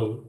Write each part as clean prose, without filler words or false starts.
Hello.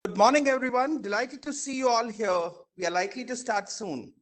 Good morning, everyone. Delighted to see you all here. We are likely to start soon.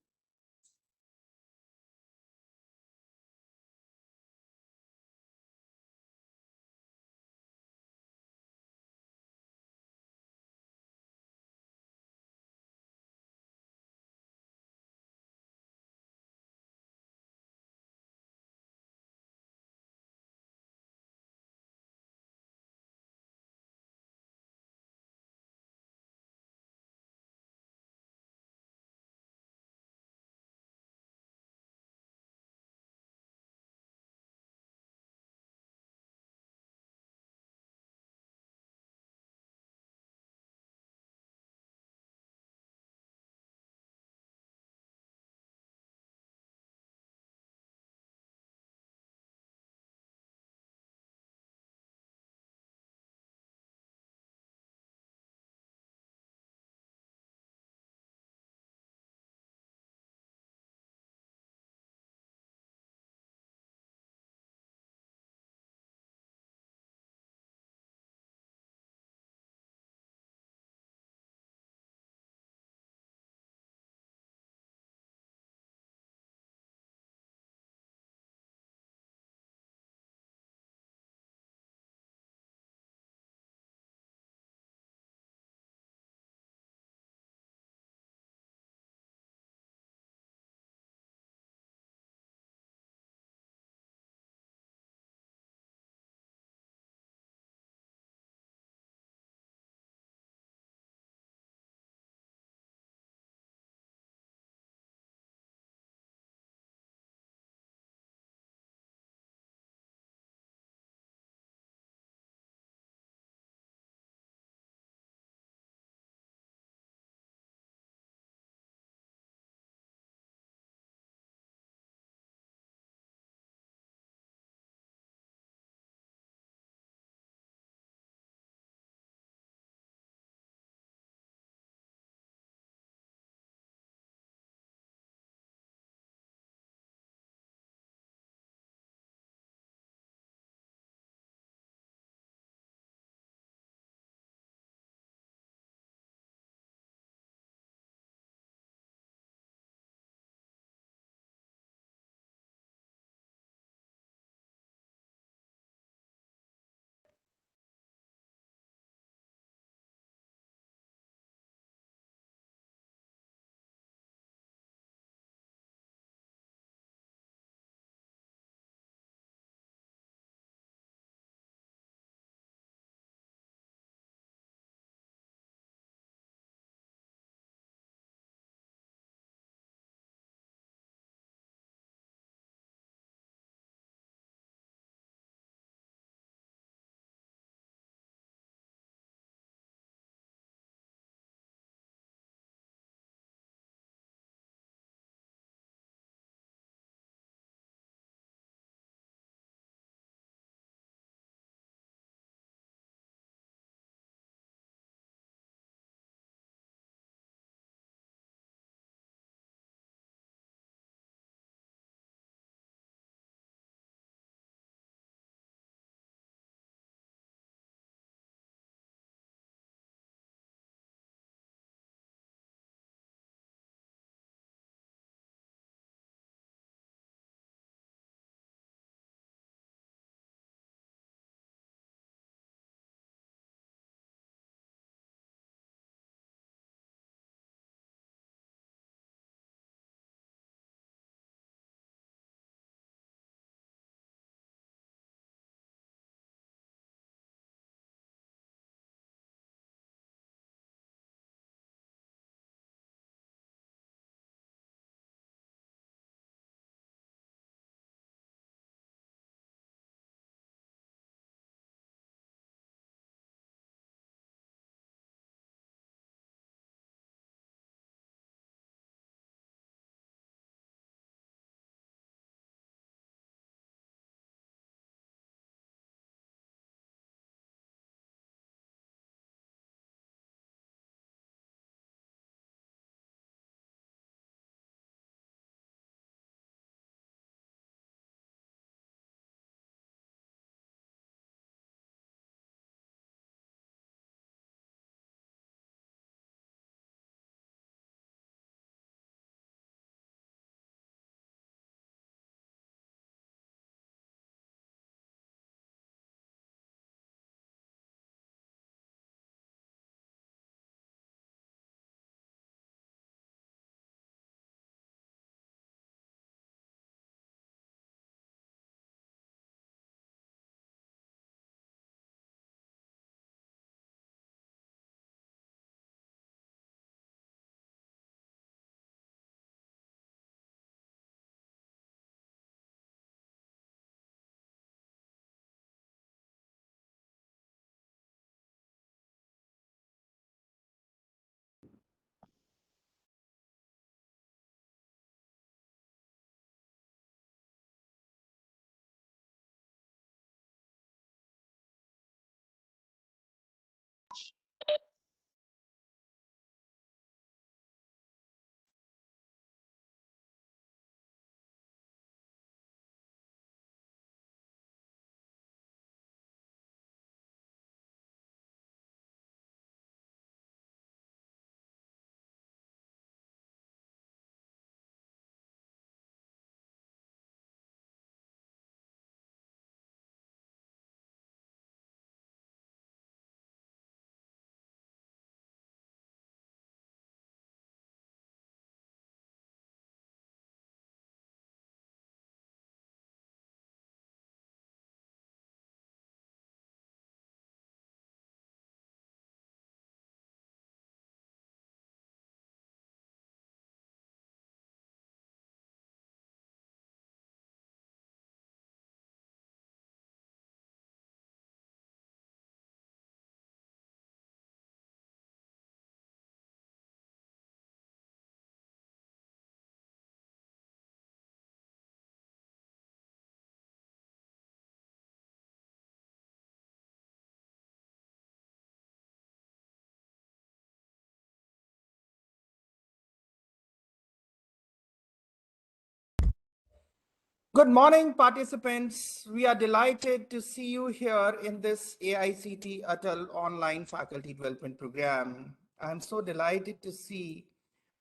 Good morning, participants. We are delighted to see you here in this AICTE ATAL online faculty development program. I'm so delighted to see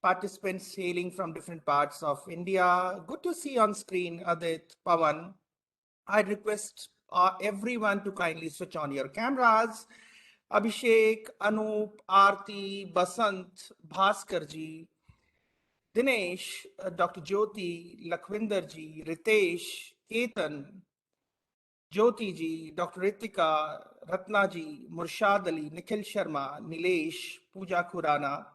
participants hailing from different parts of India. Good to see on screen Adit, Pawan. I request everyone to kindly switch on your cameras. Abhishek, Anup, Aarti, Basant, Bhaskarji, Dinesh, Dr. Jyoti, Lakhvinderji, Ritesh, Ketan, Jyoti ji, Dr. Ritika, Ratna ji, Murshad Ali, Nikhil Sharma, Nilesh, Pooja Khurana.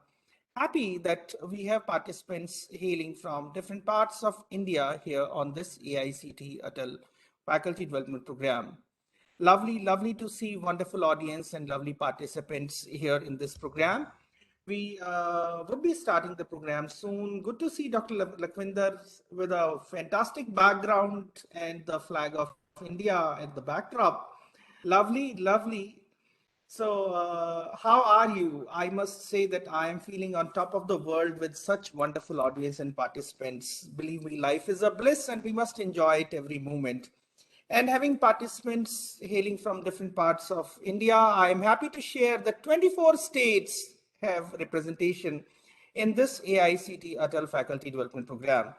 Happy that we have participants hailing from different parts of India here on this AICT ATAL Faculty Development Program. Lovely to see wonderful audience and lovely participants here in this program. We would be starting the program soon. Good to see Dr. Lakhvinder with a fantastic background and the flag of India at the backdrop. Lovely. So, how are you? I must say that I am feeling on top of the world with such wonderful audience and participants. Believe me, life is a bliss and we must enjoy it every moment. And having participants hailing from different parts of India, I am happy to share that 24 states have representation in this AICT ATAL Faculty Development Program.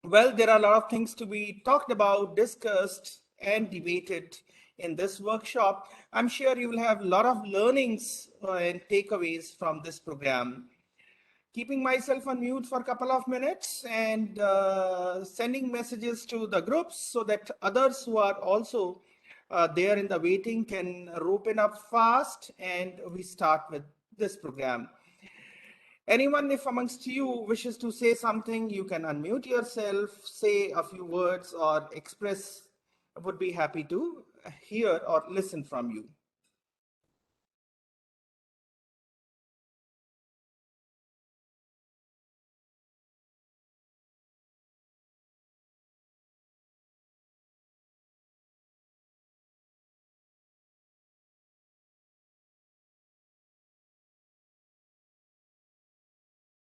Well, there are a lot of things to be talked about, discussed, and debated in this workshop. I'm sure you will have a lot of learnings and takeaways from this program. Keeping myself on mute for a couple of minutes and sending messages to the groups so that others who are also there in the waiting can open up fast and we start with this program. Anyone, if amongst you wishes to say something, you can unmute yourself, say a few words or express, would be happy to hear or listen from you.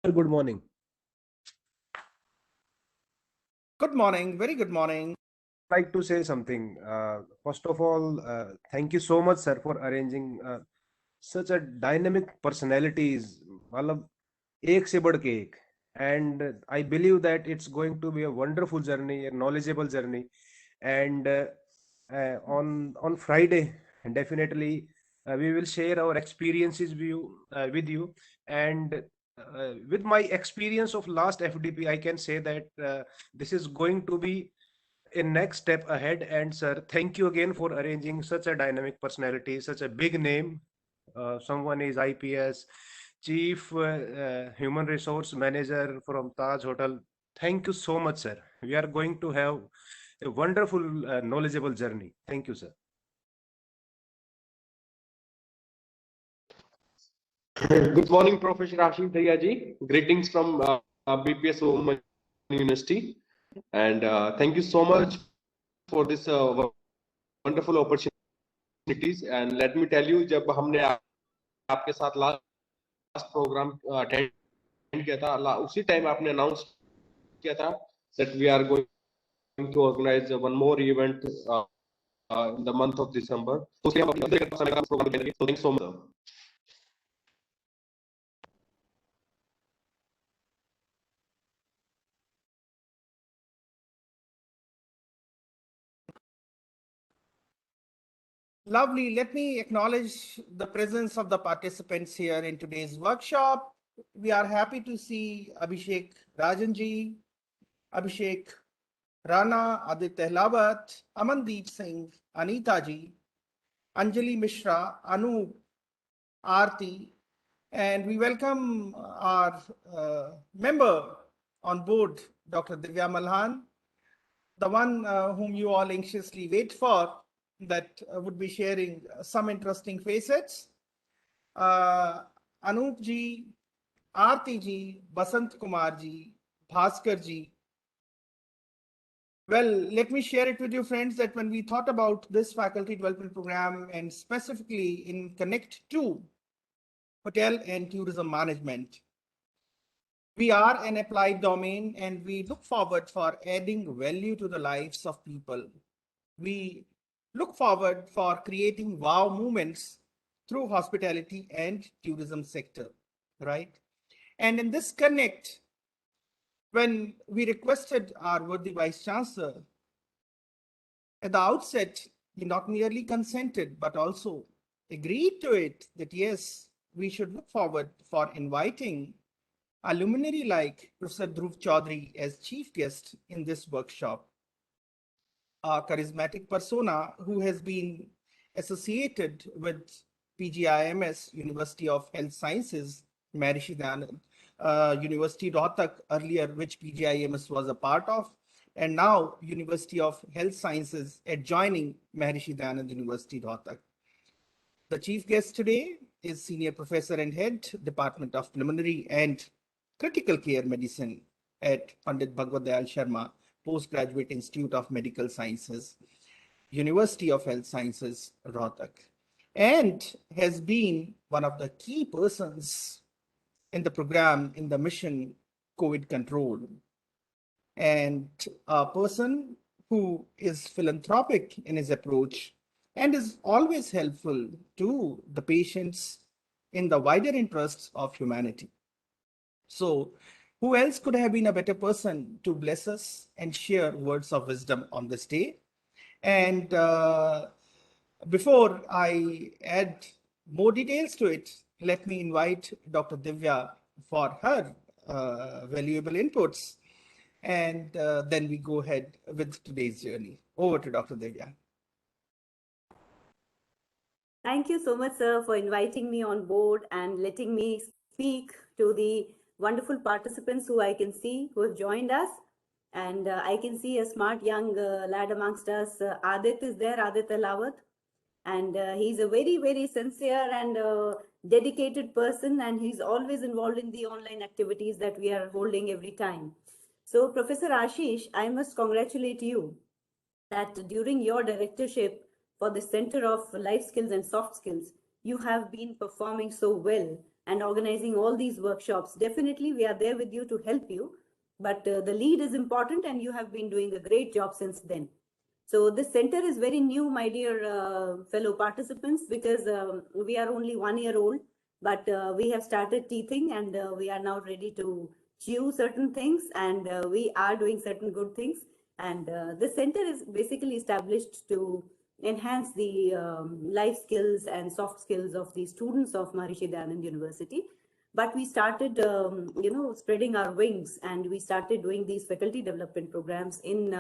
Good morning. Good morning, very good morning. Like to say something. First of all, thank you so much, sir, for arranging such a dynamic personalities. मतलब एक से बढ़ के एक. And I believe that it's going to be a wonderful journey, a knowledgeable journey. And on Friday, definitely we will share our experiences with you. And with my experience of last FDP, I can say that this is going to be a next step ahead. And sir, thank you again for arranging such a dynamic personality, such a big name. Someone is IPS, Chief Human Resource Manager from Taj Hotel. Thank you so much, sir. We are going to have a wonderful, knowledgeable journey. Thank you, sir. Good morning, Professor Ashish Dayaji. Greetings from BPS Women University. And thank you so much for this wonderful opportunities. And let me tell you, जब हमने आपके साथ last program attend किया था, उसी time आपने announce किया था that we are going to organize one more event in the month of December. तो उसके लिए हम अपने समय का program करेंगे. So thanks so much. Lovely. Let me acknowledge the presence of the participants here in today's workshop. We are happy to see Abhishek Rajanji, Abhishek Rana, Aditya Lawat, Amandeep Singh, Anita ji, Anjali Mishra, Anup, Aarti, and we welcome our member on board, Dr. Divya Malhan, the one whom you all anxiously wait for, that would be sharing some interesting facets. Anup ji, Aarti ji, Basant Kumar ji, Bhaskar ji. Well, let me share it with you, friends, that when we thought about this faculty development program and specifically in Connect 2, Hotel and Tourism Management, We are an applied domain and we look forward for adding value to the lives of people. We look forward for creating wow moments through hospitality and tourism sector, right? And in this connect, when we requested our worthy Vice Chancellor, at the outset, he not merely consented, but also agreed to it that yes, we should look forward for inviting a luminary like Professor Dhruv Chaudhary as chief guest in this workshop, a charismatic persona who has been associated with PGIMS, University of Health Sciences, Maharishi Dayanand, University Rohtak earlier, which PGIMS was a part of, and now University of Health Sciences adjoining Maharishi Dayanand University Rohtak. The chief guest today is Senior Professor and Head, Department of Pulmonary and Critical Care Medicine at Pandit Bhagwat Dayal Sharma Postgraduate Institute of Medical Sciences, University of Health Sciences, Rohtak, and has been one of the key persons in the program in the mission COVID control, and a person who is philanthropic in his approach and is always helpful to the patients in the wider interests of humanity. So, who else could have been a better person to bless us and share words of wisdom on this day? And before I add more details to it, let me invite Dr. Divya for her valuable inputs. And then we go ahead with today's journey. Over to Dr. Divya. Thank you so much, sir, for inviting me on board and letting me speak to the wonderful participants who I can see who have joined us. And I can see a smart young lad amongst us. Adit is there, Adit Alawat. And he's a very, very sincere and dedicated person. And he's always involved in the online activities that we are holding every time. So, Professor Ashish, I must congratulate you that during your directorship for the Center of Life Skills and Soft Skills, you have been performing so well and organizing all these workshops. Definitely, we are there with you to help you, but the lead is important and you have been doing a great job since then. So this center is very new, my dear fellow participants, because we are only 1 year old, but we have started teething and we are now ready to chew certain things and we are doing certain good things. And this center is basically established to enhance the life skills and soft skills of the students of Maharishi Dayanand University. But we started, spreading our wings and we started doing these faculty development programs in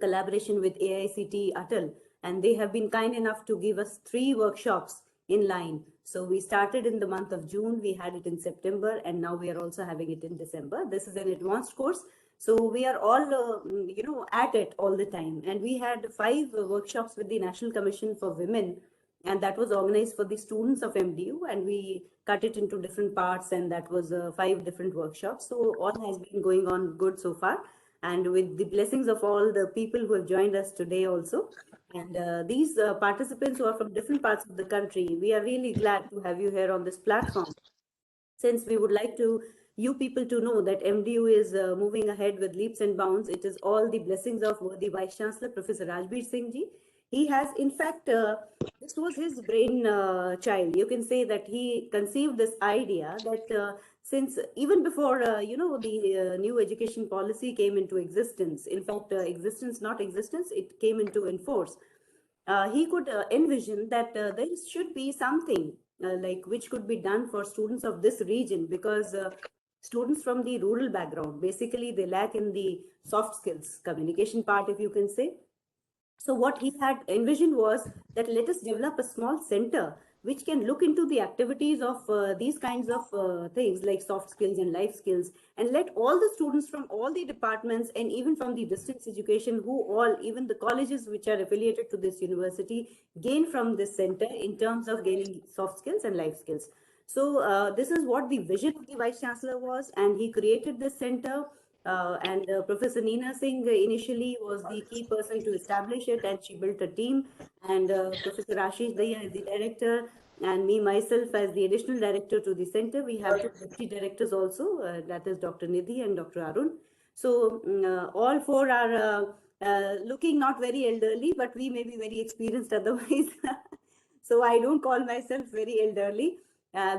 collaboration with AICTE ATAL, and they have been kind enough to give us 3 workshops in line. So we started in the month of June, we had it in September, and now we are also having it in December. This is an advanced course. So we are all, at it all the time. And we had 5 workshops with the National Commission for Women, and that was organized for the students of MDU, and we cut it into different parts, and that was 5 different workshops. So all has been going on good so far, and with the blessings of all the people who have joined us today also. And these participants who are from different parts of the country, we are really glad to have you here on this platform, since we would like to you people to know that MDU is moving ahead with leaps and bounds. It is all the blessings of the Vice Chancellor, Professor Rajbir Singh ji. He has, in fact, this was his brain child. You can say that he conceived this idea that since even before, the new education policy came into existence, in fact, existence, not existence, it came into enforce. He could envision that there should be something like which could be done for students of this region, because students from the rural background, basically they lack in the soft skills, communication part, if you can say. So what he had envisioned was that let us develop a small center which can look into the activities of these kinds of things like soft skills and life skills, and let all the students from all the departments and even from the distance education, who all, even the colleges which are affiliated to this university, gain from this center in terms of gaining soft skills and life skills. So this is what the vision of the Vice Chancellor was, and he created this center. And Professor Neena Singh initially was the key person to establish it, and she built a team. And Professor Ashish Daya is the director. And me myself as the additional director to the center, we have two deputy directors also, that is Dr. Nidhi and Dr. Arun. So all four are looking not very elderly, but we may be very experienced otherwise. So I don't call myself very elderly.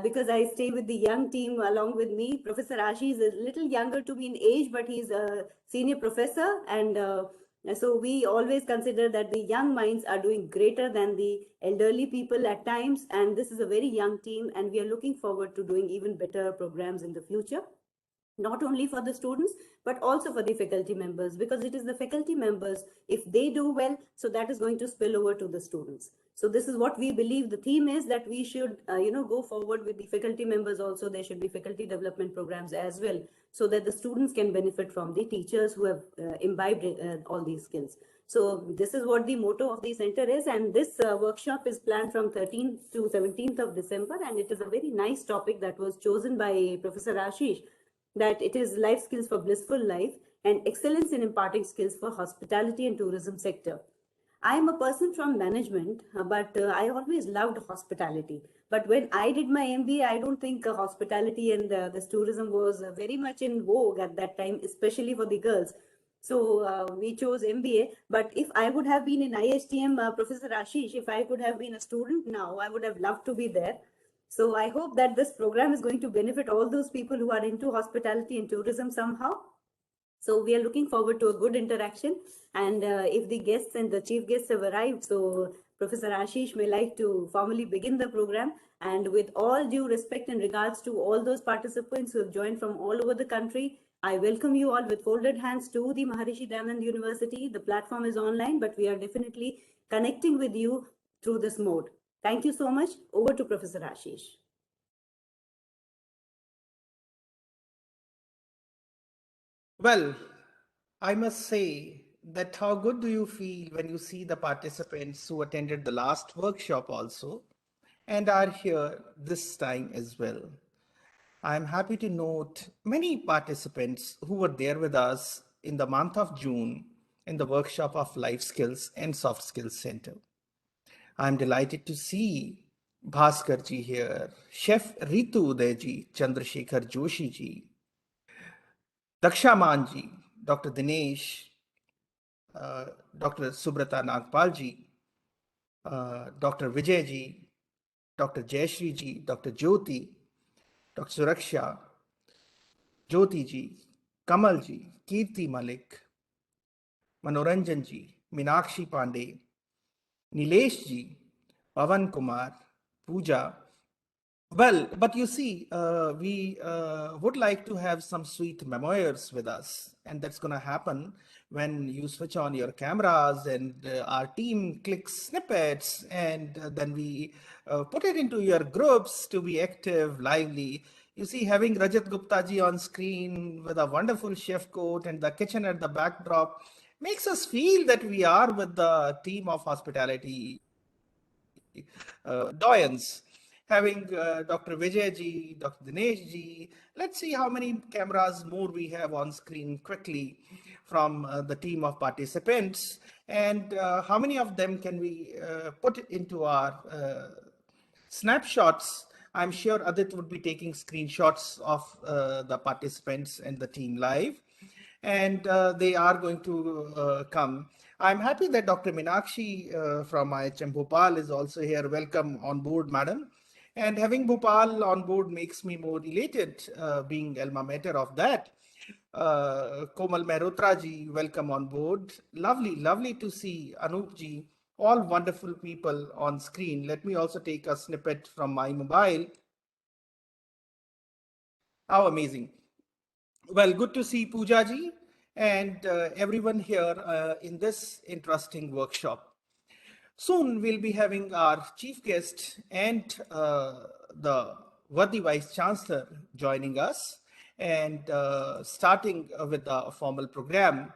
Because I stay with the young team along with me. Professor Ashi is a little younger to me in age, but he's a senior professor, and so we always consider that the young minds are doing greater than the elderly people at times, and this is a very young team, and we are looking forward to doing even better programs in the future, not only for the students but also for the faculty members, because it is the faculty members, if they do well, so that is going to spill over to the students. So this is what we believe the theme is, that we should go forward with the faculty members also. There should be faculty development programs as well, so that the students can benefit from the teachers who have imbibed all these skills. So this is what the motto of the center is, and this workshop is planned from 13th to 17th of December, and it is a very nice topic that was chosen by Professor Ashish, that it is life skills for blissful life and excellence in imparting skills for hospitality and tourism sector. I am a person from management, but I always loved hospitality. But when I did my MBA, I don't think hospitality and this tourism was very much in vogue at that time, especially for the girls. So we chose MBA. But if I would have been in ISTM, Professor Ashish, if I could have been a student now, I would have loved to be there. So I hope that this program is going to benefit all those people who are into hospitality and tourism somehow. So we are looking forward to a good interaction. And if the guests and the chief guests have arrived, so Professor Ashish may like to formally begin the program. And with all due respect and regards to all those participants who have joined from all over the country, I welcome you all with folded hands to the Maharishi Dayanand University. The platform is online, but we are definitely connecting with you through this mode. Thank you so much. Over to Professor Ashish. Well, I must say that how good do you feel when you see the participants who attended the last workshop also and are here this time as well. I am happy to note many participants who were there with us in the month of June in the workshop of Life Skills and Soft Skills Center. I am delighted to see Bhaskar ji here, Chef Ritu Uday ji, Chandrasekhar Joshi ji, Daksha Man ji, Dr. Dinesh, uh, Dr. Subrata Nagpal ji, Dr. Vijay ji, Dr. Jayashri ji, Dr. Jyoti, Dr. Suraksha, Jyoti ji, Kamal ji, Kirti Malik, Manoranjan ji, Minakshi Pandey, Nilesh ji, Pavan Kumar, Pooja. Well, but you see, we would like to have some sweet memoirs with us, and that's going to happen when you switch on your cameras and our team clicks snippets, and then we put it into your groups to be active, lively. You see, having Rajat Gupta ji on screen with a wonderful chef coat and the kitchen at the backdrop makes us feel that we are with the team of hospitality doyens. Having Dr. Vijay ji, Dr. Dinesh ji. Let's see how many cameras more we have on screen quickly from the team of participants, and how many of them can we put into our snapshots. I'm sure Adit would be taking screenshots of the participants and the team live, and they are going to come. I'm happy that Dr. Minakshi from IHM Bhopal is also here. Welcome on board, madam. And having Bhopal on board makes me more elated, being alma mater of that. Komal Mehrotra ji, welcome on board. Lovely, lovely to see Anup ji, all wonderful people on screen. Let me also take a snippet from my mobile. How amazing. Well, good to see Pooja ji and everyone here in this interesting workshop. Soon we'll be having our chief guest and the worthy Vice Chancellor joining us, and starting with the formal program.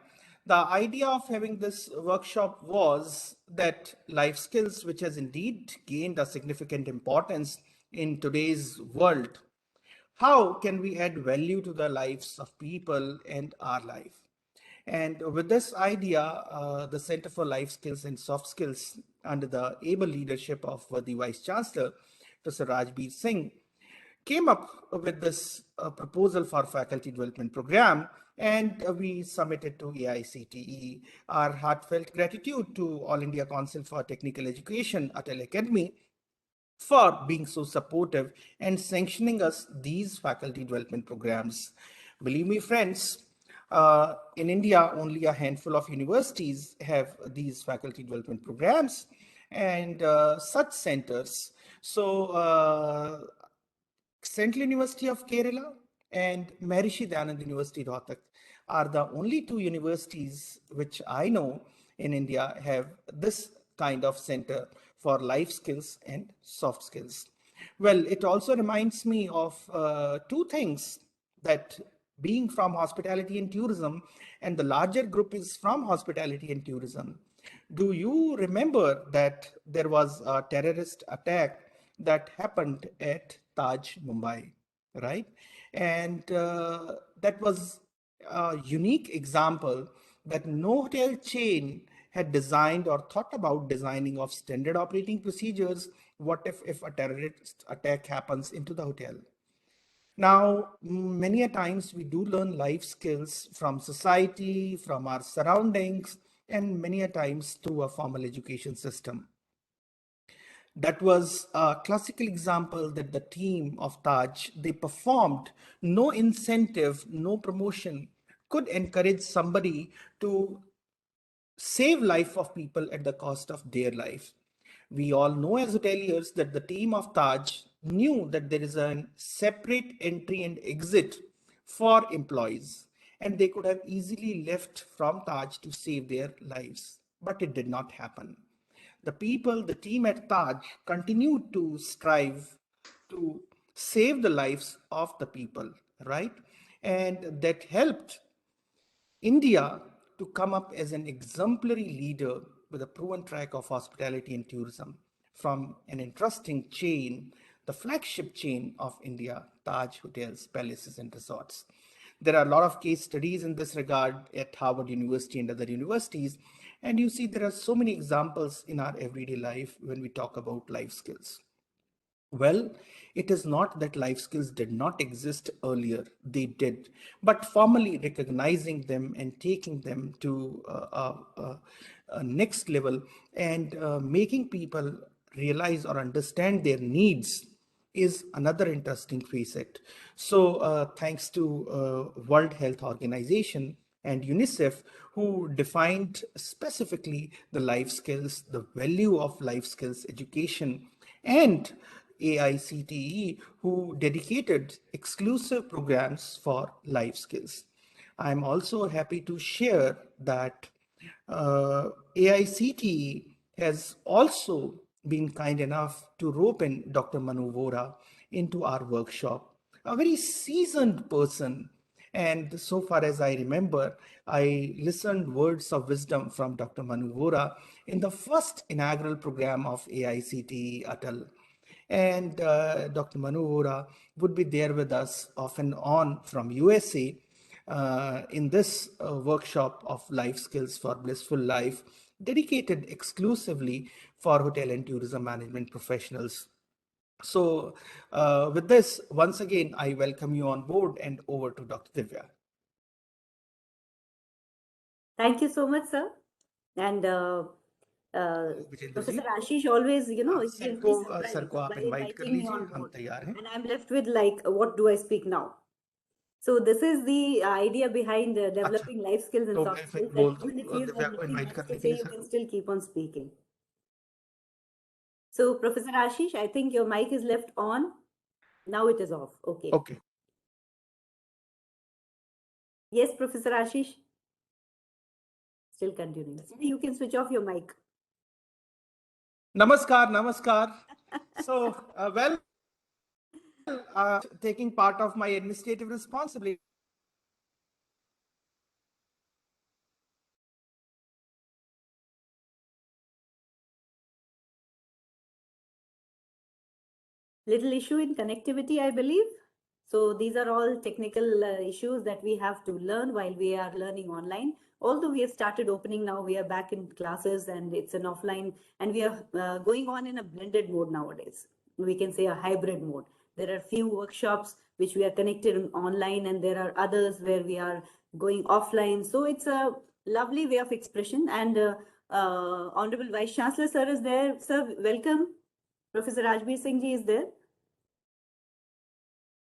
The idea of having this workshop was that life skills, which has indeed gained a significant importance in today's world, how can we add value to the lives of people and our life? And with this idea, the Center for Life Skills and Soft Skills, under the able leadership of the Vice Chancellor, Professor Rajbir Singh, came up with this proposal for faculty development program, and we submitted to AICTE. Our heartfelt gratitude to All India Council for Technical Education, ATAL Academy, for being so supportive and sanctioning us these faculty development programs. Believe me, friends, in India, only a handful of universities have these faculty development programs and such centers. So Central University of Kerala and Maharishi Dayanand University, Rohtak, are the only two universities which I know in India have this kind of center for life skills and soft skills. Well, it also reminds me of two things, that being from hospitality and tourism, and the larger group is from hospitality and tourism. Do you remember that there was a terrorist attack that happened at Taj, Mumbai, right? And that was a unique example that no hotel chain had designed or thought about designing of standard operating procedures. What if a terrorist attack happens into the hotel? Now, many a times we do learn life skills from society, from our surroundings, and many a times through a formal education system. That was a classical example that the team of Taj, they performed. No incentive, no promotion could encourage somebody to save life of people at the cost of their life. We all know as hoteliers that the team of Taj knew that there is a separate entry and exit for employees, and they could have easily left from Taj to save their lives, but it did not happen. The people, the team at Taj continued to strive to save the lives of the people, right? And that helped India to come up as an exemplary leader with a proven track of hospitality and tourism from an interesting chain, the flagship chain of India, Taj Hotels, Palaces, and Resorts. There are a lot of case studies in this regard at Harvard University and other universities. And you see, there are so many examples in our everyday life when we talk about life skills. Well, it is not that life skills did not exist earlier, they did, but formally recognizing them and taking them to a next level and making people realize or understand their needs is another interesting facet. So thanks to World Health Organization and UNICEF, who defined specifically the life skills, the value of life skills education, and AICTE, who dedicated exclusive programs for life skills. I'm also happy to share that AICTE has also been kind enough to rope in Dr. Manu Vora into our workshop, a very seasoned person. And so far as I remember, I listened words of wisdom from Dr. Manu Vora in the first inaugural program of AICTE ATAL. And Dr. Manu Vora would be there with us off and on from USA in this workshop of life skills for blissful life, dedicated exclusively for hotel and tourism management professionals. So with this, once again, I welcome you on board and over to Dr. Divya. Thank you so much, sir. And Professor Ashish always, gives me surprise by inviting me on board. And I'm left with like, what do I speak now? So this is the idea behind developing life skills and soft skills. That even if you have nothing much to say, you can still keep on speaking. So Professor Ashish, I think your mic is left on. Now it is off. Okay. Okay. Yes, Professor Ashish. Still continuing. You can switch off your mic. Namaskar, namaskar. So, taking part of my administrative responsibility. Little issue in connectivity, I believe. So these are all technical issues that we have to learn while we are learning online. Although we have started opening now, we are back in classes and it's an offline, and we are going on in a blended mode nowadays. we can say, a hybrid mode. There are few workshops which we are connected online, and there are others where we are going offline. So it's a lovely way of expression. And Honorable Vice Chancellor Sir is there. Sir, welcome. Professor Rajbir Singh ji is there.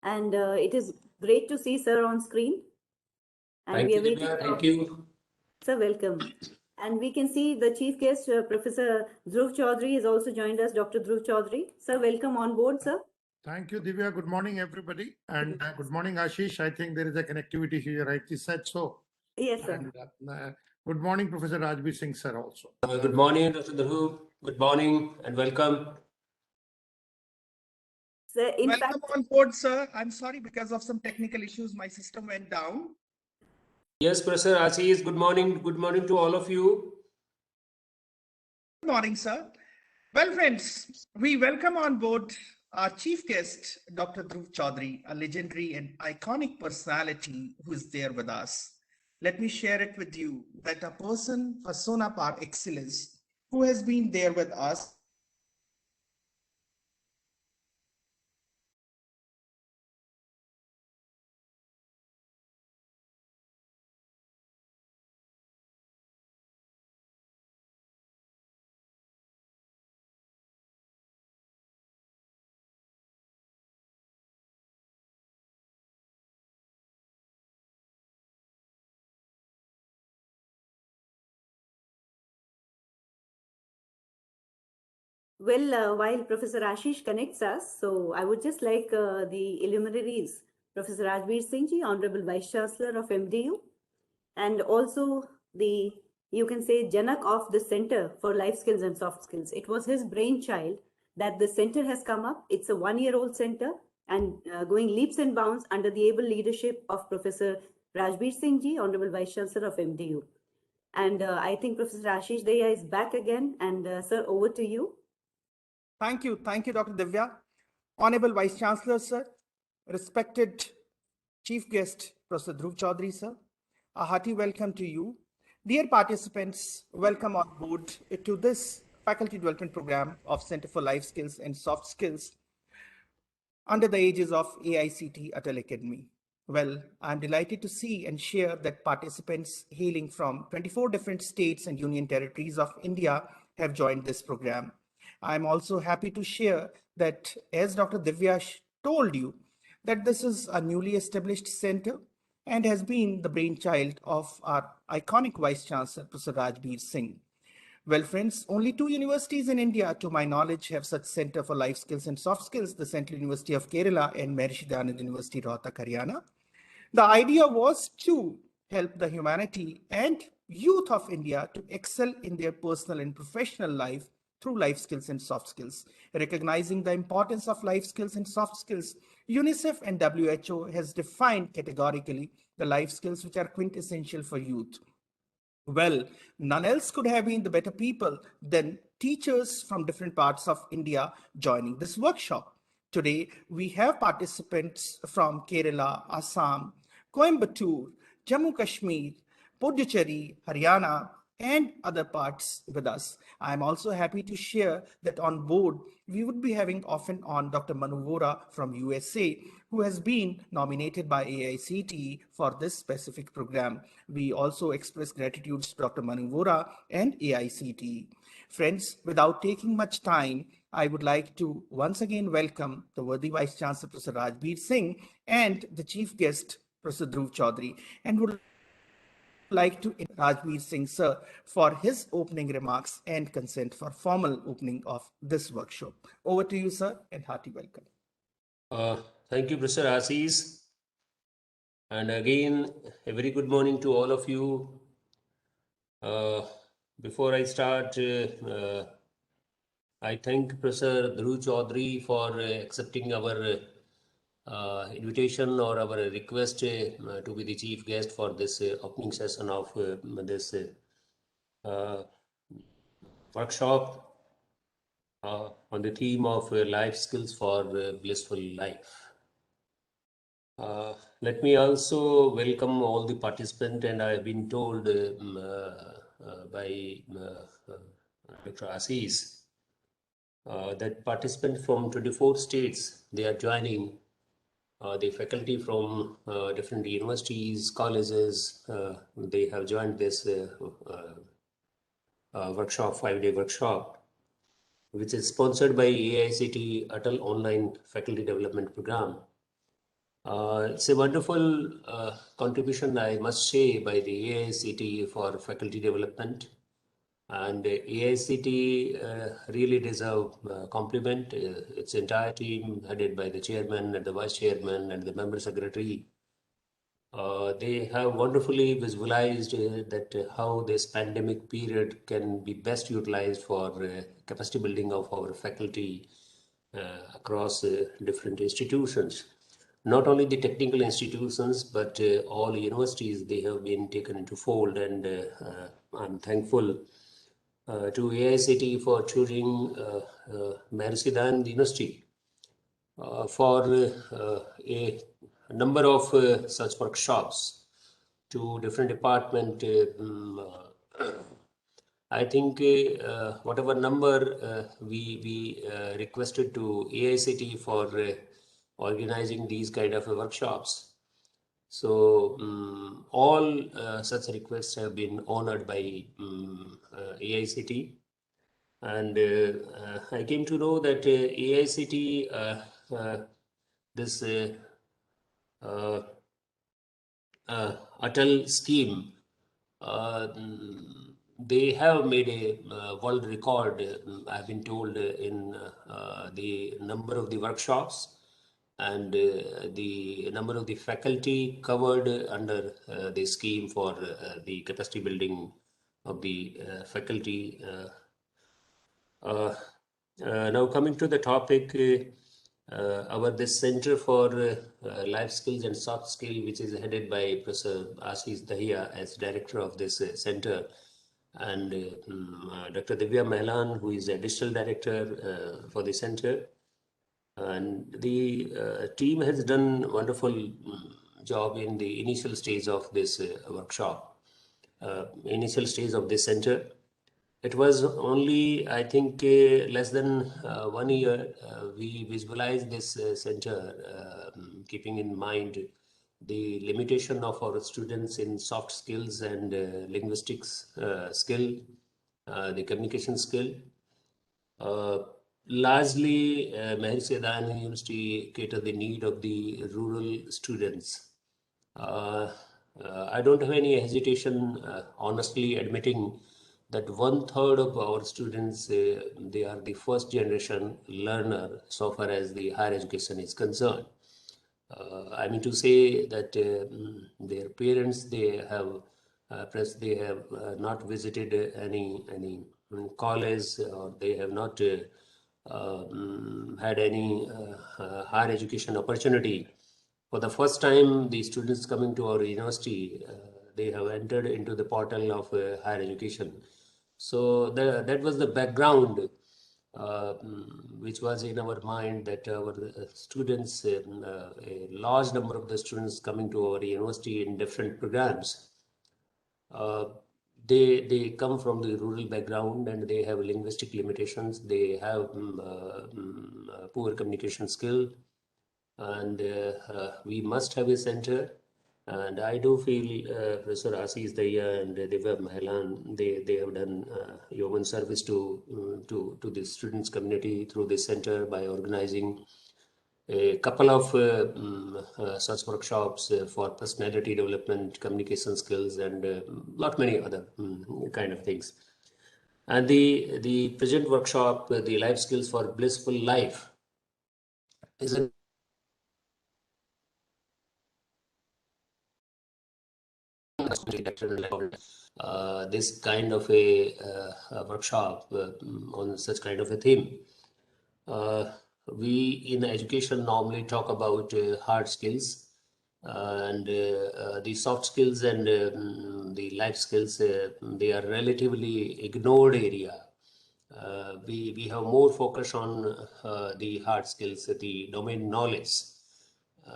And it is great to see Sir on screen. And Thank we you, are waiting. Divya. Thank you. Sir, welcome. And we can see the chief guest, Professor Dhruv Chaudhary, has also joined us. Dr. Dhruv Chaudhary. Sir, welcome on board, sir. Thank you, Divya. Good morning, everybody. And good morning, Ashish. I think there is a connectivity here. I just said so. Yes, sir. And, good morning, Professor Rajbir Singh, sir, also. Good morning, Dr. Dhruv. Good morning and welcome. Sir, Welcome on board, sir. I'm sorry, because of some technical issues, my system went down. Yes, Professor Ashish, good morning. Good morning to all of you. Good morning, sir. Well, friends, we welcome on board our chief guest, Dr. Dhruv Chaudhary, a legendary and iconic personality who is there with us. Let me share it with you that a person persona par excellence who has been there with us Well, while Professor Ashish connects us, so I would just like the illuminaries, Professor Rajbir Singh ji, Honorable Vice Chancellor of MDU, and also the, you can say, Janak of the Center for Life Skills and Soft Skills. It was his brainchild that the center has come up. It's a one-year-old center and going leaps and bounds under the able leadership of Professor Rajbir Singh ji, Honorable Vice Chancellor of MDU. And I think Professor Ashish Daya is back again. And sir, over to you. Thank you, Dr. Divya. Honorable Vice Chancellor, sir, respected Chief Guest, Professor Dhruv Chaudhary, sir, a hearty welcome to you. Dear participants, welcome on board to this faculty development program of Center for Life Skills and Soft Skills under the aegis of AICTE ATAL Academy. Well, I'm delighted to see and share that participants hailing from 24 different states and union territories of India have joined this program. I'm also happy to share that, as Dr. Divya told you, that this is a newly established center and has been the brainchild of our iconic Vice Chancellor, Professor Rajbir Singh. Well, friends, only 2 universities in India, to my knowledge, have such Center for Life Skills and Soft Skills, the Central University of Kerala and Maharishi Dayanand University, Rohtak, Haryana. The idea was to help the humanity and youth of India to excel in their personal and professional life through life skills and soft skills. Recognizing the importance of life skills and soft skills, UNICEF and WHO has defined categorically the life skills which are quintessential for youth. Well, none else could have been the better people than teachers from different parts of India joining this workshop. Today, we have participants from Kerala, Assam, Coimbatore, Jammu Kashmir, Puducherry, Haryana, and other parts with us. I'm also happy to share that on board, we would be having often on Dr. Manu Vora from USA, who has been nominated by AICTE for this specific program. We also express gratitude to Dr. Manu Vora and AICTE. Friends, without taking much time, I would like to once again welcome the worthy Vice Chancellor, Professor Rajbir Singh, and the Chief Guest, Professor Dhruv Chaudhary, and would like to invite Rajbir Singh, sir, for his opening remarks and consent for formal opening of this workshop. Over to you, sir, and hearty welcome. Thank you, Professor Ashish. And again, a very good morning to all of you. Before I start, I thank Professor Dhruv Chaudhary for accepting our invitation or our request to be the chief guest for this opening session of this workshop on the theme of life skills for blissful life. Let me also welcome all the participants, and I have been told by Dr. Ashish that participants from 24 states, they are joining. The faculty from different universities, colleges, they have joined this workshop, 5-day workshop, which is sponsored by AICTE ATAL Online Faculty Development Program. It's a wonderful contribution, I must say, by the AICTE for faculty development. And AICTE really deserve compliment. Its entire team, headed by the chairman and the vice chairman and the member secretary, they have wonderfully visualized that how this pandemic period can be best utilized for capacity building of our faculty across different institutions. Not only the technical institutions, but all universities, they have been taken into fold, and I'm thankful to AICTE for choosing Maharishi University for a number of such workshops to different department. I think whatever number we requested to AICTE for organizing these kind of workshops. So all such requests have been honored by AICTE, and I came to know that AICTE this ATAL scheme, they have made a world record, I've been told, in the number of the workshops and the number of the faculty covered under the scheme for the capacity building of the faculty. Now coming to the topic, our this Center for Life Skills and Soft Skill, which is headed by Professor Ashish Dahiya as director of this center, and Dr. Divya Mehlan, who is a digital director for the center. And the team has done wonderful job in the initial stage of this workshop, initial stage of this center. It was only, I think, less than 1 year we visualized this center, keeping in mind the limitation of our students in soft skills and linguistics skill, the communication skill. Largely, Maharishi University cater the need of the rural students. I don't have any hesitation, honestly admitting that 1/3 of our students, they are the first generation learner so far as the higher education is concerned. I mean to say that their parents, they have not visited any college, or they have not had any higher education opportunity. For the first time, the students coming to our university, they have entered into the portal of higher education. So that was the background which was in our mind, that our students, a large number of the students coming to our university in different programs, they come from the rural background, and they have linguistic limitations. They have poor communication skill, and we must have a center. And I do feel Professor Ashish Dahiya and Divya Mehlan, they have done yeoman service to the students community through this center by organizing a couple of such workshops for personality development, communication skills, and lot many other kind of things. And the present workshop, the life skills for blissful life, is a this kind of a workshop on such kind of a theme. We in education normally talk about hard skills, and the soft skills and the life skills, they are relatively ignored area. We have more focus on the hard skills, the domain knowledge.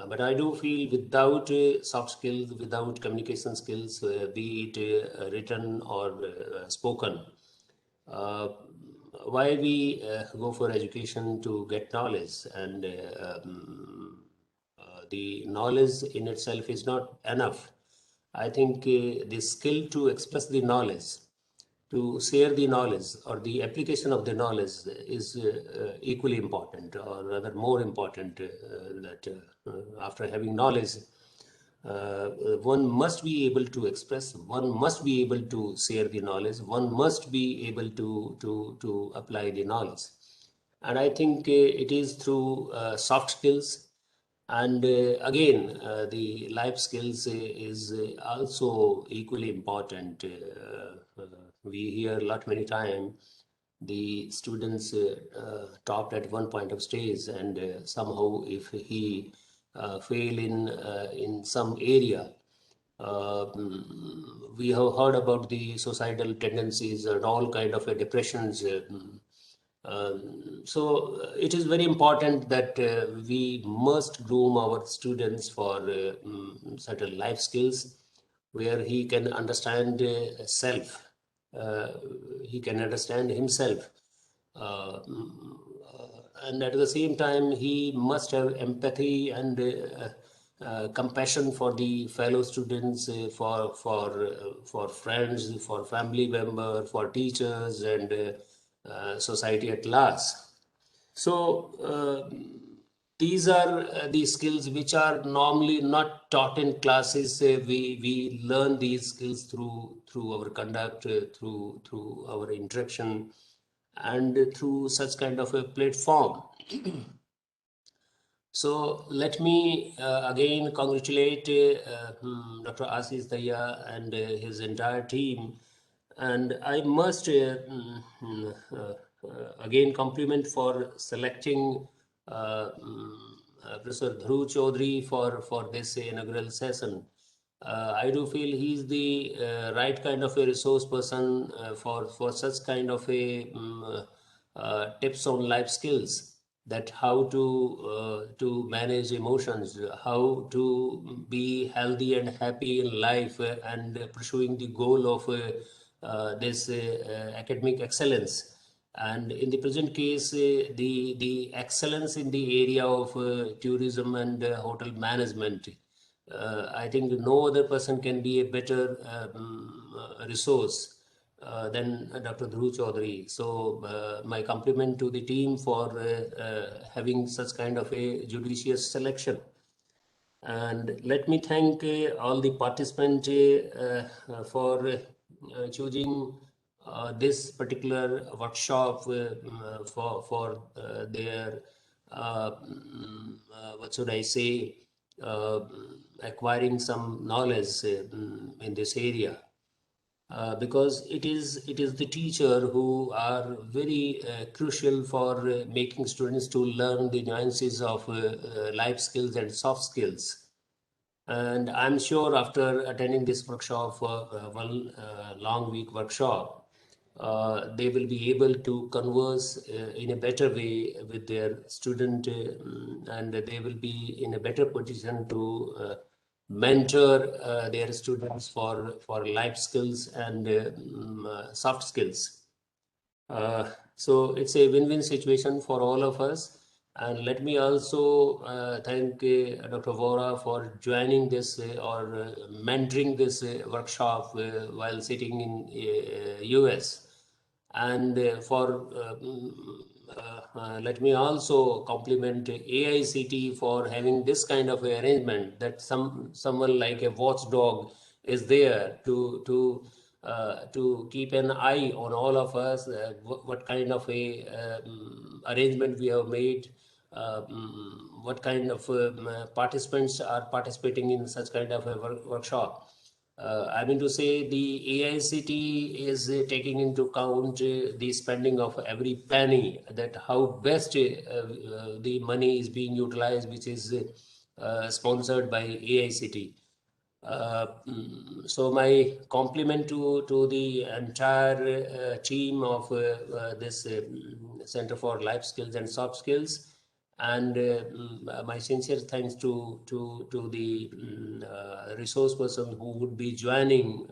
But I do feel without soft skills, without communication skills, be it written or spoken, why we go for education to get knowledge, and the knowledge in itself is not enough. I think the skill to express the knowledge, to share the knowledge, or the application of the knowledge is equally important, or rather more important. That after having knowledge, one must be able to express, one must be able to share the knowledge, one must be able to apply the knowledge. And I think it is through soft skills, and again the life skills is also equally important. We hear a lot many times the students topped at one point of stage, and somehow if he fail in some area, we have heard about the societal tendencies and all kind of depressions. So it is very important that we must groom our students for certain life skills, where he can understand self, he can understand himself, and at the same time he must have empathy and compassion for the fellow students, for friends, for family member, for teachers, and society at large. So these are the skills which are normally not taught in classes. We learn these skills through our conduct, through our interaction, and through such kind of a platform. So let me again congratulate Dr. Ashish Daya and his entire team, and I must again compliment for selecting Professor Dhruv Chaudhary for this inaugural session. I do feel he's the right kind of a resource person for such kind of a tips on life skills, that how to manage emotions, how to be healthy and happy in life, and pursuing the goal of this academic excellence. And in the present case, the excellence in the area of tourism and hotel management. I think no other person can be a better resource than Dr. Dhruv Chaudhary. So my compliment to the team for having such kind of a judicious selection. And let me thank all the participants for choosing this particular workshop for their what should I say, acquiring some knowledge in this area. Because it is the teacher who are very crucial for making students to learn the nuances of life skills and soft skills. And I'm sure after attending this workshop for one long week workshop, they will be able to converse in a better way with their student, and they will be in a better position to mentor their students for life skills and soft skills. So it's a win-win situation for all of us. And let me also thank Dr. Vora for joining this or mentoring this workshop while sitting in US. And let me also compliment AICTE for having this kind of arrangement, that someone like a watchdog is there to keep an eye on all of us, what kind of a arrangement we have made, what kind of participants are participating in such kind of a workshop. I mean to say, the AICTE is taking into account the spending of every penny, that how best the money is being utilized, which is sponsored by AICTE. So my compliment to the entire team of this Center for Life Skills and Soft Skills, and my sincere thanks to the resource person who would be joining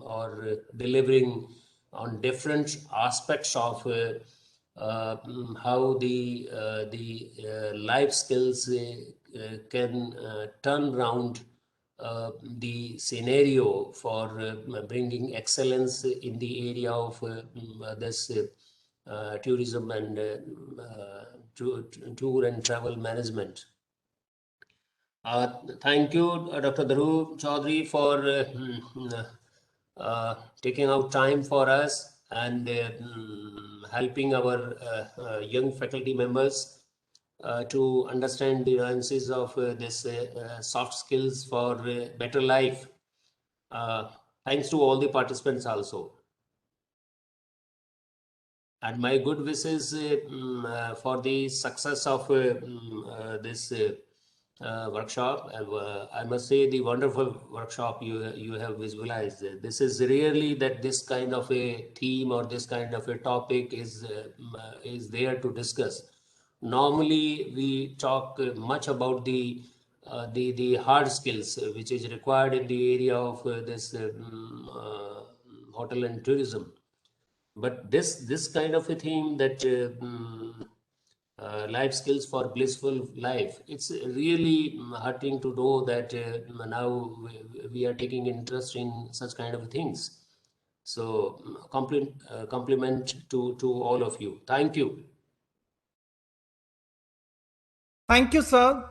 or delivering on different aspects of how the life skills can turn around the scenario for bringing excellence in the area of this tourism and tour and travel management. Thank you, Dr. Dhruv Chaudhary, for taking out time for us and helping our young faculty members to understand the nuances of this soft skills for better life. Thanks to all the participants also. And my good wishes for the success of this workshop. I must say the wonderful workshop you have visualized. This is really that this kind of a theme or this kind of a topic is there to discuss. Normally we talk much about the hard skills which is required in the area of this hotel and tourism. But this kind of a theme that life skills for blissful life, it's really heartening to know that now we are taking interest in such kind of things. So compliment to all of you. Thank you. Thank you, sir,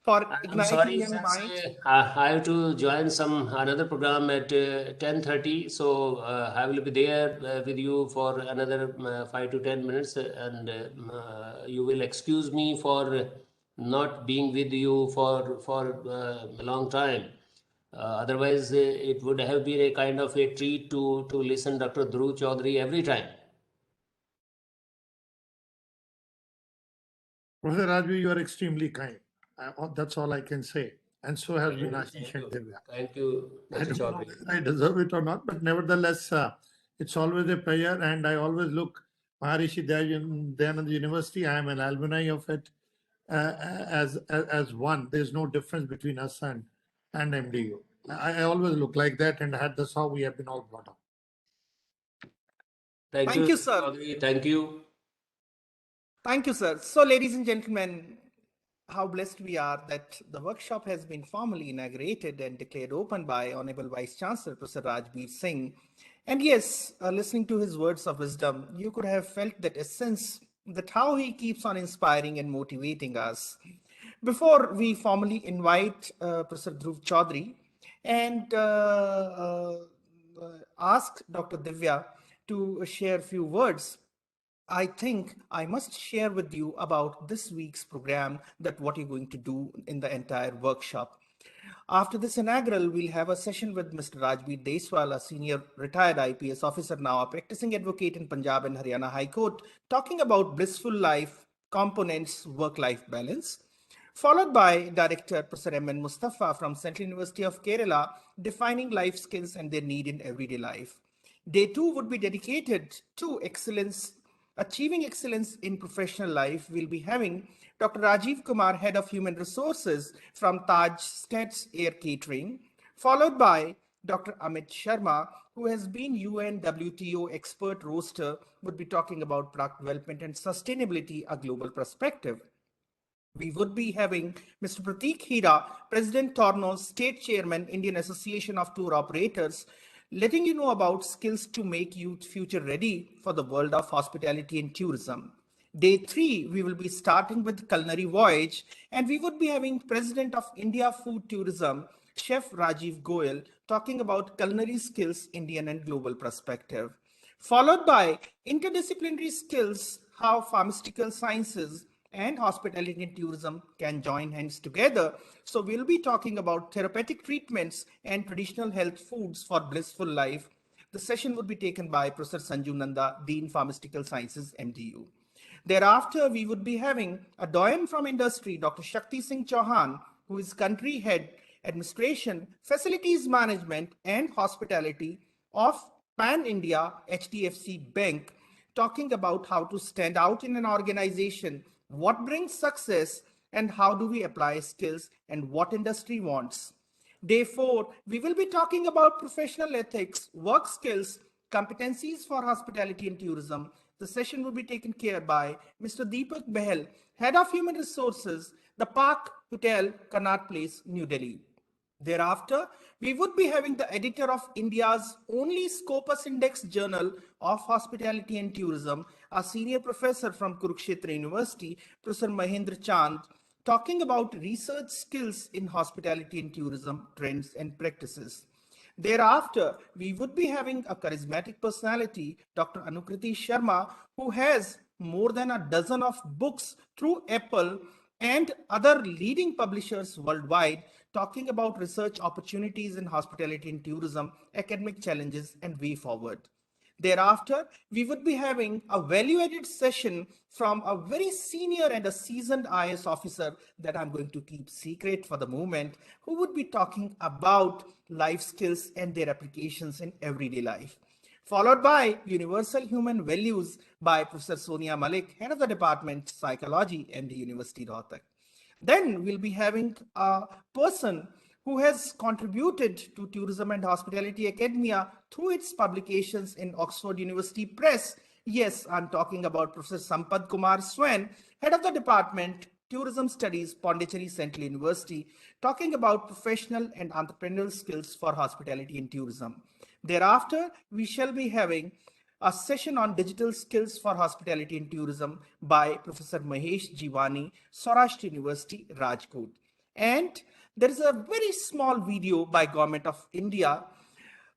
for I'm igniting sorry, young since minds. I have to join another program at 10:30, so I will be there with you for another 5 to 10 minutes, and you will excuse me for not being with you for a long time. Otherwise, it would have been a kind of a treat to listen Dr. Dhruv Chaudhary every time. Professor Rajvi, you are extremely kind. That's all I can say. And so has been Ashish and Divya. Thank you, I Dr. don't know Chaudhary. whether I deserve it or not, but nevertheless, it's always a pleasure. And I always look Maharishi Dayananda University. I am an alumni of it as one. There's no difference between us and MDU. I always look like that, and that's how we have been all brought up. Thank Thank you, you, Dr. sir. Chaudhary. Thank you. Thank you, sir. So, ladies and gentlemen, how blessed we are that the workshop has been formally inaugurated and declared open by Honorable Vice Chancellor Professor Rajbir Singh. And yes, listening to his words of wisdom, you could have felt that essence, that how he keeps on inspiring and motivating us. Before we formally invite Professor Dhruv Chaudhary and ask Dr. Divya to share a few words, I think I must share with you about this week's program, that what you're going to do in the entire workshop. After this inaugural, we'll have a session with Mr. Rajbir Deswal, a senior retired IPS officer, now a practicing advocate in Punjab and Haryana High Court, talking about blissful life components, work-life balance. Followed by Director Professor M.N. Mustafa from Central University of Kerala, defining life skills and their need in everyday life. Day 2 would be dedicated to excellence, achieving excellence in professional life. We'll be having Dr. Rajiv Kumar, Head of Human Resources from Taj Skets Air Catering, followed by Dr. Amit Sharma, who has been UN WTO expert roaster, would be talking about product development and sustainability, a global perspective. We would be having Mr. Prateek Hira, President Tornos, State Chairman, Indian Association of Tour Operators, letting you know about skills to make youth future ready for the world of hospitality and tourism. Day 3, we will be starting with Culinary Voyage, and we would be having President of India Food Tourism, Chef Rajiv Goyal, talking about culinary skills, Indian and global perspective. Followed by interdisciplinary skills, how pharmaceutical sciences and hospitality and tourism can join hands together. So we'll be talking about therapeutic treatments and traditional health foods for blissful life. The session would be taken by Professor Sanju Nanda, Dean Pharmaceutical Sciences, MDU. Thereafter, we would be having a doyen from industry, Dr. Shakti Singh Chauhan, who is country head, administration, facilities management, and hospitality of Pan India HDFC Bank, talking about how to stand out in an organization, what brings success, and how do we apply skills and what industry wants. Day 4, we will be talking about professional ethics, work skills, Competencies for Hospitality and Tourism. The session will be taken care by Mr. Deepak Behel, Head of Human Resources, the Park Hotel, Connaught Place, New Delhi. Thereafter, we would be having the editor of India's only Scopus Index Journal of Hospitality and Tourism, a senior professor from Kurukshetra University, Professor Mahendra Chand, talking about research skills in hospitality and tourism trends and practices. Thereafter, we would be having a charismatic personality, Dr. Anukriti Sharma, who has more than a dozen of books through Apple and other leading publishers worldwide, talking about research opportunities in hospitality and tourism, academic challenges, and way forward. Thereafter, we would be having a value-added session from a very senior and a seasoned IS officer that I'm going to keep secret for the moment, who would be talking about life skills and their applications in everyday life. Followed by Universal Human Values by Professor Sonia Malik, Head of the Department Psychology, MD University Rohtak. Then we'll be having a person who has contributed to tourism and hospitality academia through its publications in Oxford University Press. Yes, I'm talking about Professor Sampad Kumar Swain, Head of the Department Tourism Studies, Pondicherry Central University, talking about professional and entrepreneurial skills for hospitality and tourism. Thereafter, we shall be having a session on digital skills for hospitality and tourism by Professor Mahesh Jiwani, Saurashtra University, Rajkot. And there is a very small video by Government of India,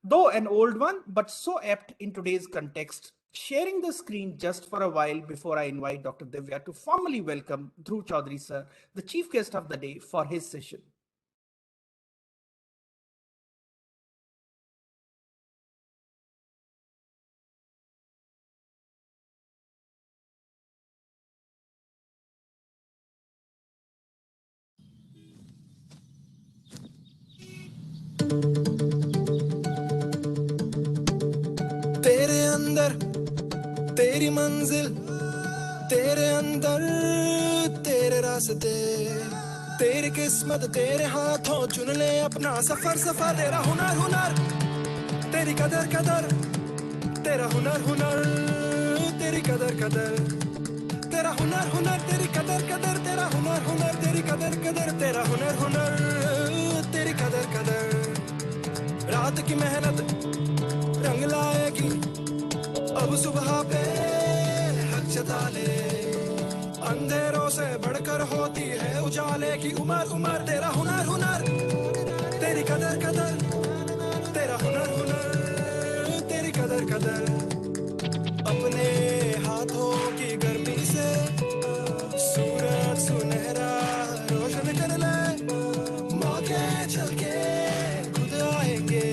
though an old one, but so apt in today's context. Sharing the screen just for a while before I invite Dr. Divya to formally welcome Dhruv Chaudhary sir, the chief guest of the day, for his session. तेरे अंदर तेरी मंजिल, तेरे अंदर तेरे रास्ते, तेरी किस्मत तेरे हाथों, चुन ले अपना सफर सफर। तेरा हुनर हुनर, तेरी कदर कदर, तेरा हुनर हुनर, तेरी कदर कदर, तेरा हुनर हुनर, तेरी कदर कदर, तेरा हुनर हुनर, तेरी कदर कदर, तेरा हुनर हुनर, तेरी कदर कदर। रात की मेहनत रंग लाएगी, अब सुबह पे हक जता ले। अंधेरों से बढ़कर होती है उजाले की उमर उमर। तेरा हुनर हुनर, तेरी कदर कदर, तेरा हुनर हुनर, तेरी कदर कदर। अपने हाथों की गर्मी से सूरज सुनहरा रोशन कर ले। मौके चल के खुद आएंगे,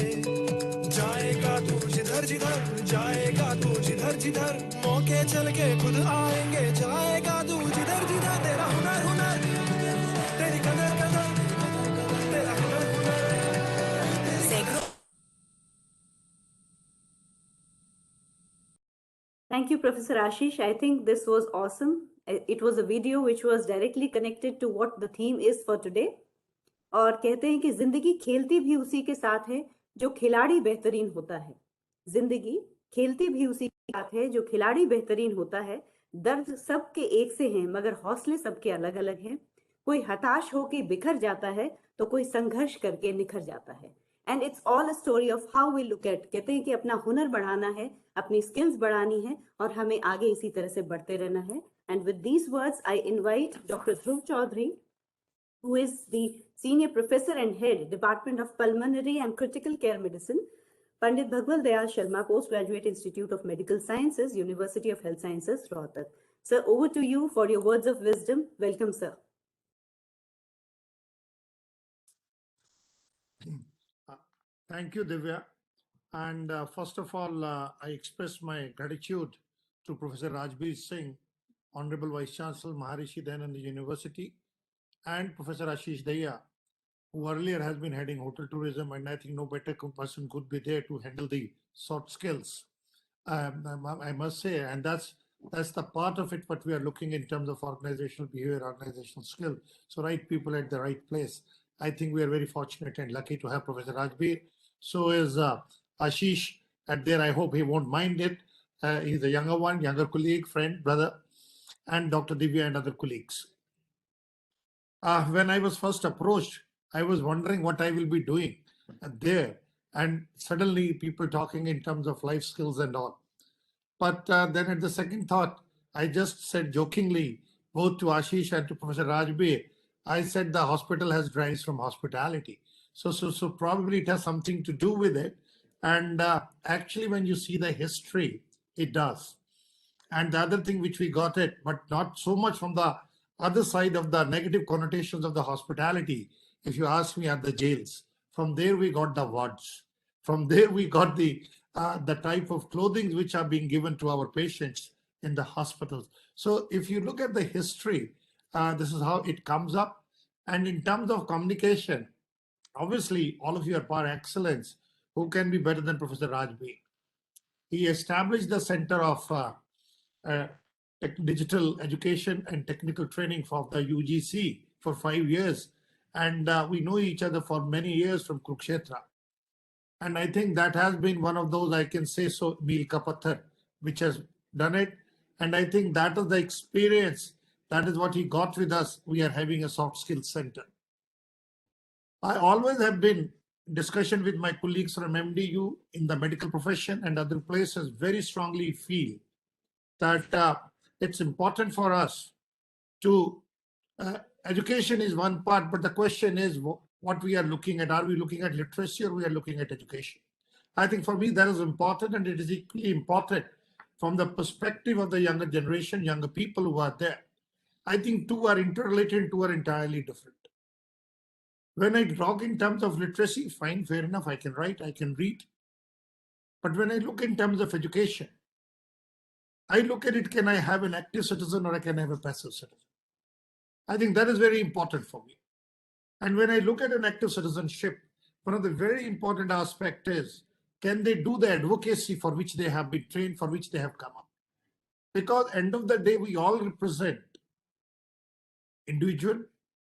जाएगा तू जिधर जिधर, जाएगा तू जिधर जिधर। मौके चल के खुद आएंगे, जाएगा तू जिधर जिधर। तेरा हुनर हुनर, तेरी कदर कदर, तेरा हुनर हुनर। Thank you, Professor Ashish. I think this was awesome. It was a video which was directly connected to what the theme is for today. और कहते हैं कि जिंदगी खेलती भी उसी के साथ है जो खिलाड़ी बेहतरीन होता है। जिंदगी खेलती भी उसी के साथ है जो खिलाड़ी बेहतरीन होता है। दर्द सबके एक से हैं मगर हौसले सबके अलग अलग हैं। कोई हताश होकर बिखर जाता है तो कोई संघर्ष करके निखर जाता है। And it's all a story of how we look at. कहते हैं कि अपना हुनर बढ़ाना है, अपनी स्किल्स बढ़ानी है और हमें आगे इसी तरह से बढ़ते रहना है। And with these words I invite doctor Dhruv Chaudhary, who is the Senior Professor and Head, Department of Pulmonary and Critical Care Medicine, Pandit Bhagwal Dayal Sharma, Postgraduate Institute of Medical Sciences, University of Health Sciences, Rohtak. Sir, over to you for your words of wisdom. Welcome, sir. Thank you, Divya. And first of all, I express my gratitude to Professor Rajbir Singh, Honorable Vice Chancellor, Maharishi Dayananda University, and Professor Ashish Daya, who earlier has been heading hotel tourism, and I think no better person could be there to handle the soft skills. I must say, and that's the part of it what we are looking in terms of organizational behavior, organizational skill. So right people at the right place. I think we are very fortunate and lucky to have Professor Rajbir. So is Ashish at there. I hope he won't mind it. He's a younger one, younger colleague, friend, brother, and Dr. Divya and other colleagues. When I was first approached, I was wondering what I will be doing there. And suddenly people talking in terms of life skills and all. But then at the second thought, I just said jokingly, both to Ashish and to Professor Rajbir, I said the hospital has drives from hospitality. So probably it has something to do with it. And actually, when you see the history, it does. And the other thing which we got it, but not so much from the other side of the negative connotations of the hospitality, if you ask me, at the jails. From there we got the wards. From there we got the type of clothing which are being given to our patients in the hospitals. So if you look at the history, this is how it comes up. And in terms of communication, obviously all of you are par excellence. Who can be better than Professor Rajbir? He established the Center of Digital Education and Technical Training for the UGC for 5 years. And we know each other for many years from Kurukshetra. And I think that has been one of those, I can say so, Meel Ka Patthar, which has done it. And I think that is the experience. That is what he got with us. We are having a soft skills center. I always have been discussion with my colleagues from MDU in the medical profession and other places very strongly feel that it's important for us to, education is one part, but the question is what we are looking at. Are we looking at literacy or we are looking at education? I think for me that is important, and it is equally important from the perspective of the younger generation, younger people who are there. I think two are interrelated, two are entirely different. When I talk in terms of literacy, fine, fair enough, I can write, I can read. But when I look in terms of education, I look at it, can I have an active citizen or I can have a passive citizen? I think that is very important for me. And when I look at an active citizenship, one of the very important aspects is, can they do the advocacy for which they have been trained, for which they have come up? Because end of the day, we all represent individual,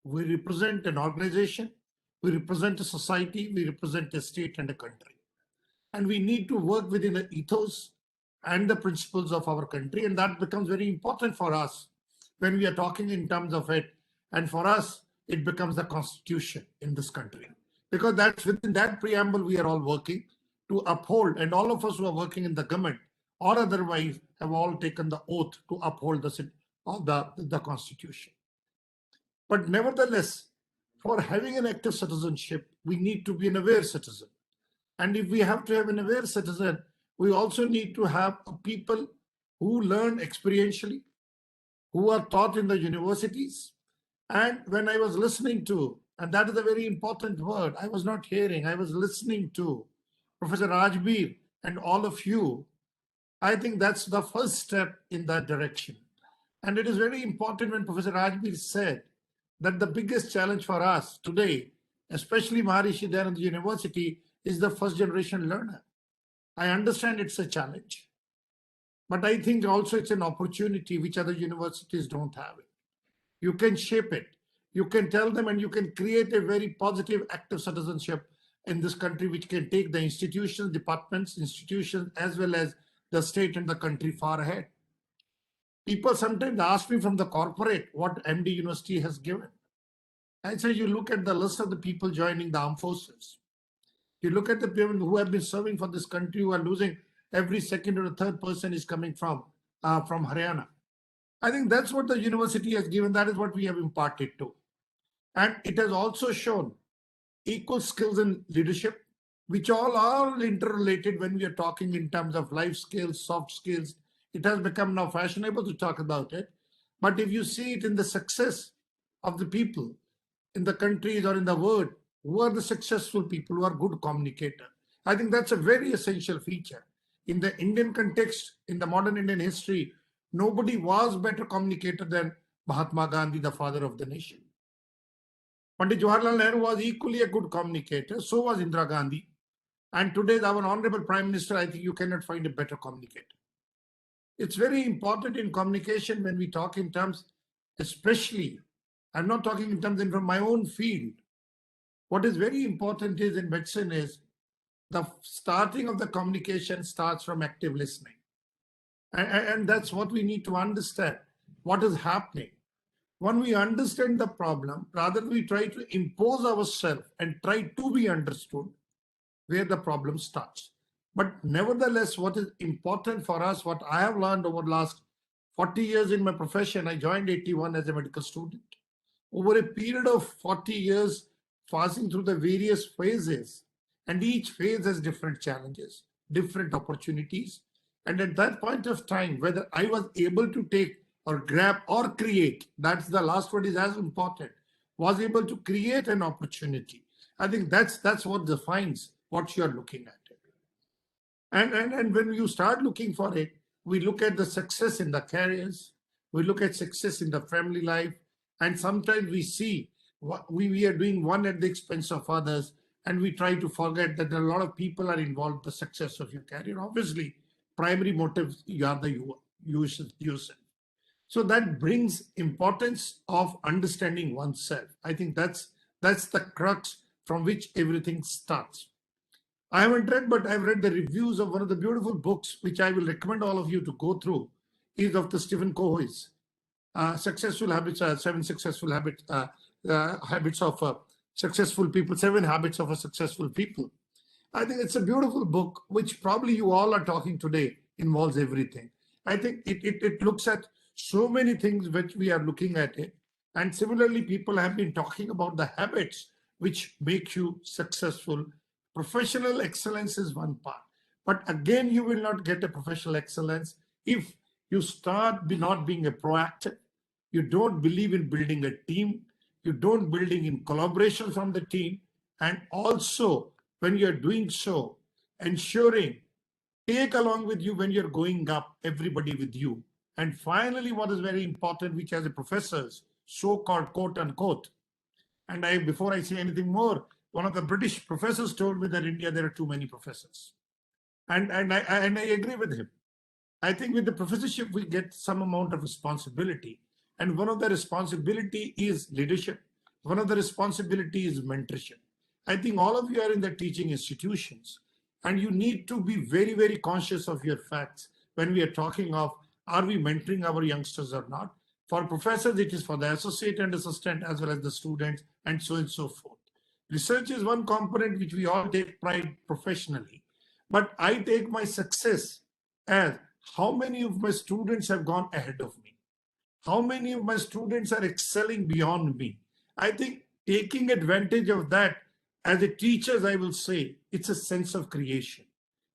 we represent an organization, we represent a society, we represent a state and a country. And we need to work within the ethos and the principles of our country. And that becomes very important for us when we are talking in terms of it. And for us, it becomes the constitution in this country. Because that's within that preamble we are all working to uphold. And all of us who are working in the government or otherwise have all taken the oath to uphold the constitution. But nevertheless, for having an active citizenship, we need to be an aware citizen. And if we have to have an aware citizen, we also need to have people who learn experientially, who are taught in the universities. And when I was listening to, and that is a very important word, I was not hearing, I was listening to Professor Rajbir and all of you, I think that's the first step in that direction. And it is very important when Professor Rajbir said that the biggest challenge for us today, especially Maharishi Dayananda University, is the first generation learner. I understand it's a challenge, but I think also it's an opportunity which other universities don't have it. You can shape it. You can tell them and you can create a very positive, active citizenship in this country, which can take the institutions, departments, institutions, as well as the state and the country far ahead. People sometimes ask me from the corporate what MD University has given. I say, you look at the list of the people joining the armed forces. You look at the people who have been serving for this country, who are losing every second or third person is coming from Haryana. I think that's what the university has given. That is what we have imparted to. And it has also shown equal skills in leadership, which all are interrelated when we are talking in terms of life skills, soft skills. It has become now fashionable to talk about it. But if you see it in the success of the people in the countries or in the world, who are the successful people, who are good communicators, I think that's a very essential feature. In the Indian context, in the modern Indian history, nobody was better communicator than Mahatma Gandhi, the father of the nation. Pandit Jawaharlal Nehru was equally a good communicator, so was Indira Gandhi. And today, our Honorable Prime Minister, I think you cannot find a better communicator. It's very important in communication when we talk in terms, especially, I'm not talking in terms from my own field. What is very important is in medicine is the starting of the communication starts from active listening. And that's what we need to understand, what is happening. When we understand the problem, rather we try to impose ourselves and try to be understood, where the problem starts. But nevertheless, what is important for us, what I have learned over the last 40 years in my profession, I joined 81 as a medical student. Over a period of 40 years, passing through the various phases, and each phase has different challenges, different opportunities. And at that point of time, whether I was able to take or grab or create, that's the last word is as important, was able to create an opportunity. I think that's what defines what you're looking at. And when you start looking for it, we look at the success in the careers, we look at success in the family life, and sometimes we see what we are doing one at the expense of others, and we try to forget that a lot of people are involved in the success of your career. Obviously, primary motive, you are the yourself. So that brings importance of understanding oneself. I think that's the crux from which everything starts. I haven't read, but I've read the reviews of one of the beautiful books, which I will recommend all of you to go through, is of the Stephen Covey's Successful Habits, Seven Successful Habits, Habits of Successful People, Seven Habits of a Successful People. I think it's a beautiful book, which probably you all are talking today involves everything. I think it looks at so many things which we are looking at it. And similarly, people have been talking about the habits which make you successful. Professional excellence is one part. But again, you will not get a professional excellence if you start not being a proactive. You don't believe in building a team. You don't building in collaboration from the team. And also, when you're doing so, ensuring take along with you when you're going up, everybody with you. And finally, what is very important, which as a professors, so-called quote unquote, and before I say anything more, one of the British professors told me that in India there are too many professors. And I agree with him. I think with the professorship, we get some amount of responsibility. And one of the responsibility is leadership. One of the responsibility is mentorship. I think all of you are in the teaching institutions, and you need to be very, very conscious of your facts when we are talking of, are we mentoring our youngsters or not? For professors, it is for the associate and assistant as well as the students, and so on and so forth. Research is one component which we all take pride professionally. But I take my success as how many of my students have gone ahead of me? How many of my students are excelling beyond me? I think taking advantage of that as a teacher, I will say, it's a sense of creation.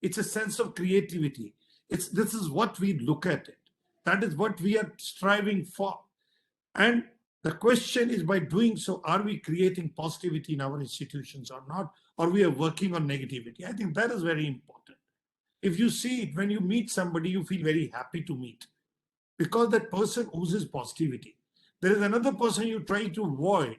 It's a sense of creativity. This is what we look at it. That is what we are striving for. And the question is, by doing so, are we creating positivity in our institutions or not? Or we are working on negativity? I think that is very important. If you see it, when you meet somebody, you feel very happy to meet because that person oozes positivity. There is another person you try to avoid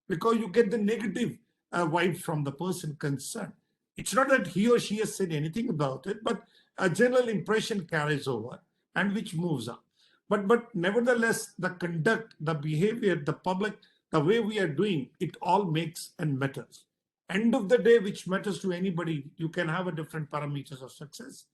because you get the negative vibe from the person concerned. It's not that he or she has said anything about it, but a general impression carries over and which moves up. But nevertheless, the conduct, the behavior, the public, the way we are doing, it all makes and matters. End of the day, which matters to anybody, you can have a different parameters of success.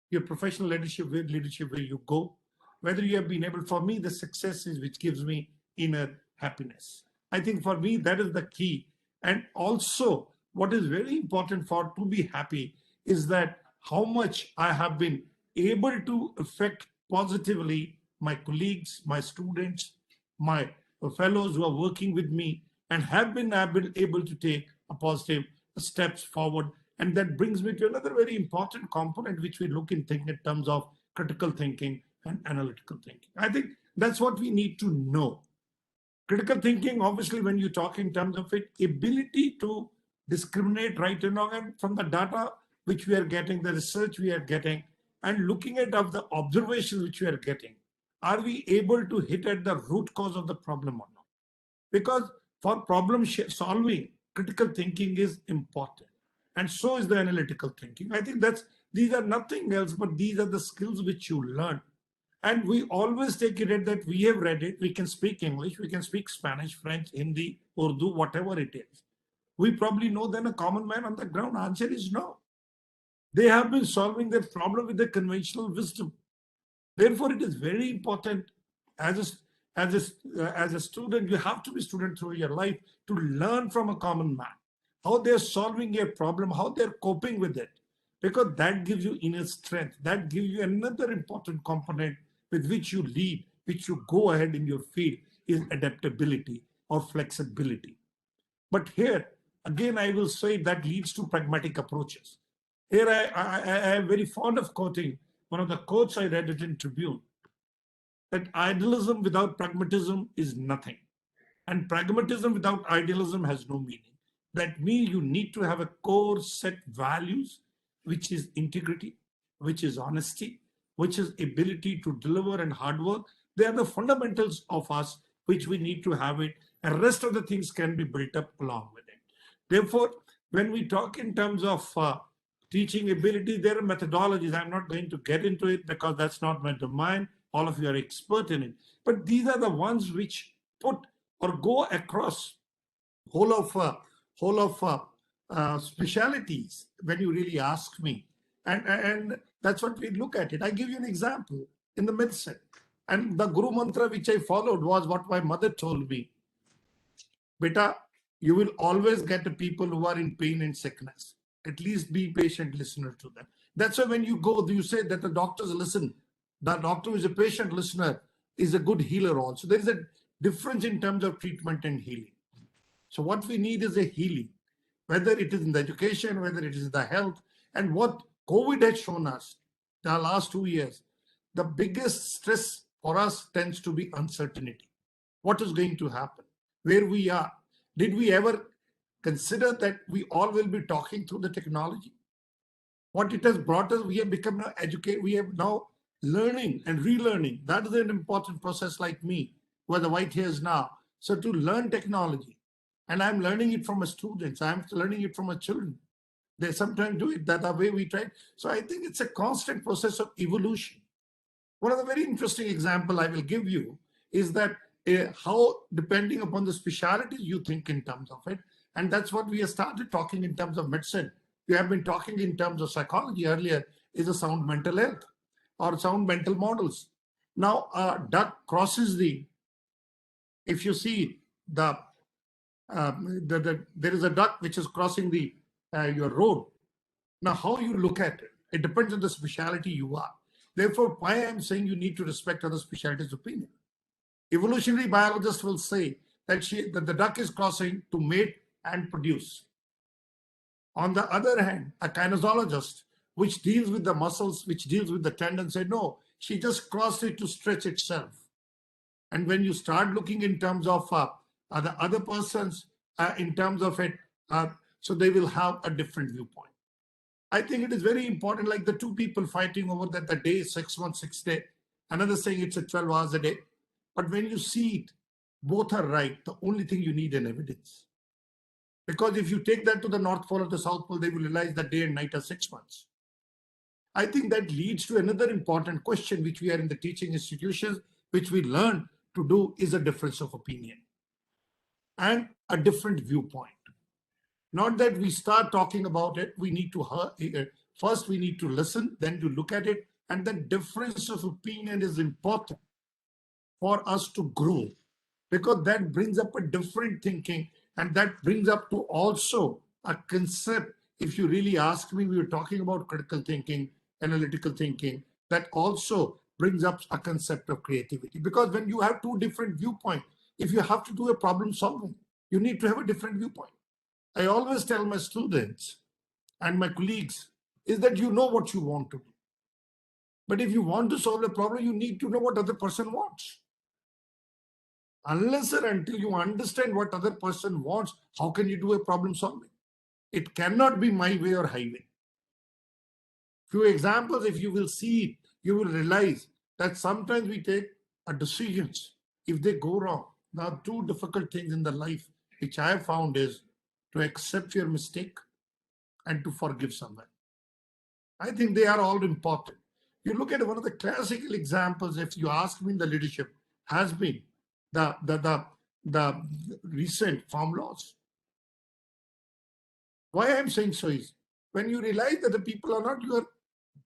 Your professional leadership where you go, whether you have been able, for me, the success is which gives me inner happiness. I think for me, that is the key. And also, what is very important for to be happy is that how much I have been able to affect positively my colleagues, my students, my fellows who are working with me, and have been able to take a positive steps forward. And that brings me to another very important component, which we look in terms of critical thinking and analytical thinking. I think that's what we need to know. Critical thinking, obviously, when you talk in terms of it, ability to discriminate right and wrong, and from the data which we are getting, the research we are getting, and looking at of the observations which we are getting, are we able to hit at the root cause of the problem or not? Because for problem solving, critical thinking is important. And so is the analytical thinking. I think these are nothing else, but these are the skills which you learn. And we always take it that we have read it, we can speak English, we can speak Spanish, French, Hindi, Urdu, whatever it is. We probably know than a common man on the ground. Answer is no. They have been solving their problem with the conventional wisdom. Therefore, it is very important as a student, you have to be student through your life to learn from a common man, how they're solving a problem, how they're coping with it, because that gives you inner strength. That gives you another important component with which you lead, which you go ahead in your field, is adaptability or flexibility. But here, again, I will say that leads to pragmatic approaches. Here, I am very fond of quoting one of the quotes I read it in Tribune, that idealism without pragmatism is nothing. And pragmatism without idealism has no meaning. That means you need to have a core set values, which is integrity, which is honesty, which is ability to deliver and hard work. They are the fundamentals of us, which we need to have it. And rest of the things can be built up along with it. Therefore, when we talk in terms of teaching ability, there are methodologies. I'm not going to get into it because that's not my domain. All of you are expert in it. But these are the ones which put or go across whole of specialities when you really ask me. And that's what we look at it. I give you an example in the medicine. And the Guru Mantra which I followed was what my mother told me. Beta, you will always get the people who are in pain and sickness. At least be patient listener to them. That's why when you go, you say that the doctors listen. The doctor who is a patient listener is a good healer also. There is a difference in terms of treatment and healing. So what we need is a healing, whether it is in the education, whether it is in the health. And what COVID has shown us the last 2 years, the biggest stress for us tends to be uncertainty. What is going to happen? Where we are? Did we ever consider that we all will be talking through the technology? What it has brought us, we have become now educated, we have now learning and relearning. That is an important process like me, who are the white hairs now. So to learn technology, and I'm learning it from my students, I'm learning it from my children. They sometimes do it that way we try. So I think it's a constant process of evolution. One of the very interesting example I will give you is that how, depending upon the specialties you think in terms of it, and that's what we have started talking in terms of medicine. We have been talking in terms of psychology earlier, is a sound mental health or sound mental models. Now, a duck crosses if you see there is a duck which is crossing your road. Now, how you look at it, it depends on the specialty you are. Therefore, why I'm saying you need to respect other specialties' opinion. Evolutionary biologists will say that the duck is crossing to mate and produce. On the other hand, a kinesiologist, which deals with the muscles, which deals with the tendons, say, no, she just crossed it to stretch itself. And when you start looking in terms of the other persons, in terms of it, so they will have a different viewpoint. I think it is very important, like the two people fighting over that the day is 6 months, 6 days, another saying it's a 12 hours a day. But when you see it, both are right. The only thing you need is evidence. Because if you take that to the North Pole or the South Pole, they will realize that day and night are 6 months. I think that leads to another important question, which we are in the teaching institutions, which we learn to do, is a difference of opinion and a different viewpoint. Not that we start talking about it, we need to first we need to listen, then to look at it, and the difference of opinion is important for us to grow, because that brings up a different thinking, and that brings up to also a concept. If you really ask me, we were talking about critical thinking, analytical thinking, that also brings up a concept of creativity. Because when you have two different viewpoints, if you have to do a problem solving, you need to have a different viewpoint. I always tell my students and my colleagues is that you know what you want to do. But if you want to solve a problem, you need to know what other person wants. Unless or until you understand what other person wants, how can you do a problem solving? It cannot be my way or highway. Few examples, if you will see it, you will realize that sometimes we take decisions. If they go wrong, now two difficult things in the life which I have found is to accept your mistake and to forgive someone. I think they are all important. You look at one of the classical examples, if you ask me in the leadership, has been the recent farm laws. Why I'm saying so is when you realize that the people are not, you are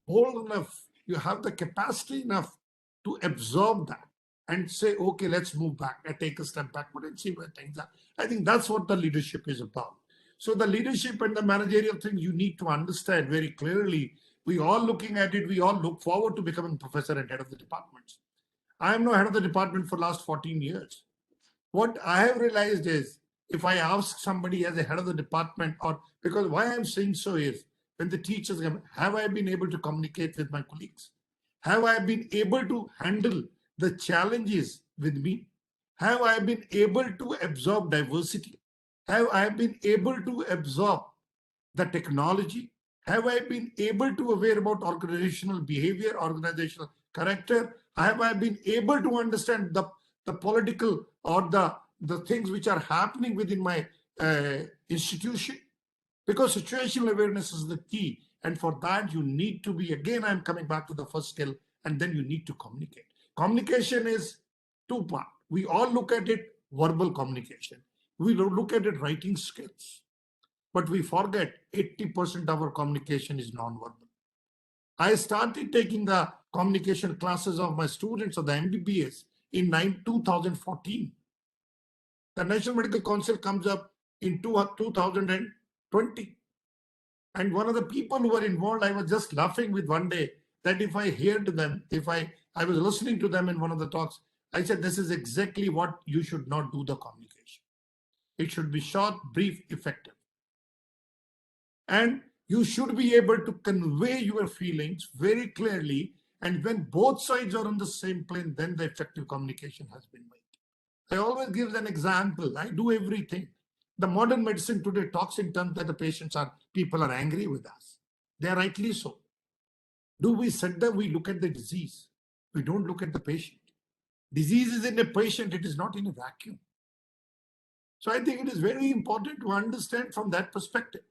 bold enough, you have the capacity enough to absorb that and say, okay, let's move back and take a step backward and see where things are. I think that's what the leadership is about. So the leadership and the managerial things you need to understand very clearly. We all looking at it, we all look forward to becoming professor and head of the departments. I am now head of the department for last 14 years. What I have realized is, if I ask somebody as a head of the department, or because why I'm saying so is, when the teachers come, have I been able to communicate with my colleagues? Have I been able to handle the challenges with me? Have I been able to absorb diversity? Have I been able to absorb the technology? Have I been able to aware about organizational behavior, organizational character? Have I been able to understand the political or the things which are happening within my institution? Because situational awareness is the key. And for that, you need to be, again, I'm coming back to the first skill, and then you need to communicate. Communication is two parts. We all look at it, verbal communication. We look at it, writing skills. But we forget 80% of our communication is non-verbal. I started taking the communication classes of my students of the MBBS in 2014. The National Medical Council comes up in 2020. And one of the people who were involved, I was just laughing with one day that if I heard them, I was listening to them in one of the talks, I said, this is exactly what you should not do the communication. It should be short, brief, effective. And you should be able to convey your feelings very clearly. And when both sides are on the same plane, then the effective communication has been made. I always give an example. I do everything. The modern medicine today talks in terms that people are angry with us. They are rightly so. Do we sit there? We look at the disease. We don't look at the patient. Disease is in a patient. It is not in a vacuum. So I think it is very important to understand from that perspective.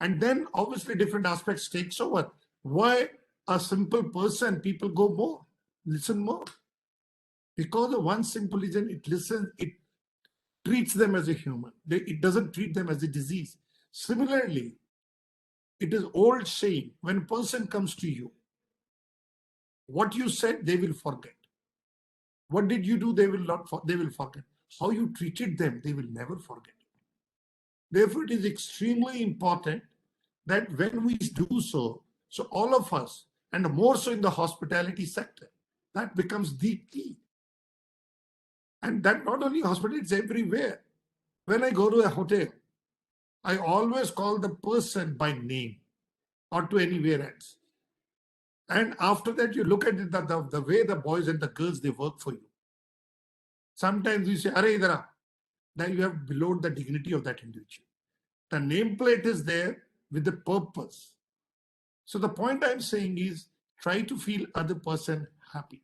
And then obviously different aspects takes over. Why a simple person, people go more, listen more. Because of one simple reason, it listens, it treats them as a human. It doesn't treat them as a disease. Similarly, it is old saying, when a person comes to you, what you said, they will forget. What did you do? They will forget. How you treated them, they will never forget. Therefore, it is extremely important that when we do so all of us, and more so in the hospitality sector, that becomes the key. And that not only hospital, it's everywhere. When I go to a hotel, I always call the person by name or to anywhere else. And after that, you look at it, the way the boys and the girls, they work for you. Sometimes you say, Are idara, then you have below the dignity of that individual. The nameplate is there with the purpose. So the point I'm saying is, try to feel other person happy.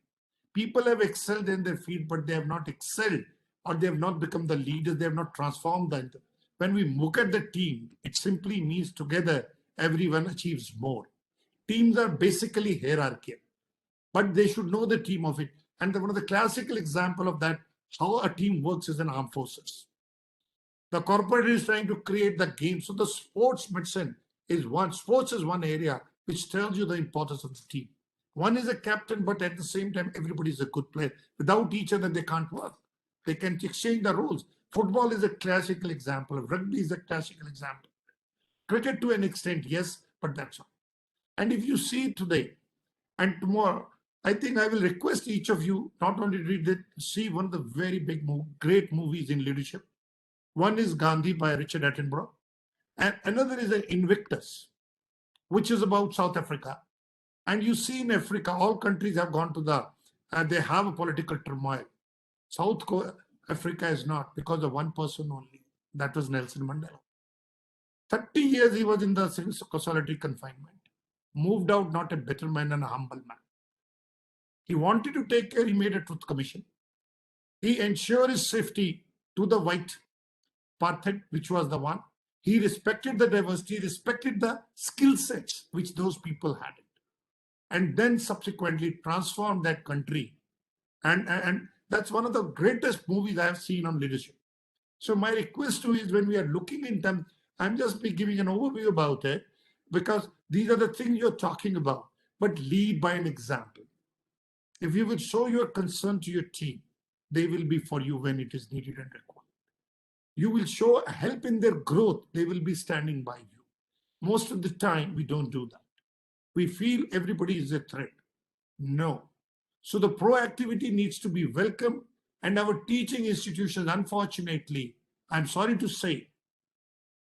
People have excelled in their field, but they have not excelled, or they have not become the leaders, they have not transformed them. When we look at the team, it simply means together, everyone achieves more. Teams are basically hierarchical, but they should know the team of it. And one of the classical example of that, how a team works is in armed forces. The corporate is trying to create the game. So the sports medicine is sports is one area which tells you the importance of the team. One is a captain, but at the same time, everybody is a good player. Without each other, they can't work. They can exchange the roles. Football is a classical example. Rugby is a classical example. Cricket to an extent, yes, but that's all. And if you see today and tomorrow, I think I will request each of you not only read it, see one of the very great movies in leadership. One is Gandhi by Richard Attenborough, and another is an Invictus, which is about South Africa. And you see in Africa, all countries have gone to they have a political turmoil. South Africa is not, because of one person only. That was Nelson Mandela. 30 years he was in the solitary confinement. Moved out not a better man and a humble man. He wanted to take care, he made a truth commission. He ensured his safety to the white apartheid, which was the one. He respected the diversity, respected the skill sets which those people had. And then subsequently transformed that country. And that's one of the greatest movies I have seen on leadership. So my request to you is, when we are looking in terms, I'm just giving an overview about it. because these are the things you're talking about. But lead by an example. If you will show your concern to your team, they will be for you when it is needed and required. You will show help in their growth, they will be standing by you. Most of the time, we don't do that. We feel everybody is a threat. No. So the proactivity needs to be welcome, and our teaching institutions, unfortunately, I'm sorry to say,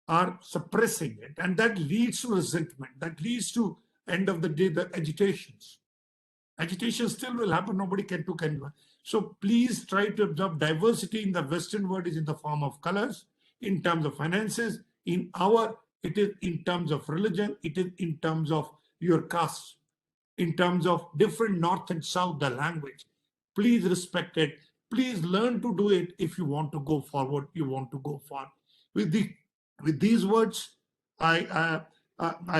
are suppressing it, and that leads to resentment. That leads to, end of the day, the agitations. Agitation still will happen. Nobody can do anyone. So please try to observe diversity in the Western world is in the form of colors, in terms of finances. In our, it is in terms of religion. It is in terms of your caste, in terms of different North and South, the language. Please respect it. Please learn to do it if you want to go forward. You want to go far. With these words, I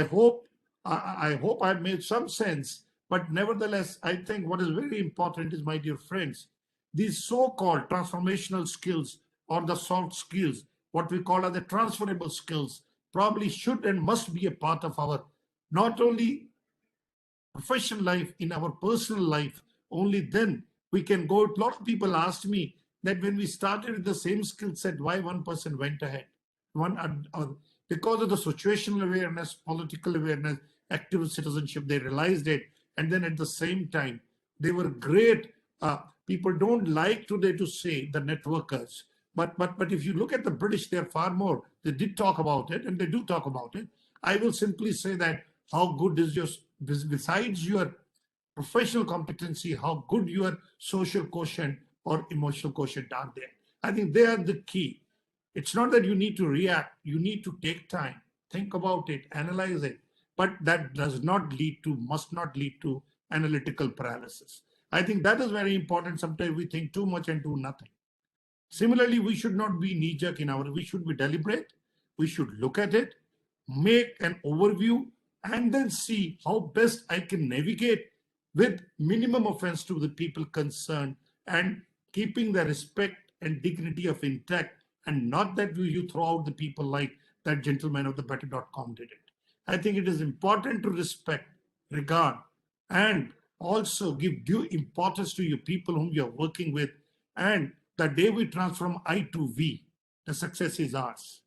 hope I've made some sense. But nevertheless, I think what is very important is, my dear friends, these so-called transformational skills or the soft skills, what we call as the transferable skills, probably should and must be a part of our not only professional life, in our personal life. Only then we can go. A lot of people asked me that when we started with the same skill set, why one person went ahead. Because of the situational awareness, political awareness, active citizenship, they realized it. And then at the same time, they were great. People don't like today to say the networkers. But if you look at the British, they're far more. They did talk about it, and they do talk about it. I will simply say that how good is your, besides your professional competency, how good your social quotient or emotional quotient are there. I think they are the key. It's not that you need to react. You need to take time, think about it, analyze it. But that does not lead to, must not lead to analytical paralysis. I think that is very important. Sometimes we think too much and do nothing. Similarly, we should not be knee-jerk in our, we should be deliberate. We should look at it, make an overview, and then see how best I can navigate with minimum offense to the people concerned and keeping the respect and dignity of intact, and not that you throw out the people like that gentleman of the better.com did it. I think it is important to respect, regard, and also give due importance to your people whom you're working with. And the day we transform I to we, the success is ours.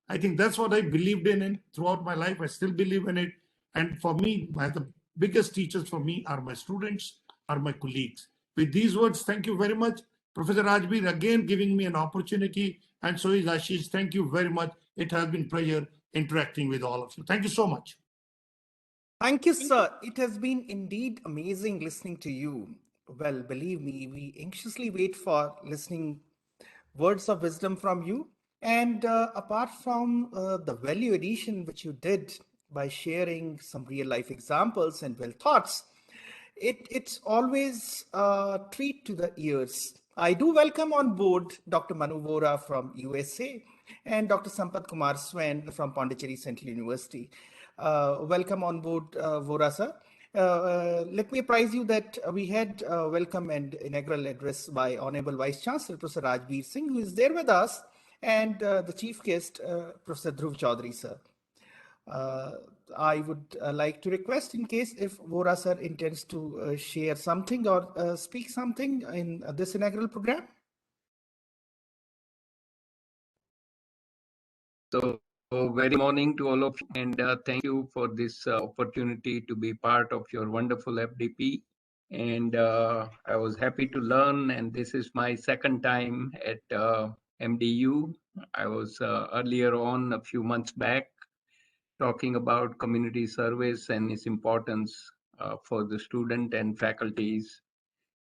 I think that's what I believed in throughout my life. I still believe in it. And for me, the biggest teachers for me are my students, are my colleagues. With these words, thank you very much. Professor Rajbir, again, giving me an opportunity. And so is Ashish. Thank you very much. It has been a pleasure interacting with all of you. Thank you so much. Thank you, sir. It has been indeed amazing listening to you. Well, believe me, we anxiously wait for listening words of wisdom from you. And apart from the value addition which you did by sharing some real life examples and well thoughts, it's always a treat to the ears. I do welcome on board Dr. Manu Vora from USA and Dr. Sampath Kumar Swen from Pondicherry Central University. Welcome on board, Vora sir. Let me apprise you that we had a welcome and inaugural address by Honorable Vice Chancellor Professor Rajbir Singh, who is there with us, and the chief guest, Professor Dhruv Chaudhary sir. I would like to request, in case if Vora sir intends to share something or speak something in this inaugural program. So very morning to all of you, and thank you for this opportunity to be part of your wonderful FDP. And I was happy to learn, and this is my second time at MDU. I was earlier on a few months back talking about community service and its importance for the student and faculties.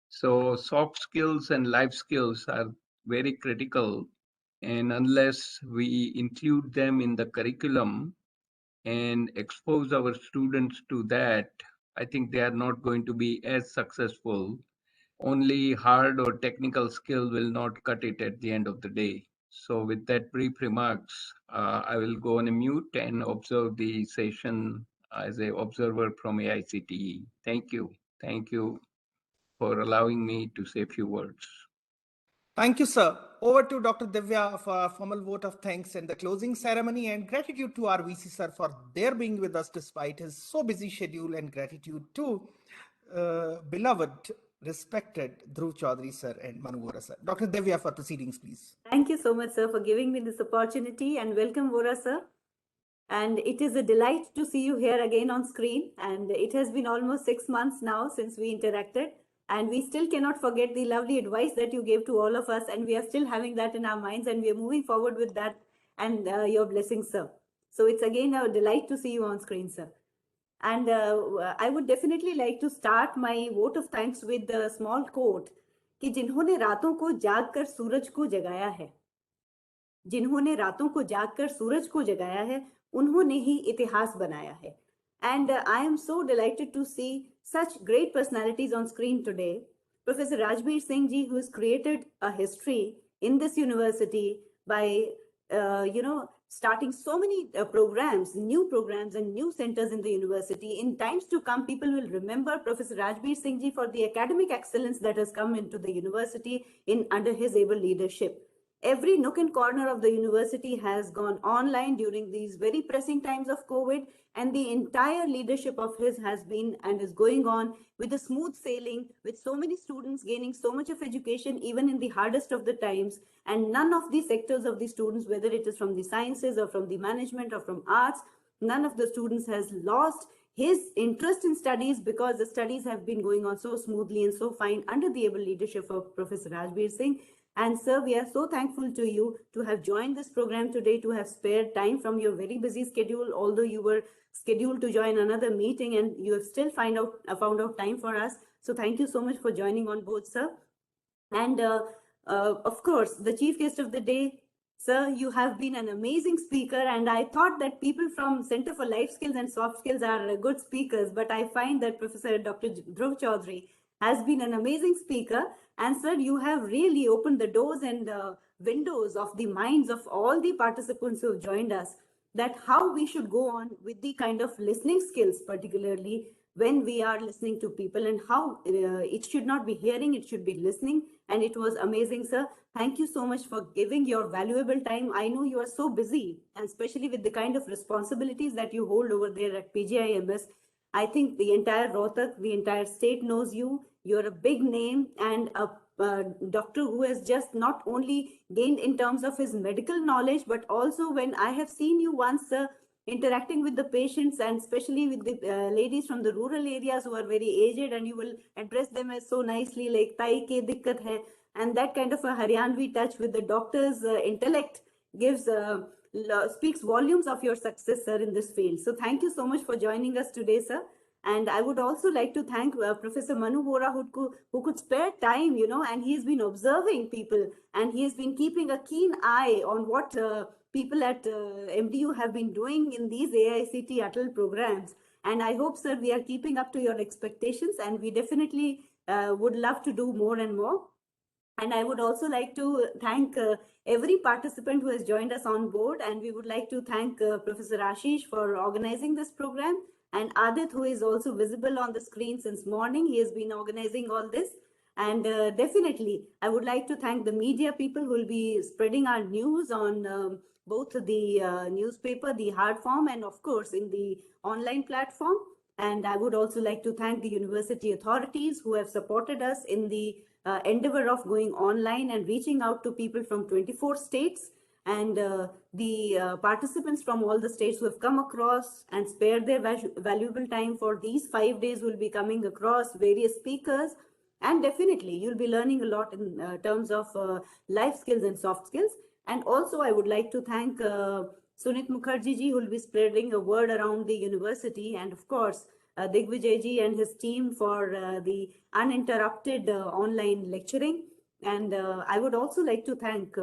So soft skills and life skills are very critical, and unless we include them in the curriculum and expose our students to that, I think they are not going to be as successful. Only hard or technical skill will not cut it at the end of the day. So with that brief remarks, I will go on a mute and observe the session as an observer from AICTE. Thank you. Thank you for allowing me to say a few words. Thank you, sir. Over to Dr. Divya for a formal vote of thanks and the closing ceremony, and gratitude to our VC sir for their being with us despite his so busy schedule, and gratitude to beloved, respected Dhruv Chaudhary sir and Manu Vora sir. Dr. Divya for proceedings, please. Thank you so much, sir, for giving me this opportunity, and welcome, Vora sir. And it is a delight to see you here again on screen. And it has been almost 6 months now since we interacted. And we still cannot forget the lovely advice that you gave to all of us. And we are still having that in our minds. And we are moving forward with that and your blessings, sir. So it's again a delight to see you on screen, sir. And I would definitely like to start my vote of thanks with the small quote कि जिन्होंने रातों को जागकर सूरज को जगाया है, जिन्होंने रातों को जागकर सूरज को जगाया है, उन्होंने ही इतिहास बनाया है. And I am so delighted to see such great personalities on screen today. Professor Rajbir Singh ji, who has created a history in this university by, starting so many programs, new programs and new centers in the university. In times to come, people will remember Professor Rajbir Singh ji for the academic excellence that has come into the university under his able leadership. Every nook and corner of the university has gone online during these very pressing times of COVID, and the entire leadership of his has been and is going on with a smooth sailing, with so many students gaining so much of education even in the hardest of the times, and none of the sectors of the students, whether it is from the sciences or from the management or from arts, none of the students has lost his interest in studies, because the studies have been going on so smoothly and so fine under the able leadership of Professor Rajbir Singh. And sir, we are so thankful to you to have joined this program today, to have spared time from your very busy schedule, although you were scheduled to join another meeting, and you have still found out time for us. So thank you so much for joining on board, sir. And of course, the chief guest of the day, sir, you have been an amazing speaker, and I thought that people from Center for Life Skills and Soft Skills are good speakers, but I find that Professor Dr. Dhruv Chaudhary has been an amazing speaker. And sir, you have really opened the doors and windows of the minds of all the participants who have joined us, that how we should go on with the kind of listening skills, particularly when we are listening to people, and how it should not be hearing, it should be listening. And it was amazing, sir. Thank you so much for giving your valuable time. I know you are so busy, and especially with the kind of responsibilities that you hold over there at PGIMS. I think the entire Rohtak, the entire state knows you. You're a big name, and a doctor who has just not only gained in terms of his medical knowledge, but also when I have seen you once interacting with the patients, and especially with the ladies from the rural areas who are very aged, and you will address them as so nicely, like "Tai ke dikkat hai," and that kind of a Haryanvi touch with the doctor's intellect gives speaks volumes of your success, sir, in this field. So thank you so much for joining us today, sir. And I would also like to thank Professor Manu Vora, who could spare time, and he's been observing people, and he has been keeping a keen eye on what people at MDU have been doing in these AICTE ATAL programs. And I hope, sir, we are keeping up to your expectations, and we definitely would love to do more and more. And I would also like to thank every participant who has joined us on board. And we would like to thank Professor Ashish for organizing this program, and Adit, who is also visible on the screen since morning. He has been organizing all this. And definitely, I would like to thank the media people who will be spreading our news on both the newspaper, the hard form, and of course in the online platform. And I would also like to thank the university authorities who have supported us in the endeavor of going online and reaching out to people from 24 states, and the participants from all the states who have come across and spared their valuable time for these 5 days will be coming across various speakers. And definitely you'll be learning a lot in terms of life skills and soft skills. And also I would like to thank Sunit Mukherjee ji, who will be spreading a word around the university, and of course Digvijay ji and his team for the uninterrupted online lecturing. And I would also like to thank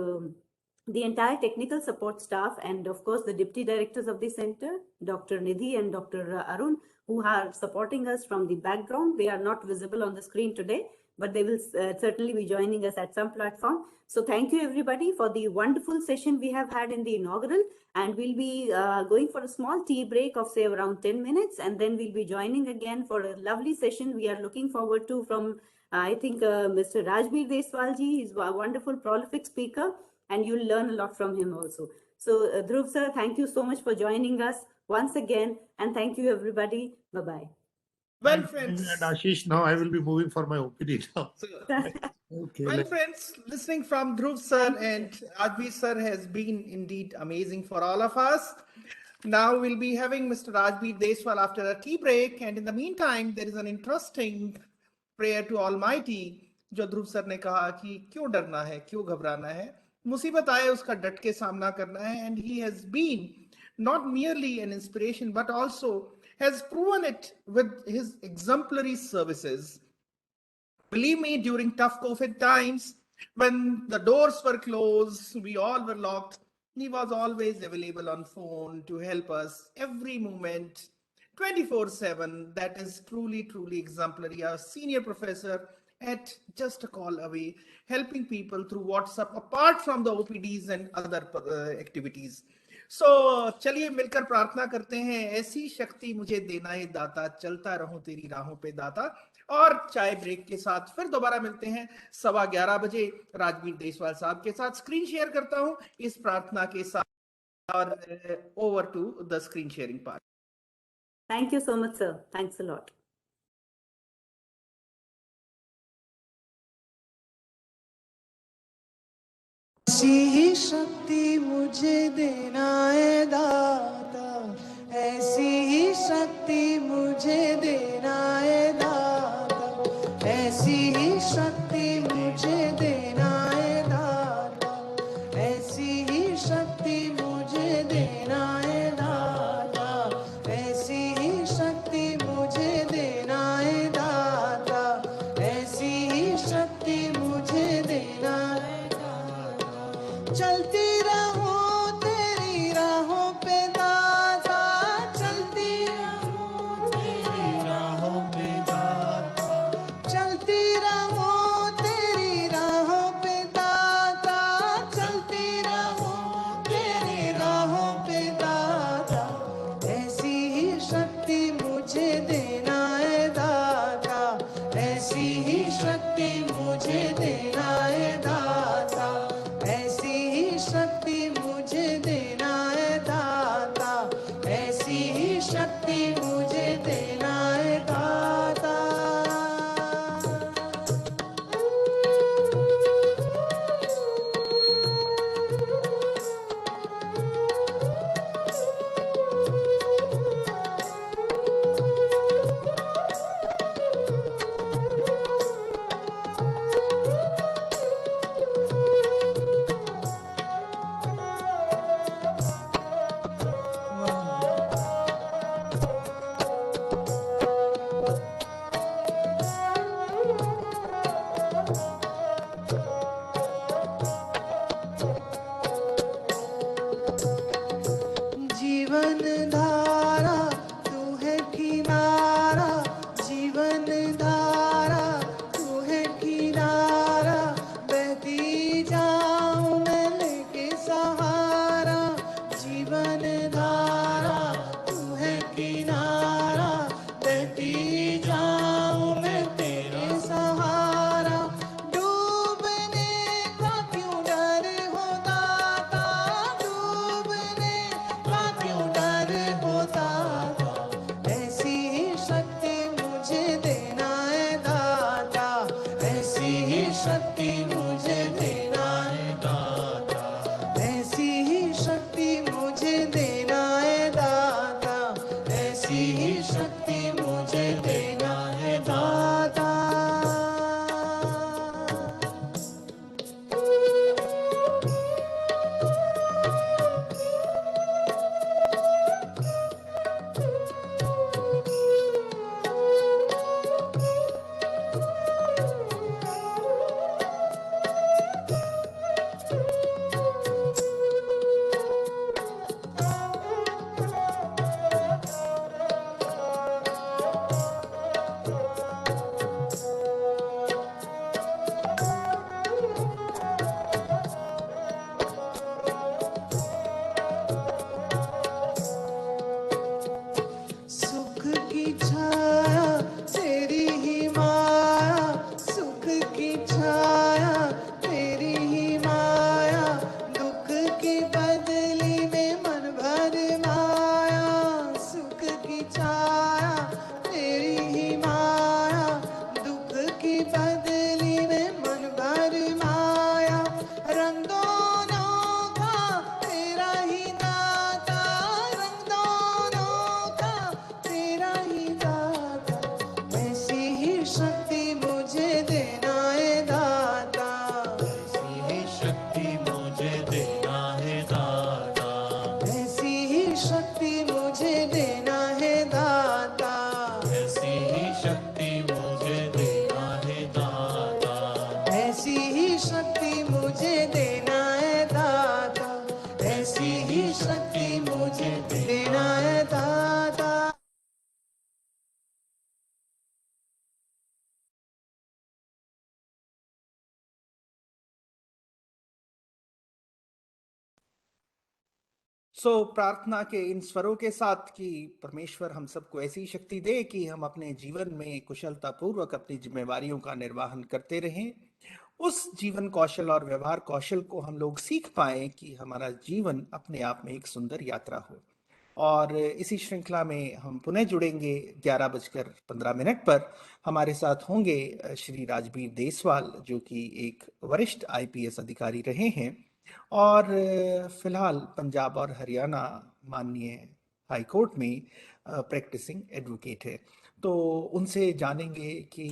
the entire technical support staff, and of course the deputy directors of the center, Dr. Nidhi and Dr. Arun, who are supporting us from the background. They are not visible on the screen today, but they will certainly be joining us at some platform. So thank you everybody for the wonderful session we have had in the inaugural, and we'll be going for a small tea break of say around 10 minutes, and then we'll be joining again for a lovely session we are looking forward to from I think Mr. Rajbir Deswalji. He's a wonderful, prolific speaker, and you'll learn a lot from him also. So Dhruv sir, thank you so much for joining us once again, and thank you everybody. Bye-bye. Well, And friends. Ashish, now I will be moving for my OPD now. Okay. Well, friends, listening from Dhruv sir and Rajbir sir has been indeed amazing for all of us. Now we'll be having Mr. Rajbir Deswal after a tea break, and in the meantime, there is an interesting prayer to Almighty जो ध्रुव sir ने कहा कि क्यों डरना है, क्यों घबराना है, मुसीबत आए उसका डट के सामना करना है. And he has been not merely an inspiration but also has proven it with his exemplary services. Believe me, during tough COVID times, when the doors were closed, we all were locked, he was always available on phone to help us every moment, 24/7. That is truly, truly exemplary. A senior professor at just a call away, helping people through WhatsApp, apart from the OPDs and other activities. So, चलिए मिलकर प्रार्थना करते हैं, ऐसी शक्ति मुझे देना है दाता, चलता रहूं तेरी राहों पे दाता. और चाय ब्रेक के साथ फिर दोबारा मिलते हैं 11:15 बजे राजबीर देसवाल साहब के साथ. स्क्रीन शेयर करता हूं इस प्रार्थना के साथ और over to the screen sharing part. Thank you so much, sir. Thanks a lot. ऐसी ही शक्ति मुझे देना है दाता, ऐसी ही शक्ति मुझे देना है दाता, ऐसी ही शक्ति मुझे देना है दाता, ऐसी ही शक्ति मुझे देना है दाता, ऐसी ही शक्ति मुझे देना है दाता, ऐसी ही शक्ति मुझे देना है. चलती रहूं तेरी राहों पे दाता, चलती रहूं तेरी राहों पे दाता, चलती रहूं तेरी राहों पे दाता, चलती रहूं तेरी राहों पे दाता, ऐसी ही शक्ति मुझे देना है दाता, ऐसी ही शक्ति मुझे देना है दाता, ऐसी ही शक्ति मुझे देना है दाता, ऐसी ही शक्ति मुझे देना है दाता. जीवन धारा तू है किनारा, जीवन धारा तू है किनारा, बहती जाऊं मैं लेके सहारा, जीवन धारा तू है किनारा, बहती जाऊं मैं तेरे सहारा. डूबने का क्यों डर हो दाता, डूबने का क्यों डर होता था, ऐसी ही शक्ति मुझे देना है दाता, ऐसी ही शक्ति मुझे देना है दाता, ऐसी ही शक्ति मुझे देना है दाता, ऐसी ही शक्ति मुझे देना है दाता. की छाया तेरी ही माया, सुख की छाया तेरी ही माया, दुख की बदली में मन भर माया, सुख की छाया तेरी ही माया, दुख की बदली में मन भर माया, रंग दोनों का तेरा ही दाता, रंग दोनों का तेरा ही दाता, ऐसी ही शक्ति मुझे देना है दाता, ऐसी ही शक्ति मुझे देना है दाता, ऐसी ही शक्ति मुझे देना है दाता, ऐसी ही शक्ति मुझे देना है दाता, ऐसी ही शक्ति मुझे देना है दाता, ऐसी ही शक्ति मुझे देना है दाता। प्रार्थना के इन स्वरों के साथ कि परमेश्वर हम सबको ऐसी शक्ति दे कि हम अपने जीवन में कुशलता पूर्वक अपनी जिम्मेवारियों का निर्वहन करते रहें, उस जीवन कौशल और व्यवहार कौशल को हम लोग सीख पाएं कि हमारा जीवन अपने आप में एक सुंदर यात्रा हो। और इसी श्रृंखला में हम पुनः जुड़ेंगे 11:15 पर। हमारे साथ होंगे श्री राजबीर देसवाल, जो कि एक वरिष्ठ IPS अधिकारी रहे हैं और फिलहाल पंजाब और हरियाणा माननीय हाई कोर्ट में प्रैक्टिसिंग एडवोकेट है। तो उनसे जानेंगे कि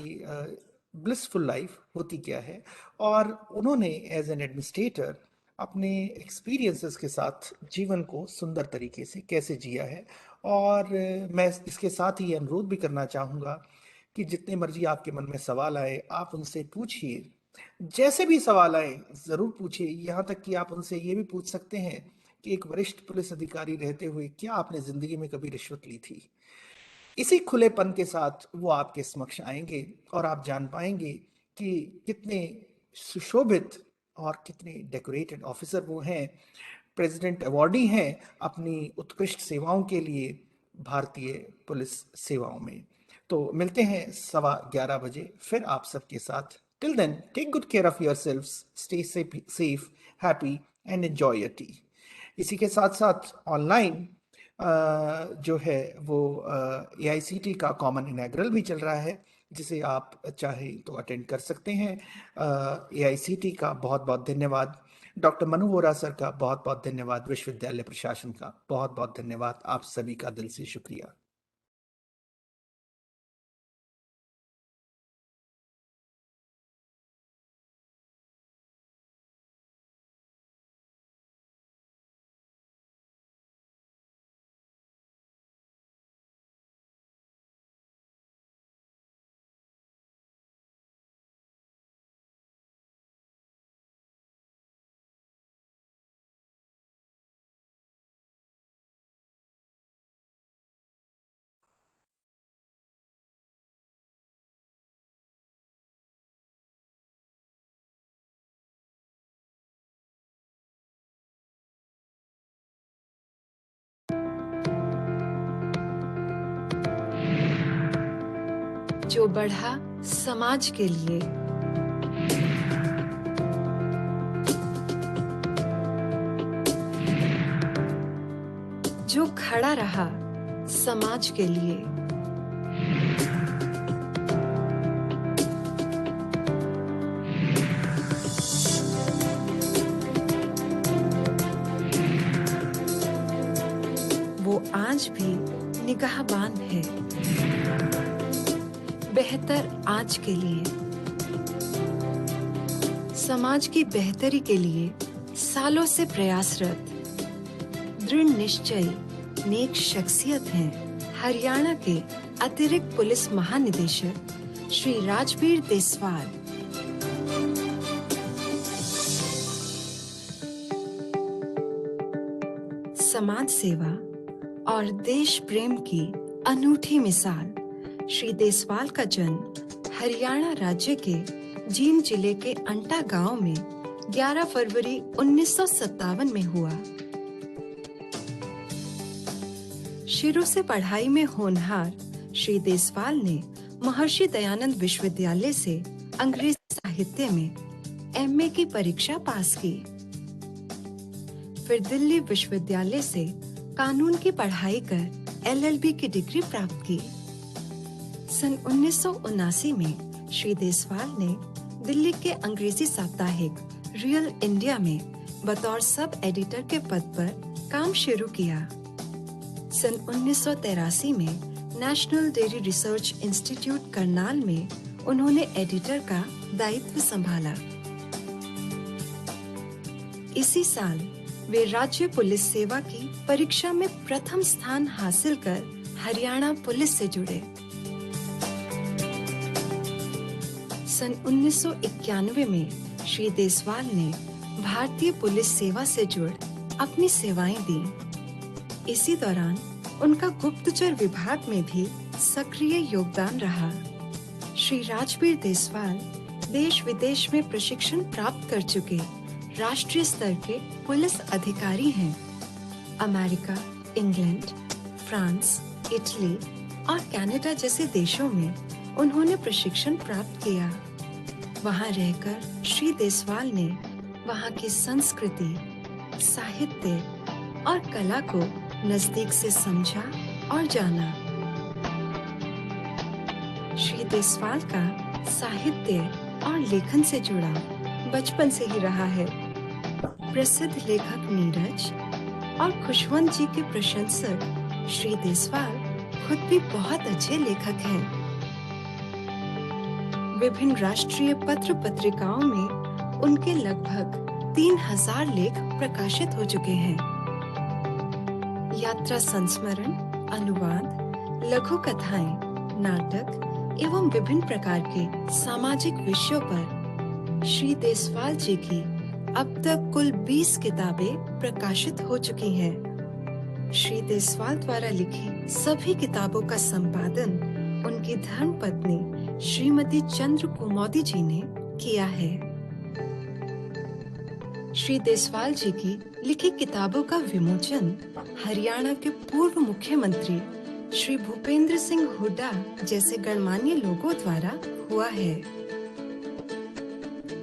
ब्लिसफुल लाइफ होती क्या है, और उन्होंने एज एन एडमिनिस्ट्रेटर अपने एक्सपीरियंसेस के साथ जीवन को सुंदर तरीके से कैसे जिया है। और मैं इसके साथ ही अनुरोध भी करना चाहूँगा कि जितने मर्जी आपके मन में सवाल आए आप उनसे पूछिए, जैसे भी सवाल आए जरूर पूछिए। यहाँ तक कि आप उनसे ये भी पूछ सकते हैं कि एक वरिष्ठ पुलिस अधिकारी रहते हुए क्या आपने जिंदगी में कभी रिश्वत ली थी। इसी खुलेपन के साथ वो आपके समक्ष आएंगे और आप जान पाएंगे कि कितने सुशोभित और कितने डेकोरेटेड ऑफिसर वो हैं, प्रेसिडेंट अवॉर्डी हैं अपनी उत्कृष्ट सेवाओं के लिए भारतीय पुलिस सेवाओं में। तो मिलते हैं 11:15 बजे फिर आप सबके साथ। Till then take good care of yourselves, stay safe, happy and enjoy your tea. इसी के साथ साथ ऑनलाइन जो है वो AICTE का कॉमन इनॉग्रल भी चल रहा है, जिसे आप चाहे तो अटेंड कर सकते हैं। AICTE का बहुत बहुत धन्यवाद, डॉक्टर मनु वोरा सर का बहुत बहुत धन्यवाद, विश्वविद्यालय प्रशासन का बहुत बहुत धन्यवाद, आप सभी का दिल से शुक्रिया। जो बढ़ा समाज के लिए, जो खड़ा रहा समाज के लिए, वो आज भी निगाहबान है बेहतर आज के लिए, समाज की बेहतरी के लिए सालों से प्रयासरत, दृढ़ निश्चयी, नेक शख्सियत हैं हरियाणा के अतिरिक्त पुलिस महानिदेशक श्री राजबीर देसवाल। समाज सेवा और देश प्रेम की अनूठी मिसाल श्री देसवाल का जन्म हरियाणा राज्य के जींद जिले के अंटा गांव में 11 फरवरी 1957 में हुआ। शुरू से पढ़ाई में होनहार श्री देसवाल ने महर्षि दयानंद विश्वविद्यालय से अंग्रेजी साहित्य में एमए की परीक्षा पास की। फिर दिल्ली विश्वविद्यालय से कानून की पढ़ाई कर एलएलबी की डिग्री प्राप्त की। सन 1979 में श्री देसवाल ने दिल्ली के अंग्रेजी साप्ताहिक रियल इंडिया में बतौर सब एडिटर के पद पर काम शुरू किया। सन 1983 में national dairy research institute Karnal में उन्होंने एडिटर का दायित्व संभाला। इसी साल वे राज्य पुलिस सेवा की परीक्षा में प्रथम स्थान हासिल कर हरियाणा पुलिस से जुड़े। सन 1991 में श्री देसवाल ने भारतीय पुलिस सेवा से जुड़ अपनी सेवाएं दी। इसी दौरान उनका गुप्तचर विभाग में भी सक्रिय योगदान रहा। श्री राजबीर देसवाल देश विदेश में प्रशिक्षण प्राप्त कर चुके राष्ट्रीय स्तर के पुलिस अधिकारी हैं। अमेरिका, इंग्लैंड, फ्रांस, इटली और कनाडा जैसे देशों में उन्होंने प्रशिक्षण प्राप्त किया। वहां रहकर श्री देसवाल ने वहां की संस्कृति, साहित्य और कला को नजदीक से समझा और जाना। श्री देसवाल का साहित्य और लेखन से जुड़ा बचपन से ही रहा है। प्रसिद्ध लेखक नीरज और खुशवंत जी के प्रशंसक श्री देसवाल खुद भी बहुत अच्छे लेखक हैं। विभिन्न राष्ट्रीय पत्र पत्रिकाओं में उनके लगभग 3000 लेख प्रकाशित हो चुके हैं। यात्रा संस्मरण, अनुवाद, लघु कथाएं, नाटक एवं विभिन्न प्रकार के सामाजिक विषयों पर श्री देसवाल जी की अब तक कुल 20 किताबें प्रकाशित हो चुकी हैं। श्री देसवाल द्वारा लिखी सभी किताबों का संपादन उनकी धर्मपत्नी श्रीमती चंद्र कुमोदी जी ने किया है। श्री देसवाल जी की लिखी किताबों का विमोचन हरियाणा के पूर्व मुख्यमंत्री श्री भूपेंद्र सिंह हुड्डा जैसे गणमान्य लोगों द्वारा हुआ है।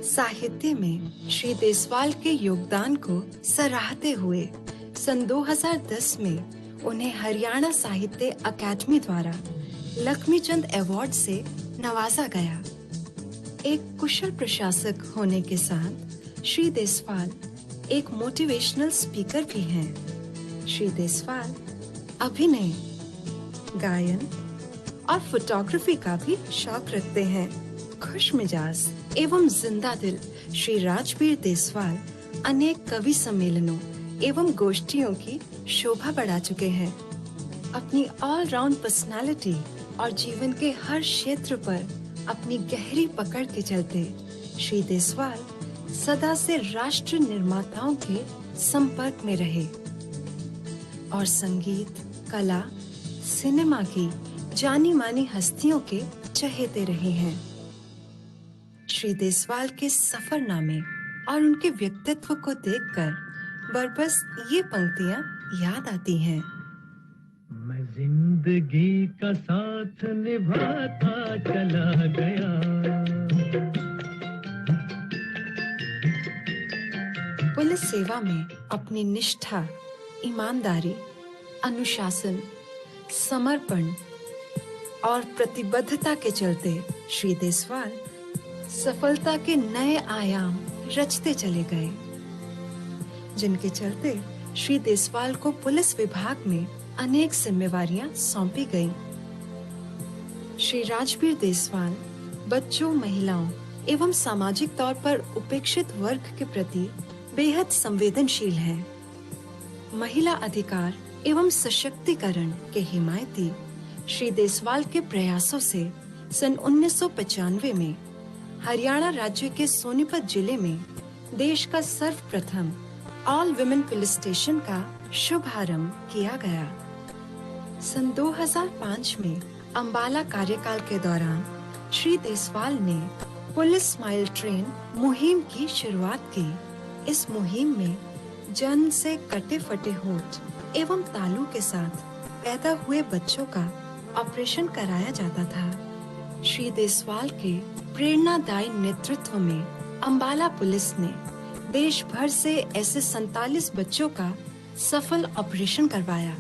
साहित्य में श्री देसवाल के योगदान को सराहते हुए सन 2010 में उन्हें हरियाणा साहित्य अकादमी द्वारा लक्ष्मीचंद अवार्ड से नवाजा गया। एक कुशल प्रशासक होने के साथ श्री देसवाल एक मोटिवेशनल स्पीकर भी हैं। श्री देसवाल अभिनय, गायन और फोटोग्राफी का भी शौक रखते हैं। खुश मिजाज एवं जिंदा दिल श्री राजबीर देसवाल अनेक कवि सम्मेलनों एवं गोष्ठियों की शोभा बढ़ा चुके हैं। अपनी ऑलराउंड पर्सनालिटी और जीवन के हर क्षेत्र पर अपनी गहरी पकड़ के चलते श्री देसवाल सदा से राष्ट्र निर्माताओं के संपर्क में रहे और संगीत, कला, सिनेमा की जानी मानी हस्तियों के चहेते रहे हैं। श्री देसवाल के सफरनामे और उनके व्यक्तित्व को देखकर बरबस ये पंक्तियां याद आती हैं। मैं जिंदगी का साथ निभाता चला गया। पुलिस सेवा में अपनी निष्ठा, ईमानदारी, अनुशासन, समर्पण और प्रतिबद्धता के चलते श्री देसवाल सफलता के नए आयाम रचते चले गए, जिनके चलते श्री देसवाल को पुलिस विभाग में अनेक जिम्मेवारियां सौंपी गईं। श्री राजबीर देसवाल बच्चों, महिलाओं एवं सामाजिक तौर पर उपेक्षित वर्ग के प्रति बेहद संवेदनशील हैं। महिला अधिकार एवं सशक्तिकरण के हिमायती श्री देसवाल के प्रयासों से सन 1995 में हरियाणा राज्य के सोनीपत जिले में देश का सर्वप्रथम ऑल वुमेन पुलिस स्टेशन का शुभारंभ किया गया। सन 2005 में अंबाला कार्यकाल के दौरान श्री देसवाल ने पुलिस स्माइल ट्रेन मुहिम की शुरुआत की। इस मुहिम में जन्म से कटे फटे होंठ एवं तालू के साथ पैदा हुए बच्चों का ऑपरेशन कराया जाता था। श्री देसवाल के प्रेरणादायी नेतृत्व में अंबाला पुलिस ने देश भर से ऐसे 47 बच्चों का सफल ऑपरेशन करवाया।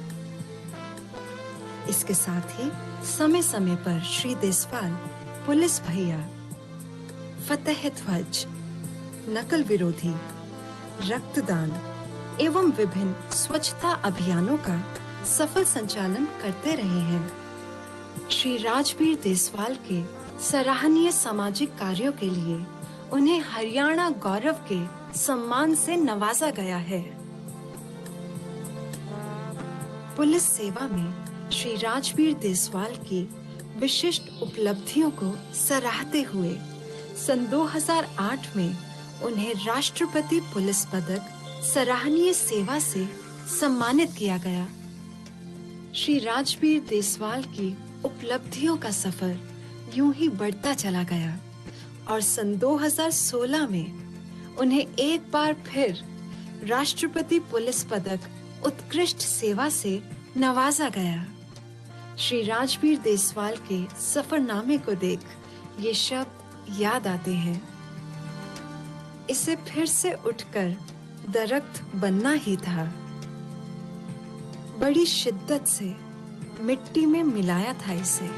इसके साथ ही समय समय पर श्री देसवाल पुलिस भैया, फतेह ध्वज, नकल विरोधी, रक्तदान एवं विभिन्न स्वच्छता अभियानों का सफल संचालन करते रहे हैं। श्री राजवीर देसवाल के सराहनीय सामाजिक कार्यों के लिए उन्हें हरियाणा गौरव के सम्मान से नवाजा गया है। पुलिस सेवा में श्री राजवीर देसवाल की विशिष्ट उपलब्धियों को सराहते हुए सन 2008 में उन्हें राष्ट्रपति पुलिस पदक सराहनीय सेवा से सम्मानित किया गया। श्री राजवीर देसवाल की उपलब्धियों का सफर यूं ही बढ़ता चला गया और सन 2016 में उन्हें एक बार फिर राष्ट्रपति पुलिस पदक उत्कृष्ट सेवा से नवाजा गया। श्री राजवीर देसवाल के सफरनामे को देख ये शब्द याद आते हैं, इसे फिर से उठकर दरख्त बनना ही था। बड़ी शिद्दत से मिट्टी में मिलाया था इसे।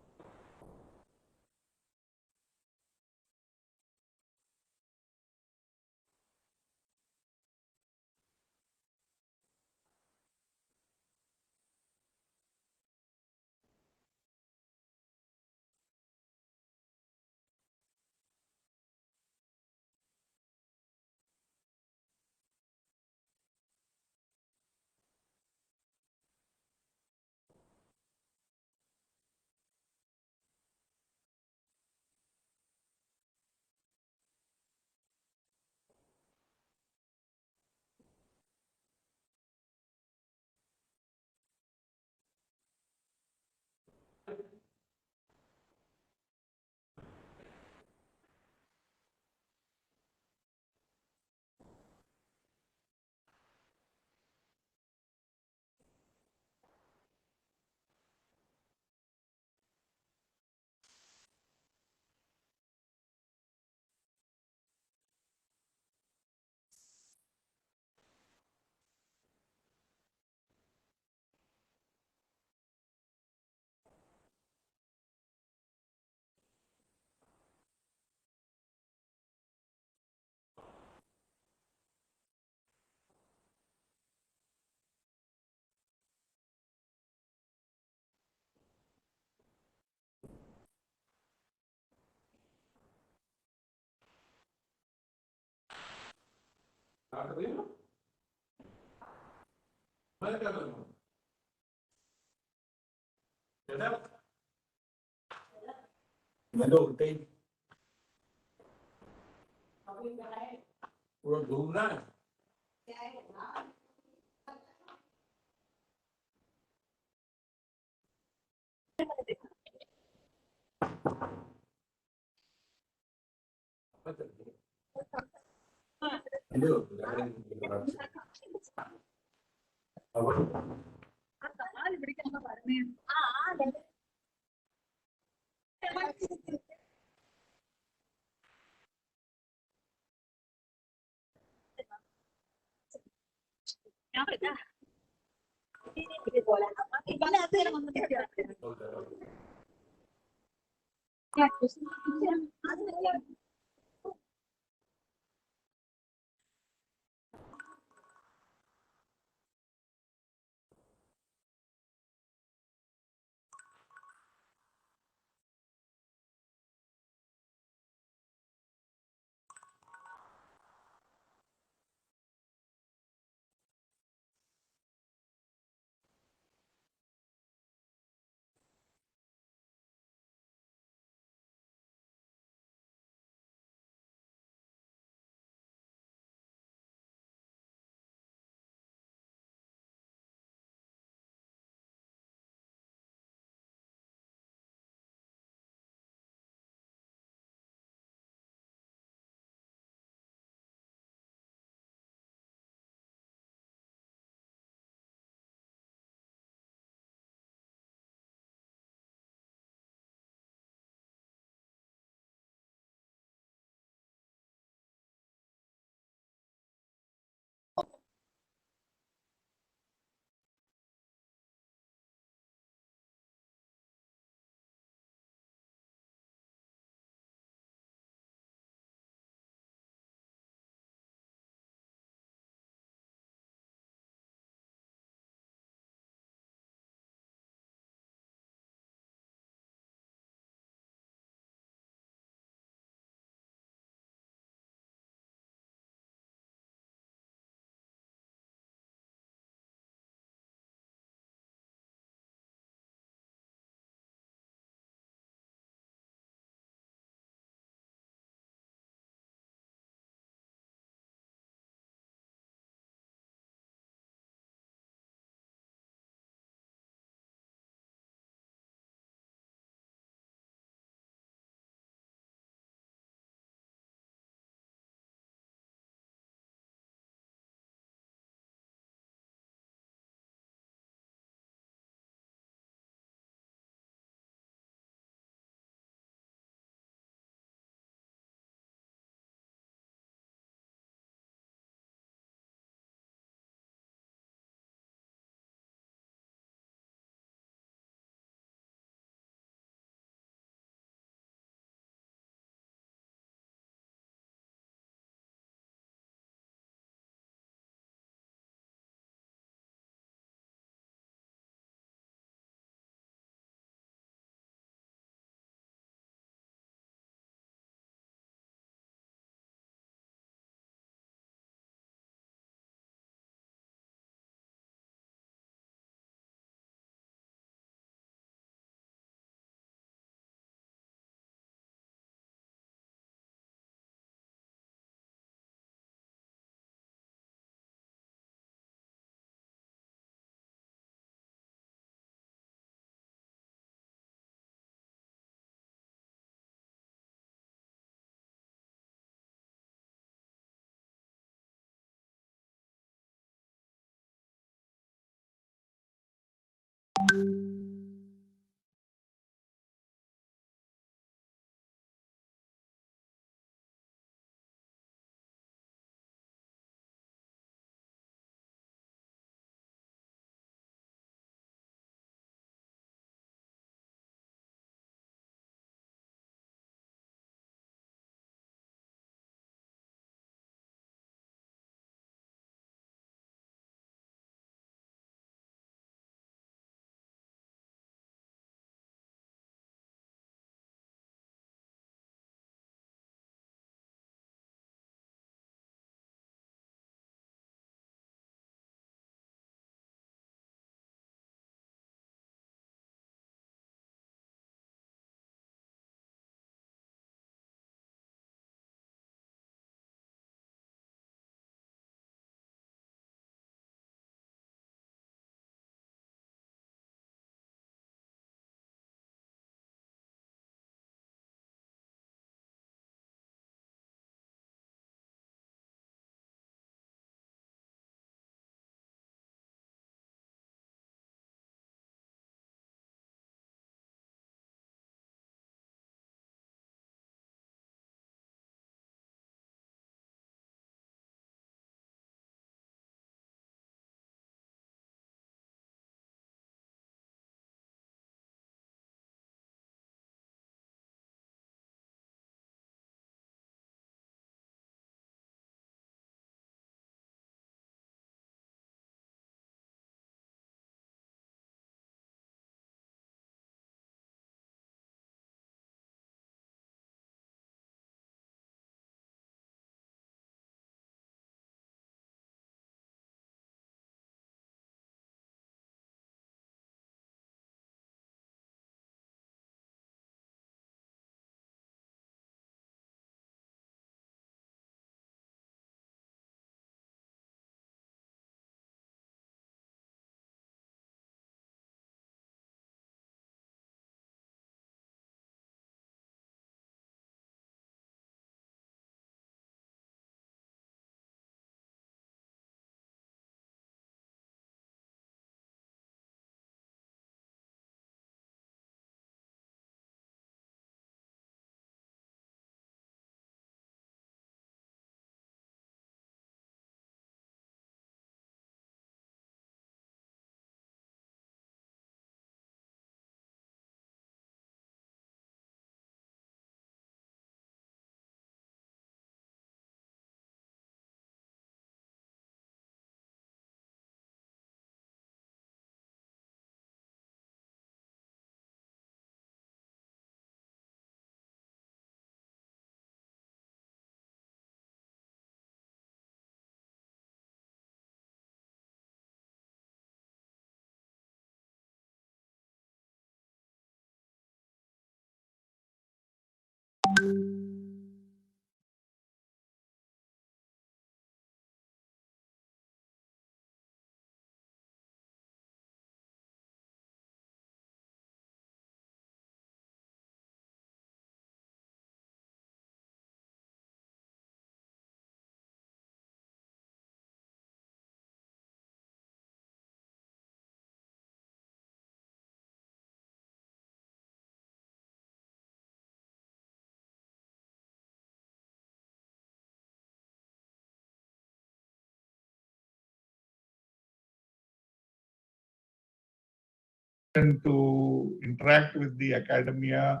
To interact with the academia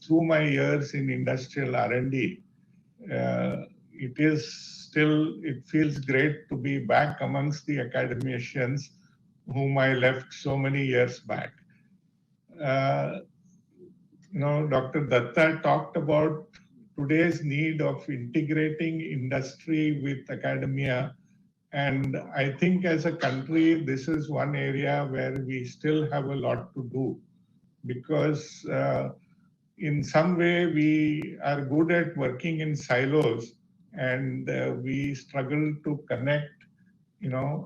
through my years in industrial R&D. It feels great to be back amongst the academicians whom I left so many years back. Dr. Datta talked about today's need of integrating industry with academia. And I think as a country, this is one area where we still have a lot to do, because in some way we are good at working in silos, and we struggle to connect,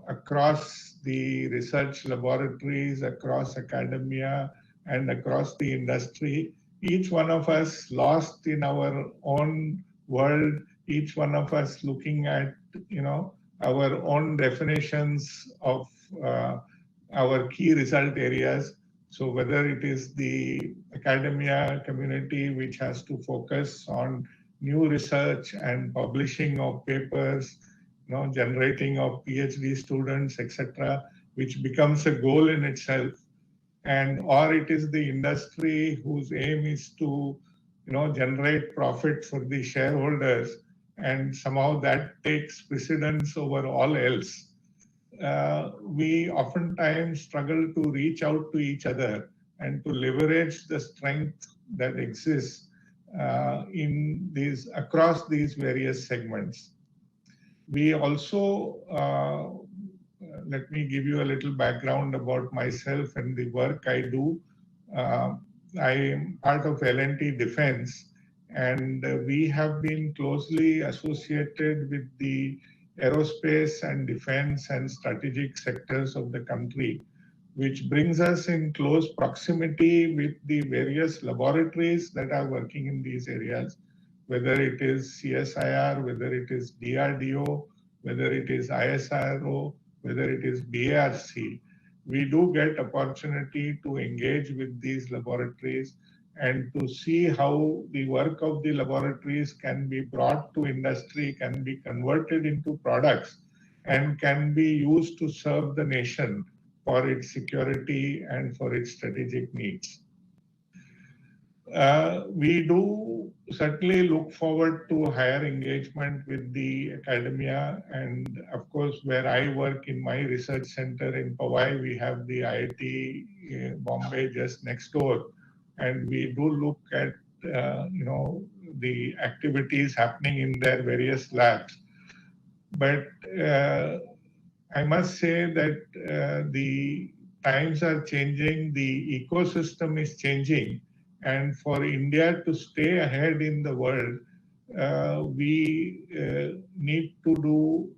across the research laboratories, across academia, and across the industry. Each one of us lost in our own world, each one of us looking at, our own definitions of our key result areas. So whether it is the academia community, which has to focus on new research and publishing of papers, generating of PhD students, etc., which becomes a goal in itself, and or it is the industry whose aim is to generate profit for the shareholders, and somehow that takes precedence over all else. We oftentimes struggle to reach out to each other and to leverage the strength that exists in these across these various segments. We also let me give you a little background about myself and the work I do. I am part of L&T Defense, and we have been closely associated with the aerospace and defense and strategic sectors of the country, which brings us in close proximity with the various laboratories that are working in these areas, whether it is CSIR, whether it is DRDO, whether it is ISRO, whether it is BARC. We do get opportunity to engage with these laboratories and to see how the work of the laboratories can be brought to industry, can be converted into products, and can be used to serve the nation for its security and for its strategic needs. We do certainly look forward to higher engagement with the academia, and of course, where I work in my research center in Powai, we have the IIT Bombay just next door, and we do look at the activities happening in their various labs. But I must say that the times are changing, the ecosystem is changing, and for India to stay ahead in the world, we need to do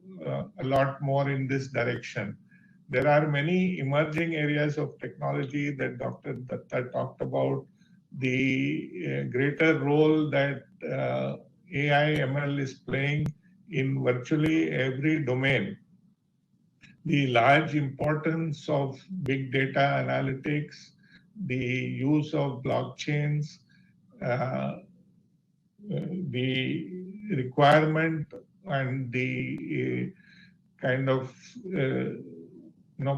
a lot more in this direction. There are many emerging areas of technology that Dr. Datta talked about, the greater role that AI ML is playing in virtually every domain, the large importance of big data analytics, the use of blockchains, the requirement and the kind of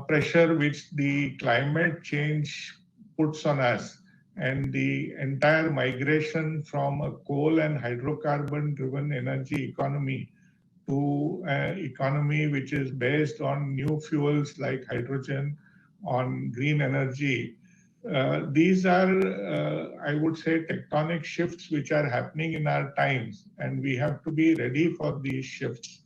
pressure which the climate change puts on us, and the entire migration from a coal and hydrocarbon driven energy economy to an economy which is based on new fuels like hydrogen, on green energy. These are, I would say, tectonic shifts which are happening in our times, and we have to be ready for these shifts.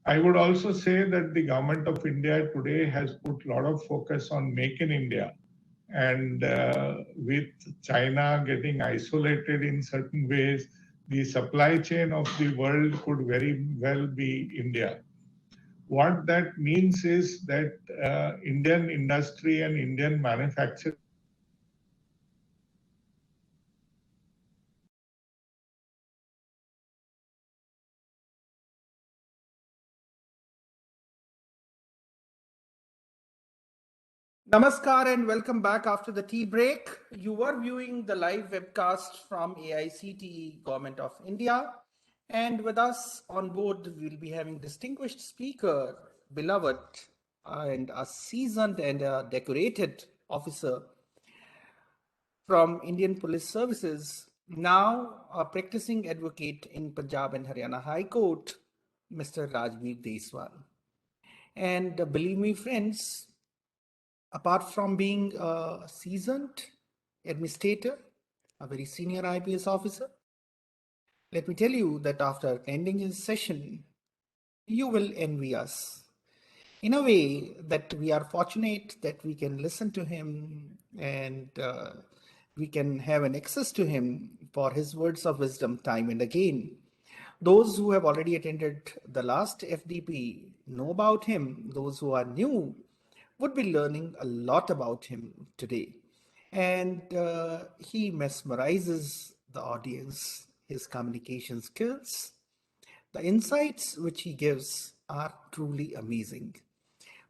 I would also say that the government of India today has put a lot of focus on Make in India, and with China getting isolated in certain ways, the supply chain of the world could very well be India. What that means is that Indian industry and Indian manufacturing Namaskar and welcome back after the tea break. You are viewing the live webcast from AICTE Government of India. And with us on board, we'll be having distinguished speaker, beloved and a seasoned and a decorated officer from Indian Police Services, now a practicing advocate in Punjab and Haryana High Court, Mr. Rajveer Deswal. And believe me, friends, apart from being a seasoned administrator, a very senior IPS officer, let me tell you that after attending his session, you will envy us. In a way that we are fortunate that we can listen to him and we can have an access to him for his words of wisdom time and again. Those who have already attended the last FDP know about him. Those who are new would be learning a lot about him today. And he mesmerizes the audience. His communication skills, the insights which he gives are truly amazing.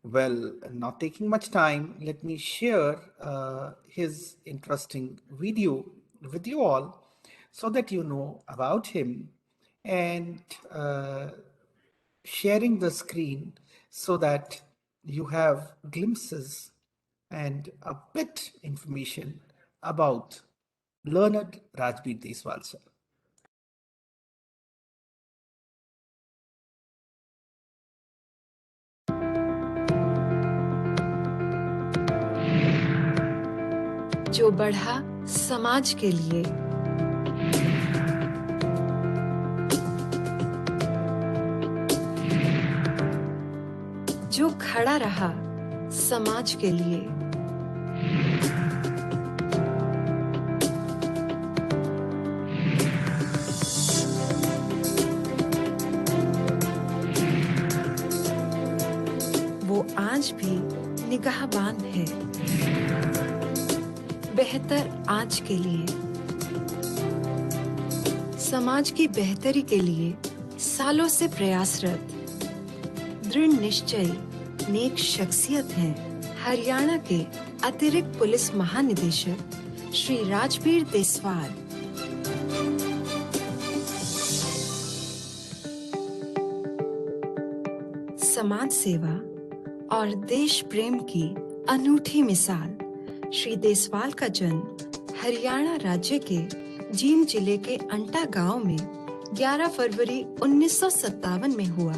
Well, not taking much time, let me share his interesting video with you all so that you know about him, and sharing the screen so that you have glimpses and a bit information about learned Rajbir Deswal sir. जो बढ़ा समाज के लिए, जो खड़ा रहा समाज के लिए, वो आज भी निगाहबान है। बेहतर आज के लिए, समाज की बेहतरी के लिए सालों से प्रयासरत, दृढ़ निश्चयी, नेक शख्सियत हैं हरियाणा के अतिरिक्त पुलिस महानिदेशक श्री राजबीर देसवाल। समाज सेवा और देश प्रेम की अनूठी मिसाल श्री देसवाल का जन्म हरियाणा राज्य के जींद जिले के अंटा गांव में 11 फरवरी 1957 में हुआ।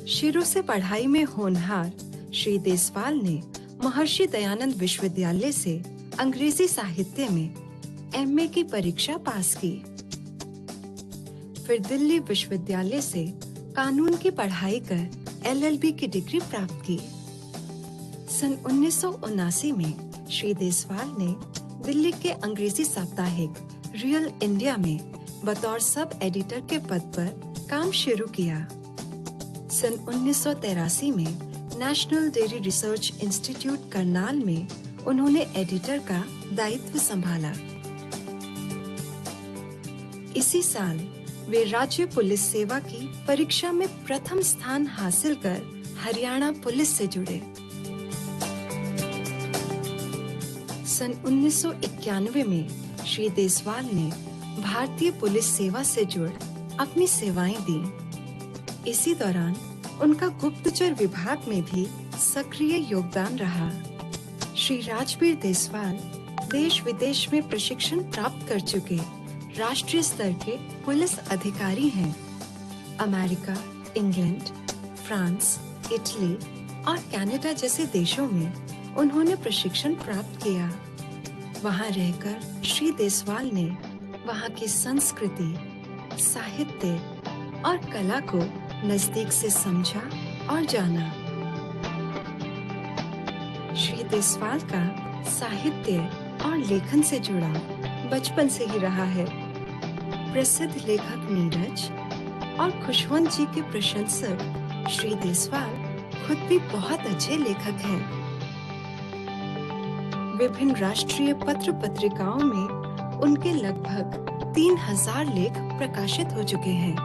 शुरू से पढ़ाई में होनहार श्री देसवाल ने महर्षि दयानंद विश्वविद्यालय से अंग्रेजी साहित्य में एमए की परीक्षा पास की। फिर दिल्ली विश्वविद्यालय से कानून की पढ़ाई कर एलएलबी की डिग्री प्राप्त की। सन 1979 में श्री देसवाल ने दिल्ली के अंग्रेजी साप्ताहिक रियल इंडिया में बतौर सब एडिटर के पद पर काम शुरू किया। सन 1983 में national dairy research institute Karnal में उन्होंने एडिटर का दायित्व संभाला। इसी साल वे राज्य पुलिस सेवा की परीक्षा में प्रथम स्थान हासिल कर हरियाणा पुलिस से जुड़े। सन 1991 में श्री देसवाल ने भारतीय पुलिस सेवा से जुड़ अपनी सेवाएं दी। इसी दौरान उनका गुप्तचर विभाग में भी सक्रिय योगदान रहा। श्री राजबीर देसवाल देश विदेश में प्रशिक्षण प्राप्त कर चुके राष्ट्रीय स्तर के पुलिस अधिकारी हैं। अमेरिका, इंग्लैंड, फ्रांस, इटली और कनाडा जैसे देशों में उन्होंने प्रशिक्षण प्राप्त किया। वहां रहकर श्री देसवाल ने वहां की संस्कृति, साहित्य और कला को नजदीक से समझा और जाना। श्री देसवाल का साहित्य और लेखन से जुड़ा बचपन से ही रहा है। प्रसिद्ध लेखक नीरज और खुशवंत जी के प्रशंसक श्री देसवाल खुद भी बहुत अच्छे लेखक हैं। विभिन्न राष्ट्रीय पत्र पत्रिकाओं में उनके लगभग 3000 लेख प्रकाशित हो चुके हैं।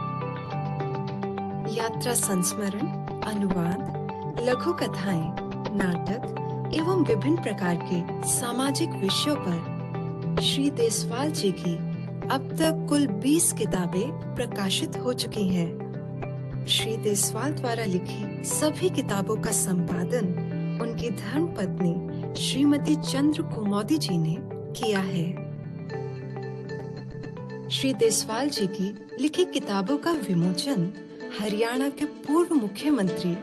यात्रा संस्मरण, अनुवाद, लघु कथाएं, नाटक एवं विभिन्न प्रकार के सामाजिक विषयों पर श्री देसवाल जी की अब तक कुल 20 किताबें प्रकाशित हो चुकी हैं। श्री देसवाल द्वारा लिखी सभी किताबों का संपादन उनकी धर्मपत्नी श्रीमती चंद्र कुमोदी जी ने किया है। श्री देसवाल जी की लिखी किताबों का विमोचन हरियाणा के पूर्व मुख्यमंत्री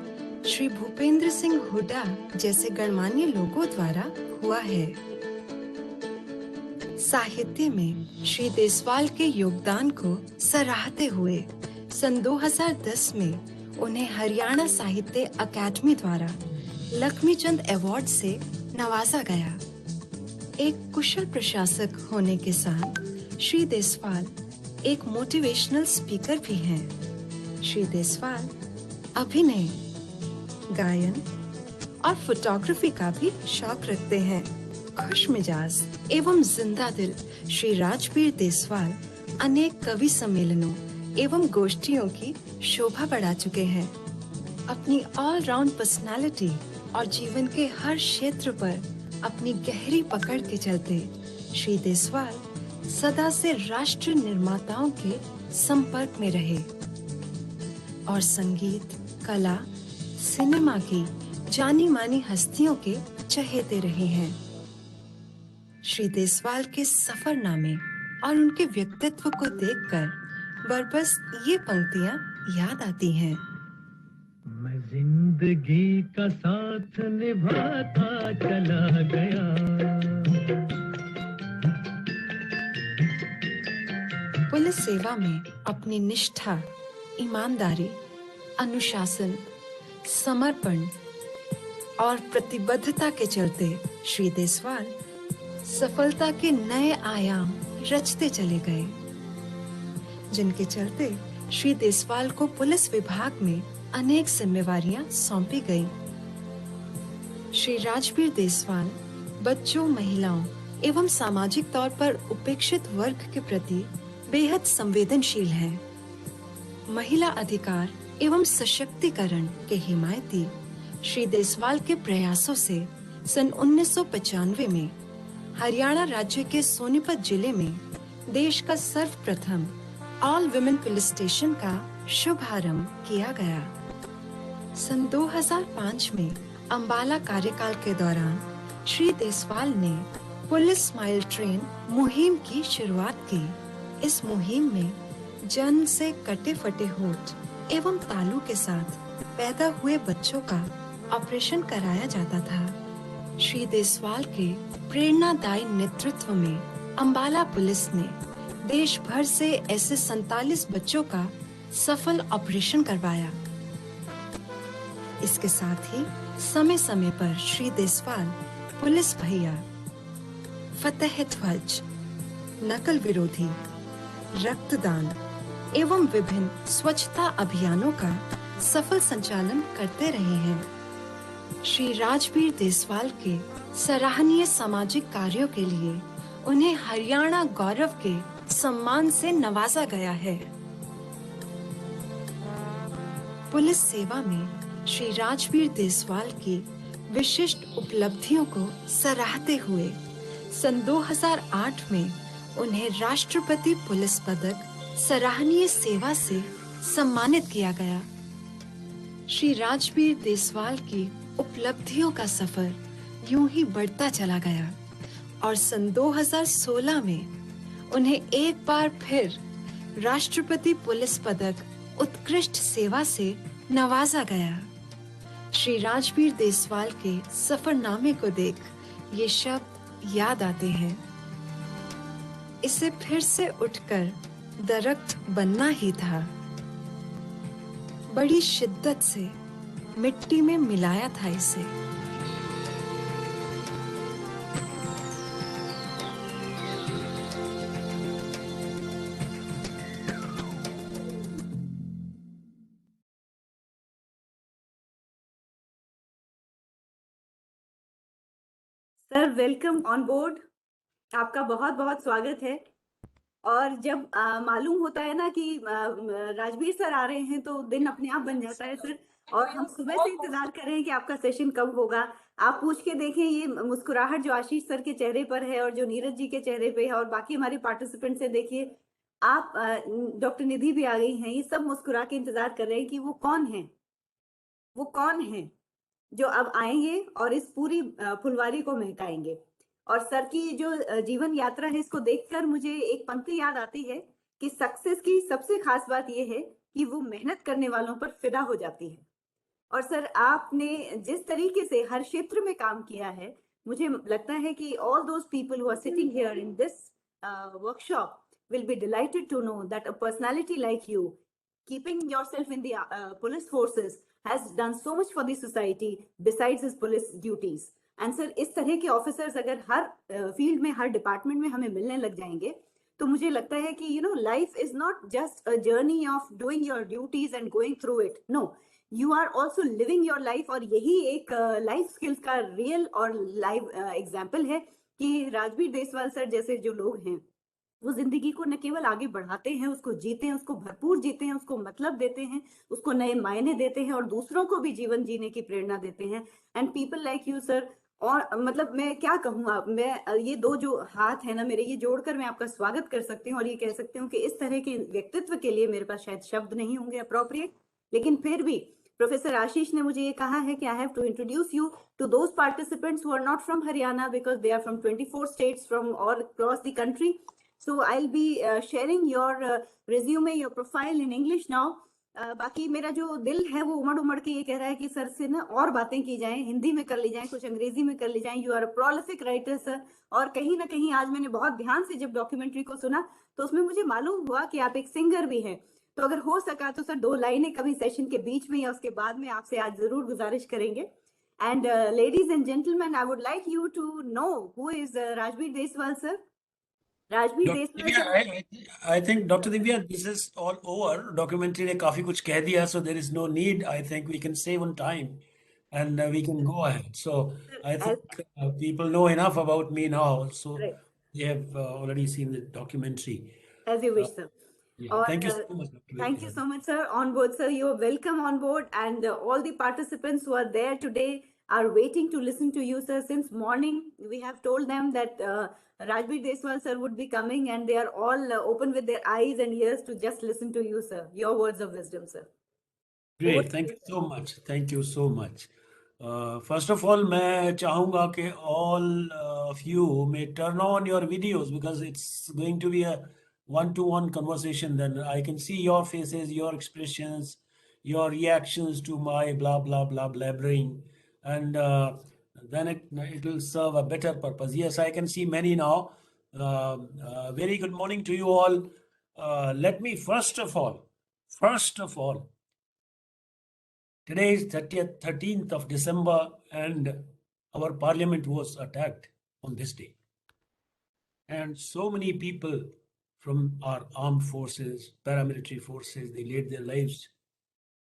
श्री भूपेंद्र सिंह हुड्डा जैसे गणमान्य लोगों द्वारा हुआ है। साहित्य में श्री देसवाल के योगदान को सराहते हुए सन 2010 में उन्हें हरियाणा साहित्य अकादमी द्वारा लक्ष्मीचंद अवार्ड से नवाजा गया। एक कुशल प्रशासक होने के साथ श्री देसवाल एक मोटिवेशनल स्पीकर भी हैं। श्री देसवाल अभिनय, गायन और फोटोग्राफी का भी शौक रखते हैं। खुश मिजाज एवं जिंदा दिल श्री राजबीर देसवाल अनेक कवि सम्मेलनों एवं गोष्ठियों की शोभा बढ़ा चुके हैं। अपनी ऑलराउंड पर्सनालिटी और जीवन के हर क्षेत्र पर अपनी गहरी पकड़ के चलते श्री देसवाल सदा से राष्ट्र निर्माताओं के संपर्क में रहे और संगीत, कला, सिनेमा की जानी मानी हस्तियों के चहेते रहे हैं। श्री देसवाल के सफरनामे और उनके व्यक्तित्व को देखकर बस ये पंक्तियां याद आती हैं। मैं जिंदगी का साथ निभाता चला गया, पुलिस सेवा में अपनी निष्ठा, ईमानदारी, अनुशासन, समर्पण और प्रतिबद्धता के चलते श्री देसवाल सफलता के नए आयाम रचते चले गए, जिनके चलते श्री देसवाल को पुलिस विभाग में अनेक जिम्मेवारियां सौंपी गई। श्री राजबीर देसवाल बच्चों, महिलाओं एवं सामाजिक तौर पर उपेक्षित वर्ग के प्रति बेहद संवेदनशील हैं। महिला अधिकार एवं सशक्तिकरण के हिमायती श्री देसवाल के प्रयासों से सन 1995 में हरियाणा राज्य के सोनीपत जिले में देश का सर्वप्रथम ऑल वुमेन पुलिस स्टेशन का शुभारंभ किया गया। सन 2005 में अंबाला कार्यकाल के दौरान श्री देसवाल ने पुलिस स्माइल ट्रेन मुहिम की शुरुआत की। इस मुहिम में जन्म से कटे फटे होठ एवं तालू के साथ पैदा हुए बच्चों का ऑपरेशन कराया जाता था। श्री देसवाल के प्रेरणादायी नेतृत्व में अंबाला पुलिस ने देश भर से ऐसे 47 बच्चों का सफल ऑपरेशन करवाया। इसके साथ ही समय समय पर श्री देसवाल पुलिस भैया, फतेह ध्वज, नकल विरोधी, रक्तदान एवं विभिन्न स्वच्छता अभियानों का सफल संचालन करते रहे हैं। श्री राजबीर देसवाल के सराहनीय सामाजिक कार्यों के लिए उन्हें हरियाणा गौरव के सम्मान से नवाजा गया है। पुलिस सेवा में श्री राजबीर देसवाल की विशिष्ट उपलब्धियों को सराहते हुए सन 2008 में उन्हें राष्ट्रपति पुलिस पदक सराहनीय सेवा से सम्मानित किया गया। श्री राजबीर देसवाल की उपलब्धियों का सफर यूं ही बढ़ता चला गया और सन 2016 में उन्हें एक बार फिर राष्ट्रपति पुलिस पदक उत्कृष्ट सेवा से नवाजा गया। श्री राजबीर देसवाल के सफरनामे को देख ये शब्द याद आते हैं। इसे फिर से उठकर दरख्त बनना ही था। बड़ी शिद्दत से मिट्टी में मिलाया था इसे। Sir, welcome on board. आपका बहुत बहुत स्वागत है। और जब मालूम होता है ना कि राजबीर सर आ रहे हैं तो दिन अपने आप बन जाता है सर। और हम सुबह से इंतजार कर रहे हैं कि आपका सेशन कब होगा। आप पूछ के देखें, ये मुस्कुराहट जो आशीष सर के चेहरे पर है और जो नीरज जी के चेहरे पे है और बाकी हमारे पार्टिसिपेंट से देखिए, आप डॉक्टर निधि भी आ गई हैं। ये सब मुस्कुरा के इंतजार कर रहे हैं कि वो कौन है, वो कौन है जो अब आएंगे और इस पूरी फुलवारी को महकाएंगे। और सर की जो जीवन यात्रा है, इसको देखकर मुझे एक पंक्ति याद आती है कि सक्सेस की सबसे खास बात यह है कि वो मेहनत करने वालों पर फिदा हो जाती है। और सर, आपने जिस तरीके से हर क्षेत्र में काम किया है, मुझे लगता है कि all those people who are sitting here in this workshop will be delighted to know that a personality like you, keeping yourself in the police forces, has done so much for the society besides his police duties. And sir, इस तरह के officers अगर हर field में, हर department में हमें मिलने लग जाएंगे तो मुझे लगता है कि life is not just a journey of doing your duties and going through it. No, you are also living your life. और यही एक लाइफ स्किल्स का रियल और लाइव एग्जाम्पल है कि राजबीर देसवाल सर जैसे जो लोग हैं वो जिंदगी को न केवल आगे बढ़ाते हैं, उसको जीते हैं, उसको भरपूर जीते हैं, उसको मतलब देते हैं, उसको नए मायने देते हैं और दूसरों को भी जीवन जीने की प्रेरणा देते हैं। And people like you sir, और मतलब मैं क्या कहूँ, आप मैं ये दो जो हाथ है ना मेरे, ये जोड़कर मैं आपका स्वागत कर सकती हूँ और ये कह सकती हूँ कि इस तरह के व्यक्तित्व के लिए मेरे पास शायद शब्द नहीं होंगे अप्रोप्रिएट, लेकिन फिर भी प्रोफेसर आशीष ने मुझे ये कहा है कि I have to introduce you to those participants who are not from Haryana because they are from 24 states from all across the country. So I'll be sharing your resume, your profile in English now. बाकी मेरा जो दिल है वो उमड़ के ये कह रहा है कि सर से ना और बातें की जाएं, हिंदी में कर ली जाएं, कुछ अंग्रेजी में कर ली जाएं। You are a prolific writer sir, और कहीं ना कहीं आज मैंने बहुत ध्यान से जब डॉक्यूमेंट्री को सुना तो उसमें मुझे मालूम हुआ कि आप एक सिंगर भी हैं। तो अगर हो सका तो सर 2 लाइनें कभी सेशन के बीच में या उसके बाद में आपसे आज जरूर गुजारिश करेंगे। And ladies and gentlemen, I would like you to know who is Rajbir Deswal sir. Rajbir Dr. Deswal Divya, sir. I think Dr. Divya, this is all over. Documentary ने काफी कुछ कह दिया, so there is no need. I think we can save on time, and we can go ahead. So I think people know enough about me now, so Right. they have already seen the documentary. As you wish, sir. Yeah, thank you so much, Dr. Thank you Divya. so much, sir. On board, sir. You are welcome on board, and all the participants who are there today are waiting to listen to you, sir. Since morning, we have told them that Rajbir Deswal sir would be coming, and they are all open with their eyes and ears to just listen to you, sir. Your words of wisdom, sir. Great, thank you so much. Thank you so much. First of all, मैं चाहूँगा कि all of you may turn on your videos because it's going to be a one-to-one conversation. Then I can see your faces, your expressions, your reactions to my blah blah blah blabbering, and then it will serve a better purpose. Yes, I can see many now. Very good morning to you all. Let me first of all. Today is 13th of December, and our parliament was attacked on this day. And so many people from our armed forces, paramilitary forces, they laid their lives.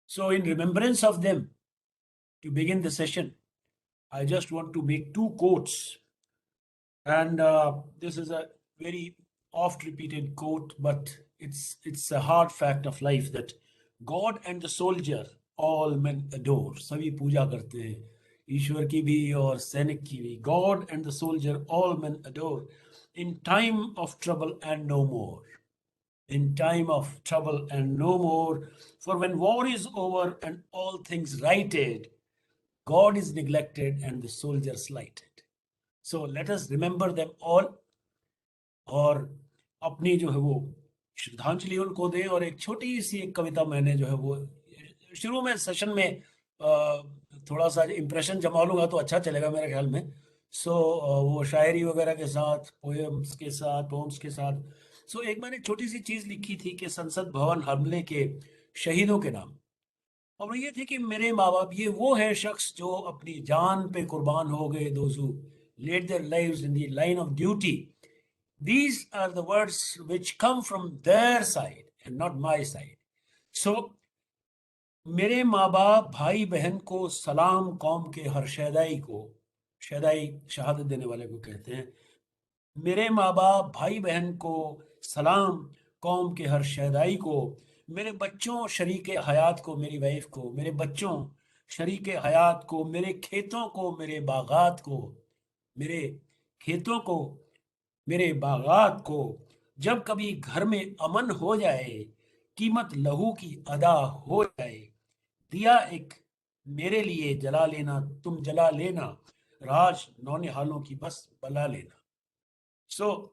So in remembrance of them, to begin the session, I just want to make 2 quotes. And this is a very oft repeated quote, but it's a hard fact of life that God and the soldier all men adore. सभी पूजा करते हैं, ईश्वर की भी और सैनिक की भी. God and the soldier all men adore. In time of trouble and no more. In time of trouble and no more. For when war is over and all things righted, God is neglected and the soldier slighted. So let us remember them all और अपनी जो है वो श्रद्धांजलि उनको दे. और एक छोटी सी एक कविता मैंने जो है वो शुरू में सेशन में थोड़ा सा इम्प्रेशन जमा लूंगा तो अच्छा चलेगा मेरे ख्याल में. सो वो शायरी वगैरह के साथ, पोएम्स के साथ. सो एक मैंने छोटी सी चीज लिखी थी कि संसद भवन हमले के शहीदों के नाम, और ये थे कि मेरे माँ बाप ये वो है शख्स जो अपनी जान पे कुर्बान हो गए. those who laid their lives in the line of duty. These are the words which come from their side and not my side. So मेरे माँ बाप भाई बहन को सलाम, कौम के हर शहदाई को, शहदाई शहादत देने वाले को कहते हैं. मेरे माँ बाप भाई बहन को सलाम, कौम के हर शहदाई को. मेरे बच्चों शरीके हयात को, मेरी वाइफ को, मेरे बच्चों शरीके हयात को, मेरे खेतों को, मेरे बागात को, मेरे खेतों को, मेरे बागात को. जब कभी घर में अमन हो जाए, कीमत लहू की अदा हो जाए, दिया एक मेरे लिए जला लेना, तुम जला लेना, राज नौनिहालों की बस बला लेना. So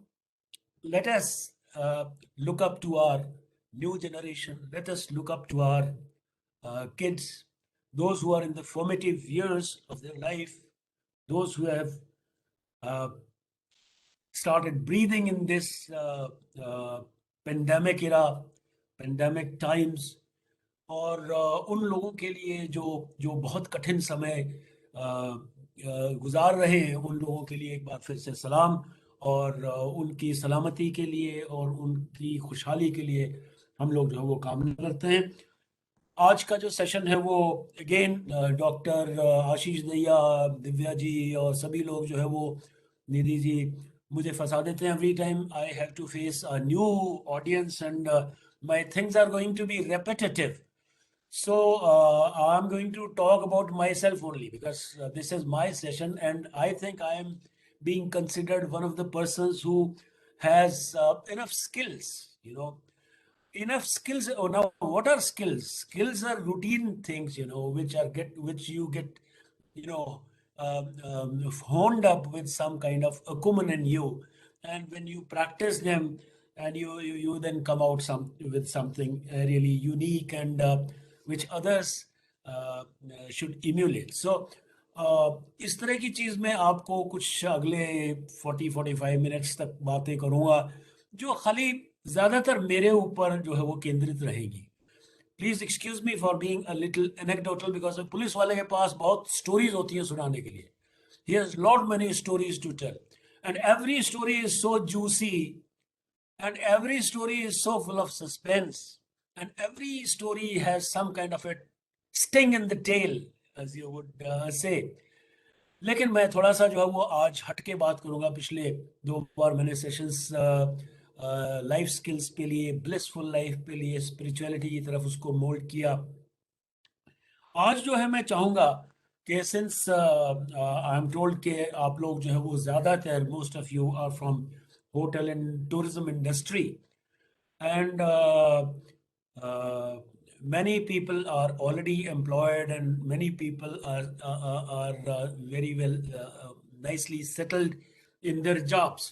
let us look up to our new generation. Let us look up to our kids, those who are in the formative years of their life, those who have started breathing in this pandemic era, pandemic times. और उन लोगों के लिए जो बहुत कठिन समय गुजार रहे हैं, उन लोगों के लिए एक बार फिर से सलाम. और उनकी सलामती के लिए और उनकी खुशहाली के लिए हम लोग जो है वो कामना करते हैं. आज का जो सेशन है वो अगेन डॉक्टर आशीष दहिया, दिव्या जी और सभी लोग जो है वो, निधि जी, मुझे फंसा देते हैं every time I have to face a new audience and my things are going to be repetitive. So I'm going to talk about myself only because this is my session and I think I am being considered one of the persons who has enough skills, you know, enough skills. Oh, now what are skills? Skills are routine things, you know, which you get, you know, honed up with some kind of acumen in you, and when you practice them, and you then come out with something really unique and which others should emulate. So इस तरह की चीज मैं आपको कुछ अगले 40-45 minutes तक बातें करूंगा जो खाली ज्यादातर मेरे ऊपर जो है वो केंद्रित रहेगी. Please excuse me for being a little anecdotal because police वाले के पास बहुत स्टोरीज होती हैं सुनाने के लिए. He has lot many stories to tell, and every story is so juicy, and every story is so full of suspense, and every story has some kind of a sting in the tail, as you would say. लेकिन मैं थोड़ा सा जो है वो आज हट के बात करूंगा. पिछले 2 बार मैंने सेशंस लाइफ स्किल्स पे लिए, ब्लिसफुल लाइफ पे लिए, स्पिरिचुअलिटी की तरफ उसको मोल्ड किया. आज जो है मैं चाहूंगा कि सिंस आई एम टोल्ड कि आप लोग जो है वो ज़्यादातर most of you are from hotel and tourism industry and many people are already employed and many people are very well nicely settled in their jobs,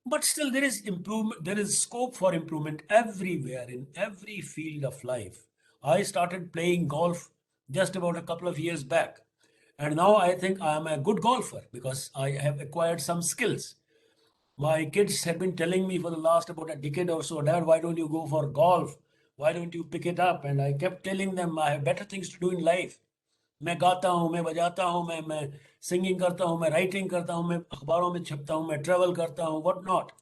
but still there is improvement, there is scope for improvement everywhere in every field of life. I started playing golf just about a couple of years back, and now I think I am a good golfer because I have acquired some skills. My kids have been telling me for the last about a decade or so, Dad, why don't you go for golf? Why don't you pick it up? And I kept telling them I have better things to do in life. मैं गाता हूँ, मैं बजाता हूँ, मैं singing करता हूँ, मैं राइटिंग करता हूँ, मैं अखबारों में छपता हूँ, मैं ट्रेवल करता हूँ, what not.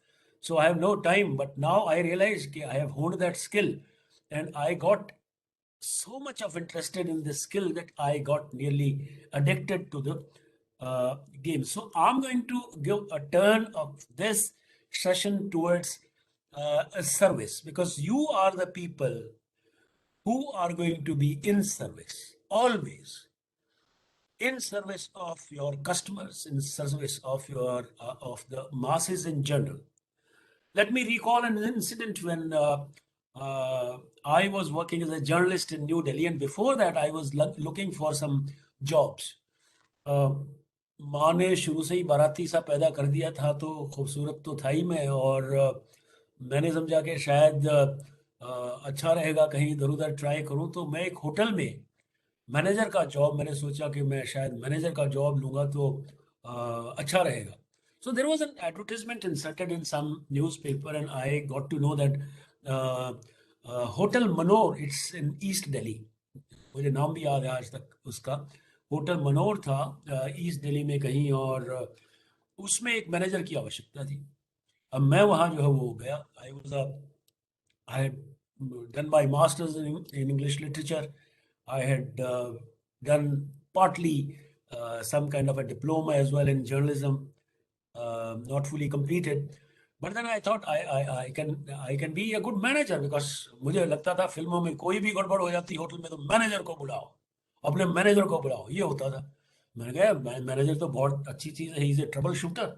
So I have no time, but now I realize कि I have honed that skill and I got so much of interested in this skill that I got nearly addicted to the game. So I'm going to give a turn of this session towards a service, because you are the people who are going to be in service, always in service of your customers, in service of your of the masses in general. Let me recall an incident when I was working as a journalist in New Delhi, and before that I was looking for some jobs. माँ ने शुरू से ही बाराती सा पैदा कर दिया था, तो खूबसूरत तो था ही मैं, और मैंने समझा कि शायद अच्छा रहेगा कहीं इधर उधर ट्राई करूं. तो मैं एक होटल में मैनेजर का जॉब, मैंने सोचा कि मैं शायद मैनेजर का जॉब लूंगा तो अच्छा रहेगा. So there was an advertisement inserted in some newspaper, and I got to know that Hotel Manor, it's in East Delhi. मुझे नाम भी याद है आज तक उसका. होटल मनोर था ईस्ट दिल्ली में कहीं, और उसमें एक मैनेजर की आवश्यकता थी. अब मैं वहाँ जो है वो गया. I had done my master's in English literature. I had done partly some kind of a diploma as well in journalism, not fully completed. But then I thought I can be a good manager, because मुझे लगता था फिल्मों में कोई भी गड़बड़ हो जाती होटल में तो मैनेजर को बुलाओ, अपने मैनेजर को बुलाओ, ये होता था. मैंने कहा मैनेजर तो बहुत अच्छी चीज़ है, he is a trouble shooter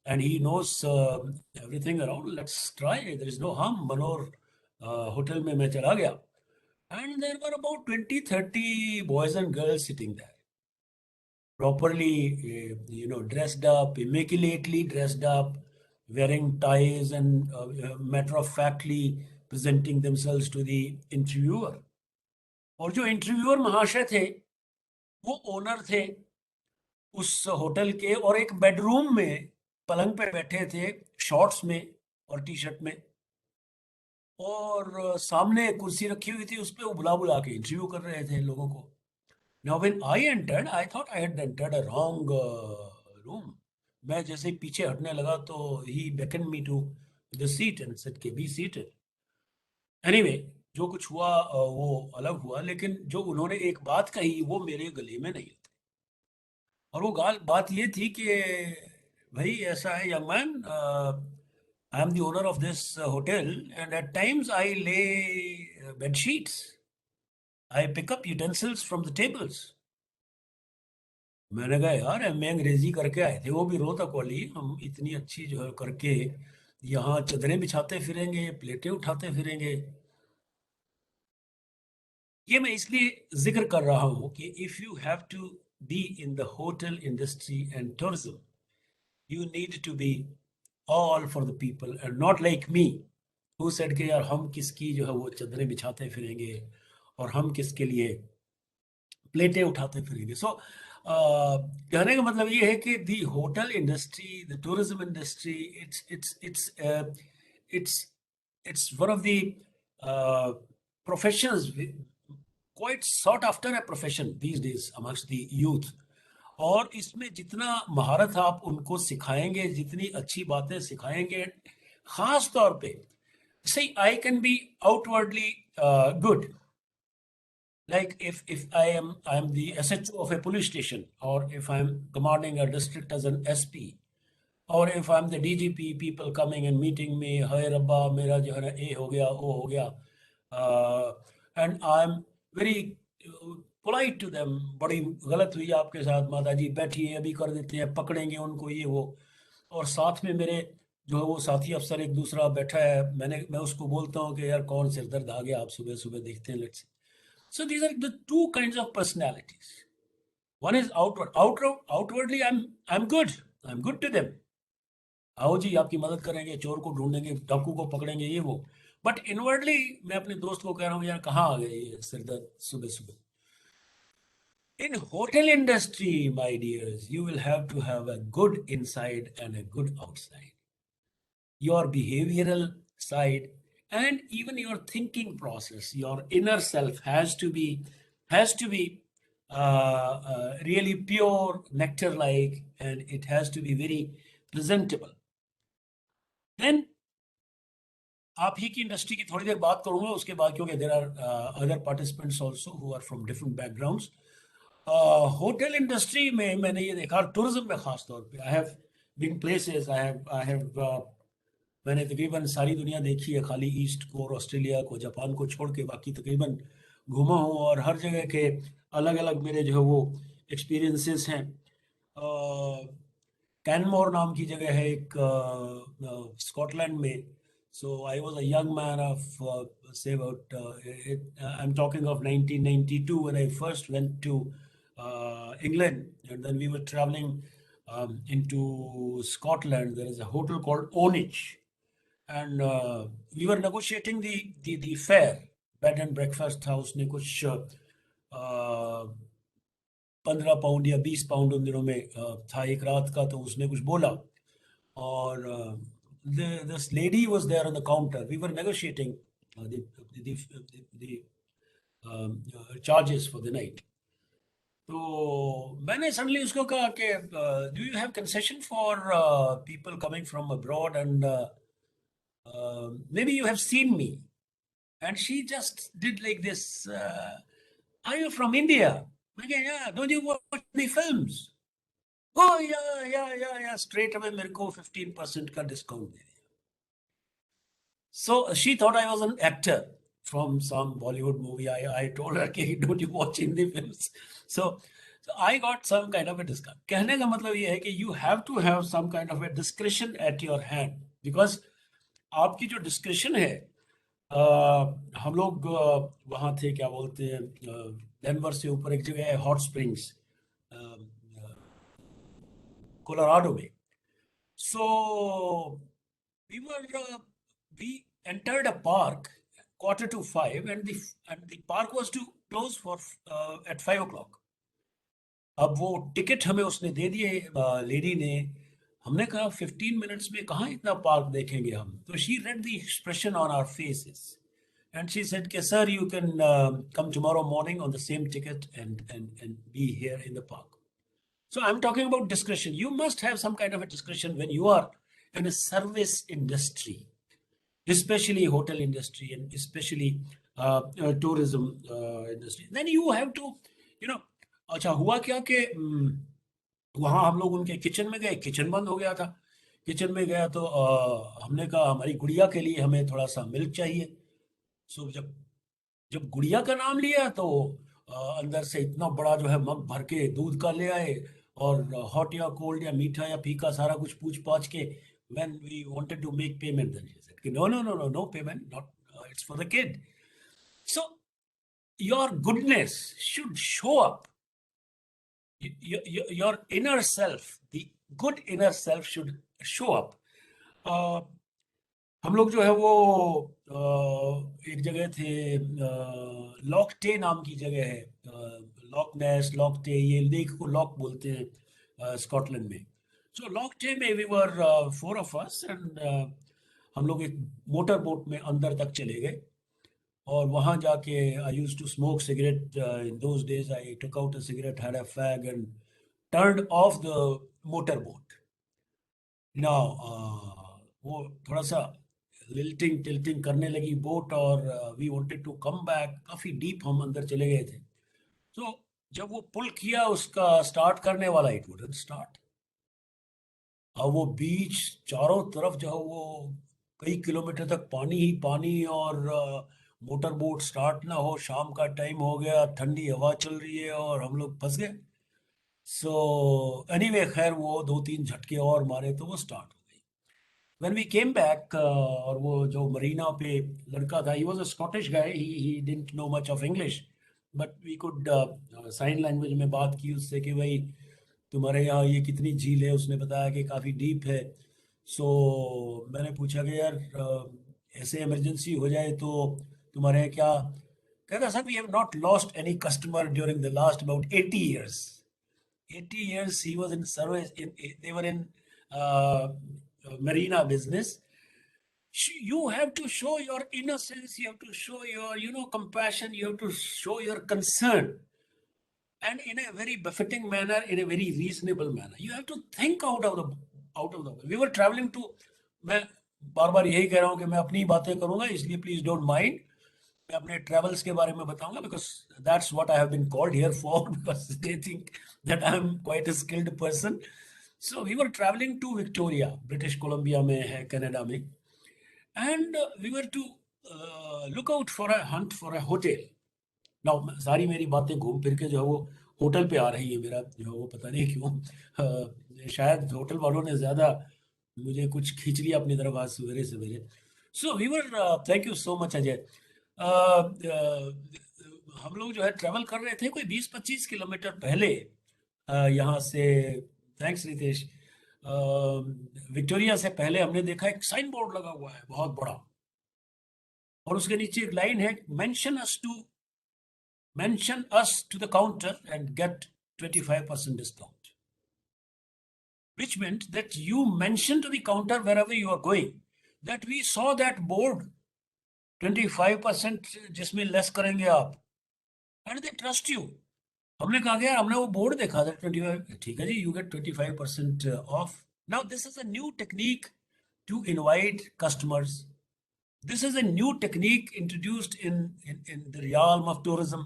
and he knows everything around. Let's try. There is no harm. Manor hotel में मैं चला गया, and there were about 20-30 boys and girls sitting there, properly dressed up, immaculately dressed up, wearing ties and matter of factly presenting themselves to the interviewer. और जो interviewer महाशय थे वो owner थे उस होटल के, और एक बेडरूम में पलंग पे बैठे थे शॉर्ट्स में और टी शर्ट में, और सामने कुर्सी रखी हुई थी, उस पर वो बुला बुला के इंटरव्यू कर रहे थे लोगों को. Now when I entered, I thought I had entered a wrong room. मैं जैसे ही पीछे हटने लगा तो he beckoned me to the seat and said कि be seated. Anyway, जो कुछ हुआ वो अलग हुआ, लेकिन जो उन्होंने एक बात कही वो मेरे गले में नहीं थी. और वो बात ये थी कि भाई ऐसा है young man, I am the owner of this hotel and at times I lay bed sheets. I pick up utensils from the tables. मैंने कहा यार एमए अंग्रेजी करके आए थे, वो भी रोहतक वाली, हम इतनी अच्छी जो है करके यहाँ चदरें बिछाते फिरेंगे, प्लेटें उठाते फिरेंगे। ये मैं इसलिए जिक्र कर रहा हूँ कि if you have to be in the hotel industry and tourism, you need to be all for the people and not like me who said कि यार हम किसकी जो है वो चदरें बिछाते फिरेंगे और हम किसके लिए प्लेटें उठाते फिरेंगे। सो कहने का मतलब ये है कि the hotel industry, the tourism industry, it's one of the professions, quite sought after a profession these days amongst the youth. और इसमें जितना महारत आप उनको सिखाएंगे, जितनी अच्छी बातें सिखाएंगे, खास तौर पे say I can be outwardly good, like if I am the SHO of a police station, or if I'm commanding a district as an SP, or if I'm the DGP, people coming and meeting me, hi rabba mera jo hai na ye ho gaya wo ho gaya, and I'm very polite to them, बड़ी गलत हुई आपके साथ माता जी, बैठिए अभी कर देते हैं, पकड़ेंगे उनको, ये वो। और साथ में मेरे जो है वो साथी अफसर एक दूसरा बैठा है, मैं उसको बोलता हूँ कि यार कौन सिर दर्द आ गया, आप सुबह सुबह देखते हैं, let's. So these are the two kinds of personalities. One is outwardly I'm good. I'm good to them. आओ जी आपकी मदद करेंगे, चोर को ढूंढेंगे, डाकू को पकड़ेंगे, ये वो। बट इनवर्डली मैं अपने दोस्त को कह रहा हूँ यार कहाँ आ गए ये सिरदर्द सुबह सुबह। In hotel industry, my dears, you will have to have a good inside and a good outside. Your behavioral side and even your thinking process, your inner self has to be really pure, nectar-like, and it has to be very presentable. Then आप ही की industry की थोड़ी देर बात करूंगा, उसके बाद क्योंकि there are other participants also who are from different backgrounds. Hotel industry में मैंने ये देखा, टूरिज्म में खास तौर पे, I have been places, I have मैंने तकरीबन सारी दुनिया देखी है, खाली ईस्ट को और ऑस्ट्रेलिया को, जापान को छोड़ के बाकी तकरीबन घूमा हूँ, और हर जगह के अलग अलग मेरे जो है वो एक्सपीरियंसेस हैं। कैनमोर नाम की जगह है एक स्कॉटलैंड में। So I was a young man of say about I'm talking of 1992 when I first went to England, and then we were traveling into Scotland. There is a hotel called Onich, and we were negotiating the fare. Bed and breakfast था, उसने कुछ 15 pound या 20 pound उन दिनों में था एक रात का, तो उसने कुछ बोला, और this lady was there on the counter. We were negotiating the charges for the night. तो मैंने suddenly उसको कहा कि do you have concession for people coming from abroad, and maybe you have seen me? And she just did like this, are you from India? Okay, yeah. Don't you watch the films? Oh yeah. Straight away मेरे को 15% का discount दे दिया. So she thought I was an actor from some Bollywood movie. I told her, okay, don't you watch Hindi films? So I got some kind of a discount. कहने का मतलब ये है कि you have to have some kind of a discretion at your hand, because आपकी जो discretion है, हम लोग वहाँ थे, क्या बोलते हैं, डेनवर से ऊपर एक जगह है हॉट स्प्रिंग्स, कोलोराडो में। So we entered a park 4:45, and the park was to close for at 5 o'clock. अब वो टिकट हमें उसने दे दिए, लेडी ने। हमने कहा 15 मिनट्स में कहाँ इतना पार्क देखेंगे हम। तो she read the expression on our faces and she said, okay, sir, you can come tomorrow morning on the same ticket and be here in the park. So I'm talking about discretion. You must have some kind of a discretion when you are in a service industry, especially hotel industry and especially tourism industry. Then you have to, अच्छा हुआ क्या कि वहाँ हम लोग उनके kitchen में गए, किचन बंद हो गया था। किचन में गया तो हमने कहा हमारी गुड़िया के लिए हमें थोड़ा सा मिल्क चाहिए। सो जब जब गुड़िया का नाम लिया तो अंदर से इतना बड़ा जो है मग भर के दूध का ले आए, और हॉट या कोल्ड या मीठा या फीका सारा कुछ पूछ पाछ के when we wanted to make payment, then she said no payment, not it's for the kid. So your goodness should show up. Your inner self, the good inner self should show up. हम लोग जो है वो एक जगह थे, लॉकटे नाम की जगह है, लॉक नेस लॉकटे, ये लेक को लॉक बोलते हैं स्कॉटलैंड में। सो लॉकटे में we were 4 of us, and हम लोग एक मोटर बोट में अंदर तक चले गए, और वहाँ जाके I used to smoke cigarette in those days. I took out a cigarette, had a fag and turned off the motor boat. Now वो थोड़ा सा लिल्टिंग टिल्टिंग करने लगी बोट, और we wanted to come back. काफी deep हम अंदर चले गए थे। तो जब वो पुल किया उसका स्टार्ट करने वाला, इट वुडंट स्टार्ट। अब वो बीच चारों तरफ जो है वो कई किलोमीटर तक पानी ही पानी, और मोटर बोट स्टार्ट ना हो। शाम का टाइम हो गया, ठंडी हवा चल रही है, और हम लोग फंस गए। सो एनीवे, खैर वो 2-3 झटके और मारे तो वो start. When we came back, और वो जो मरीना पे लड़का था, he was a Scottish guy, he didn't know much of English, but we could sign language में बात की उससे कि भाई तुम्हारे यहाँ ये कितनी झील है। उसने बताया कि काफ़ी डीप है। सो मैंने पूछा कि यार ऐसे इमरजेंसी हो जाए तो तुम्हारे यहाँ क्या। कहता sir, we have not lost any customer during the last about 80 years. 80 years he was in service, they were in marina business. You have to show your innocence, you have to show your compassion, you have to show your concern, and in a very befitting manner, in a very reasonable manner. You have to think out of the we were traveling to, मैं बार बार यही कह रहा हूँ कि मैं अपनी बातें करूंगा, इसलिए प्लीज डोंट माइंड। मैं अपने ट्रेवल्स के बारे में बताऊंगा, because that's what I have been called here for, because they think that I am quite a skilled person. So we were traveling to Victoria, British Columbia में है, Canada में, and we were to look out for a hunt for a hotel. Now सारी मेरी बातें घूम फिर के जो है वो होटल पे आ रही है। मेरा जो है वो पता नहीं क्यों, शायद होटल वालों ने ज्यादा मुझे कुछ खींच लिया अपनी तरफ आज सवेरे सवेरे। So we were, thank you so much Ajay. हम लोग जो है ट्रेवल कर रहे थे कोई 20-25 किलोमीटर पहले यहाँ से। थैंक्स रितेश। विक्टोरिया से पहले हमने देखा एक साइन बोर्ड लगा हुआ है बहुत बड़ा, और उसके नीचे एक लाइन है, mention us to the counter and get 25% discount, which meant that you mention to the counter wherever you are going, that we saw that board 25% जिसमें लेस करेंगे आप, and they trust you. हमने कहा गया, हमने वो board देखा था 25, ठीक है जी, you get 25% off. Now this is a new technique to invite customers. This is a new technique introduced in the realm of tourism.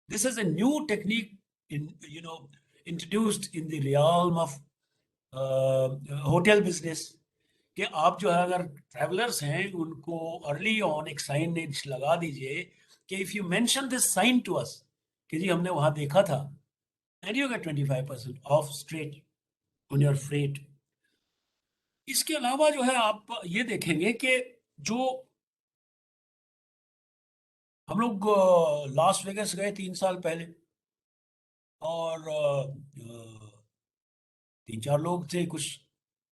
This is a new technique introduced in the realm of hotel business. कि आप जो है अगर travellers हैं उनको early on एक signage लगा दीजिए कि if you mention this sign to us कि जी हमने वहां देखा था, and you get 25% off straight on your freight. इसके अलावा जो है आप ये देखेंगे कि जो हम लोग लास वेगस गए 3 साल पहले, और 3-4 लोग थे, कुछ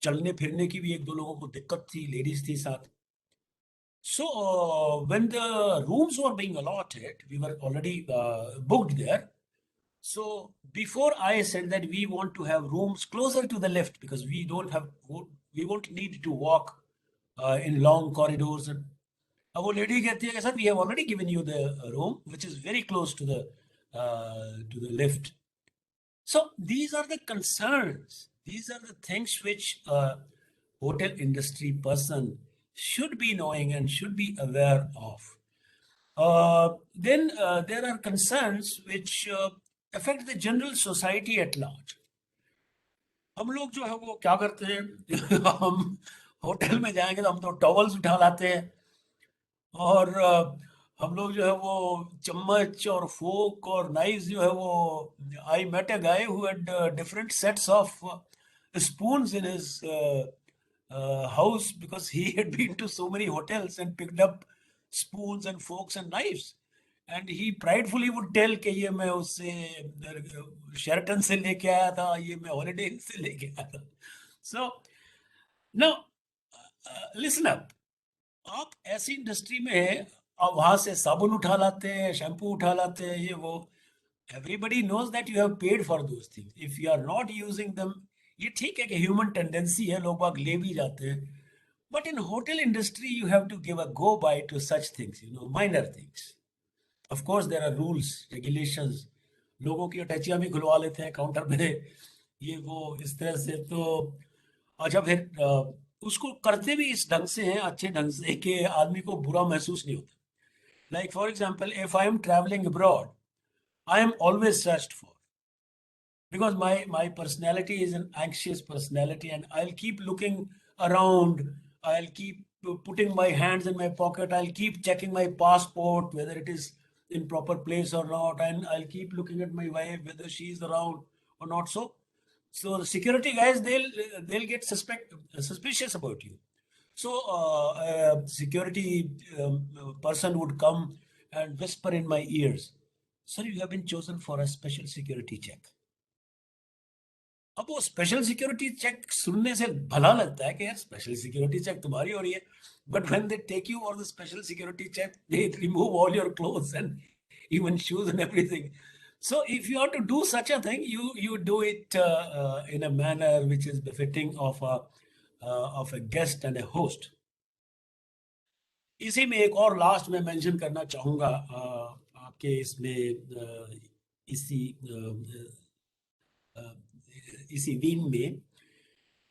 चलने फिरने की भी 1-2 लोगों को दिक्कत थी, लेडीज थी साथ। So when the rooms were being allotted, we were already booked there. So before I said that we want to have rooms closer to the lift, because we won't need to walk in long corridors. And वो lady कहती है कि sir, we have already given you the room which is very close to the lift. So these are the concerns. These are the things which hotel industry person should be knowing and should be aware of. Then there are concerns which affect the general society at large. हम लोग जो है वो क्या करते हैं हम hotel में जाएंगे तो हम तो टॉवल्स उठा लाते हैं और हम लोग जो है वो चम्मच और फोक और नाइफ जो है वो I met a guy who had different sets of spoons in his house because he had been to so many hotels and picked up spoons and forks and knives and he pridefully would tell कि ये मैं उससे Sheraton से लेके आया था, ये मैं हॉलिडे इन से लेके आया था. So now listen up. आप ऐसी इंडस्ट्री में है, आप वहां से साबुन उठा लाते हैं, शैम्पू उठा लाते हैं, ये वो. Everybody knows that you have paid for those things. If you are not using them, ये ठीक है कि ह्यूमन टेंडेंसी है, लोग बाग ले भी जाते हैं. But in hotel industry you have to give a go by to such things, you know, minor things. Of course there are rules regulations. लोगों की अटैचियां भी खुलवा लेते हैं काउंटर पे, ये वो इस तरह से. तो अच्छा, फिर उसको करते भी इस ढंग से हैं, अच्छे ढंग से, कि आदमी को बुरा महसूस नहीं होता. Like for example, if I am travelling abroad, I am always searched for because my personality is an anxious personality and I'll keep looking around. I'll keep putting my hands in my pocket. I'll keep checking my passport whether it is in proper place or not, and I'll keep looking at my wife whether she is around or not. So the security guys, they'll get suspicious about you. So a security person would come and whisper in my ears, "Sir, you have been chosen for a special security check." अब वो special security check सुनने से भला लगता है कि यार special security check तुम्हारी हो रही है. But when they take you for the special security check, they remove all your clothes and even shoes and everything. So if you are to do such a thing, you do it in a manner which is befitting of a guest and a host. इसी में एक और last में mention करना चाहूँगा आपके इसमें इसी वीन में,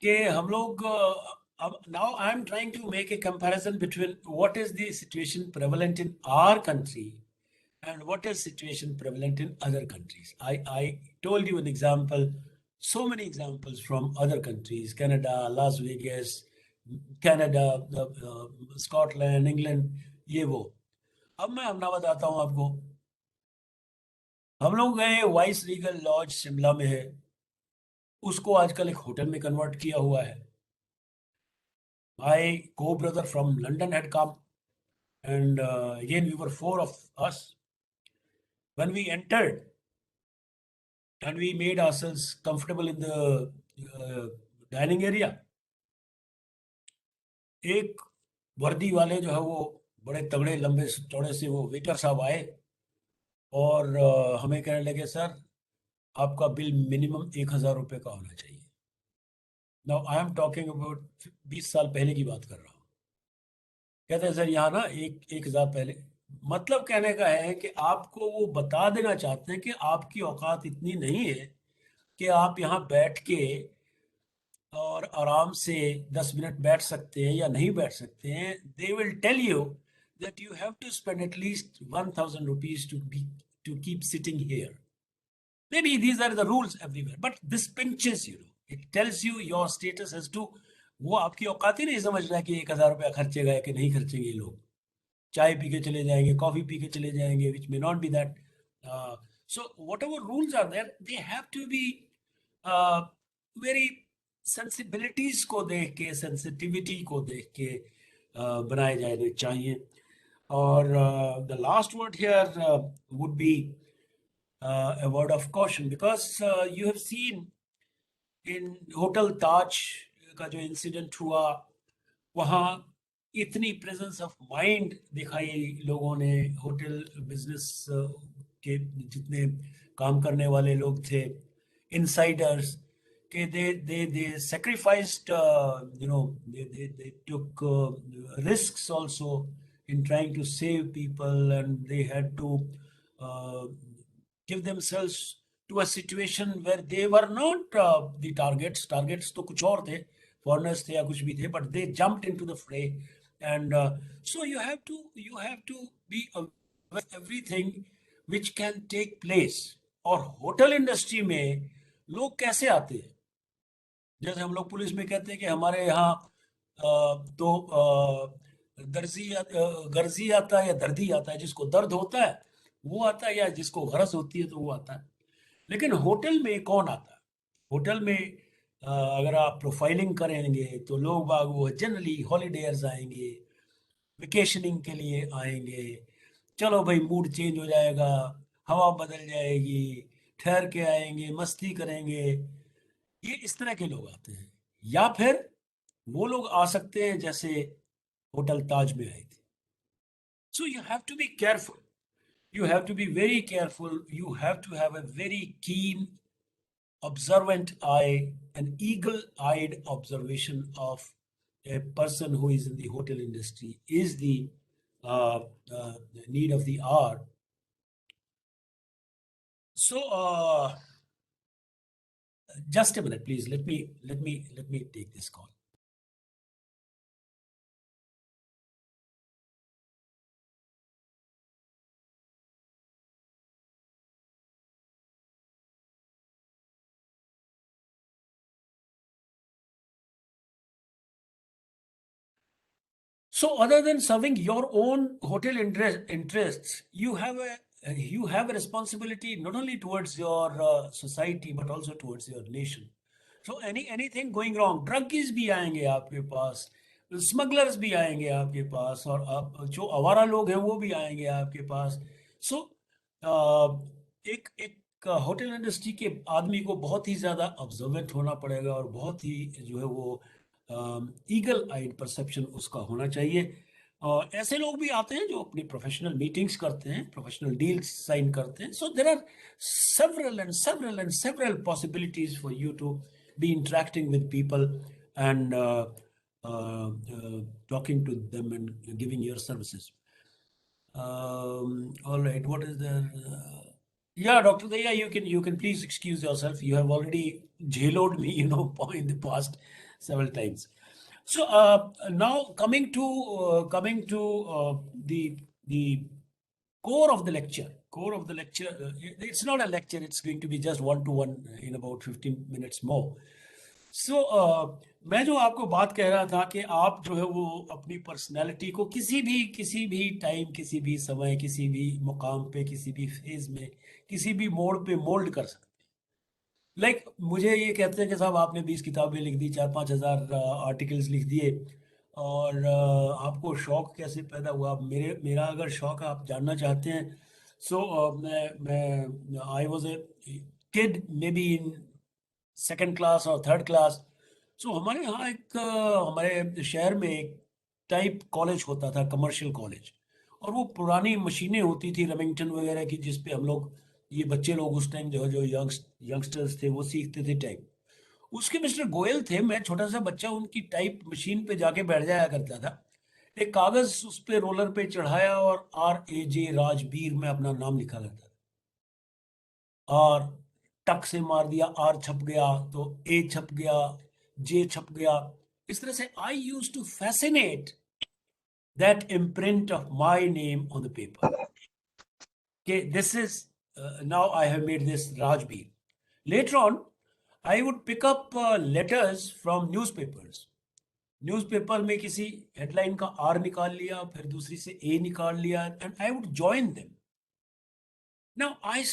कि हम लोग अब now I am trying to make a comparison between what is the situation prevalent in our country and what is situation prevalent in other countries. I told you an example, so many examples from other countries, Canada, Las Vegas, Canada, Scotland, England, ये वो. अब मैं अपना बताता हूँ आपको. हम लोग गए वाइस रीगल लॉज शिमला में है, उसको आजकल एक होटल में कन्वर्ट किया हुआ है. My co-brother from London had come and again we were 4 of us. When we entered and we made ourselves comfortable in the dining area, एक वर्दी वाले जो है वो बड़े तगड़े लंबे चौड़े से वो वेटर साहब आए और हमें कहने लगे, सर आपका बिल मिनिमम 1000 रुपये का होना चाहिए. Now I am talking about 20 साल पहले की बात कर रहा हूँ. कहते हैं सर यहाँ ना 1000 पहले, मतलब कहने का है कि आपको वो बता देना चाहते हैं कि आपकी औकात इतनी नहीं है कि आप यहाँ बैठ के और आराम से 10 मिनट बैठ सकते हैं या नहीं बैठ सकते हैं. They will tell you that you have to spend at least 1000 rupees to keep sitting here. Maybe these are the rules everywhere, but this pinches you. It tells you your status as to वो आपकी औकात ही नहीं समझ रहा है कि 1000 रुपया खर्चेगा या कि नहीं खर्चेंगे ये लोग. चाय पी के चले जाएंगे, कॉफी पी के चले जाएंगे, which may not be that. So whatever rules are there, they have to be very sensibilities को देख के, sensitivity को देख के बनाए जाने चाहिए. और the last word here would be a word of caution, because you have seen in Hotel Taj का जो इंसिडेंट हुआ, वहाँ इतनी प्रेजेंस ऑफ माइंड दिखाई लोगों ने. होटल बिजनेस के जितने काम करने वाले लोग थे, इनसाइडर्स, के they sacrificed, they took risks also in trying to save people, and they had to give themselves to a situation where they were not the targets. Targets तो कुछ और थे, foreigners थे या कुछ भी थे, but they jumped into the fray. And so you have to be aware of everything which can take place. और होटल इंडस्ट्री में लोग कैसे आते हैं? जैसे हम लोग पुलिस में कहते हैं कि हमारे यहाँ तो गर्जी आता है या दर्दी आता है, जिसको दर्द होता है वो आता है, या जिसको गरज होती है तो वो आता है। लेकिन होटल में कौन आता है? होटल में अगर आप प्रोफाइलिंग करेंगे तो लोग बाग वो जनरली हॉलीडेयर्स आएंगे, वेकेशनिंग के लिए आएंगे, चलो भाई मूड चेंज हो जाएगा, हवा बदल जाएगी, ठहर के आएंगे, मस्ती करेंगे। ये इस तरह के लोग आते हैं। या फिर वो लोग आ सकते हैं जैसे होटल ताज में आए थे। So you have to be careful, you have to be very careful, you have to have a very keen observant eye, an eagle-eyed observation of a person who is in the hotel industry is the uh, need of the hour. So just a minute, please. Let me take this call. So other than serving your own hotel interests, you have a responsibility not only towards your society but also towards your nation. So anything going wrong, druggies भी आएंगे आपके पास, smugglers भी आएंगे आपके पास, और आप जो आवारा लोग हैं वो भी आएंगे आपके पास. So एक एक होटल इंडस्ट्री के आदमी को बहुत ही ज़्यादा ऑब्जर्वेंट होना पड़ेगा और बहुत ही जो है वो ईगल आइड परसेप्शन उसका होना चाहिए. और ऐसे लोग भी आते हैं जो अपनी प्रोफेशनल मीटिंग्स करते हैं, प्रोफेशनल डील्स साइन करते हैं. So there are several possibilities for you to be interacting with people and talking to them and giving your services. All right, what is the yeah, Dr. Daya, you can please excuse yourself. You have already jailed me, in the past several times. So now coming to the core of the lecture. It's not a lecture. It's going to be just one-to-one in about 15 minutes more. सो मैं जो आपको बात कह रहा था कि आप जो है वो अपनी पर्सनैलिटी को किसी भी टाइम, किसी भी समय, किसी भी मुकाम पे, किसी भी फेज में, किसी भी मोड़ पे मोल्ड कर सकते हैं. लाइक मुझे ये कहते हैं कि साहब आपने 20 किताबें लिख दी, 4-5 हज़ार आर्टिकल्स लिख दिए, और आपको शौक कैसे पैदा हुआ? मेरा अगर शौक आप जानना चाहते हैं, सो मैं I was a kid may be in second class और थर्ड क्लास. सो हमारे यहाँ हमारे शहर में एक टाइप कॉलेज होता था, कमर्शियल कॉलेज, और वो पुरानी मशीनें होती थी रेमिंगटन वगैरह की, जिस पे हम लोग, ये बच्चे लोग उस टाइम जो यंगस्टर्स थे वो सीखते थे टाइप. उसके मिस्टर गोयल थे, मैं छोटा सा बच्चा उनकी टाइप मशीन पे जाके बैठ जाया करता था. एक कागज उस पे रोलर पे चढ़ाया और RAJ राजबीर में अपना नाम लिखा करता था, और टक से मार दिया, R छप गया तो A छप गया, J छप गया. इस तरह से I use to fascinate that imprint of my name on the paper. Okay, this is now I have made this Rajbir. Later on, I would pick up letters from newspapers. Newspaper में किसी headline का R निकाल लिया, फिर दूसरी से A निकाल लिया, and I would join them. Now I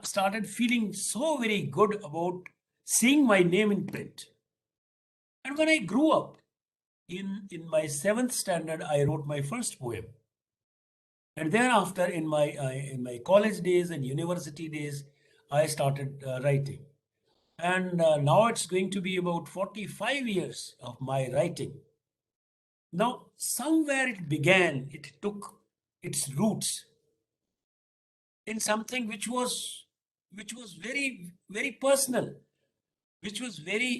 started feeling so very good about seeing my name in print. And when I grew up, in my 7th standard, I wrote my first poem. And thereafter, in my college days and university days, I started writing. And now it's going to be about 45 years of my writing. Now, somewhere it began, it took its roots in something which was very, very personal, which was very,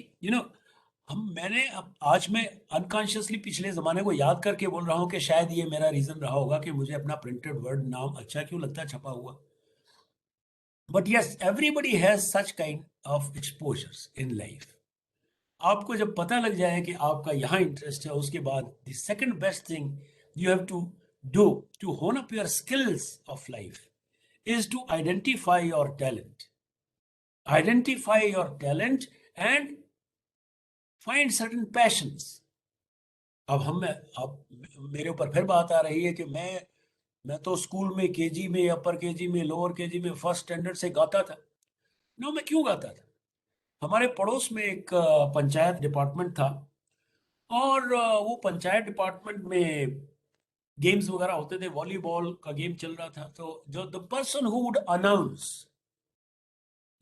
मैंने आज मैं unconsciously पिछले ज़माने को याद करके बोल रहा हूँ कि शायद ये मेरा रीज़न रहा होगा कि मुझे अपना प्रिंटेड वर्ड नाम अच्छा क्यों लगता है छपा हुआ. But yes, everybody has such kind of exposures in life. आपको जब पता लग जाए कि आपका यहाँ इंटरेस्ट है, उसके बाद the second best thing you have to do to hone up your skills of life is to identify your talent. identify your talent and find certain passions. अब मेरे ऊपर फिर बात आ रही है कि मैं तो स्कूल में केजी में, अपर केजी में, लोअर केजी में, फर्स्ट स्टैंडर्ड से गाता था। नो, मैं क्यों गाता था? हमारे पड़ोस में एक पंचायत डिपार्टमेंट था, और वो पंचायत डिपार्टमेंट में गेम्स वगैरह होते थे, वॉलीबॉल का गेम चल रहा था, तो जो the person who would announce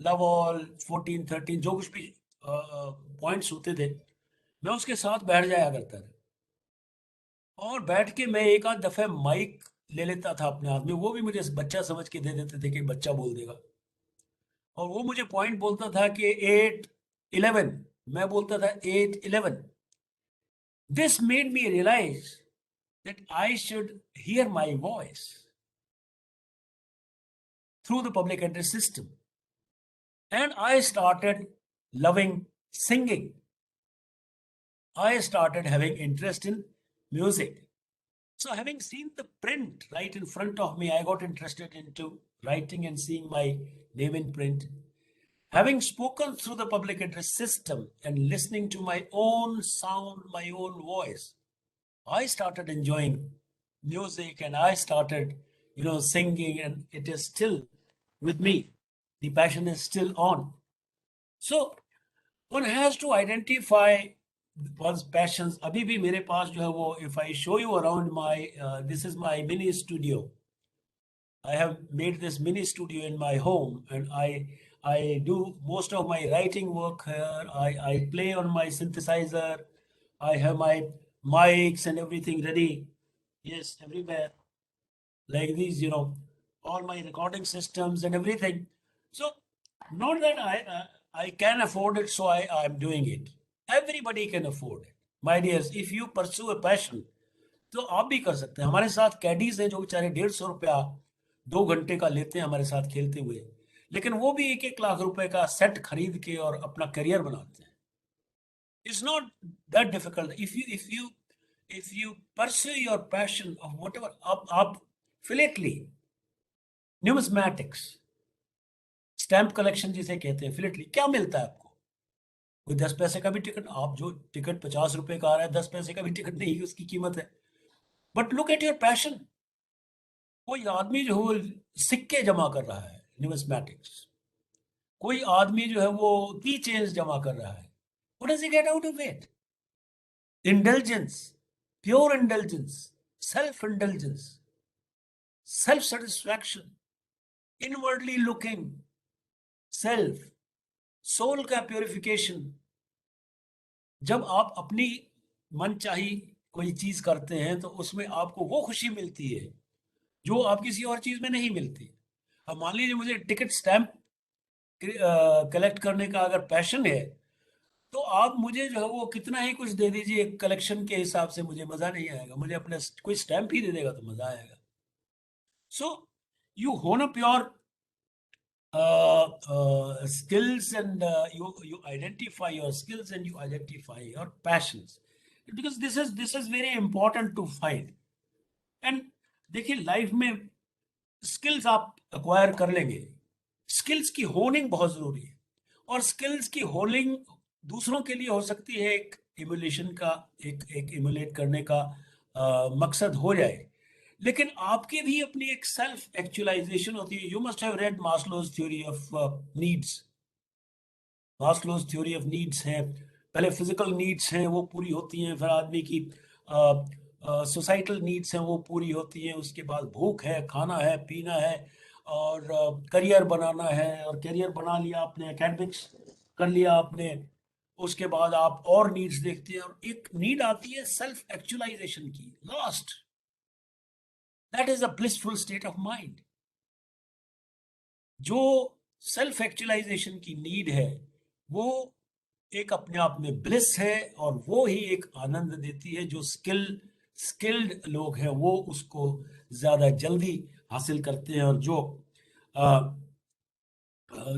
love all 14 13 जो कुछ भी पॉइंट्स होते थे, मैं उसके साथ बैठ जाया करता था, और बैठ के मैं एक आध दफे माइक ले लेता था अपने हाथ में। वो भी मुझे बच्चा समझ के दे देते थे कि बच्चा बोल देगा, और वो मुझे पॉइंट बोलता था कि 8 11, मैं बोलता था 8 11। This made me realise that I should hear my voice through the public address system. And I started loving singing. I started having interest in music. So having seen the print right in front of me, I got interested into writing and seeing my name in print. Having spoken through the public address system and listening to my own sound, my own voice, I started enjoying music, and I started, singing, and it is still with me. The passion is still on. So one has to identify one's passions. Abhi bhi mere paas jo hai wo, if I show you around my, this is my mini studio. I have made this mini studio in my home, and I do most of my writing work here. I play on my synthesizer. I have my mics and everything ready. Yes, everywhere. Like these, all my recording systems and everything. So, not that I can afford it, so I'm doing it. Everybody can afford it. My dears, if you pursue a passion, तो आप भी कर सकते हैं। हमारे साथ Caddy's हैं जो बेचारे 150 रुपया 2 घंटे का लेते हैं हमारे साथ खेलते हुए, लेकिन वो भी 1-1 लाख रुपए का सेट खरीद के और अपना करियर बनाते हैं। It's not that difficult. If you pursue your passion of whatever, आप philately, numismatics, स्टैंप कलेक्शन जिसे कहते हैं, फिलेटली, क्या मिलता है आपको? कोई 10 पैसे का भी टिकट, आप जो टिकट 50 रुपए का आ रहा है, 10 पैसे का भी टिकट नहीं, उसकी कीमत है। But look at your passion. कोई आदमी जो है सिक्के जमा कर रहा है, न्यूमिस्मैटिक्स। कोई आदमी जो है वो की चेन्स जमा कर रहा है। What does he get out of it? Indulgence, pure indulgence, self indulgence, self satisfaction, inwardly looking self, soul का प्योरिफिकेशन। जब आप अपनी मनचाही कोई चीज करते हैं तो उसमें आपको वो खुशी मिलती है जो आप किसी और चीज में नहीं मिलती। अब मान लीजिए मुझे टिकट स्टैंप कलेक्ट करने का अगर पैशन है, तो आप मुझे जो है वो कितना ही कुछ दे दीजिए कलेक्शन के हिसाब से, मुझे मजा नहीं आएगा। मुझे अपने कोई स्टैंप ही दे देगा तो मजा आएगा। सो यू होन up your skills, and you identify your skills and you identify your passions, because this is very important to find. And देखिए लाइफ में स्किल्स आप एक्वायर कर लेंगे, स्किल्स की होनिंग बहुत जरूरी है, और स्किल्स की होनिंग दूसरों के लिए हो सकती है एक इमुलेशन का, एक इमुलेट करने का मकसद हो जाए, लेकिन आपकी भी अपनी एक सेल्फ एक्चुअलाइजेशन होती है। You must have read Maslow's theory of needs. Maslow's theory of needs है, पहले फिजिकल नीड्स हैं वो पूरी होती हैं, फिर आदमी की सोसाइटल नीड्स हैं वो पूरी होती हैं, उसके बाद भूख है, खाना है, पीना है, और करियर बनाना है, और करियर बना लिया आपने, एकेडमिक्स कर लिया आपने, उसके बाद आप और नीड्स देखते हैं, और एक नीड आती है सेल्फ एक्चुअलाइजेशन की, last. That is a blissful state of mind. जो सेल्फ एक्चुअलाइजेशन की नीड है वो एक अपने आप में ब्लिस है, और वो ही एक आनंद देती है। जो स्किल्ड लोग हैं वो उसको ज्यादा जल्दी हासिल करते हैं, और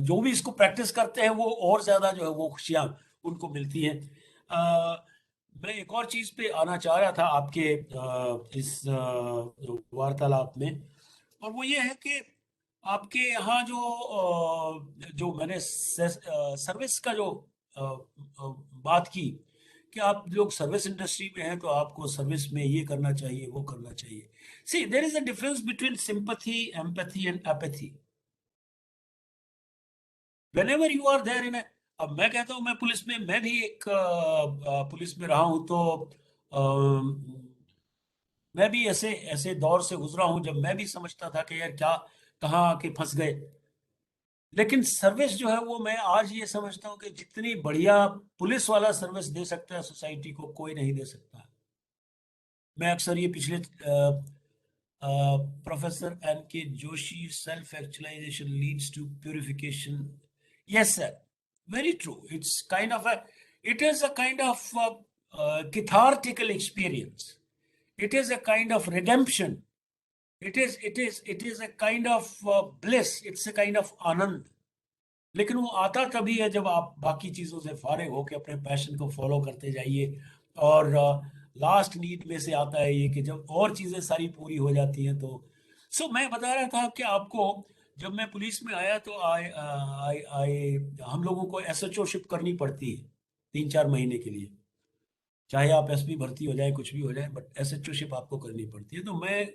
जो भी इसको प्रैक्टिस करते हैं वो और ज्यादा जो है वो खुशियां उनको मिलती हैं। मैं एक और चीज पे आना चाह रहा था आपके इस वार्तालाप में, और वो ये है कि आपके यहाँ जो मैंने सर्विस का जो बात की कि आप लोग सर्विस इंडस्ट्री में हैं तो आपको सर्विस में ये करना चाहिए, वो करना चाहिए. See, there is a difference between sympathy, empathy and apathy. Whenever you are there in a, अब मैं कहता हूँ, मैं पुलिस में, मैं भी एक पुलिस में रहा हूँ, तो मैं भी ऐसे ऐसे दौर से गुजरा हूँ जब मैं भी समझता था कि यार क्या, कहाँ आके फंस गए. लेकिन सर्विस जो है वो मैं आज ये समझता हूँ कि जितनी बढ़िया पुलिस वाला सर्विस दे सकता है सोसाइटी को, कोई नहीं दे सकता. मैं अक्सर ये पिछले professor N K Joshi, self actualisation leads to purification. Yes, sir. Very true. It is a kind of cathartical experience. It is a kind of redemption. It is a kind of bliss. It's a kind of आनंद. लेकिन वो आता तभी है जब आप बाकी चीजों से फारिग होकर अपने पैशन को फॉलो करते जाइए. और लास्ट नीड में से आता है ये कि जब और चीजें सारी पूरी हो जाती हैं तो. सो मैं बता रहा था कि आपको, जब मैं पुलिस में आया तो आई हम लोगों को एसएचओशिप करनी पड़ती है 3-4 महीने के लिए. चाहे आप एसपी भर्ती हो जाए, कुछ भी हो जाए, बट एसएचओशिप आपको करनी पड़ती है. तो मैं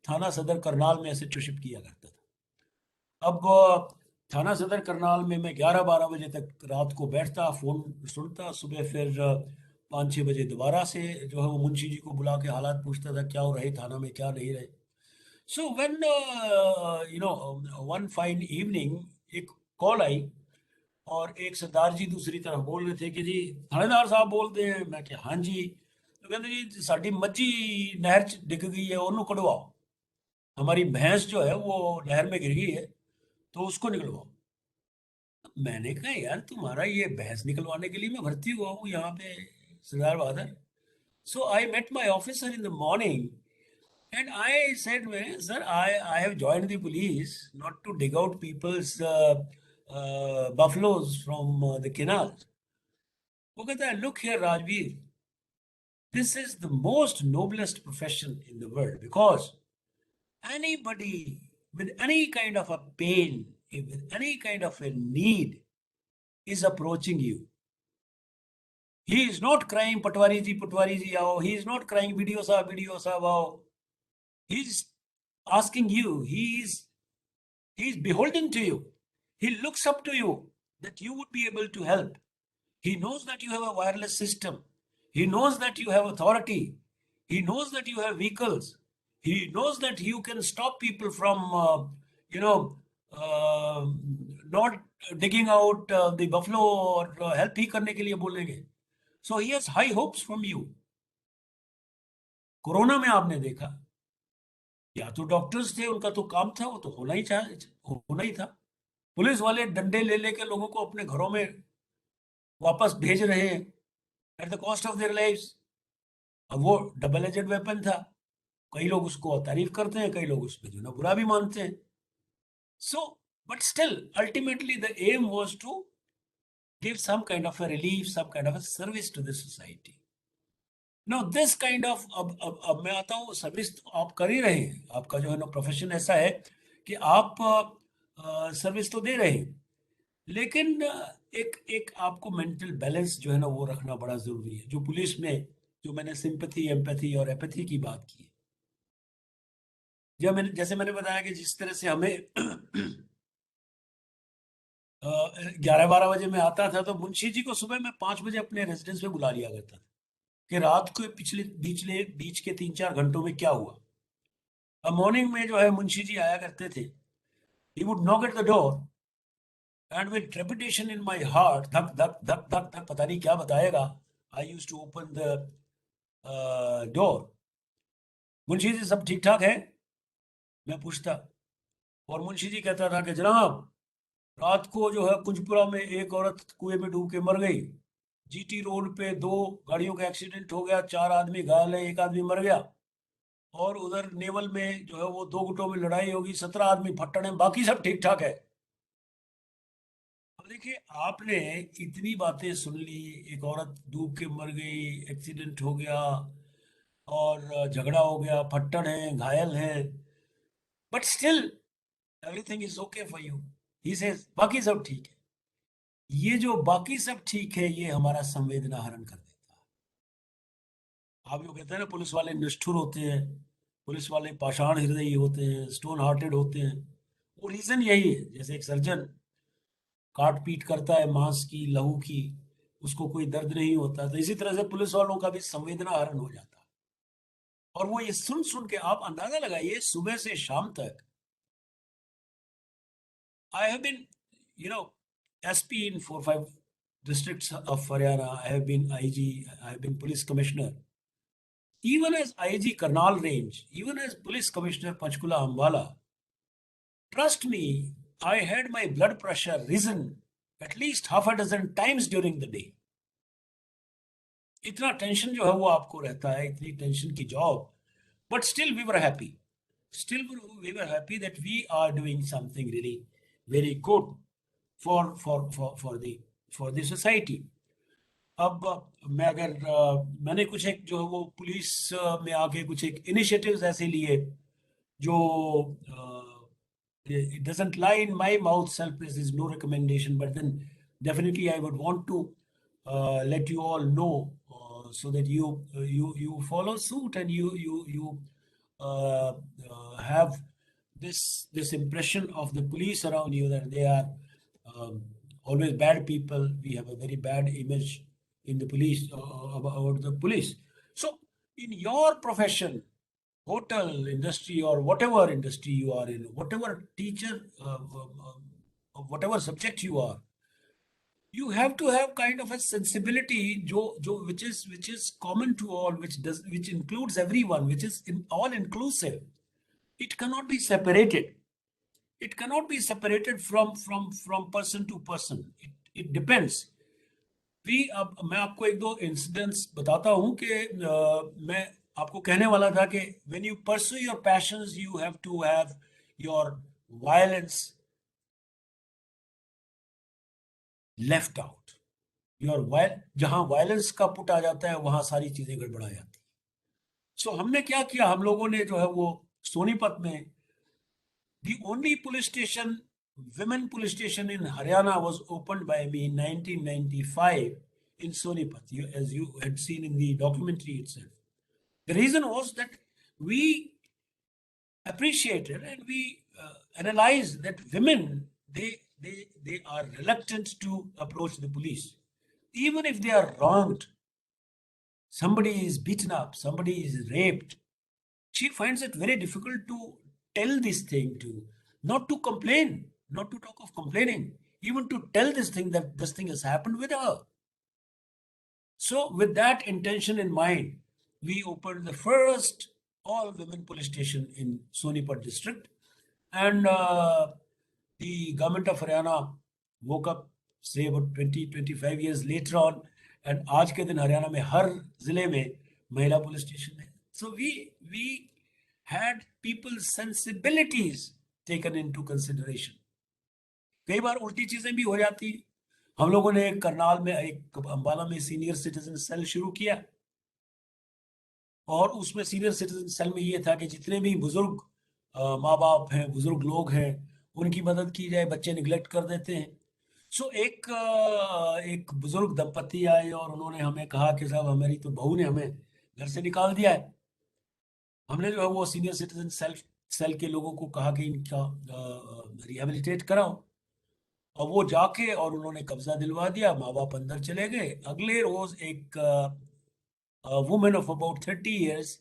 थाना सदर करनाल में एसएचओशिप किया करता था. अब थाना सदर करनाल में मैं 11-12 बजे तक रात को बैठता, फोन सुनता, सुबह फिर 5-6 बजे दोबारा से जो है वो मुंशी जी को बुला के हालात पूछता था, क्या हो रहे थाना में, क्या नहीं रहे. So when one fine evening एक कॉल आई और एक सरदार जी दूसरी तरफ बोल रहे थे कि जी थानेदार साहब बोलते हैं. मैं क्या, हाँ जी. तो कहते जी साड़ी मज्जी नहर च डिग गई है, ਉਹਨੂੰ कढ़वाओ. हमारी भैंस जो है वो नहर में गिर गई है तो उसको निकलवाओ. मैंने कहा यार तुम्हारा ये भैंस निकलवाने के लिए मैं भर्ती हुआ हूँ यहाँ पे Sardar Bahadur. So I met my officer in the morning and I said, sir, I have joined the police not to dig out people's buffaloes from the canals. वो कहता है, look here Rajveer, this is the most noblest profession in the world because anybody with any kind of a pain, with any kind of a need is approaching you. He is not crying Patwari ji आओ. He is not crying video साहब आओ. He is asking you. He is beholden to you. He looks up to you that you would be able to help. He knows that you have a wireless system. He knows that you have authority. He knows that you have vehicles. He knows that you can stop people from, not digging out the buffalo or help ही करने के लिए बोलेंगे. So he has high hopes from you. Corona में आपने देखा, या तो doctors थे, उनका तो काम था, वो तो होना ही था. पुलिस वाले डंडे ले लेके लोगों को अपने घरों में वापस भेज रहे हैं at the cost of their lives. अब वो डबल एजेड वेपन था. कई लोग उसको तारीफ करते हैं, कई लोग उसमें जो ना बुरा भी मानते हैं. So but still ultimately the aim was to give some kind of a relief, some kind of a service to the society. No this kind of, अब मैं आता हूँ, सर्विस तो आप कर ही रहे हैं. आपका जो है ना प्रोफेशन ऐसा है कि आप सर्विस तो दे रहे हैं, लेकिन एक आपको मेंटल बैलेंस जो है ना वो रखना बड़ा जरूरी है. जो पुलिस में, जो मैंने सिंपैथी, एम्पैथी और एपैथी की बात की, जैसे मैंने बताया कि जिस तरह से हमें 11-12 बजे में आता था तो मुंशी जी को सुबह में 5 बजे अपने रेजिडेंस में बुला लिया करता था कि रात को बीच के 3-4 घंटों में क्या हुआ. अब मॉर्निंग में जो है मुंशी जी आया करते थे. He would knock at the door and with trepidation in my heart, धक धक धक धक धक, पता नहीं क्या बताएगा. I used to open the door. Munshi ji सब ठीक ठाक है, मैं पूछता, और मुंशी जी कहता था कि जनाब रात को जो है कुंजपुरा में एक औरत कुएं में डूब के मर गई. जीटी रोड पे 2 गाड़ियों का एक्सीडेंट हो गया, 4 आदमी घायल है, 1 आदमी मर गया. और उधर नेवल में जो है वो 2 गुटों में लड़ाई होगी, 17 आदमी फट्टड़ हैं, बाकी सब ठीक ठाक है. देखिए, आपने इतनी बातें सुन ली, एक औरत डूब के मर गई, एक्सीडेंट हो गया और झगड़ा हो गया, फट्टड़ हैं, घायल हैं, but still everything is okay for you. He says, बाकी सब ठीक है. ये जो बाकी सब ठीक है, ये हमारा संवेदना हरण कर देता है. आप जो कहते हैं ना पुलिस वाले निष्ठुर होते हैं, पुलिस वाले पाषाण हृदयी होते हैं, स्टोन हार्टेड होते हैं, वो रीजन यही है. जैसे एक सर्जन काट पीट करता है मांस की, लहू की, उसको कोई दर्द नहीं होता, तो इसी तरह से पुलिस वालों का भी संवेदना हरण हो जाता है. और वो ये सुन सुन के आप अंदाजा लगाइए, सुबह से शाम तक. I have been, SP in 4-5 districts of Haryana. I have been IG, I have been police commissioner. Even as IG Karnal range, even as police commissioner Panchkula Ambala, trust me, I had my blood pressure risen at least half a dozen times during the day. इतना tension जो है वो आपको रहता है, इतनी tension की job, but still we were happy. Still we were happy that we are doing something really very good for the society. अब मैं अगर मैंने कुछ एक जो है वो पुलिस में आके कुछ एक इनिशिएटिव्स ऐसे लिए जो it doesn't lie in my mouth, self-praise is no recommendation, but then definitely I would want to let you all know so that you follow suit and you have this impression of the police around you that they are always bad people. We have a very bad image in the police about the police. So in your profession, hotel industry or whatever industry you are in, whatever teacher, whatever subject you are, you have to have kind of a sensibility which is common to all, which includes everyone, which is all inclusive. It cannot be separated. It cannot be separated from person to person. It depends. मैं आपको एक दो incidents बताता हूं कि मैं आपको कहने वाला था कि when you pursue your passions, you have to have your violence left out. जहां वायलेंस का पुट आ जाता है वहां सारी चीजें गड़बड़ा जाती है. सो हमने क्या किया, हम लोगों ने जो है वो सोनीपत में the only police station, women police station in Haryana was opened by me in 1995 in Sonipat, as you had seen in the documentary itself. The reason was that we appreciated and we analyzed that women, they are reluctant to approach the police. Even if they are wronged, somebody is beaten up, somebody is raped, she finds it very difficult to tell this thing not to complain, not to talk of complaining, even to tell this thing that this thing has happened with her. So with that intention in mind, we opened the first all-women police station in Sonipat district, and the government of Haryana woke up, say about 20-25 years later on, and आज के दिन हरियाणा में हर जिले में महिला police station है. So we had people's sensibilities taken into consideration. कई बार उल्टी चीजें भी हो जाती. हम लोगों ने करनाल में एक अंबाला में सीनियर सिटीजन सेल शुरू किया, और उसमें सीनियर सिटीजन सेल में ये था कि जितने भी बुजुर्ग माँ बाप हैं, बुजुर्ग लोग हैं, उनकी मदद की जाए. बच्चे निगलेक्ट कर देते हैं. सो एक बुजुर्ग दंपति आए और उन्होंने हमें कहा कि साहब हमारी तो बहू ने हमें घर से निकाल दिया है. हमने जो है वो सीनियर सिटीजन सेल के लोगों को कहा कि इनका रिहेबिलिटेट कराओ, और वो जाके और उन्होंने कब्जा दिलवा दिया. माँ बाप अंदर चले गए. अगले रोज एक woman of about 30 years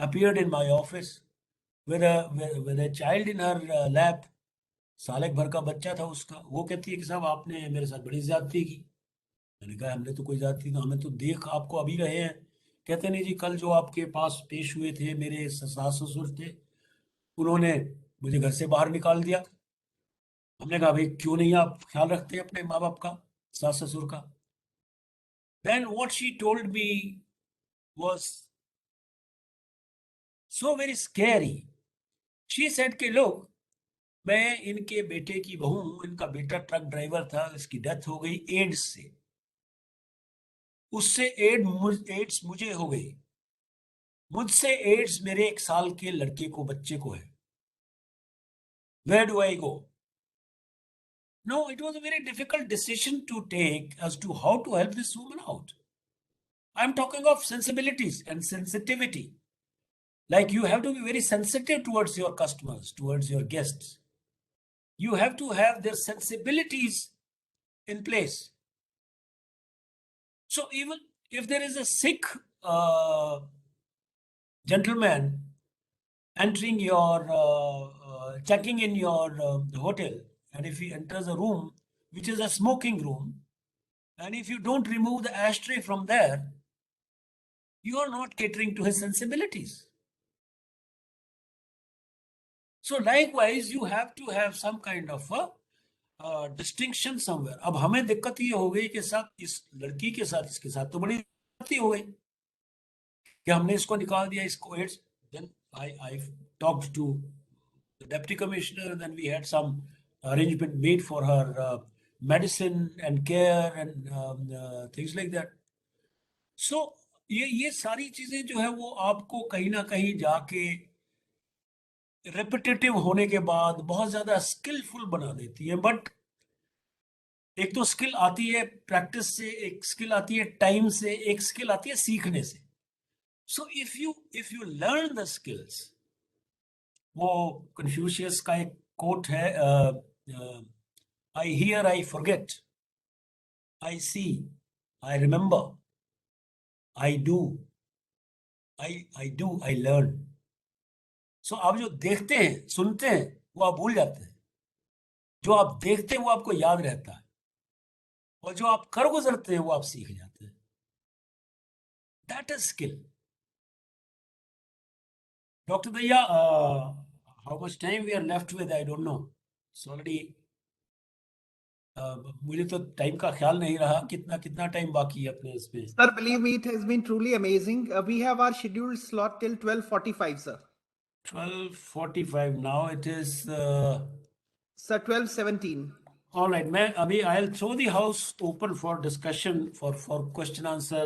appeared in my office with a child in her lap. साल एक भर का बच्चा था उसका. वो कहती है कि साहब आपने मेरे साथ बड़ी ज्यादती की. मैंने कहा हमने तो कोई ज्यादती नहीं, हमें तो देख आपको अभी रहे हैं. कहते नहीं जी, कल जो आपके पास पेश हुए थे मेरे सास ससुर थे, उन्होंने मुझे घर से बाहर निकाल दिया. हमने कहा भाई क्यों नहीं आप ख्याल रखते अपने माँ बाप का, सास ससुर का. Then what she told me was so very scary. She said कि लोग, मैं इनके बेटे की बहू हूं, इनका बेटा ट्रक ड्राइवर था, इसकी डेथ हो गई एड्स से. उससे एड्स मुझे हो गई, मुझसे एड्स मेरे 1 साल के लड़के को, बच्चे को है. Where do I go? No, it was a very difficult decision to take as to how to help this woman out. I'm talking of sensibilities and sensitivity. Like you have to be very sensitive towards your customers, towards your guests. You have to have their sensibilities in place. So even if there is a sick gentleman entering your, checking in your hotel, and if he enters a room which is a smoking room, and if you don't remove the ashtray from there, you are not catering to his sensibilities. So likewise, you have to have some kind of a distinction somewhere. अब हमें दिक्कत ये हो गई कि साथ इस लड़की के साथ इसके साथ तो बड़ी दिक्कत हो गई कि हमने इसको निकाल दिया इसको ads. Then I talked to the deputy commissioner, and then we had some arrangement made for her medicine and care and things like that. So ये सारी चीजें जो है वो आपको कहीं ना कहीं जाके रेपिटेटिव होने के बाद बहुत ज्यादा स्किलफुल बना देती है. बट एक तो स्किल आती है प्रैक्टिस से, एक स्किल आती है टाइम से, एक स्किल आती है सीखने से. So if you learn the skills, वो कन्फ्यूशियस का एक कोट है, I hear I forget, I see I remember, I do I learn. So आप जो देखते हैं सुनते हैं वो आप भूल जाते हैं, जो आप देखते हैं वो आपको याद रहता है, और जो आप कर गुजरते हैं वो आप सीख जाते हैं. That is skill. डॉक्टर भैया, how much time we are left with, I don't know. It's already, मुझे तो टाइम का ख्याल नहीं रहा कितना टाइम बाकी है अपने इसमें. Sir, believe me, it has been truly amazing. We have our scheduled slot till 12:45, sir. 12:45 now. It is Sir, 12:17. all right. मैं अभी I'll throw the house open for discussion for question answer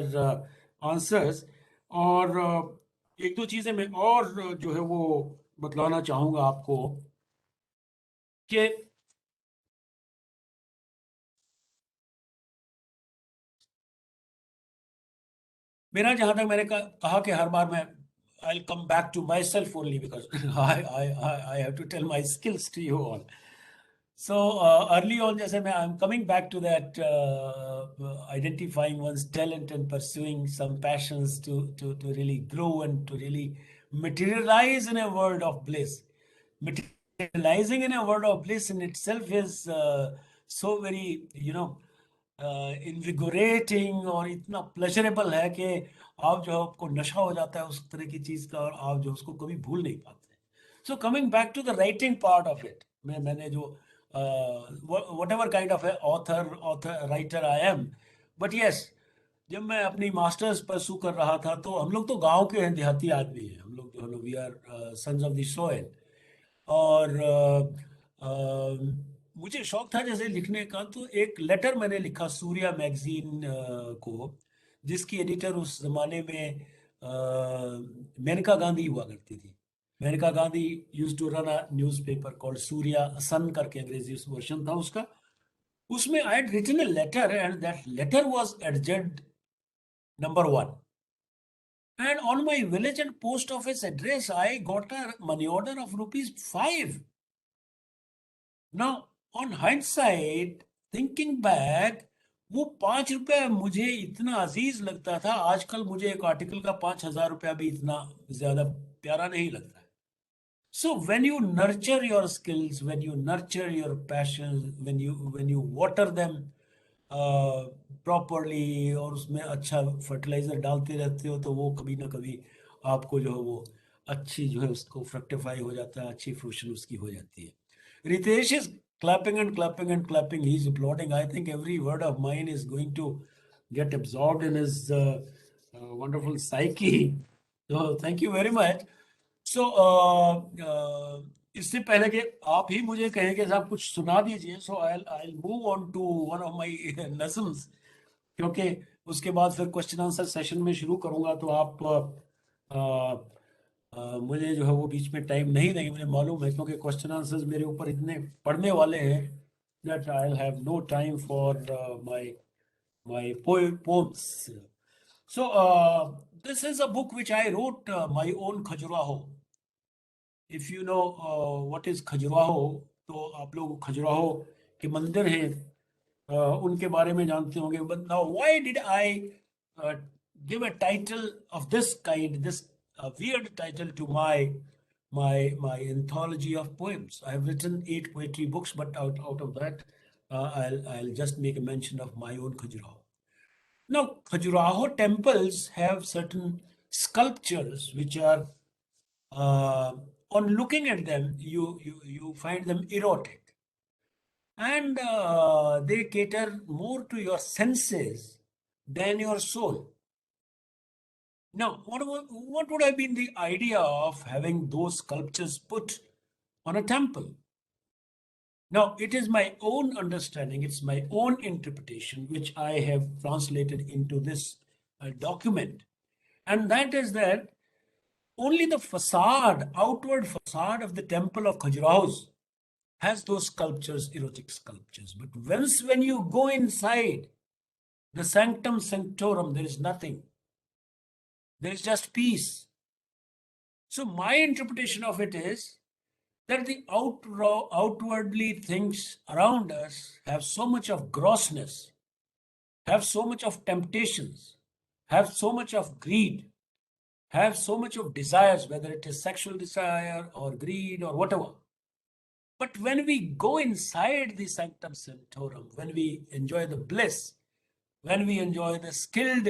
answers. और एक दो चीजें मैं और जो है वो बतलाना चाहूंगा आपको कि मेरा जहां तक मैंने कहा कि हर बार मैं I'll come back to myself only because I have to tell my skills to you all. So early on, जैसे मैं I'm coming back to that identifying one's talent and pursuing some passions to really grow and to really materialize in a world of bliss. Materializing in a world of bliss in itself is so very, इनविगोरेटिंग और इतना pleasurable है कि आप जो आपको नशा हो जाता है उस तरह की चीज का, और आप जो उसको कभी भूल नहीं पाते. So coming back to the writing part of it, मैंने जो whatever kind of author writer I am, but yes, जब मैं अपनी मास्टर्स परसू कर रहा था तो हम लोग तो गांव के हैं, देहाती आदमी हैं हम लोग, जो है we are sons of the soil. और मुझे शौक था जैसे लिखने का, तो एक लेटर मैंने लिखा सूर्या मैगजीन को, जिसकी एडिटर उस जमाने में मेनका गांधी हुआ करती थी. Maneka Gandhi used to run a newspaper called Surya sun करके, अंग्रेजी वर्जन था उसका. उसमें I had written a letter and that letter was adjourned number 1. And on my village and post office address, I got a money order of ₹5. Now, on hindsight, thinking back, वो ₹5 मुझे इतना अजीज लगता था. आजकल मुझे एक आर्टिकल का ₹5,000 भी इतना ज्यादा प्यारा नहीं लगता है. So when you nurture your skills, when you nurture your passions, when you water them properly, और उसमें अच्छा फर्टिलाइजर डालते रहते हो, तो वो कभी ना कभी आपको जो है वो अच्छी जो है उसको फ्रक्टिफाई हो जाता है, अच्छी फ्रूशन उसकी हो जाती है. Ritesh is clapping and clapping and clapping. He's applauding. I think every word of mine is going to get absorbed in his wonderful psyche. So thank you very much. So इससे पहले कि आप ही मुझे कहें कि साहब कुछ सुना दीजिए, so I'll move on to one of my lessons, क्योंकि उसके बाद फिर क्वेश्चन आंसर सेशन में शुरू करूंगा, तो आप मुझे जो है वो बीच में टाइम नहीं देंगे, मुझे मालूम है, क्योंकि क्वेश्चन आंसर्स मेरे ऊपर इतने पढ़ने वाले हैं that I'll have no time for my poems. So this is a book which I wrote, my own Khajuraho. If you know what is Khajuraho, तो आप लोग खजुराहो के मंदिर हैं उनके बारे में जानते होंगे. But now why did I give a title of this kind, this weird title to my anthology of poems? I have written 8 poetry books, but out of that, I'll just make a mention of my own Khajuraho. Now, Khajuraho temples have certain sculptures which are, on looking at them, you find them erotic, and they cater more to your senses than your soul. Now, what would have been the idea of having those sculptures put on a temple? Now, it is my own understanding, it's my own interpretation, which I have translated into this document. And that is that only the facade, outward facade of the temple of Khajurahos has those sculptures, erotic sculptures. But when you go inside the sanctum sanctorum, there is nothing. There is just peace. So my interpretation of it is that the outwardly things around us have so much of grossness, have so much of temptations, have so much of greed, have so much of desires, whether it is sexual desire or greed or whatever. But when we go inside the sanctum sanctorum, when we enjoy the bliss, when we enjoy the skilled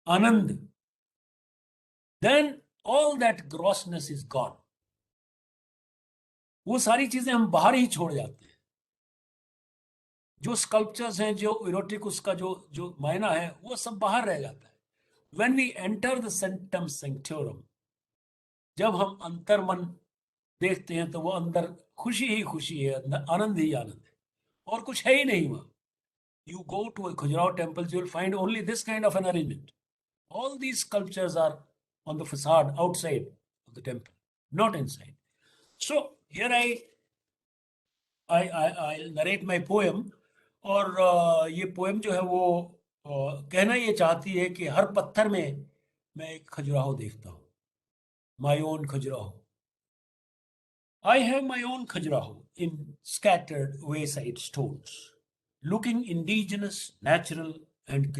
anand, then all that grossness is gone. वो सारी चीजें हम बाहर ही छोड़ जाते हैं. जो sculptures हैं, जो इरोटिक उसका जो मायना है, वो सब बाहर रह जाता है. When we enter the sanctum sanctorum, जब हम अंतर मन देखते हैं तो वो अंदर खुशी ही खुशी है, अंदर आनंद ही आनंद है, और कुछ है ही नहीं वहां. You go to a Khajuraho temples, you will find only this kind of an arrangement. All these sculptures are on the facade outside of the temple, not inside. So here I'll narrate my poem. और ये poem जो है वो कहना ये चाहती है कि हर पत्थर में मैं एक खजुराहो देखता हूँ. My own Khajuraho. I have my own Khajuraho in scattered wayside stones, looking indigenous, natural, and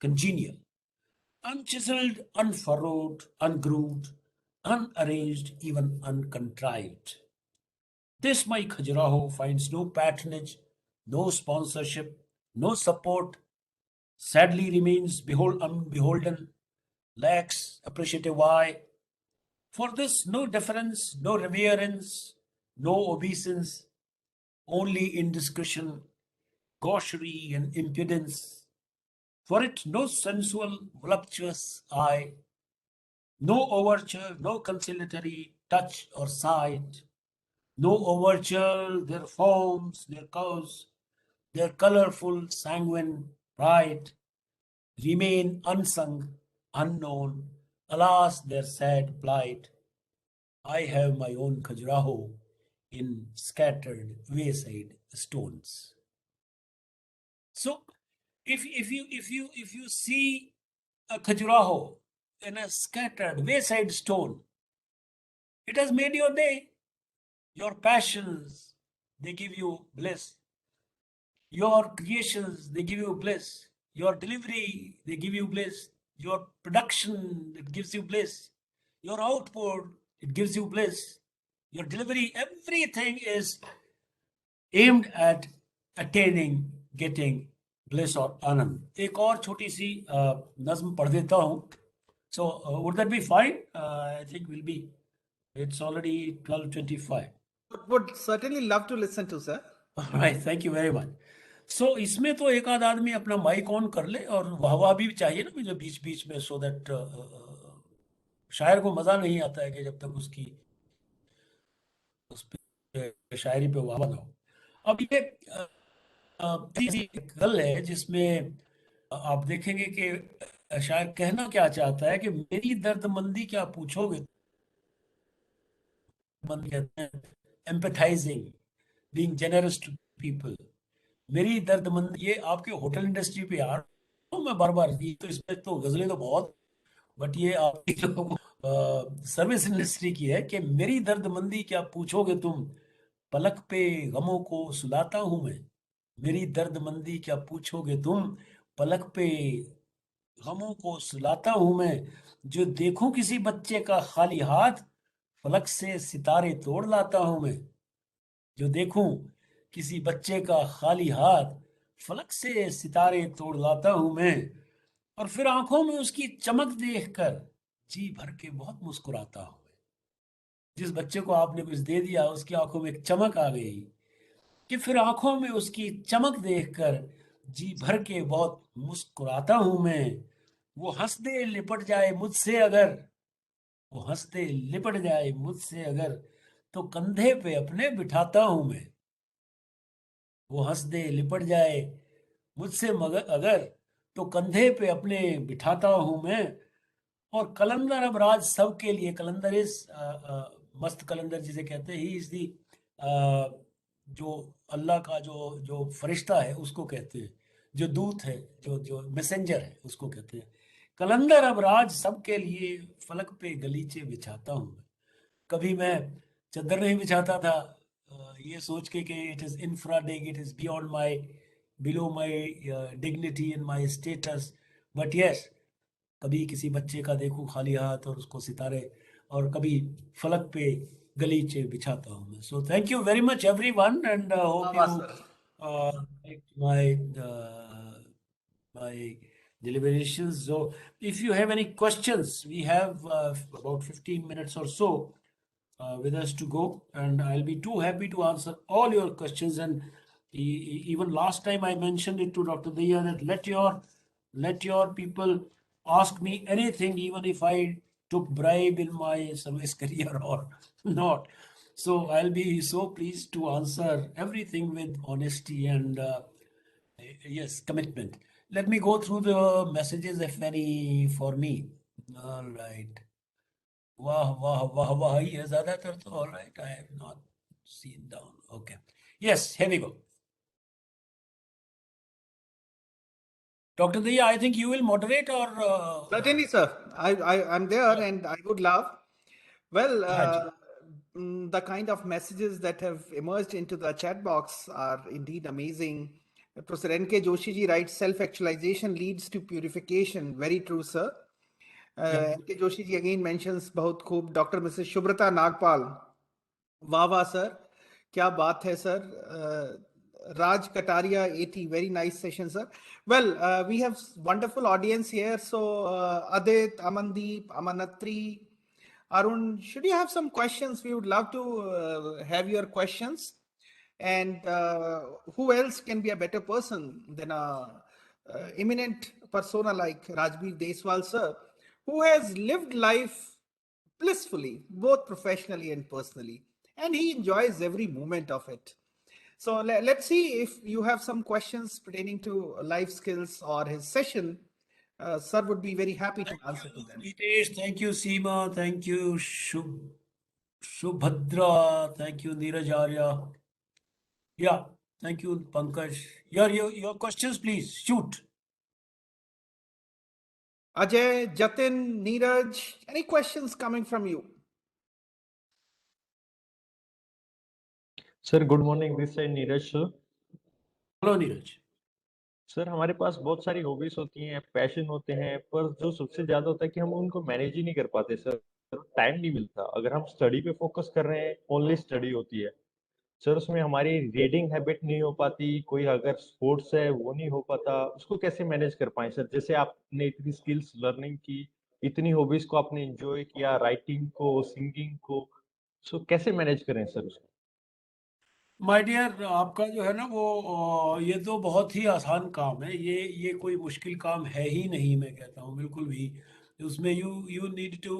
congenial, unchiseled, unfurrowed, ungrooved, unarranged, even uncontrived. This my Khajuraho finds no patronage, no sponsorship, no support, sadly remains unbeholden, lacks appreciative eye. For this, no deference, no reverence, no obeisance, only indiscretion, gaucherie, and impudence. For it, no sensual, voluptuous eye, no overture, no conciliatory touch or sight, no overture, their forms, their curves, their colorful, sanguine, bright, remain unsung, unknown, alas, their sad plight. I have my own Khajuraho in scattered wayside stones. So, if you see a Khajuraho in a scattered wayside stone, it has made your day. Your passions, they give you bliss. Your creations, they give you bliss. Your delivery, they give you bliss. Your production, it gives you bliss. Your output, it gives you bliss. Your delivery, everything is aimed at attaining, getting bliss or anand. एक और छोटी सी नज्म पढ़ देता हूँ. So would that be fine? I think we'll be. It's already 12:25. Would certainly love to listen to, sir. All right, thank you very much. So इसमें तो एक आध आदमी अपना माइक ऑन कर ले, और वाह भी चाहिए ना मुझे बीच बीच में, so that शायर को मजा नहीं आता है कि जब तक उसकी उस पे शायरी पे वाह ना हो. अब ये गल है जिसमें आप देखेंगे कि शायर कहना क्या चाहता है कि मेरी दर्दमंदी क्या पूछोगे, मन कहते हैं एम्पैथाइजिंग, बीइंग जेनरस टू पीपल। मेरी दर्दमंदी, ये आपके होटल इंडस्ट्री पे यार मैं बार बार, ये तो इसमें तो गजलें तो बहुत, बट ये आपकी जो सर्विस इंडस्ट्री की है कि मेरी दर्दमंदी क्या पूछोगे तुम, पलक पे गमों को सुलाता हूं मैं। मेरी दर्दमंदी क्या पूछोगे तुम, पलक पे गमों को सुलाता हूं मैं। जो देखूं किसी बच्चे का खाली हाथ, फलक से सितारे तोड़ लाता हूं मैं। जो देखूं किसी बच्चे का खाली हाथ, फलक से सितारे तोड़ लाता हूं मैं। और फिर आंखों में उसकी चमक देखकर जी भर के बहुत मुस्कुराता हूं मैं। जिस बच्चे को आपने कुछ दे दिया, उसकी आंखों में एक चमक आ गई कि फिर आंखों में उसकी चमक देखकर जी भर के बहुत मुस्कुराता हूं मैं। वो हंस दे लिपट जाए मुझसे अगर, वो हंस दे लिपट जाए मुझसे अगर, तो कंधे पे अपने बिठाता हूं मैं। वो हंस दे लिपट जाए मुझसे मगर अगर, तो कंधे पे अपने बिठाता हूं मैं। और कलंदर अब राज सबके लिए, कलंदर इज मस्त कलंदर जिसे कहते हैं, ही इज दी, जो अल्लाह का जो जो फरिश्ता है उसको कहते हैं, जो दूत है, जो जो मैसेंजर है उसको कहते हैं। कलंदर अब राज सबके लिए, फलक पे गलीचे बिछाता हूँ मैं। कभी मैं चादर नहीं बिछाता था, ये सोच के कि it is infra dig, it is beyond my, below my dignity and my status, but yes, कभी किसी बच्चे का देखूं खाली हाथ और उसको सितारे, और कभी फलक पे गलीचे बिछाता हूं मैं। So thank you very much everyone, and hope वाह you sir. my my deliberations. So if you have any questions, we have about 15 minutes or so with us to go, and I'll be too happy to answer all your questions. And even last time I mentioned it to Dr. Diya that let your people ask me anything, even if I took bribe in my service career or not. So I'll be so pleased to answer everything with honesty and yes, commitment. Let me go through the messages, if any, for me. All right. Wah, wah, wah, wah. Yes, ज़्यादातर तो all right. I have not seen down. Okay. Yes, here we go. Dr. Diya, I think you will moderate, or Certainly, sir. I'm there and I would love. Well, the kind of messages that have emerged into the chat box are indeed amazing. Professor N.K. Joshi ji writes, self-actualization leads to purification. Very true, sir. N.K. Joshi ji again mentions बहुत खूब. Dr. Mrs. Shubhrata Nagpal. वाह वाह sir, क्या बात है sir. Raj Kataria 80, very nice session, sir. Well, we have wonderful audience here. So Adit, Amandeep, Amanatri, Arun, should you have some questions? We would love to have your questions. And who else can be a better person than a eminent persona like Rajbir Deswal, sir, who has lived life blissfully, both professionally and personally, and he enjoys every moment of it. So let's see if you have some questions pertaining to life skills or his session. Sir would be very happy to answer to them. Ritesh, thank you, Seema, thank you, Shubhadra, thank you, Neeraj Arya. Yeah, thank you, Pankaj. Your questions, please, shoot. Ajay, Jatin, Neeraj, any questions coming from you? Sir good morning, this है Neeraj sir. Hello Neeraj. Sir हमारे पास बहुत सारी hobbies होती हैं, passion होते हैं, पर जो सबसे ज्यादा होता है कि हम उनको मैनेज ही नहीं कर पाते सर. टाइम नहीं मिलता. अगर हम स्टडी पे फोकस कर रहे हैं, ओनली स्टडी होती है सर, उसमें हमारी रीडिंग हैबिट नहीं हो पाती. कोई अगर स्पोर्ट्स है वो नहीं हो पाता. उसको कैसे मैनेज कर पाए सर? जैसे आपने इतनी स्किल्स लर्निंग की, इतनी हॉबीज को आपने एंजॉय किया, राइटिंग को, सिंगिंग को, सो कैसे मैनेज करें सर उसको? माय डियर, आपका जो है ना वो ये तो बहुत ही आसान काम है. ये कोई मुश्किल काम है ही नहीं, मैं कहता हूँ बिल्कुल भी. उसमें you need to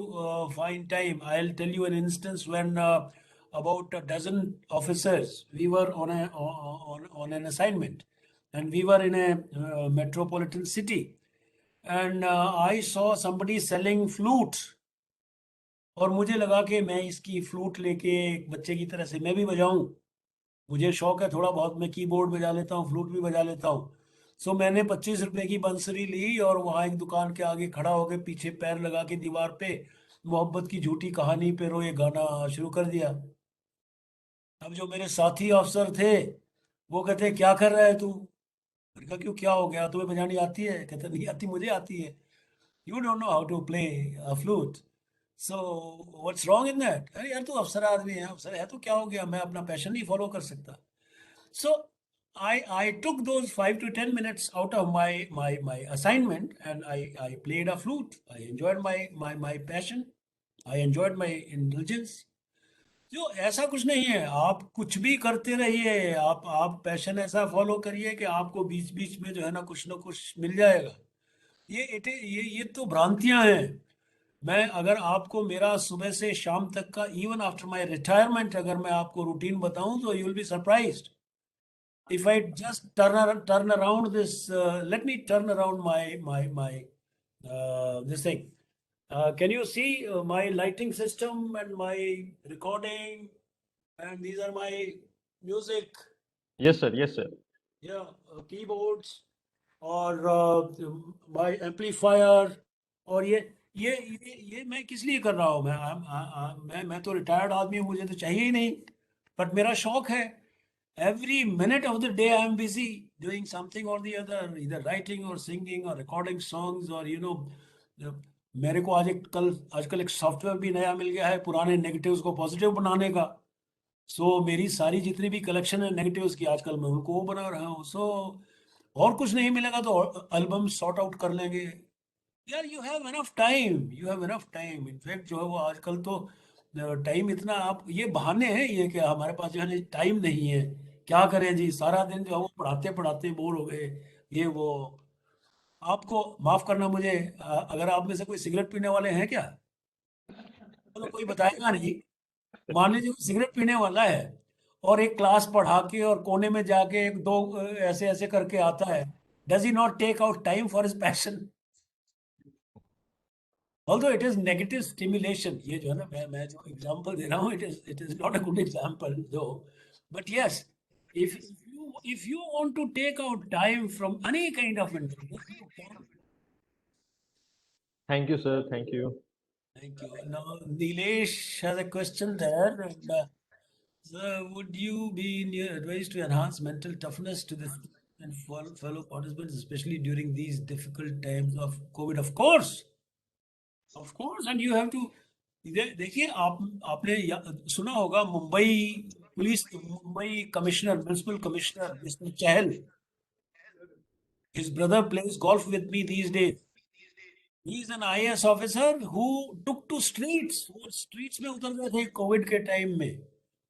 find time. I will tell you an instance when about a dozen officers, we were on an assignment, and we were in a metropolitan city, and I saw somebody selling flute. और मुझे लगा कि मैं इसकी flute लेके एक बच्चे की तरह से मैं भी बजाऊं। मुझे शौक है थोड़ा बहुत, मैं कीबोर्ड बजा लेता हूँ, फ्लूट भी बजा लेता हूँ। सो मैंने 25 रुपए की बंसरी ली और वहाँ एक दुकान के आगे खड़ा होकर पीछे पैर लगा के दीवार पे मोहब्बत की झूठी कहानी पे रो ये गाना शुरू कर दिया। अब जो मेरे साथी अफसर थे वो कहते क्या कर रहा है तू? मैंने कहा क्यों, क्या हो गया, तुम्हें बजानी आती है? कहते नहीं आती, मुझे आती है। You don't know how to play a flute, so what's wrong in that? अरे यार तू अफसर आदमी है, अफसर है तो क्या हो गया, मैं अपना पैशन नहीं फॉलो कर सकता? So I took those 5 to 10 minutes out of my assignment, and I played a flute. I enjoyed my passion. I enjoyed my indulgence. जो ऐसा कुछ नहीं है, आप कुछ भी करते रहिए, आप पैशन ऐसा फॉलो करिए कि आपको बीच बीच में जो है ना कुछ मिल जाएगा। ये तो भ्रांतियां हैं। मैं अगर आपको मेरा सुबह से शाम तक का इवन आफ्टर माय रिटायरमेंट अगर मैं आपको रूटीन बताऊं तो you will be surprised. If I just turn around this, let me turn around my this thing. Can you see my lighting system and my recording? And these are my music. Yes, sir. Yes, sir. Yeah, keyboards और my amplifier। और ये मैं किस लिए कर रहा हूँ? मैं तो रिटायर्ड आदमी हूँ, मुझे तो चाहिए ही नहीं, बट मेरा शौक है। Every minute of the day I am busy doing something or the other, either writing or singing or recording songs or मेरे को आजकल एक सॉफ्टवेयर भी नया मिल गया है पुराने नेगेटिव्स को पॉजिटिव बनाने का। सो मेरी सारी जितनी भी कलेक्शन है नेगेटिव्स की आजकल मैं उनको वो बना रहा हूँ। सो और कुछ नहीं मिलेगा तो एल्बम सॉर्ट आउट कर लेंगे। यार you have enough time, you have enough time. In fact जो है वो आजकल तो टाइम इतना, आप ये बहाने हैं ये कि हमारे पास जो है टाइम नहीं है, क्या करें जी, सारा दिन जो है वो पढ़ाते पढ़ाते बोर हो गए, ये वो। आपको माफ करना मुझे, अगर आप में से कोई सिगरेट पीने वाले हैं क्या? चलो कोई बताएगा नहीं। मान लीजिए कोई सिगरेट पीने वाला है और एक क्लास पढ़ा के और कोने में जाके एक दो ऐसे ऐसे करके आता है, does he not take out time for his passion? Although it is negative stimulation, ये जो है ना, मैं जो एग्जांपल दे रहा हूँ, it is not a good example though, but yes, if you want to take out time from any kind of indulgence, you can. Thank you, sir. Thank you. Thank you. Now Nilesh has a question there. And, sir, would you be in your advice to enhance mental toughness to the and fellow participants, especially during these difficult times of COVID? Of course, and you have to देखिए, आपने सुना होगा Mumbai commissioner, municipal commissioner mister Chahal, his brother plays golf with me these days. He is an IAS officer who took to streets, वो streets में उतर गए थे Covid के टाइम में,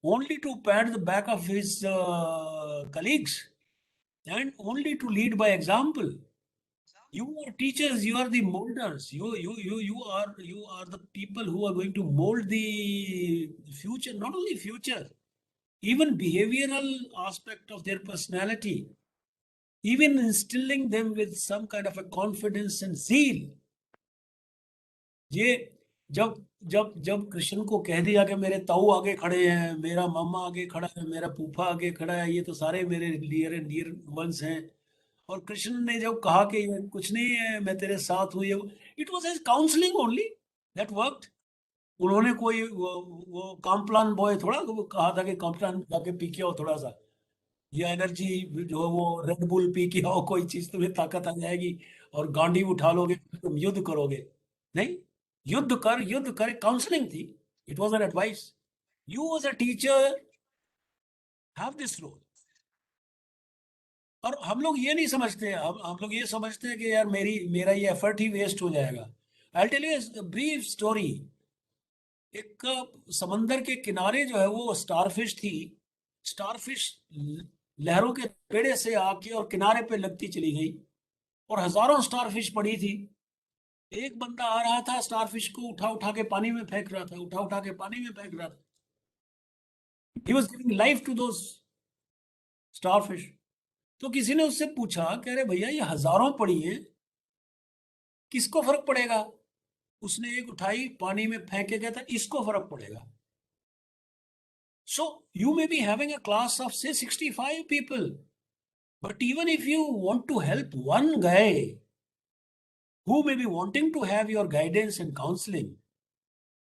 only to pat the back of his colleagues and only to lead by example. You are teachers, you are the molders. You are the people who are going to mold the future, not only future, even behavioral aspect of their personality, even instilling them with some kind of a confidence and zeal. ये जब जब जब कृष्ण को कह दिया कि मेरे ताऊ आगे खड़े हैं, मेरा मामा आगे खड़ा है, मेरा फूफा आगे खड़ा है, ये तो सारे मेरे नियर एंड डियर वंस हैं, और कृष्ण ने जब कहा कि ये कुछ नहीं है, मैं तेरे साथ हूँ, ये it was his counselling only that worked. उन्होंने कोई वो कॉम्प्लान बॉय थोड़ा वो कहा था कि कॉम्प्लान जाके पी के आओ थोड़ा सा, ये एनर्जी जो है वो रेड बुल पी के आओ, कोई चीज तुम्हें ताकत आ जाएगी और गांडी उठा लोगे तुम युद्ध करोगे। नहीं, युद्ध कर काउंसलिंग थी। It was an advice. You as a teacher have this role. और हम लोग ये नहीं समझते, हम लोग ये समझते हैं कि यार मेरा ये एफर्ट ही वेस्ट हो जाएगा। I tell you brief story. एक समंदर के किनारे जो है वो स्टारफिश थी। स्टारफिश लहरों के पेड़े से आके और किनारे पे लगती चली गई और हजारों स्टारफिश पड़ी थी। एक बंदा आ रहा था, स्टारफिश को उठा उठा के पानी में फेंक रहा था, उठा उठा के पानी में फेंक रहा था। He was giving life to those starfish. तो किसी ने उससे पूछा, कह रहे भैया ये हजारों पड़ी हैं, किसको फर्क पड़ेगा? उसने एक उठाई, पानी में फेंक के कहता इसको फर्क पड़ेगा. So you may be having a class of say 65 people, but even if you want to help one guy who may be wanting to have your guidance and counseling,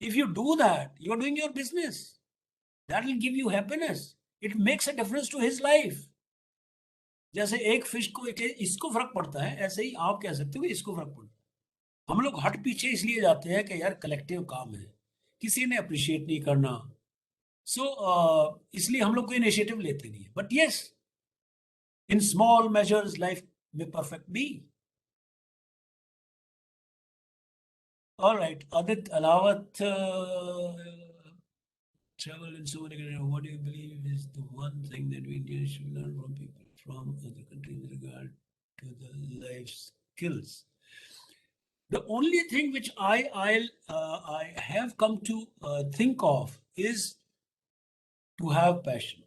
if you do that, you're doing your business. That will give you happiness. It makes a difference to his life. जैसे एक fish को इसको फर्क पड़ता है, ऐसे ही आप कह सकते हो कि इसको फर्क पड़ता है. हम लोग हट पीछे इसलिए जाते हैं कि यार कलेक्टिव काम है, किसी ने अप्रिशिएट नहीं करना. सो इसलिए हम लोग कोई इनिशिएटिव लेते नहीं है. But yes, in small measures life में perfect be. Alright, Aditya Alawat, travel and so on. What do you believe is the one thing that we Indians should learn from people from other countries in regard to the life skills? The only thing which I have come to think of is to have passion.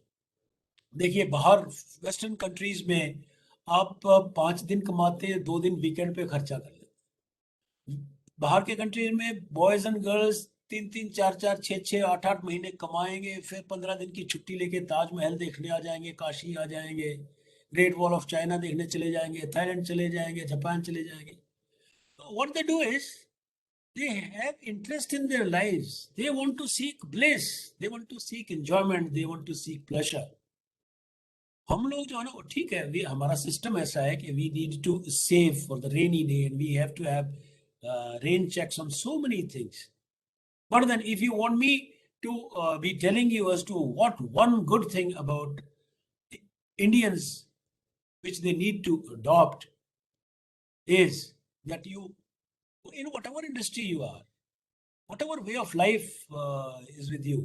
देखिए, बाहर western countries में आप 5 दिन कमाते हैं, 2 दिन weekend पे खर्चा कर लेते हैं. बाहर के कंट्रीज में बॉयज एंड गर्ल्स 3-3, 4-4, 6-6, 8-8 महीने कमाएंगे, फिर 15 दिन की छुट्टी लेके ताजमहल देखने आ जाएंगे, काशी आ जाएंगे, ग्रेट वॉल ऑफ चाइना देखने चले जाएंगे, थाईलैंड चले जाएंगे, जापान चले जाएंगे. What they do is they have interest in their lives. They want to seek bliss. They want to seek enjoyment. They want to seek pleasure. हम लोग जो है ना, ठीक है, हमारा सिस्टम ऐसा है कि we need to save for the rainy day and we have to have rain checks on so many things. But then if you want me to be telling you as to what one good thing about Indians which they need to adopt is that you, in whatever industry you are, whatever way of life is with you,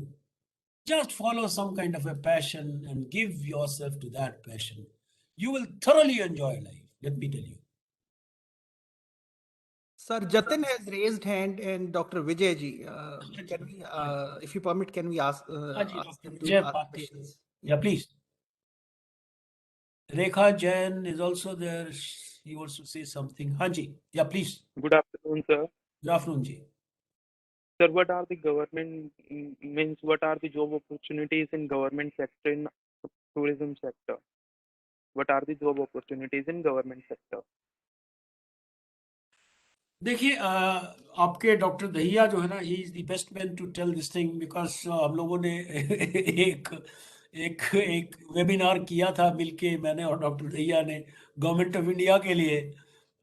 just follow some kind of a passion and give yourself to that passion. You will thoroughly enjoy life, let me tell you. Sir, Jatin has raised hand and Dr. Vijay ji, can we, if you permit, can we ask him to ask questions? Yeah, please. Rekha Jain is also there. He wants to say something. Hanji, yeah, please. Good afternoon, sir. Good afternoon, ji. Sir, what are the what are the job opportunities in government sector in tourism sector? What are the job opportunities in government sector? देखिए, आपके doctor Dahiya जो है ना, he is the best man to tell this thing, because हम लोगों ने एक webinar किया था मिलके, मैंने और डॉक्टर दहिया ने, गवर्नमेंट ऑफ इंडिया के लिए,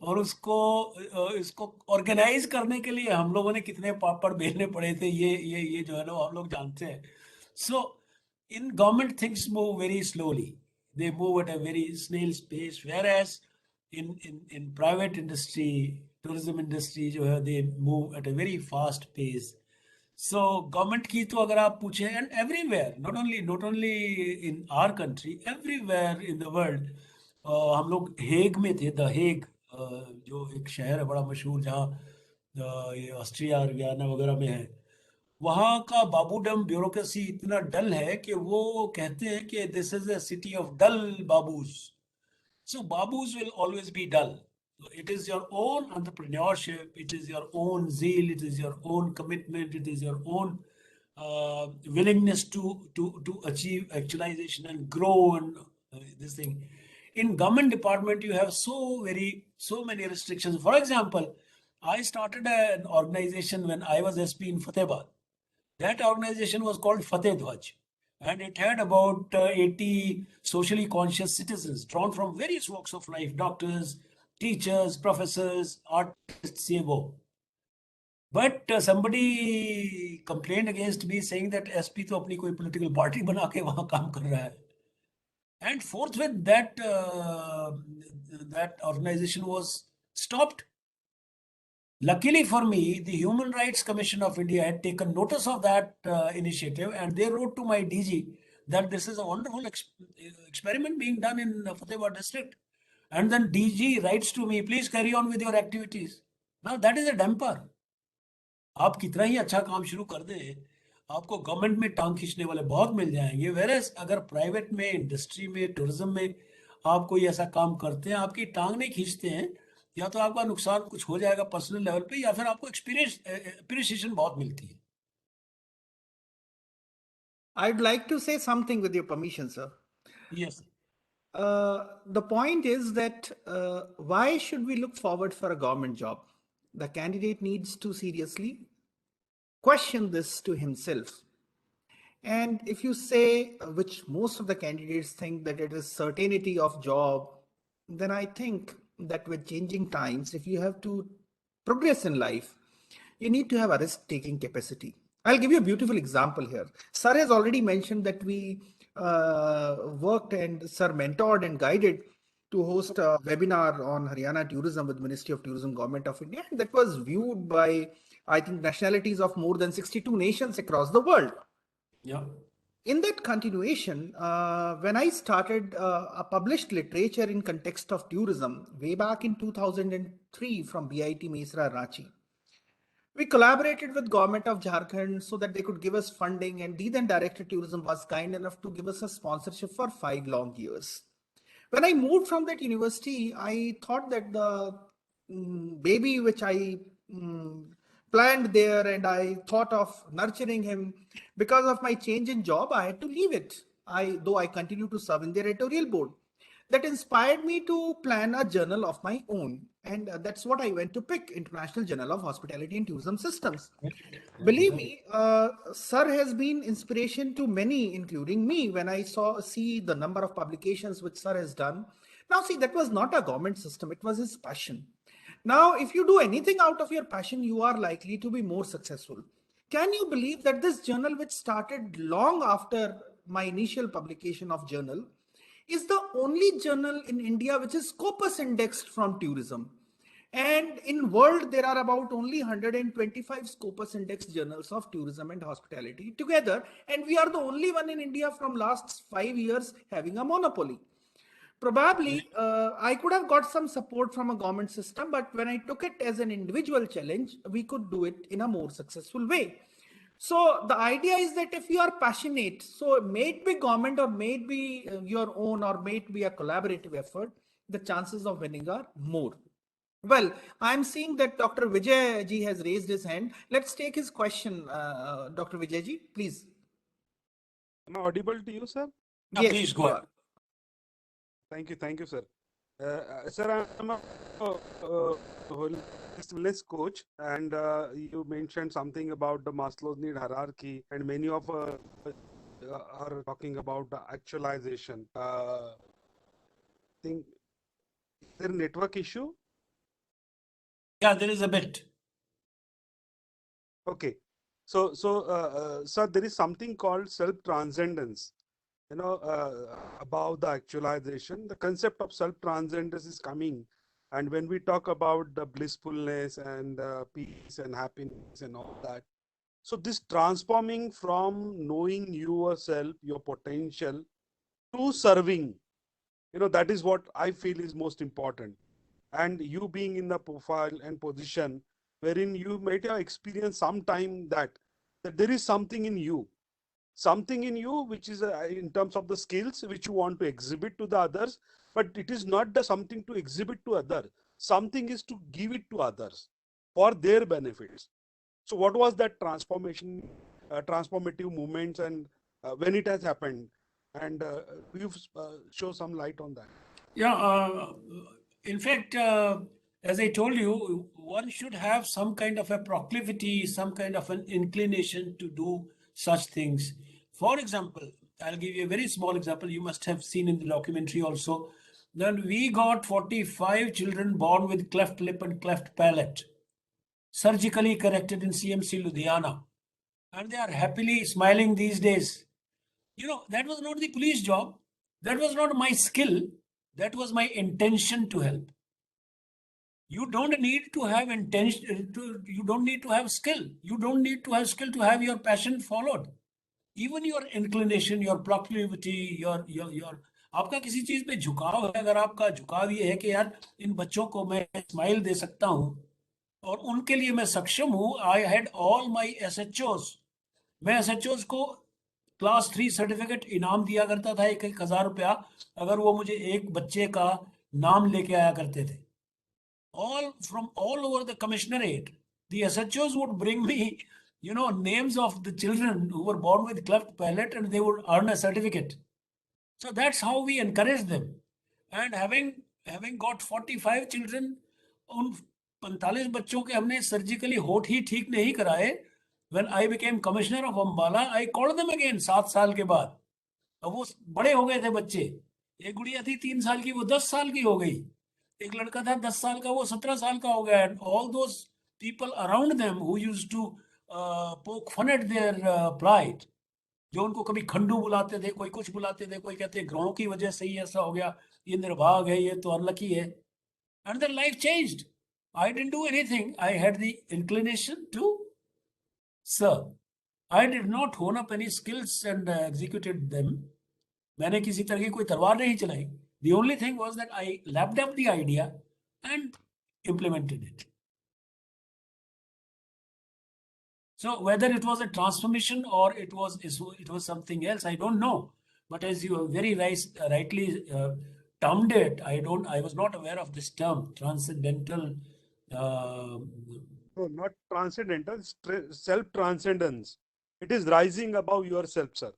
और इसको ऑर्गेनाइज करने के लिए हम लोगों ने कितने पापड़ बेलने पड़े थे, ये जो है ना हम लोग जानते हैं. So in government things move very slowly, they move at a very snail's pace, whereas in private industry, tourism industry जो है, they move at a very fast pace. So government की तो अगर आप पूछें, and everywhere, not only in our country, everywhere in the world. हम लोग Hague में थे, द हेग, जो एक शहर है बड़ा मशहूर, जहाँ ये ऑस्ट्रिया हरियाणा वगैरह में है. वहाँ का बाबूडम ब्यूरोक्रेसी इतना डल है कि वो कहते हैं कि this is a city of dull babus. So babus will always be dull. It is your own entrepreneurship, it is your own zeal, it is your own commitment, it is your own willingness to achieve actualization and grow and this thing. In government department, you have so many restrictions. For example, I started an organization when I was SP in Fatehbad. That organization was called Fateh Dhwaj, and it had about 80 socially conscious citizens drawn from various walks of life: doctors, teachers, professors, artists, ये वो. But somebody complained against me saying that SP तो अपनी कोई political party बना के वहाँ काम कर रहा है. And forthwith that organization was stopped. Luckily for me, the Human Rights Commission of India had taken notice of that initiative, and they wrote to my DG that this is a wonderful experiment being done in Fatehbad district. And then DG writes to me, please carry on with your activities. Now that is a damper. आप कितना ही अच्छा काम शुरू कर दें, आपको government में टांग खींचने वाले बहुत मिल जाएंगे. वेरएस अगर प्राइवेट में, इंडस्ट्री में, टूरिज्म में आप कोई ऐसा काम करते हैं, आपकी टांग नहीं खींचते हैं, या तो आपका नुकसान कुछ हो जाएगा पर्सनल लेवल पे, या फिर आपको अप्रिसिएशन बहुत मिलती है। I'd like to say something with your permission, sir. Yes. The point is that why should we look forward for a government job? The candidate needs to seriously question this to himself. And if you say, which most of the candidates think, that it is certainty of job, then I think that with changing times, if you have to progress in life, you need to have a risk-taking capacity. I'll give you a beautiful example here. Sir has already mentioned that we worked and Sir mentored and guided to host a webinar on Haryana tourism with Ministry of Tourism, Government of India. And that was viewed by, I think, nationalities of more than 62 nations across the world. Yeah. In that continuation, when I started a published literature in context of tourism way back in 2003 from BIT Mesra Ranchi, we collaborated with government of Jharkhand so that they could give us funding, and the then director tourism was kind enough to give us a sponsorship for 5 long years. When I moved from that university, I thought that the baby which I planned there and I thought of nurturing him, because of my change in job, I had to leave it. Though I continue to serve in the editorial board. That inspired me to plan a journal of my own. And that's what I went to pick, International Journal of Hospitality and Tourism Systems. Believe me, Sir has been inspiration to many, including me, when I see the number of publications which Sir has done. Now, see, that was not a government system, it was his passion. Now, if you do anything out of your passion, you are likely to be more successful. Can you believe that this journal, which started long after my initial publication of journal, is the only journal in India which is Scopus indexed from tourism? And in world, there are about only 125 Scopus index journals of tourism and hospitality together. And we are the only one in India from last 5 years having a monopoly. Probably, I could have got some support from a government system, but when I took it as an individual challenge, we could do it in a more successful way. So the idea is that if you are passionate, so may it be government or may it be your own or may it be a collaborative effort, the chances of winning are more. Well, I'm seeing that Dr. Vijay ji has raised his hand. Let's take his question, Dr. Vijay ji, please. Am I audible to you, sir? Yeah, yes, please go ahead. Thank you, sir. Sir, I'm a holistic coach, and you mentioned something about the Maslow's need hierarchy, and many of are talking about the actualization. Think is there a network issue? Yeah, there is a bit. Okay, so sir, there is something called self-transcendence. About the actualization, the concept of self-transcendence is coming. And when we talk about the blissfulness and peace and happiness and all that, so this transforming from knowing yourself, your potential, to serving, that is what I feel is most important. And you being in the profile and position wherein you might have experienced sometime that there is something in you which is in terms of the skills which you want to exhibit to the others, but it is not the something to exhibit to others. Something is to give it to others for their benefits. So what was that transformative movements, and when it has happened, and you show some light on that? Yeah, in fact, as I told you, one should have some kind of a proclivity, some kind of an inclination to do such things. For example, I'll give you a very small example. You must have seen in the documentary also. Then we got 45 children born with cleft lip and cleft palate, surgically corrected in CMC Ludhiana. And they are happily smiling these days. That was not the police job. That was not my skill. That was my intention to help. You don't need to have intention. You don't need to have skill. You don't need to have skill to have your passion followed. Even your inclination, your proclivity, your आपका किसी चीज पे झुकाव है, अगर आपका झुकाव ये है कि यार इन बच्चों को मैं स्माइल दे सकता हूँ और उनके लिए मैं सक्षम हूँ. I had all my SHOs. मैं SHOs को क्लास 3 सर्टिफिकेट इनाम दिया करता था, 1,000 रुपया, अगर वो मुझे एक बच्चे का नाम लेके आया करते थे. all from all over the commissionerate. The SHOs would bring me, names of the children who were born with cleft palate, and they would earn a certificate. So that's how we encourage them. And having got 45 children, उन 45 बच्चों के हमने surgically होठ ही ठीक नहीं कराए. When I became commissioner of Ambala, I called them again 7 साल के बाद. अब वो बड़े हो गए थे बच्चे. एक गुड़िया थी 3 साल की, वो 10 साल की हो गई. एक लड़का था 10 साल का, वो 17 साल का हो गया. And all those people around them who used to poke fun at their plight, जो उनको कभी खंडू बुलाते थे, कोई कुछ बुलाते थे, कोई कहते ग्रहों की वजह से ही ऐसा हो गया, ये निर्भाग है, ये तो अनलकी है. And their life changed. I didn't do anything. I had the inclination to serve. I did not hone up any skills and executed them. मैंने किसी तरह की कोई तलवार नहीं चलाई. The only thing was that I lapped up the idea and implemented it. So whether it was a transformation or it was something else, I don't know. But as you very rightly termed it, I was not aware of this term, transcendental. No, not transcendental, self-transcendence. It is rising above yourself, sir.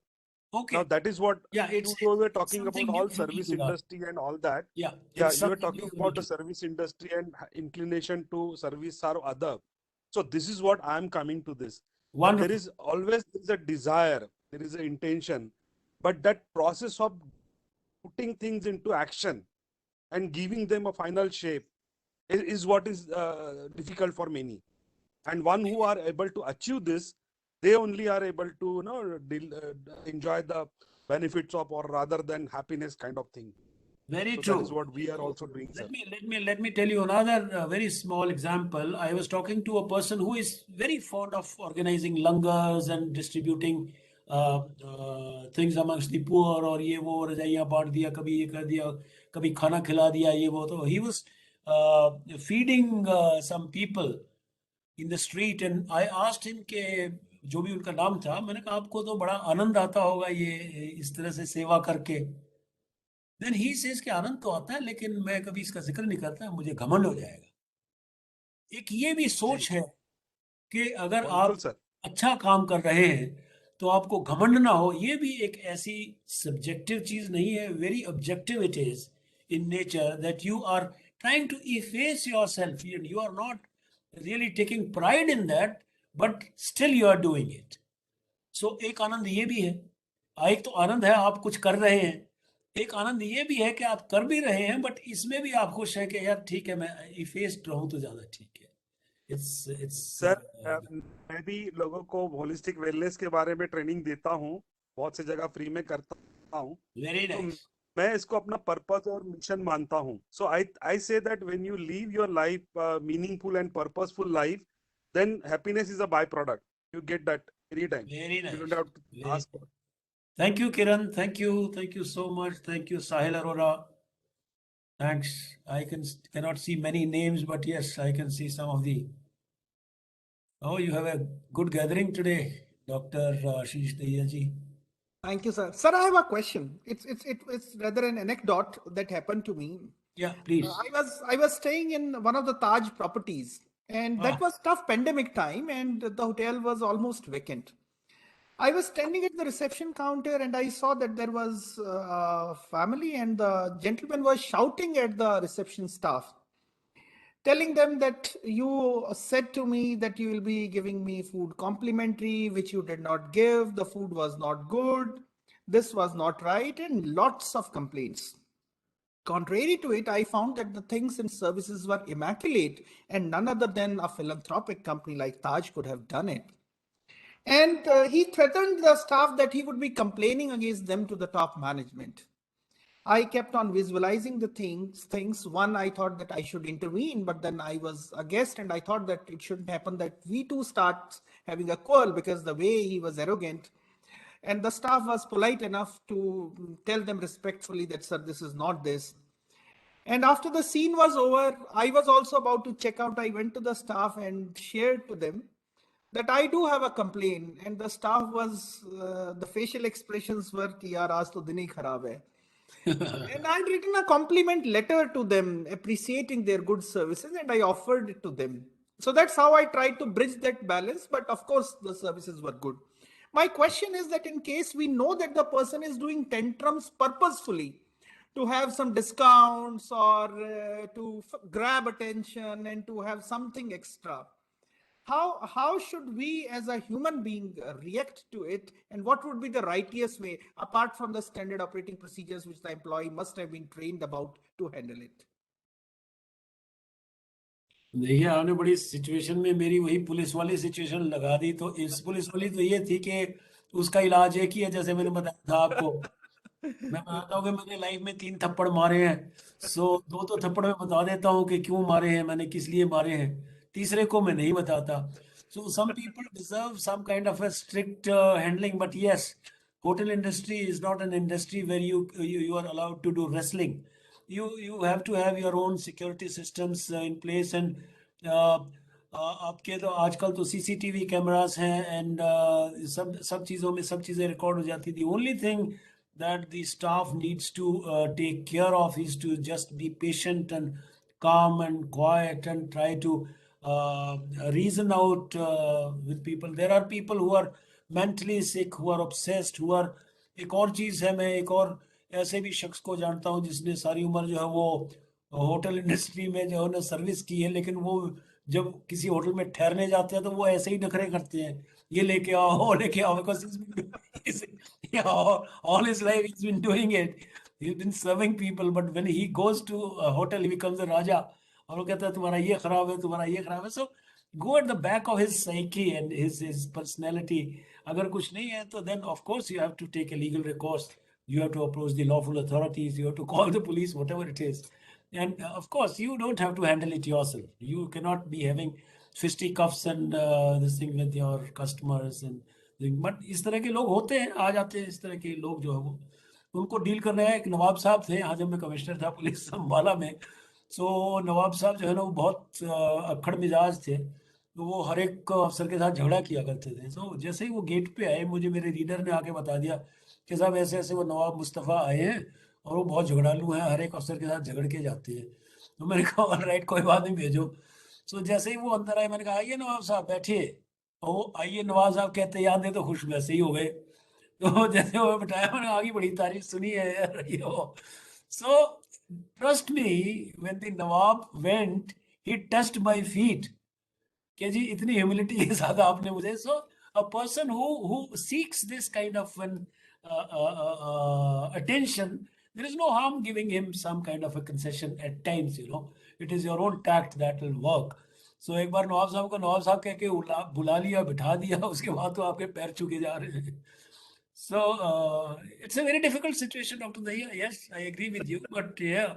Okay. Now that is what you were talking about, all new service in industry and all that. Yeah. Yeah, you were talking about the service industry and inclination to service or other. So this is what I am coming to this. There is always a desire, there is an intention, but that process of putting things into action and giving them a final shape is what is difficult for many. And one who are able to achieve this, they only are able to enjoy the benefits of, or rather than happiness kind of thing. Very so true. That is what we are also doing, sir. Let me tell you another very small example. I was talking to a person who is very fond of organizing langars and distributing things amongst the poor, और ये वो रजाइयाँ बांट दिया, कभी ये कर दिया, कभी खाना खिला दिया, ये वो. तो he was feeding some people in the street, and I asked him के जो भी उनका नाम था, मैंने कहा आपको तो बड़ा आनंद आता होगा ये इस तरह से सेवा करके. Then he says कि आनंद तो आता है, लेकिन मैं कभी इसका जिक्र नहीं करता, मुझे घमंड हो जाएगा. एक ये भी सोच है कि अगर आप अच्छा काम कर रहे हैं तो आपको घमंड ना हो. ये भी एक ऐसी सब्जेक्टिव चीज नहीं है. Very objective it is in nature that you are trying to efface yourself and you are not really taking pride in that, but still you are doing it. So एक आनंद ये भी है. एक तो आनंद है आप कुछ कर रहे हैं, एक आनंद ये भी है कि आप कर भी रहे हैं, बट इसमें भी आप खुश हैं कि यार ठीक है, मैं इफेस्ड रहूं तो ज्यादा ठीक है. सर मैं भी लोगों को होलिस्टिक वेलनेस के बारे में ट्रेनिंग देता हूँ, बहुत सी जगह फ्री में करता हूँ. Very nice. मैं इसको अपना पर्पस और मिशन मानता हूँ. So I say that when you live your life meaningful and purposeful life, then happiness is a by product. You get that any time. Very nice. You don't have to ask for it. Thank you, Kiran. Thank you so much. Thank you, Sahil Arora. Thanks. I cannot see many names, but yes, I can see some of the. Oh, you have a good gathering today, Dr. Ashish Dahiya. Thank you, sir. Sir, I have a question. It's rather an anecdote that happened to me. Yeah, please. I was staying in one of the Taj properties, and that was tough pandemic time, and the hotel was almost vacant. I was standing at the reception counter, and I saw that there was a family, and the gentleman was shouting at the reception staff, telling them that you said to me that you will be giving me food complimentary, which you did not give. The food was not good. This was not right, and lots of complaints. Contrary to it, I found that the things and services were immaculate, and none other than a philanthropic company like Taj could have done it. And he threatened the staff that he would be complaining against them to the top management. I kept on visualizing the things. One, I thought that I should intervene, but then I was a guest and I thought that it shouldn't happen that we too start having a quarrel, because the way he was arrogant. And the staff was polite enough to tell them respectfully that, sir, this is not this. And after the scene was over, I was also about to check out. I went to the staff and shared to them that I do have a complaint. And the staff was, the facial expressions were, ki yaar, aaj to din hi kharab hai. And I'd written a compliment letter to them, appreciating their good services, and I offered it to them. So that's how I tried to bridge that balance. But of course, the services were good. My question is that in case we know that the person is doing tantrums purposefully to have some discounts or to grab attention and to have something extra, how should we as a human being react to it, and what would be the righteous way apart from the standard operating procedures which the employee must have been trained about to handle it? देखिए आने बड़ी situation में मेरी वही police वाली situation लगा दी। तो इस पुलिस वाली तो ये थी कि उसका इलाज एक ही है, जैसे मैंने बताया था आपको। मैं बताता हूँ कि मैंने लाइफ में 3 थप्पड़ मारे हैं। सो 2 तो थप्पड़ मैं बता देता हूँ कि क्यों मारे हैं, मैंने किस लिए मारे हैं। तीसरे को मैं नहीं बताता। So some people deserve some kind of a strict handling, but yes, hotel industry is not an industry where you are allowed to do wrestling. You have to have your own security systems in place, and आपके तो आजकल तो CCTV cameras हैं, and सब चीज़ों में सब चीज़ें रिकॉर्ड हो जाती थी। Only thing that the staff needs to take care of is to just be patient and calm and quiet and try to reason out with people. There are people who are mentally sick, who are obsessed, who are, एक और चीज़ है, मैं एक और ऐसे भी शख्स को जानता हूँ जिसने सारी उम्र जो है वो होटल इंडस्ट्री में जो है ना सर्विस की है, लेकिन वो जब किसी होटल में ठहरने जाते हैं तो वो ऐसे ही नखरे करते हैं, ये लेके आओ वो लेके आओ, because yeah, all his life he's been doing it. He's been serving people, but when he goes to a hotel, he becomes a raja. और वो कहता है तुम्हारा ये खराब है, तुम्हारा ये खराब है. So go at the back of his psyche and his personality. अगर कुछ नहीं है तो then of course you have to take a legal recourse. You have to approach the lawful authorities. You have to call the police, whatever it is. And of course, you don't have to handle it yourself. You cannot be having fisticuffs and this thing with your customers and but इस तरह के लोग होते हैं, आ जाते हैं इस तरह के लोग जो है वो, उनको डील कर रहे हैं। एक नवाब साहब थे यहाँ जब मैं कमिश्नर था पुलिस अम्बाला में। सो नवाब साहब जो है ना वो बहुत अक्खड़ मिजाज थे, तो वो हर एक अफसर के साथ झगड़ा किया करते थे। सो जैसे ही वो गेट पे आए, मुझे मेरे रीडर ने आके बता दिया कि साहब ऐसे ऐसे वो नवाब मुस्तफ़ा आए हैं और वो बहुत झगड़ालू हैं, हर एक अफसर के साथ झगड़ के जाते हैं। तो मैंने कहा ऑल राइट, कोई बात नहीं, भेजो। सो जैसे ही वो अंदर आए, मैंने कहा आइए नवाब साहब बैठिए। तो आइए नवाब साहब कहते याद नहीं तो खुश वैसे ही हो गए। तो जैसे वो बिठाया, मैंने आगे बड़ी तारीफ सुनी है यार ये हो। So trust me, when the nawab went, he touched my feet कि जी इतनी ह्यूमिलिटी के साथ आपने मुझे। So a person who seeks this kind of an attention, there is no harm giving him some kind of a concession at times, you know. It is your own tact that will work. So एक बार नवाब साहब को नवाब साहब कह के बुला लिया, बिठा दिया, उसके बाद तो आपके पैर छू के जा रहे हैं। So it's a very difficult situation, Dr. Dahiya. Yes, I agree with you, but yeah,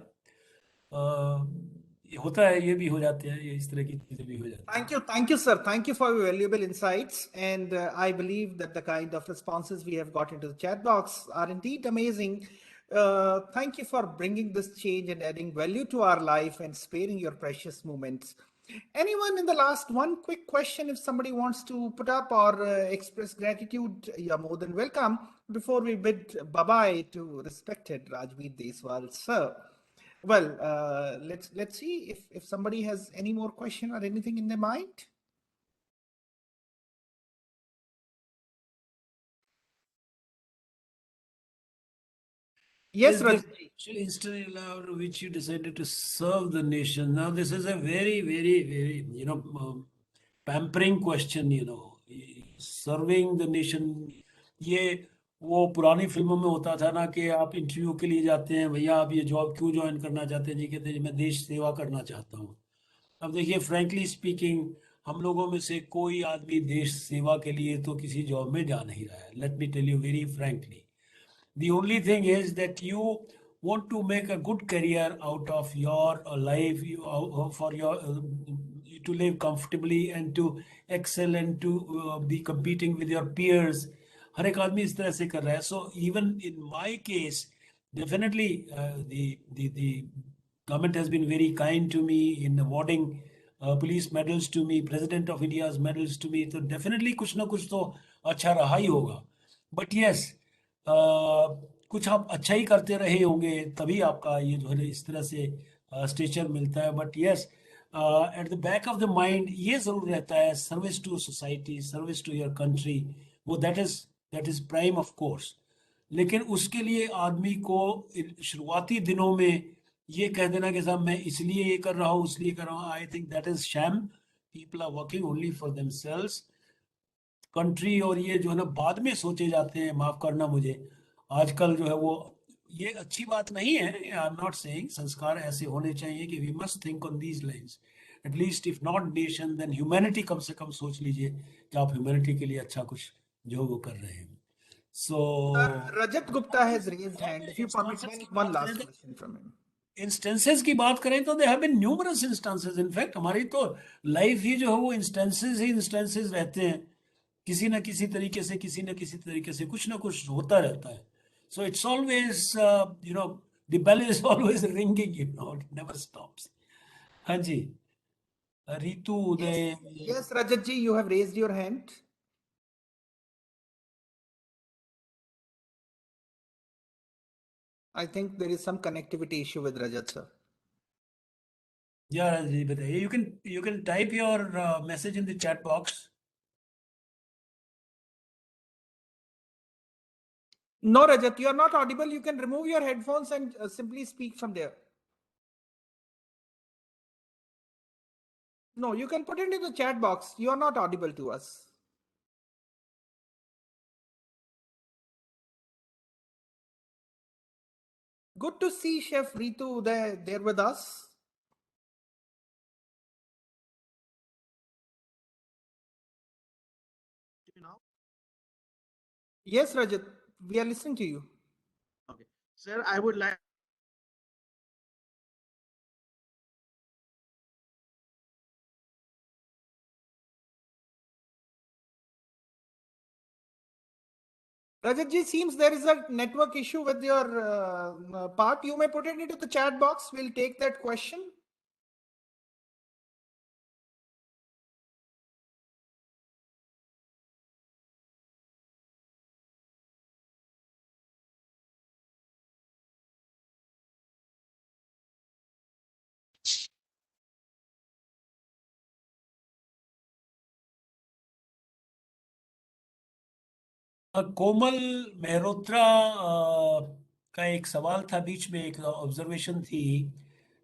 होता है, ये भी हो जाते हैं, ये इस तरह की चीजें भी हो जाती हैं। Thank you, sir. Thank you for your valuable insights. And I believe that the kind of responses we have got into the chat box are indeed amazing. Thank you for bringing this change and adding value to our life and sparing your precious moments. Anyone in the last one quick question, if somebody wants to put up or express gratitude, you're more than welcome before we bid bye-bye to respected Rajveer Deswal, sir. Well, let's see if somebody has any more question or anything in their mind. Yes, Raj. Instance which you decided to serve the nation. Now, this is a very, very, very, you know, pampering question, you know. Serving the nation, ये वो पुरानी फिल्मों में होता था ना कि आप इंटरव्यू के लिए जाते हैं, भैया आप ये जॉब क्यों ज्वाइन करना चाहते हैं? जी कहते हैं मैं देश सेवा करना चाहता हूँ। अब देखिए, फ्रैंकली स्पीकिंग, हम लोगों में से कोई आदमी देश सेवा के लिए तो किसी जॉब में जा नहीं रहा है। Let me tell you very frankly, the only thing is that you want to make a good career out of your life, for your to live comfortably and to excel and to be competing with your peers. हर एक आदमी इस तरह से कर रहा है. So even in my case, definitely the government has been very kind to me in awarding police medals to me, President of India's medals to me. तो definitely कुछ ना कुछ तो अच्छा रहा ही होगा. But yes, कुछ आप अच्छा ही करते रहे होंगे तभी आपका ये जो है इस तरह से स्टेचर मिलता है. But yes, at the back of the mind ये जरूर रहता है, service to society, service to your country, वो that is prime of course. लेकिन उसके लिए आदमी को शुरुआती दिनों में ये कह देना कि साहब मैं इसलिए ये कर रहा हूँ, इसलिए कर रहा हूँ, I think that is shame. People are working only for themselves. Country और ये जो है ना बाद में सोचे जाते हैं, माफ करना मुझे, आजकल जो है वो ये अच्छी बात नहीं है. आई एम नॉट सेइंग संस्कार ऐसे होने चाहिए कि we must think on these lines. At least if not nation then humanity, कम से कम सोच लीजिए कि आप ह्यूमैनिटी के लिए अच्छा कुछ जो वो कर रहे हैं. So, Rajat Gupta has raised hand. If you permit me, one last question from him. Instances की बात करें तो they have been numerous instances. In fact हमारी तो लाइफ ही जो है वो इंस्टेंसेस ही इंस्टेंसेस रहते हैं. किसी ना किसी तरीके से, किसी ना किसी तरीके से कुछ ना कुछ होता रहता है. So it's always you know the bell is always ringing, you know, it never stops. हाँ जी, रितु उदय. Yes, Rajat ji, you have raised your hand. I think there is some connectivity issue with Rajat sir. Yeah, जी बताइए. You can type your message in the chat box. No, Rajat, you are not audible. You can remove your headphones and simply speak from there. No, you can put it in the chat box. You are not audible to us. Good to see Chef Ritu there with us. Now? Yes, Rajat, we are listening to you. Okay. Sir, I would like Rajat ji, seems there is a network issue with your part. You may put it into the chat box. We'll take that question. कोमल मेहरोत्रा का एक सवाल था, बीच में एक observation थी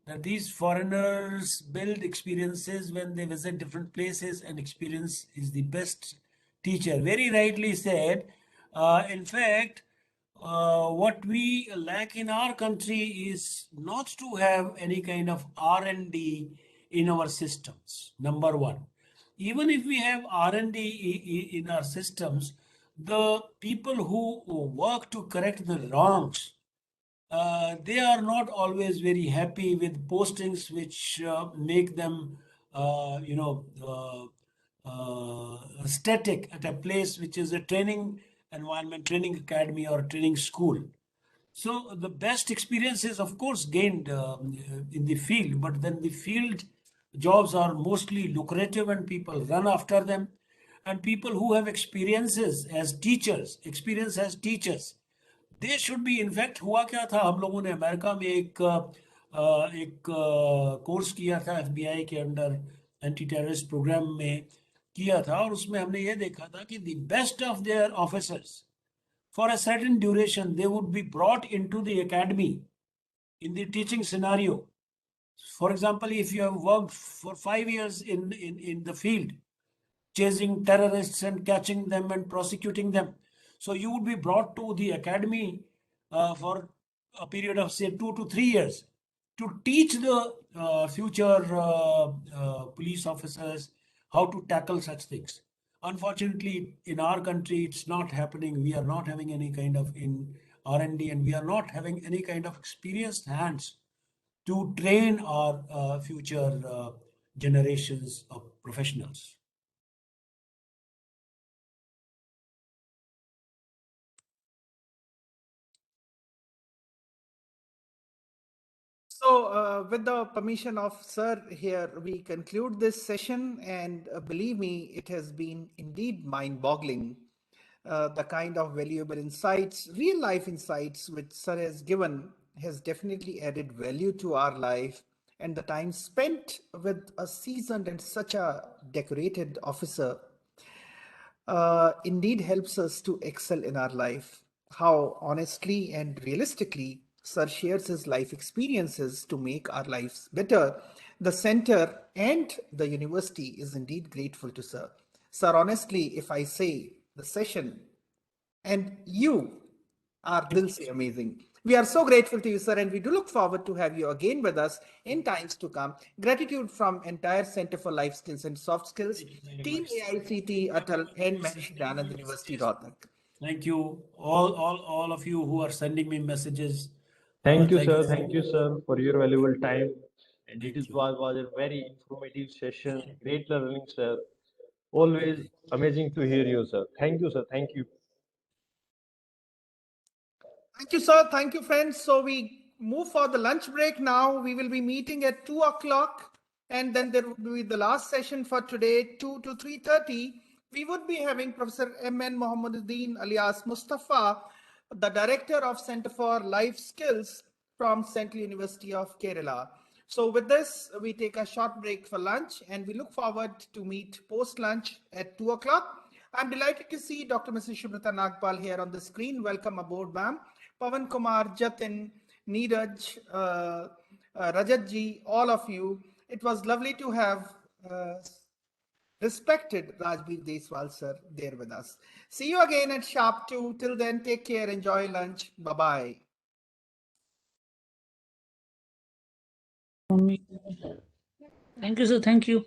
that these foreigners build experiences when they visit different places, and experience is the best teacher. Very rightly said. In fact, what we lack in our country is not to have any kind of R&D in our systems, number one. Even if we have R&D in our systems, the people who work to correct the wrongs, they are not always very happy with postings which make them, static at a place which is a training environment, training academy, or training school. So the best experience is, of course, gained in the field, but then the field jobs are mostly lucrative and people run after them. And people who have experiences as teachers, they should be. In fact हुआ क्या था, हम लोगों ने America में एक course किया था FBI के अंडर, एंटी टेररिस्ट प्रोग्राम में किया था, और उसमें हमने ये देखा था कि the best of their officers for a certain duration they would be brought into the academy in the teaching scenario. For example, if you have worked for 5 years in the field chasing terrorists and catching them and prosecuting them, so you would be brought to the academy for a period of say 2 to 3 years to teach the future police officers how to tackle such things. Unfortunately, in our country, it's not happening. We are not having any kind of in R&D, and we are not having any kind of experienced hands to train our future generations of professionals. So with the permission of sir here, we conclude this session, and believe me, it has been indeed mind-boggling the kind of valuable insights, real life insights, which Sir has given has definitely added value to our life. And the time spent with a seasoned and such a decorated officer indeed helps us to excel in our life. How honestly and realistically Sir shares his life experiences to make our lives better. The center and the university is indeed grateful to Sir. Sir, honestly, if I say the session and you are dil se amazing. We are so grateful to you, sir, and we do look forward to have you again with us in times to come. Gratitude from entire Center for Life Skills and Soft Skills, Team AICT, Atal, and Maharishi Anand University, Rohtak. Thank you, all of you who are sending me messages. Thank you, Thank sir. you. Thank you, sir, for your valuable time. And Thank it you. was a very informative session. Great learning, sir. Always amazing to hear you, sir. Thank you, sir. Thank you. Thank you, sir. Thank you, friends. So we move for the lunch break now. We will be meeting at 2 o'clock, and then there will be the last session for today, 2 to 3:30. We would be having Professor M.N. Mohammeduddin alias Mustafa, the Director of Center for Life Skills from Central University of Kerala. So with this, we take a short break for lunch, and we look forward to meet post-lunch at 2 o'clock. I'm delighted to see Dr. Mrs. Shubhrata Nagpal here on the screen. Welcome aboard, ma'am. Pavan Kumar, Jatin, Neeraj, Rajat ji, all of you. It was lovely to have respected Rajbir Deswal sir there with us. See you again at sharp 2. Till then, take care, enjoy lunch. Bye-bye. Thank you, sir. Thank you.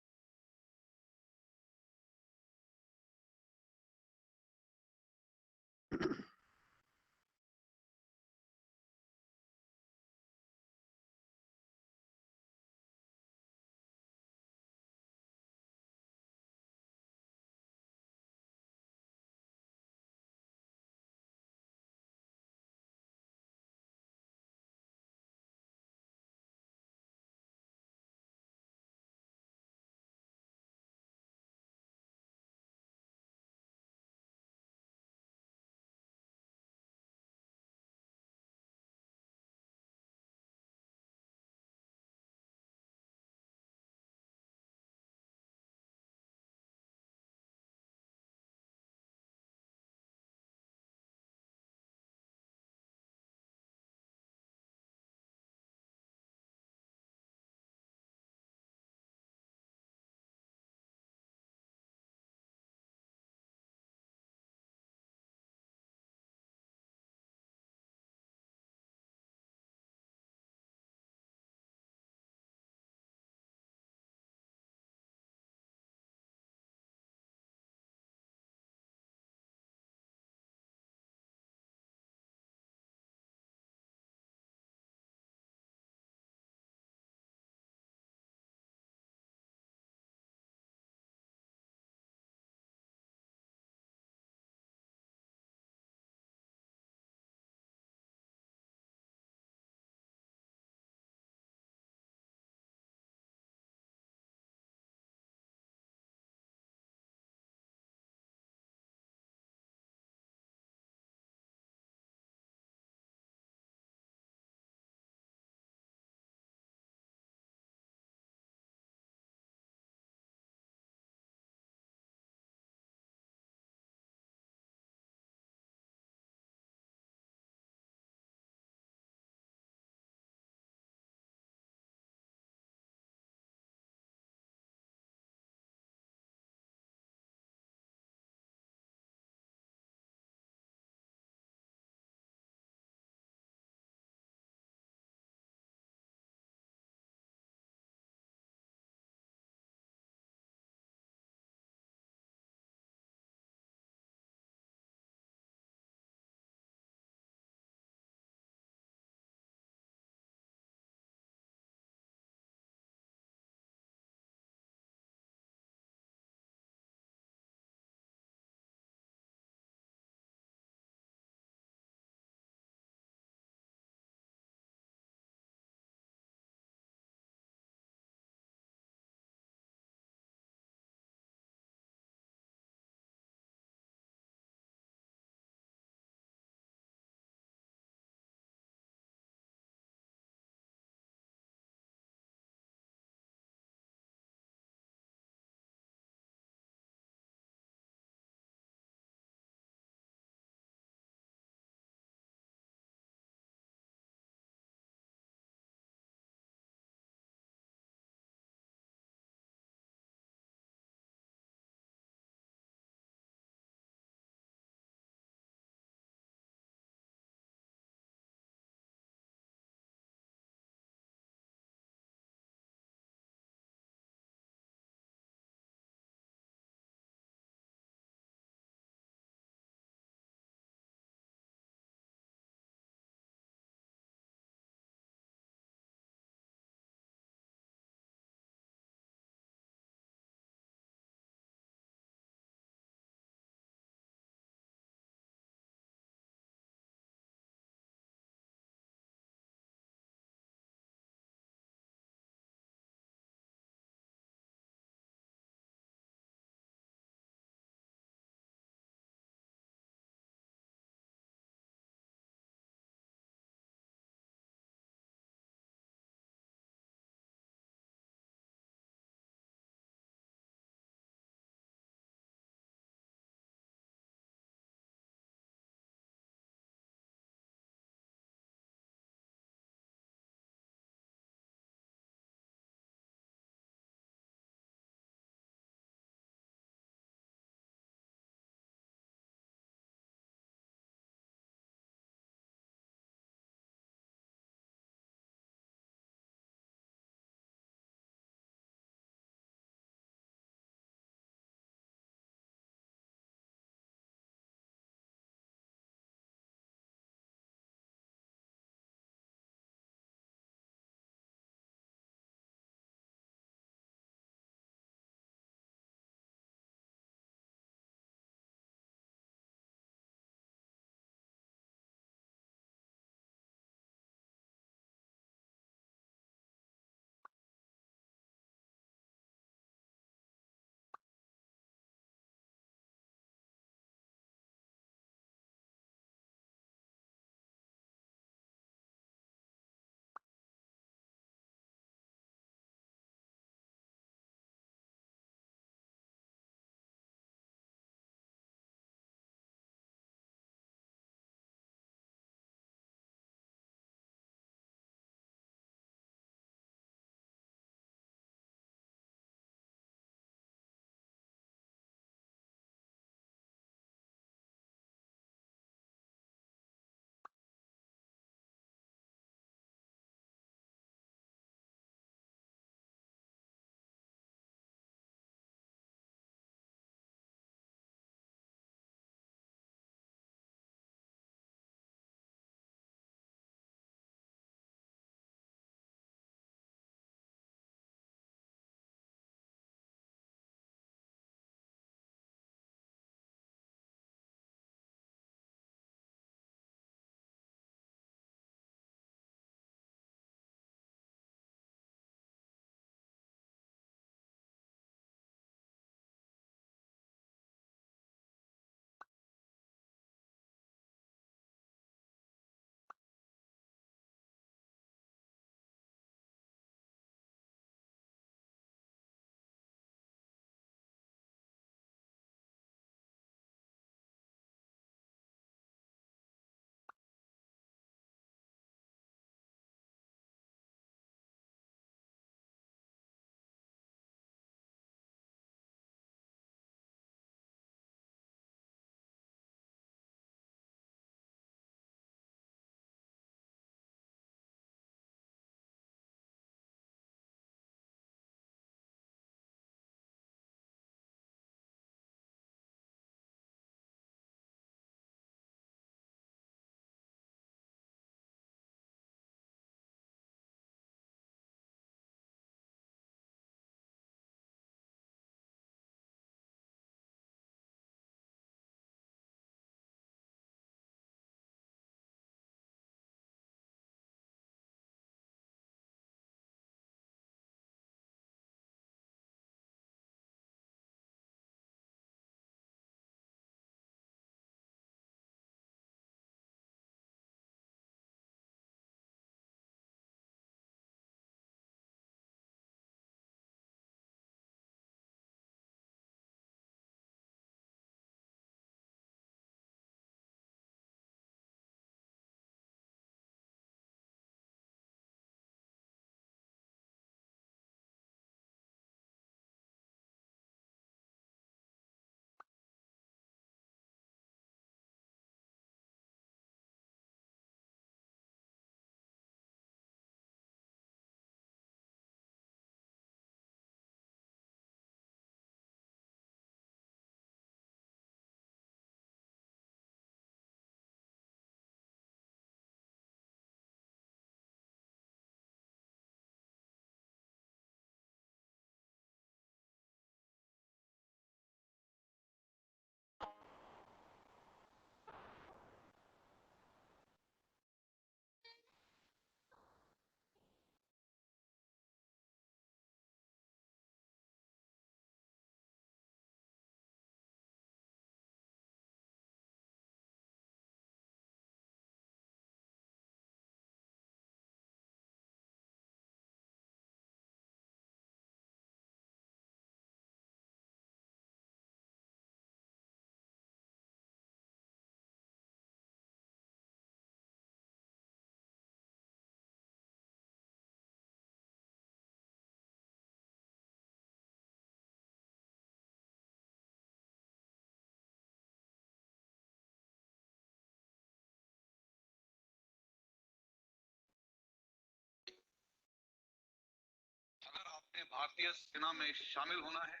भारतीय सेना में शामिल होना है,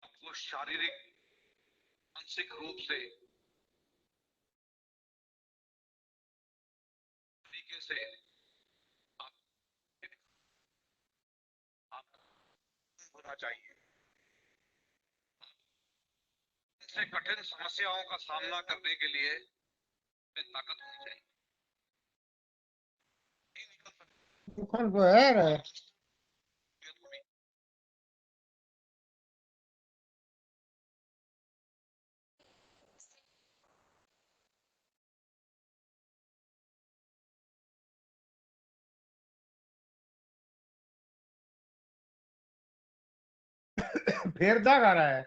आपको शारीरिक मानसिक रूप से तरीके से आप होना चाहिए। इससे कठिन समस्याओं का सामना करने के लिए ताकत होनी चाहिए। दुकान पर है रहा फिर दाग आ रहा है।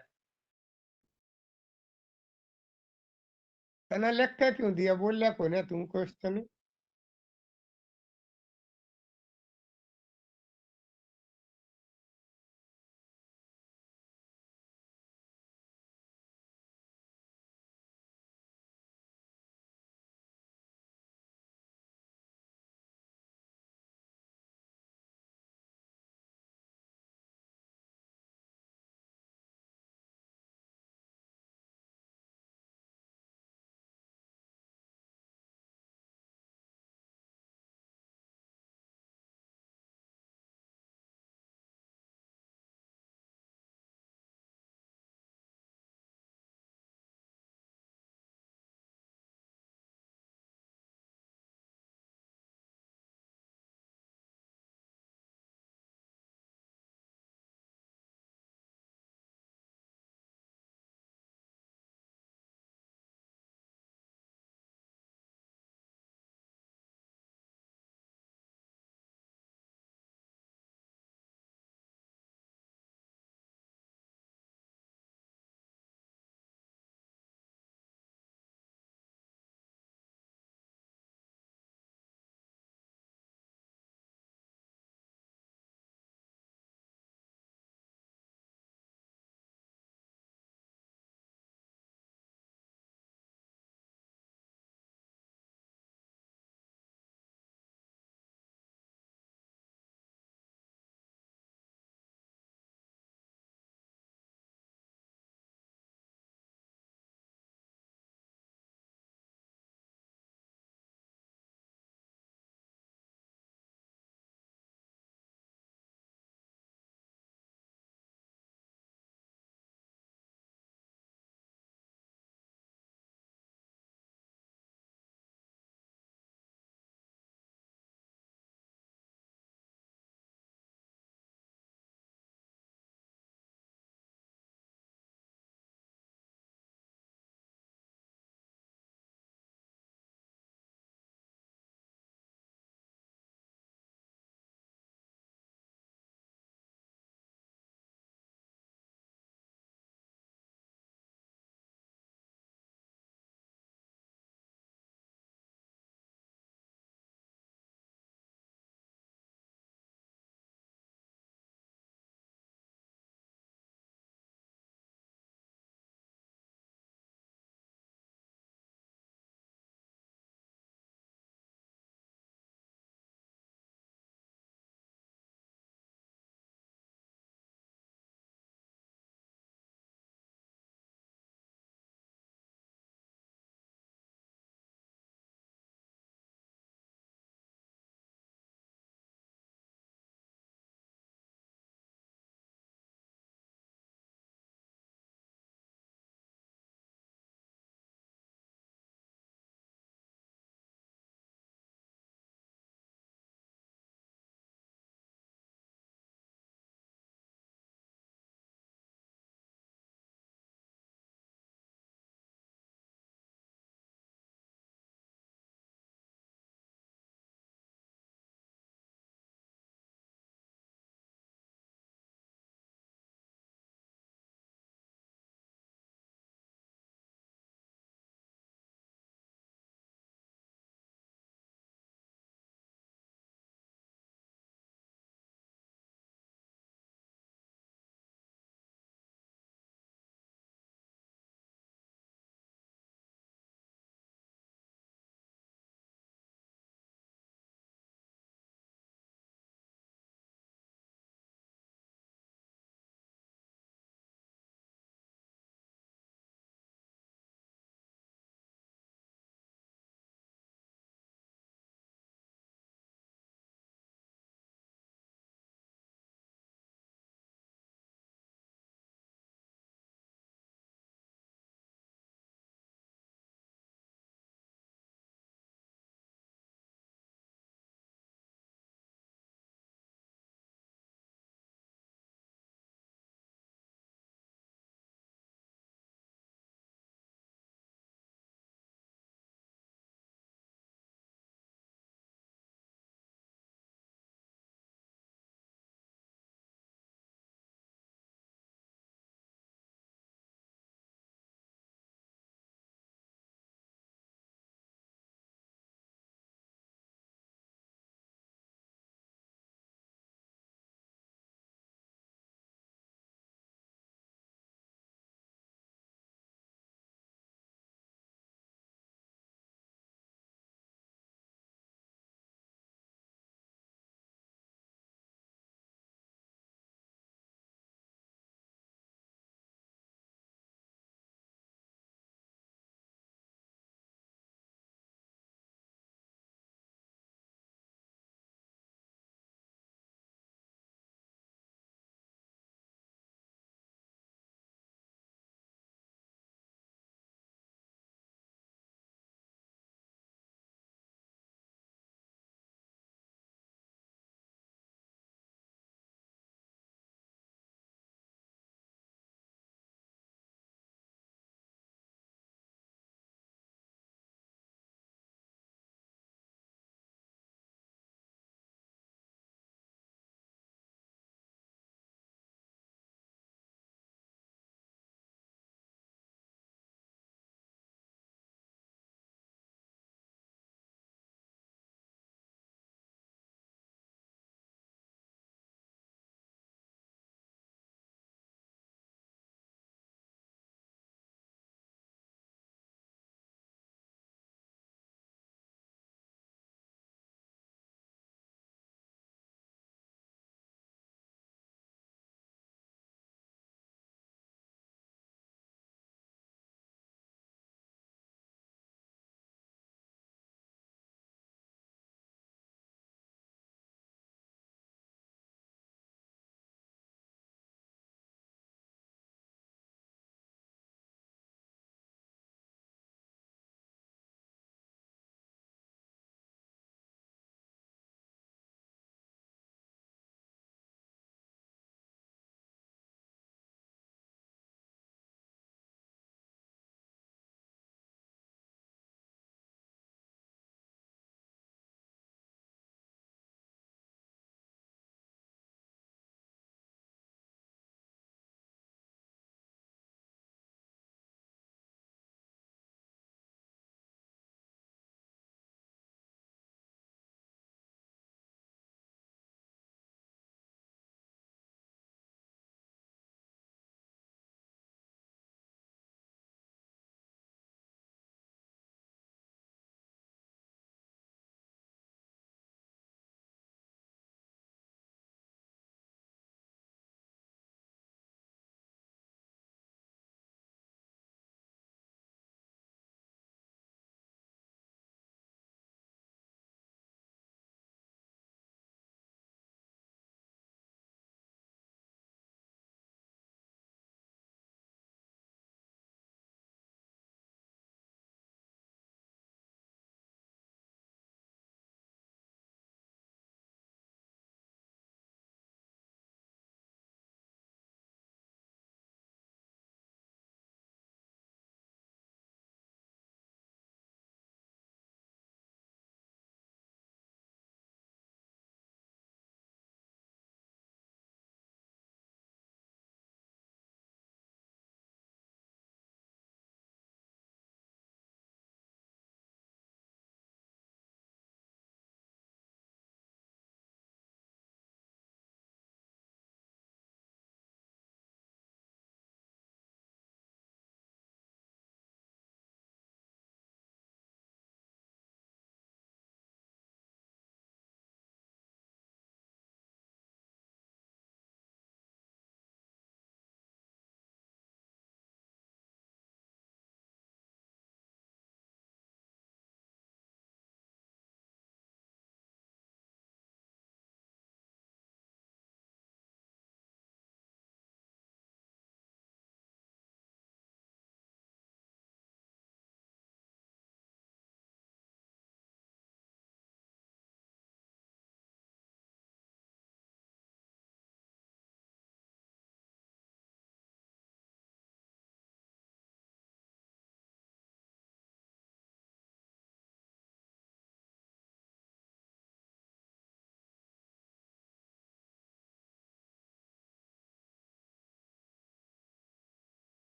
कहना लिख के क्यों दिया, बोल लिया को ना तुम question.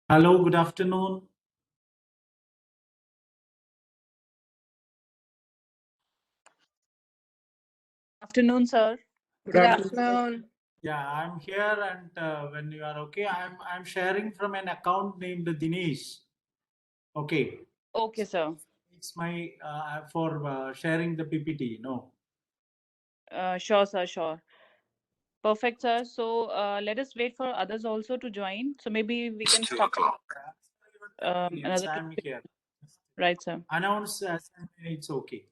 Hello, good afternoon. Afternoon, sir. Good afternoon. Yeah, I'm here, and when you are okay, I'm sharing from an account named Dinesh. Okay. Okay, sir. It's my for sharing the PPT. No. Sure, sir. Sure. Perfect, sir. So let us wait for others also to join. So maybe we can start Yes, another I'm 2 here. Right, sir. Announce it's okay.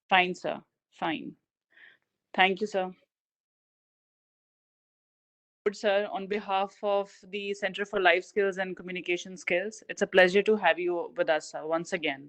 Fine, sir. Fine. Thank you, sir. Good, sir. On behalf of the Center for Life Skills and Communication Skills, it's a pleasure to have you with us, sir, once again.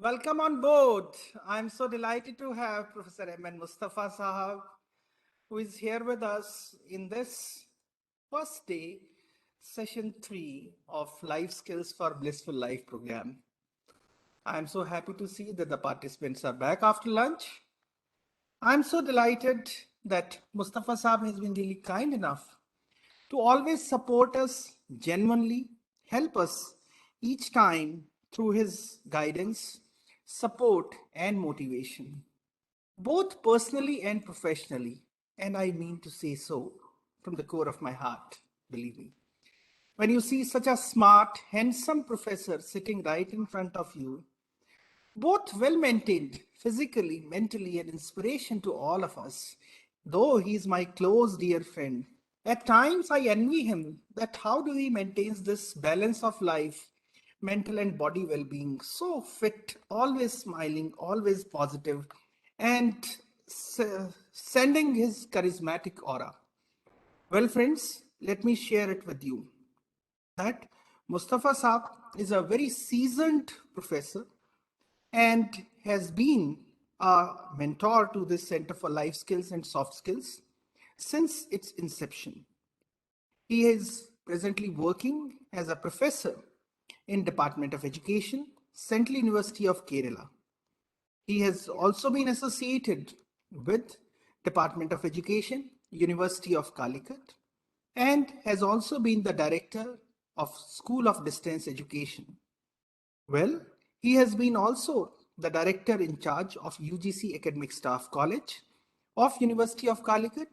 Welcome on board. I'm so delighted to have Professor M.N. Mustafa Sahab, who is here with us in this first day, session 3 of Life Skills for Blissful Life program. I'm so happy to see that the participants are back after lunch. I'm so delighted that Mustafa Sahab has been really kind enough to always support us genuinely, help us each time through his guidance, support, and motivation, both personally and professionally. And I mean to say so from the core of my heart, believe me. When you see such a smart, handsome professor sitting right in front of you, both well maintained physically, mentally, and inspiration to all of us, though he is my close dear friend, at times I envy him that how do he maintains this balance of life, mental and body well-being, so fit, always smiling, always positive, and sending his charismatic aura. Well, friends, let me share it with you that Mustafa Saab is a very seasoned professor and has been a mentor to this Center for Life Skills and Soft Skills since its inception. He is presently working as a professor in Department of Education, Central University of Kerala. He has also been associated with Department of Education, University of Calicut, and has also been the director of School of Distance Education. Well, he has been also the director in charge of UGC Academic Staff College of University of Calicut.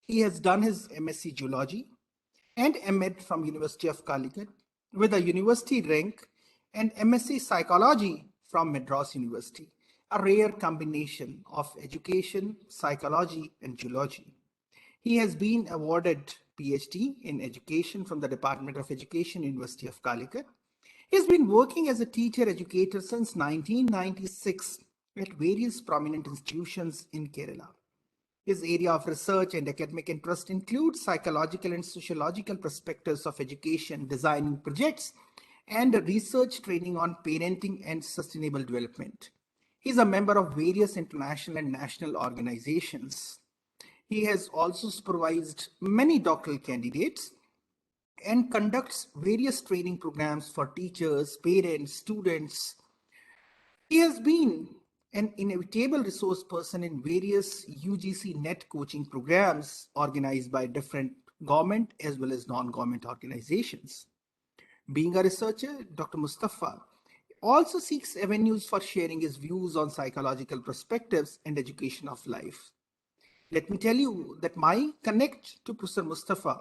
He has done his MSc Geology and M.Ed from University of Calicut with a university rank and MSc Psychology from Madras University, a rare combination of education, psychology, and geology. He has been awarded PhD in education from the Department of Education, University of Calicut. He has been working as a teacher educator since 1996 at various prominent institutions in Kerala. His area of research and academic interest includes psychological and sociological perspectives of education, designing projects, and research training on parenting and sustainable development. He is a member of various international and national organizations. He has also supervised many doctoral candidates and conducts various training programs for teachers, parents, students. He has been an inevitable resource person in various UGC NET coaching programs organized by different government as well as non-government organizations. Being a researcher, Dr. Mustafa also seeks avenues for sharing his views on psychological perspectives and education of life. Let me tell you that my connect to Professor Mustafa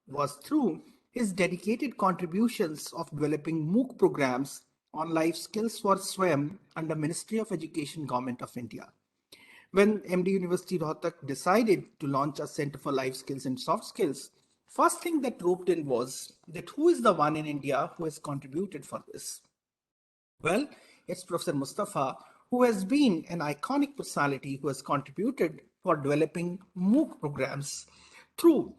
was through his dedicated contributions of developing MOOC programs on life skills for SWAYAM under Ministry of Education, Government of India. When MD University Rohtak decided to launch a Center for Life Skills and Soft Skills, first thing that roped in was that who is the one in India who has contributed for this? Well, it's Professor Mustafa, who has been an iconic personality who has contributed for developing MOOC programs through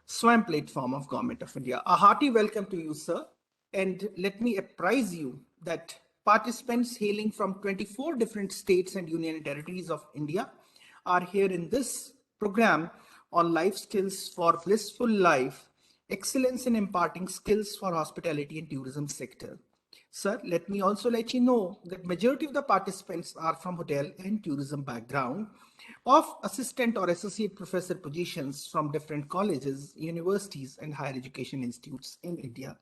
SWAM platform of Government of India. A hearty welcome to you, sir. And let me apprise you that participants hailing from 24 different states and union territories of India are here in this program on life skills for blissful life, excellence in imparting skills for hospitality and tourism sector. Sir, let me also let you know that majority of the participants are from hotel and tourism background of assistant or associate professor positions from different colleges, universities, and higher education institutes in India.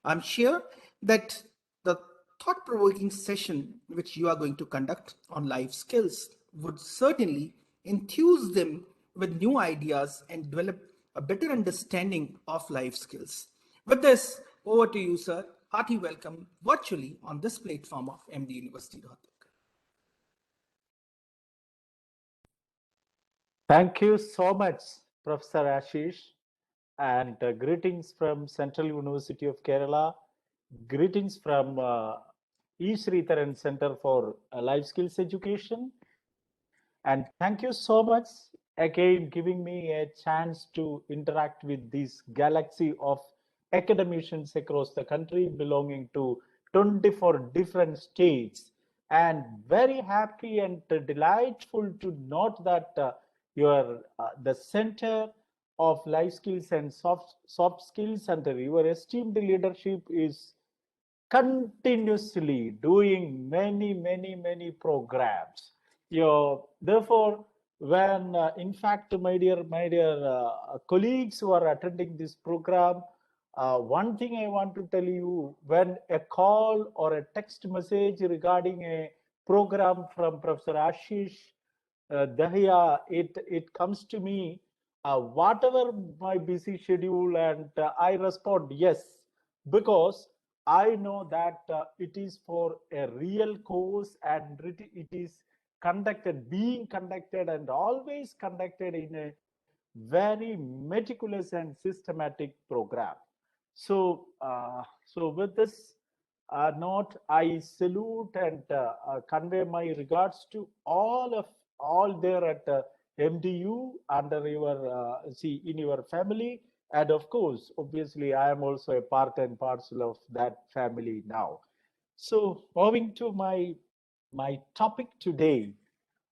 I'm sure that the thought-provoking session which you are going to conduct on life skills would certainly enthuse them with new ideas and develop a better understanding of life skills. With this, over to you, sir. Hearty welcome virtually on this platform of MD University Rohtak. Thank you so much, Professor Ashish, and greetings from Central University of Kerala. Greetings from E. Sridharan Center for Life Skills Education. And thank you so much again giving me a chance to interact with this galaxy of academicians across the country belonging to 24 different states and very happy and delightful to note that your the Center of Life Skills and Soft Skills Center, your esteemed leadership is continuously doing many programs. Therefore, when in fact, my dear colleagues who are attending this program, one thing I want to tell you: when a call or a text message regarding a program from Professor Ashish Dahiya, it comes to me, whatever my busy schedule, and I respond yes, because I know that it is for a real cause, and it is being conducted and always conducted in a very meticulous and systematic program. So, with this note, I salute and convey my regards to all there at MDU under your in your family, and of course, obviously, I am also a part and parcel of that family now. So, moving to my topic today,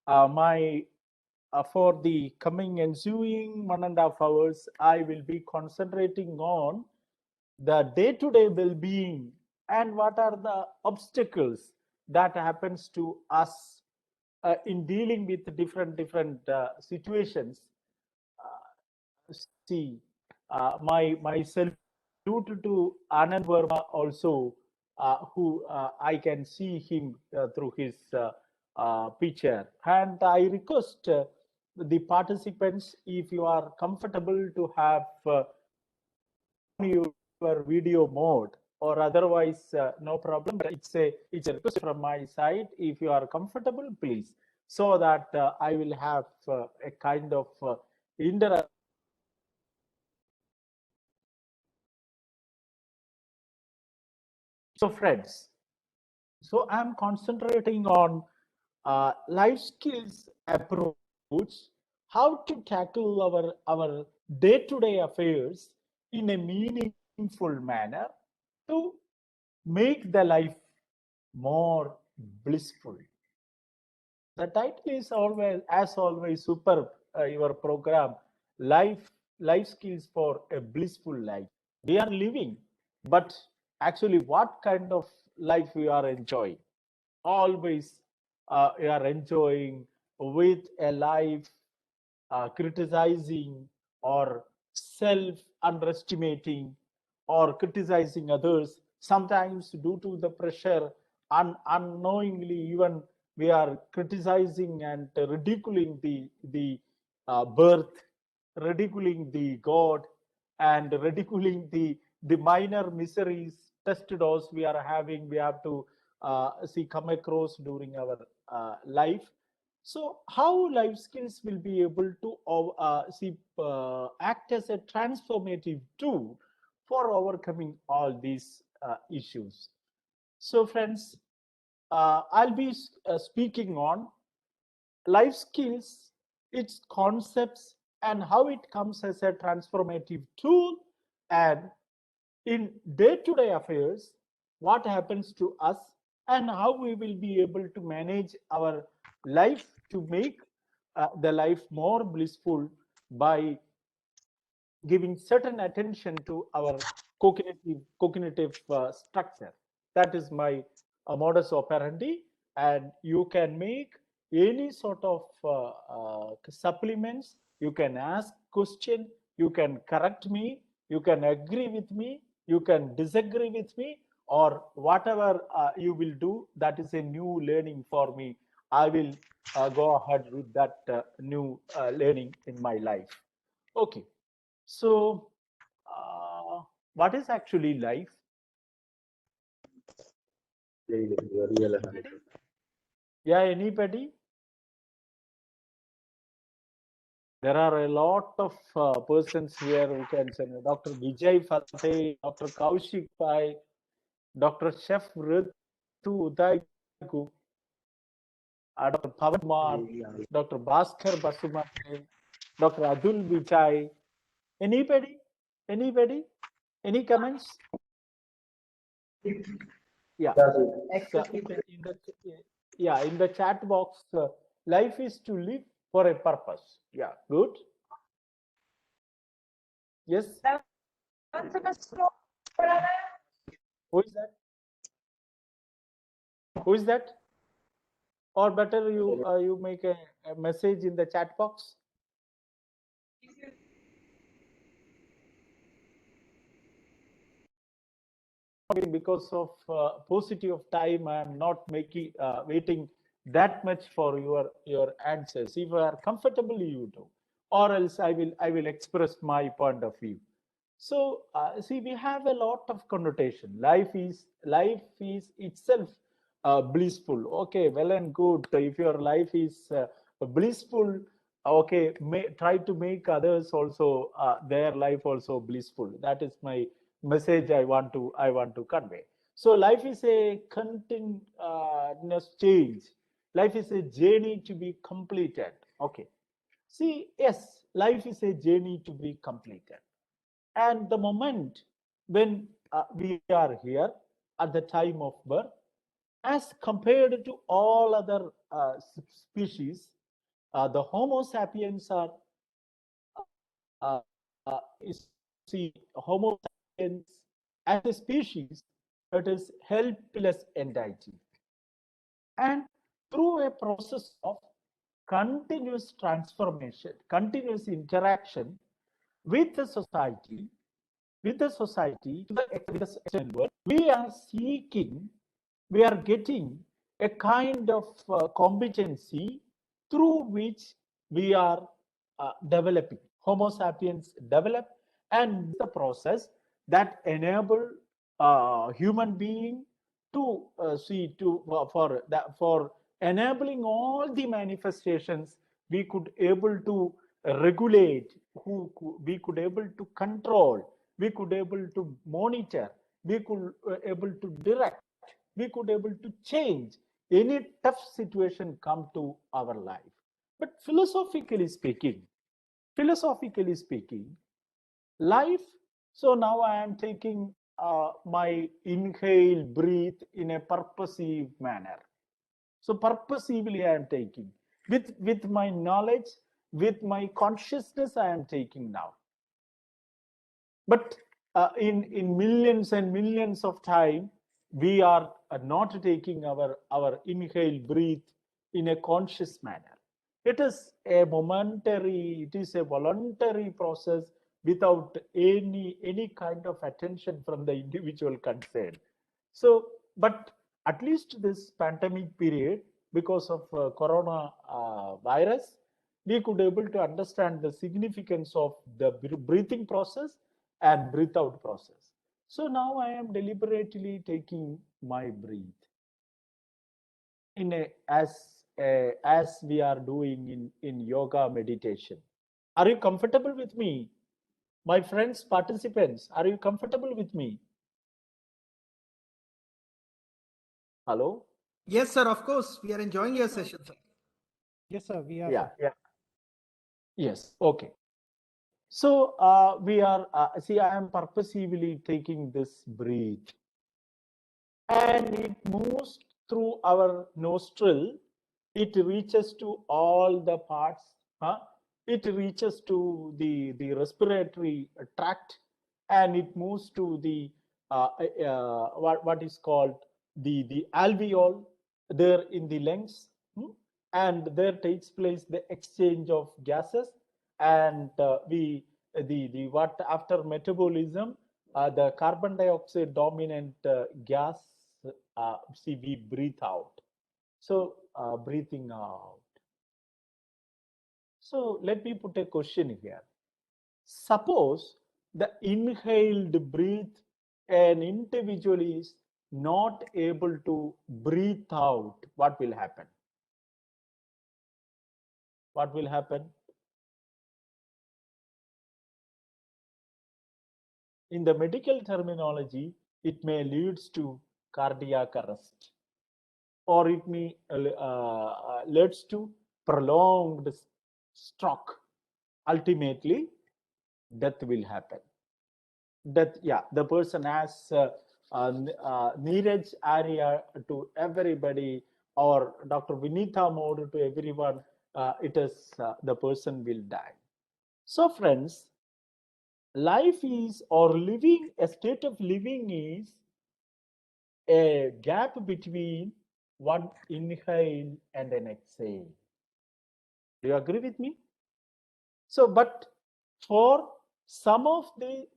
for the coming ensuing 1.5 hours, I will be concentrating on the day-to-day well-being and what are the obstacles that happens to us in dealing with different situations. My salute to Anand Verma also, who I can see him through his picture, and I request the participants, if you are comfortable, to have your video mode, or otherwise no problem, but it's a request from my side. If you are comfortable, please, so that I will have a kind of interaction. So friends, so I'm concentrating on life skills approach, how to tackle our day-to-day affairs in a meaningful manner to make the life more blissful. The title is always, as always, superb. Your program, life skills for a blissful life. We are living, but actually, what kind of life we are enjoying? Always, we are enjoying with a life criticizing or self underestimating or criticizing others, sometimes due to the pressure, unknowingly even we are criticizing and ridiculing the birth, ridiculing the God, and ridiculing the minor miseries, test dose we are having, we have to come across during our life. So how life skills will be able to act as a transformative tool for overcoming all these issues. So friends, I'll be speaking on life skills, its concepts, and how it comes as a transformative tool, and in day-to-day affairs, what happens to us, and how we will be able to manage our life to make the life more blissful by giving certain attention to our cognitive structure. That is my modus operandi, and you can make any sort of supplements. You can ask question, you can correct me, you can agree with me, you can disagree with me, or whatever you will do. That is a new learning for me. I will go ahead with that new learning in my life. Okay. So, what is actually life? Yeah, anybody? There are a lot of persons here who can say, Dr. Vijay Fateh, Dr. Kaushik Pai, Dr. Chef Ritu Udaiku, Dr. Pavan Kumar, Dr. Bhaskar Basumate, Dr. Adul Vijay. Anybody? Anybody? Any comments? Yeah. So yeah, in the chat box, life is to live for a purpose. Yeah, good. Yes. Who is that? Who is that? Or better, you make a message in the chat box. Because of paucity of time, I am not making waiting that much for your answers. If you are comfortable, you do, or else I will express my point of view. So see, we have a lot of connotation. Life is itself blissful. Okay, well and good. If your life is blissful, okay, try to make others also their life also blissful. That is my message I want to convey. So life is a continuous change. Life is a journey to be completed. Okay. See, yes, life is a journey to be completed. And the moment when we are here at the time of birth, as compared to all other species, the Homo sapiens are, see, Homo sapiens as a species, it is helpless entity. And through a process of continuous transformation, continuous interaction with the society, to the external world, we are seeking, we are getting a kind of competency through which we are developing. Homo sapiens develop, and the process that enable human being to for enabling all the manifestations, we could able to regulate, we could able to control, we could able to monitor, we could able to direct, we could able to change any tough situation come to our life. But philosophically speaking, life, so now I am taking my inhale, breathe in a purposive manner. So purposively I am taking with my knowledge, with my consciousness I am taking now. But in millions and millions of time, we are not taking our inhale, breathe in a conscious manner. It is a momentary, it is a voluntary process without any kind of attention from the individual concerned. So, but at least this pandemic period, because of corona virus, we could able to understand the significance of the breathing process and breathe out process. So now I am deliberately taking my breath in as we are doing in yoga meditation. Are you comfortable with me? My friends, participants, are you comfortable with me? Hello? Yes, sir, of course. We are enjoying your session, sir. Yes, sir, we are. Yeah, yeah. Yes, okay. So we are, see, I am purposefully taking this breath, and it moves through our nostril. It reaches to all the parts. It reaches to the respiratory tract, and it moves to the what is called the alveol there in the lungs, and there takes place the exchange of gases, and the what after metabolism, the carbon dioxide dominant gas, see, we breathe out. So breathing out. So let me put a question here. Suppose the inhaled breath, an individual is not able to breathe out, what will happen? What will happen? In the medical terminology, it may lead to cardiac arrest, or it may leads to prolonged stroke. Ultimately, death will happen. Death, yeah, the person has Neeraj area to everybody or Dr. Vinitha mode to everyone, it is the person will die. So friends, life is, or living, a state of living is a gap between one inhale and an exhale. Do you agree with me? So, but for some of the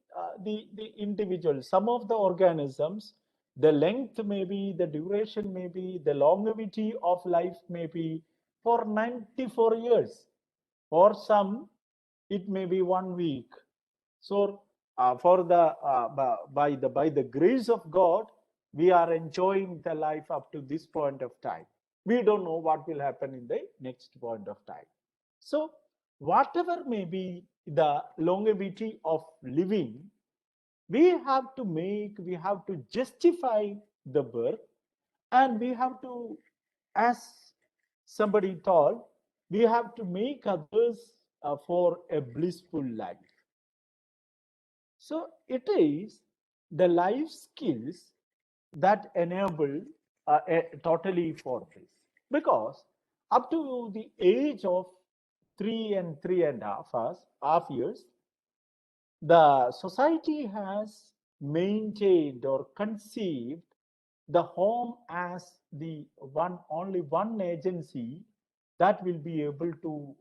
individuals, some of the organisms, the length may be, the duration may be, the longevity of life may be for 94 years. For some, it may be 1 week. So, for the by the grace of God, we are enjoying the life up to this point of time. We don't know what will happen in the next point of time. So, whatever may be the longevity of living, we have to justify the birth, and we have to, as somebody told, we have to make others for a blissful life. So it is the life skills that enable totally for this, because up to the age of 3 and 3.5 years, the society has maintained or conceived the home as the only one agency that will be able to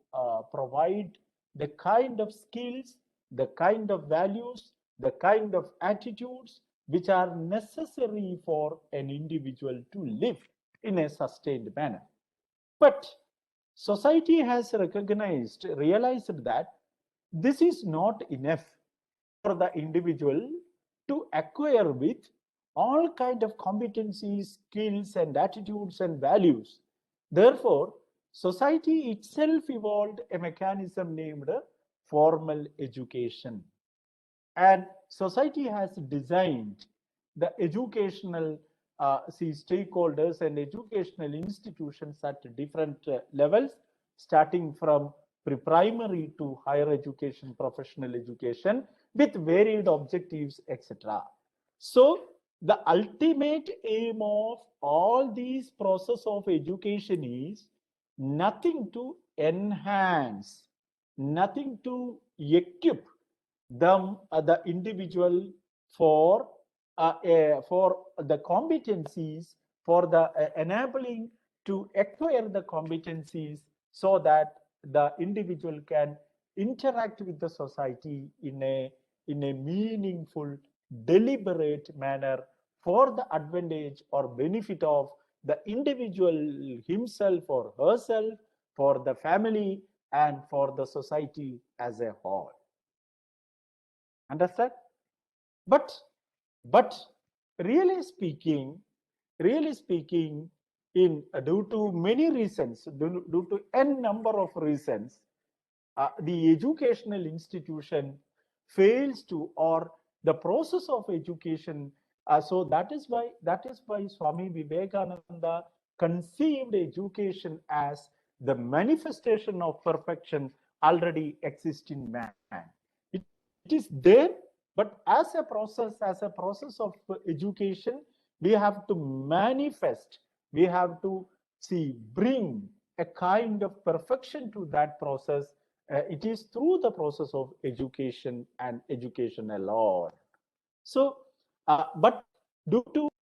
provide the kind of skills, the kind of values, the kind of attitudes which are necessary for an individual to live in a sustained manner. But society has realized that this is not enough for the individual to acquire with all kind of competencies, skills, and attitudes and values. Therefore, society itself evolved a mechanism named formal education. And society has designed the educational stakeholders and educational institutions at different levels, starting from pre-primary to higher education, professional education, with varied objectives, etc. So the ultimate aim of all these process of education is nothing to enhance, nothing to equip them, the individual for the competencies, for the enabling to acquire the competencies, so that the individual can interact with the society in a meaningful, deliberate manner for the advantage or benefit of the individual himself or herself, for the family, and for the society as a whole. Understand? But really speaking, in due to many reasons, due to n number of reasons, the educational institution fails to, or the process of education. So that is why Swami Vivekananda conceived education as the manifestation of perfection already exists in man. It is there, but as a process of education, we have to manifest, we have to bring a kind of perfection to that process. It is through the process of education and education alone. So, but due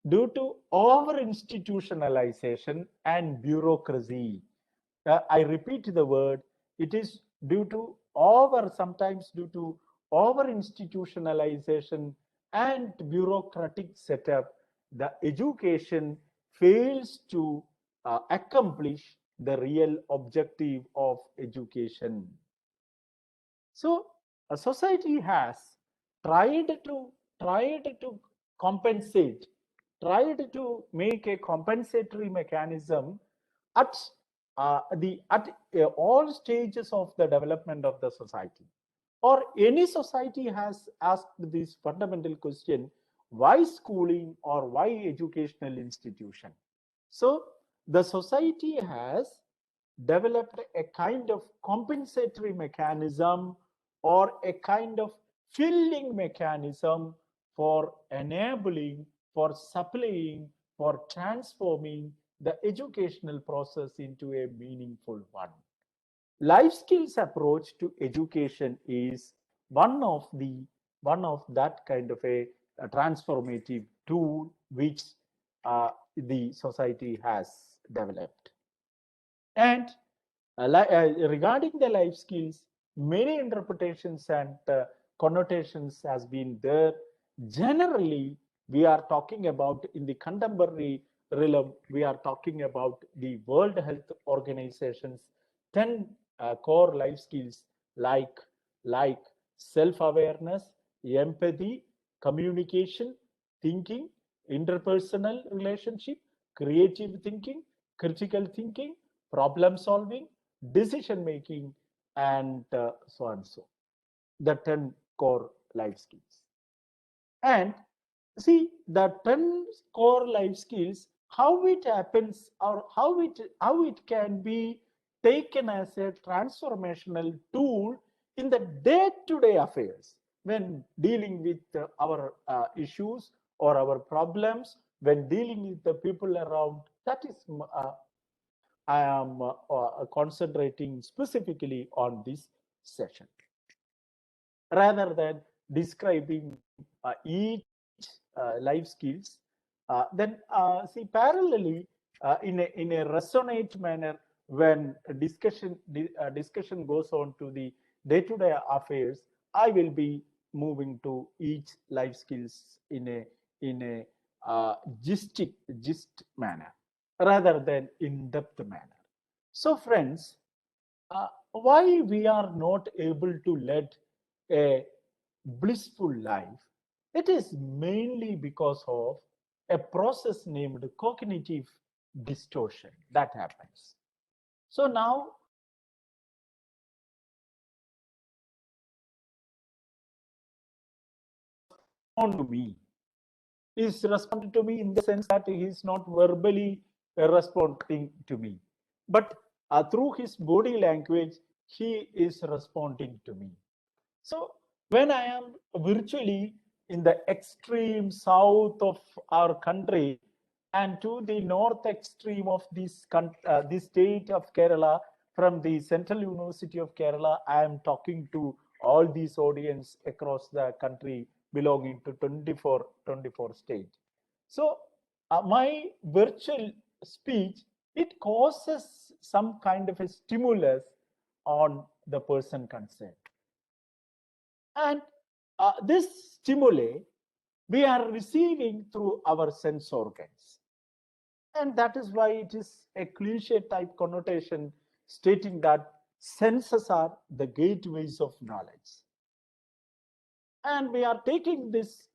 to over institutionalization and bureaucracy, I repeat the word, it is sometimes due to over institutionalization and bureaucratic setup, the education fails to accomplish the real objective of education. So a society has tried to compensate, tried to make a compensatory mechanism at all stages of the development of the society. Or any society has asked this fundamental question: why schooling, or why educational institution? So the society has developed a kind of compensatory mechanism, or a kind of filling mechanism for enabling, for supplying, for transforming the educational process into a meaningful one. Life skills approach to education is one of that kind of a transformative tool which the society has developed. And regarding the life skills, many interpretations and connotations has been there. Generally, we are talking about in the contemporary realm, we are talking about the World Health Organization's 10 core life skills like self-awareness, empathy, communication, thinking, interpersonal relationship, creative thinking, critical thinking, problem solving, decision making, and so on. So the 10 core life skills. And see, the 10 core life skills, how it happens or how it can be taken as a transformational tool in the day-to-day affairs when dealing with our issues or our problems, when dealing with the people around. That is I am concentrating specifically on this session. Rather than describing each life skills, then see parallelly in a resonate manner when discussion goes on to the day-to-day affairs, I will be moving to each life skills in a gist manner rather than in-depth manner. So friends, why we are not able to lead a blissful life? It is mainly because of a process named cognitive distortion that happens. So now to me is responding to me in the sense that he is not verbally responding to me, but through his body language he is responding to me. So when I am virtually in the extreme south of our country and to the north extreme of this state of Kerala, from the Central University of Kerala, I am talking to all these audience across the country belonging to 24 states. So my virtual speech, it causes some kind of a stimulus on the person concerned. And this stimuli we are receiving through our sense organs. And that is why it is a cliche type connotation stating that senses are the gateways of knowledge. And we are taking this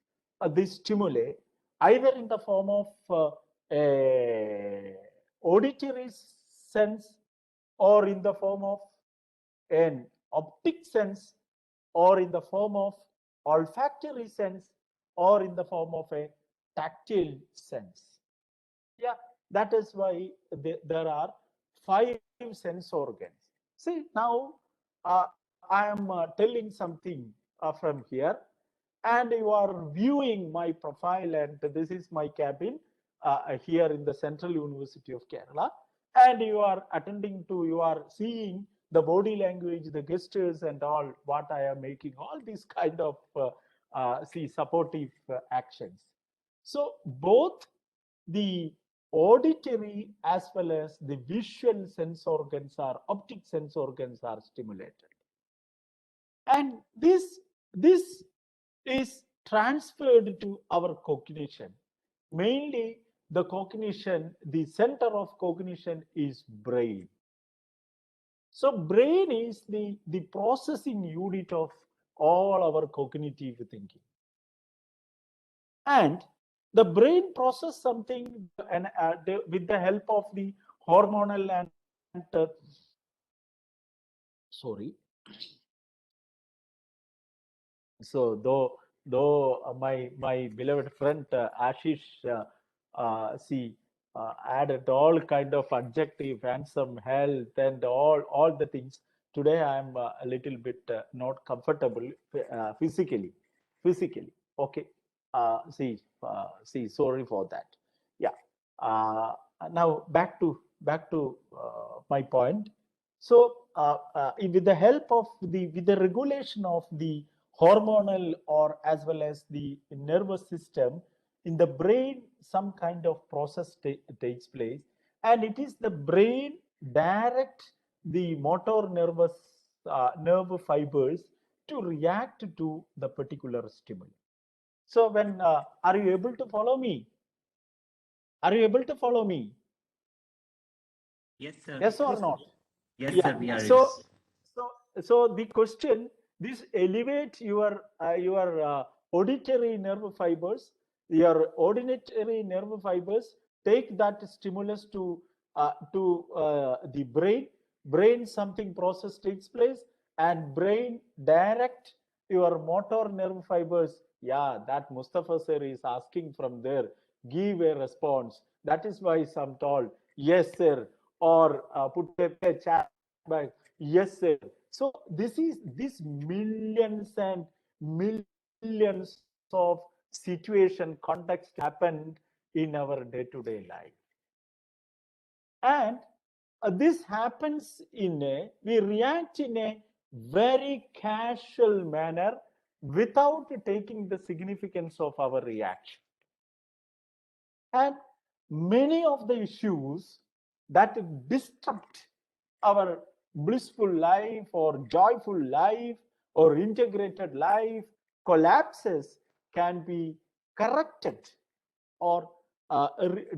stimuli either in the form of a auditory sense or in the form of an optic sense or in the form of olfactory sense or in the form of a tactile sense. Yeah, that is why there are 5 sense organs. See, now I am telling something from here, and you are viewing my profile, and this is my cabin here in the Central University of Kerala, and you are you are seeing the body language, the gestures and all what I am making, all these kind of supportive actions. So both the auditory as well as the visual sense organs optic sense organs are stimulated, and this is transferred to our cognition. Mainly the cognition, the center of cognition is brain. So brain is the processing unit of all our cognitive thinking. And the brain process something and with the help of the hormonal and sorry. So though my beloved friend Ashish added all kind of adjective, handsome, health, and all the things. Today I am a little bit not comfortable physically. Okay. Sorry for that. Yeah. now back to my point. So with the help of with the regulation of the hormonal or as well as the nervous system in the brain, some kind of process takes place, and it is the brain direct the motor nervous nerve fibers to react to the particular stimuli. So when are you able to follow me? Are you able to follow me? Yes, sir. Yes or not? Yes, Yeah. sir. We are. So the question: this elevate your auditory nerve fibers. Your auditory nerve fibers take that stimulus to the brain. Brain something process takes place, and brain direct your motor nerve fibers. Yeah, that Mustafa sir is asking from there. Give a response. That is why some told yes, sir, or put a chat back. Yes, sir. So this millions and millions of situation context happened in our day-to-day life. And this happens we react in a very casual manner without taking the significance of our reaction. And many of the issues that disrupt our blissful life or joyful life or integrated life collapses can be corrected or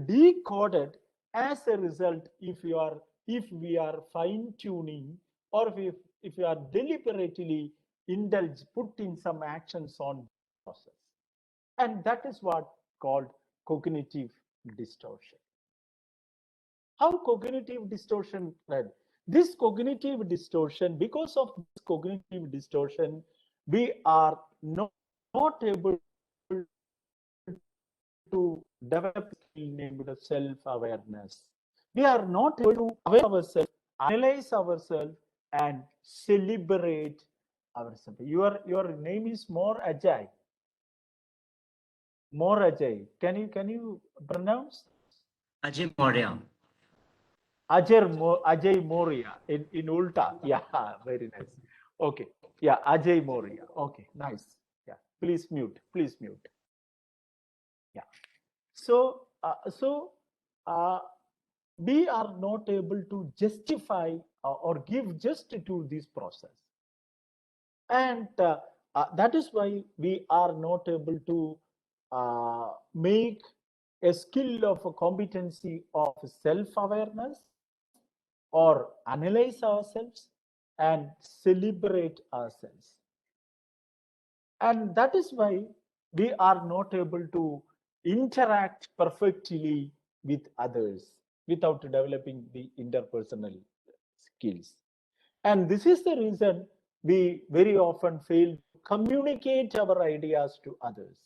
decoded as a result if we are fine tuning or if you are deliberately put in some actions on process. And that is what called cognitive distortion. How cognitive distortion led? This cognitive distortion, because of this cognitive distortion, we are not able to develop a skill named self-awareness. We are not able to aware ourselves, analyze ourselves, and celebrate ourselves. Your name is more Ajay. More Ajay. Can you pronounce? Ajay Maurya. Ajay Moria in Ulta. Yeah, very nice. Okay. Yeah, Ajay Moria. Okay, nice. Yeah, please mute. Please mute. Yeah. So we are not able to justify or give just to this process, and that is why we are not able to make a skill of a competency of self-awareness or analyze ourselves and celebrate ourselves. And that is why we are not able to interact perfectly with others without developing the interpersonal skills. And this is the reason we very often fail to communicate our ideas to others.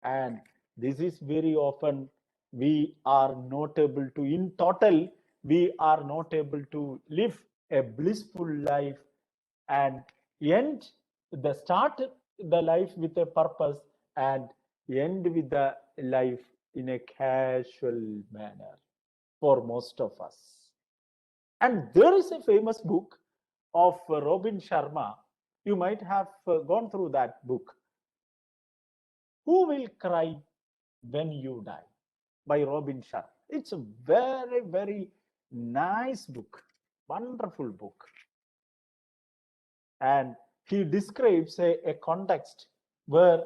And this is very often we are not able to, in total, we are not able to live a blissful life and start the life with a purpose and end with the life in a casual manner for most of us. And there is a famous book of Robin Sharma. You might have gone through that book. Who Will Cry When You Die by Robin Sharma. It's a very, very nice book, wonderful book. And he describes a context where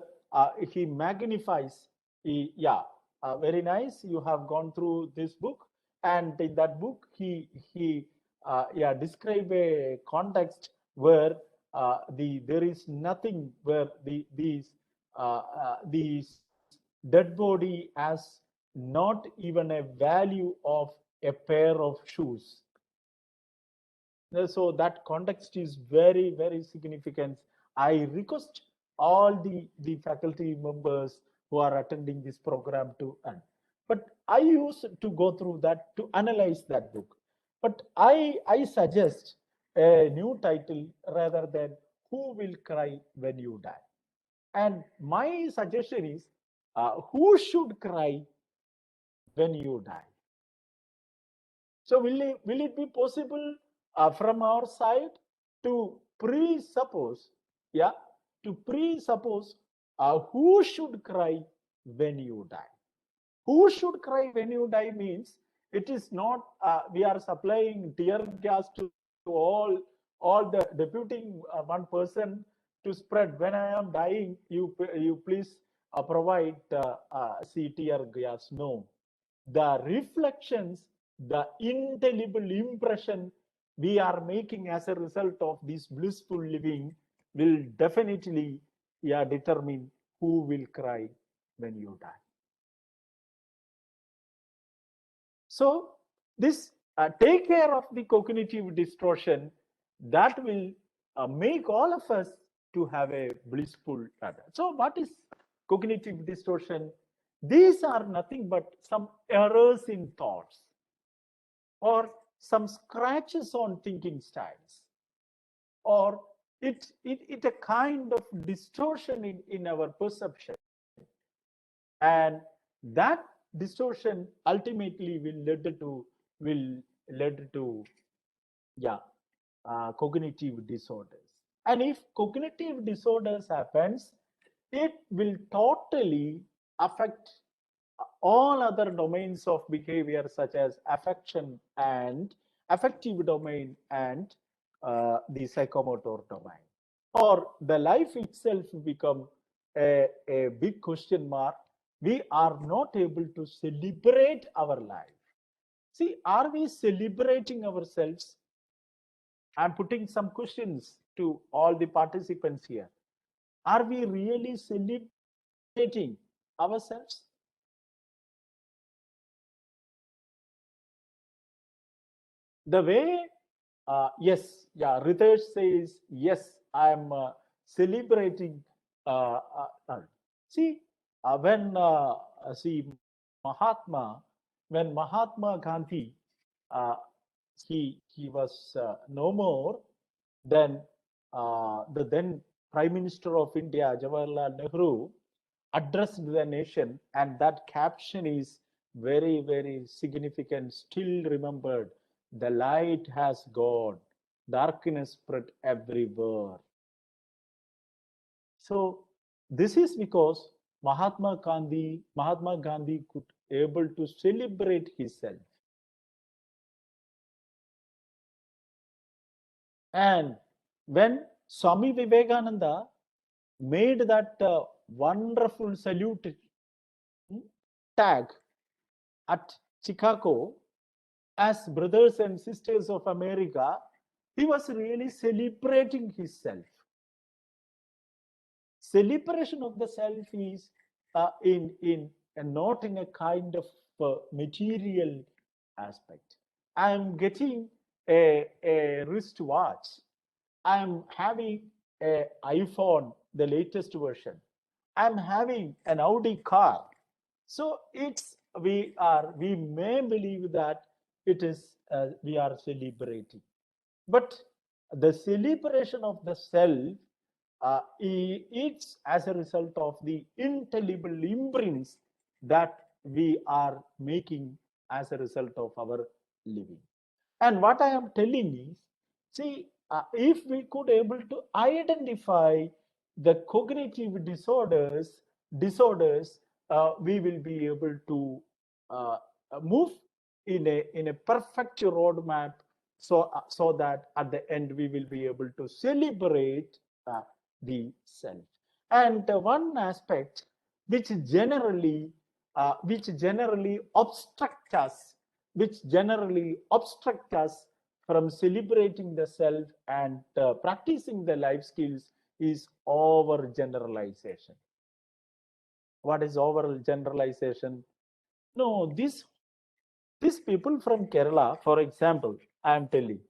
he magnifies. Very nice. You have gone through this book, and in that book, he describe a context where there is nothing where these dead body has not even a value of a pair of shoes. So that context is very, very significant. I request all the faculty members who are attending this program to end. But I used to go through that to analyze that book. But I suggest a new title rather than Who Will Cry When You Die? And my suggestion is who should cry when you die? So will it be possible from our side to presuppose, who should cry when you die? Who should cry when you die means it is not we are supplying tear gas to all the deputing one person to spread. When I am dying, you please provide tear gas. No, the reflections, the indelible impression we are making as a result of this blissful living will definitely determine who will cry when you die. So this take care of the cognitive distortion that will make all of us to have a blissful life. So what is cognitive distortion? These are nothing but some errors in thoughts or some scratches on thinking styles, or it's a kind of distortion in our perception, and that distortion ultimately will lead to cognitive disorders. And if cognitive disorders happens, it will totally affect all other domains of behavior, such as affection and affective domain and the psychomotor domain, or the life itself become a big question mark. We are not able to celebrate our life. See, are we celebrating ourselves? I'm putting some questions to all the participants here. Are we really celebrating ourselves? The way, Ritesh says, yes, I am celebrating. See, when Mahatma Gandhi, he was no more, then the then Prime Minister of India, Jawaharlal Nehru, addressed the nation, and that caption is very, very significant, still remembered. The light has gone, darkness spread everywhere. So this is because Mahatma Gandhi could able to celebrate himself. And when Swami Vivekananda made that wonderful salute tag at Chicago as brothers and sisters of America, he was really celebrating himself. Celebration of the self is not in a kind of material aspect. I am getting a wristwatch. I am having an iPhone, the latest version. I am having an Audi car. So we may believe that it is we are celebrating, but the celebration of the self it's as a result of the indelible imprints that we are making as a result of our living. And what I am telling is, see, if we could able to identify the cognitive disorders, we will be able to move in a perfect roadmap, so that at the end we will be able to celebrate the self. And one aspect which generally obstruct us from celebrating the self and practicing the life skills is overgeneralization. What is overgeneralization? No, these people from Kerala, for example, I am telling,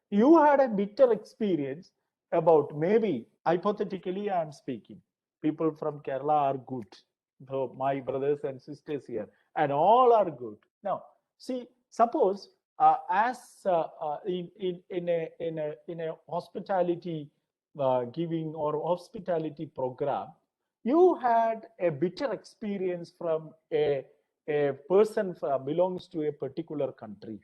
you had a bitter experience about, maybe hypothetically I am speaking, people from Kerala are good. So my brothers and sisters here, and all are good. Now, see, suppose as in a hospitality giving or hospitality program, you had a bitter experience from a a person belongs to a particular country.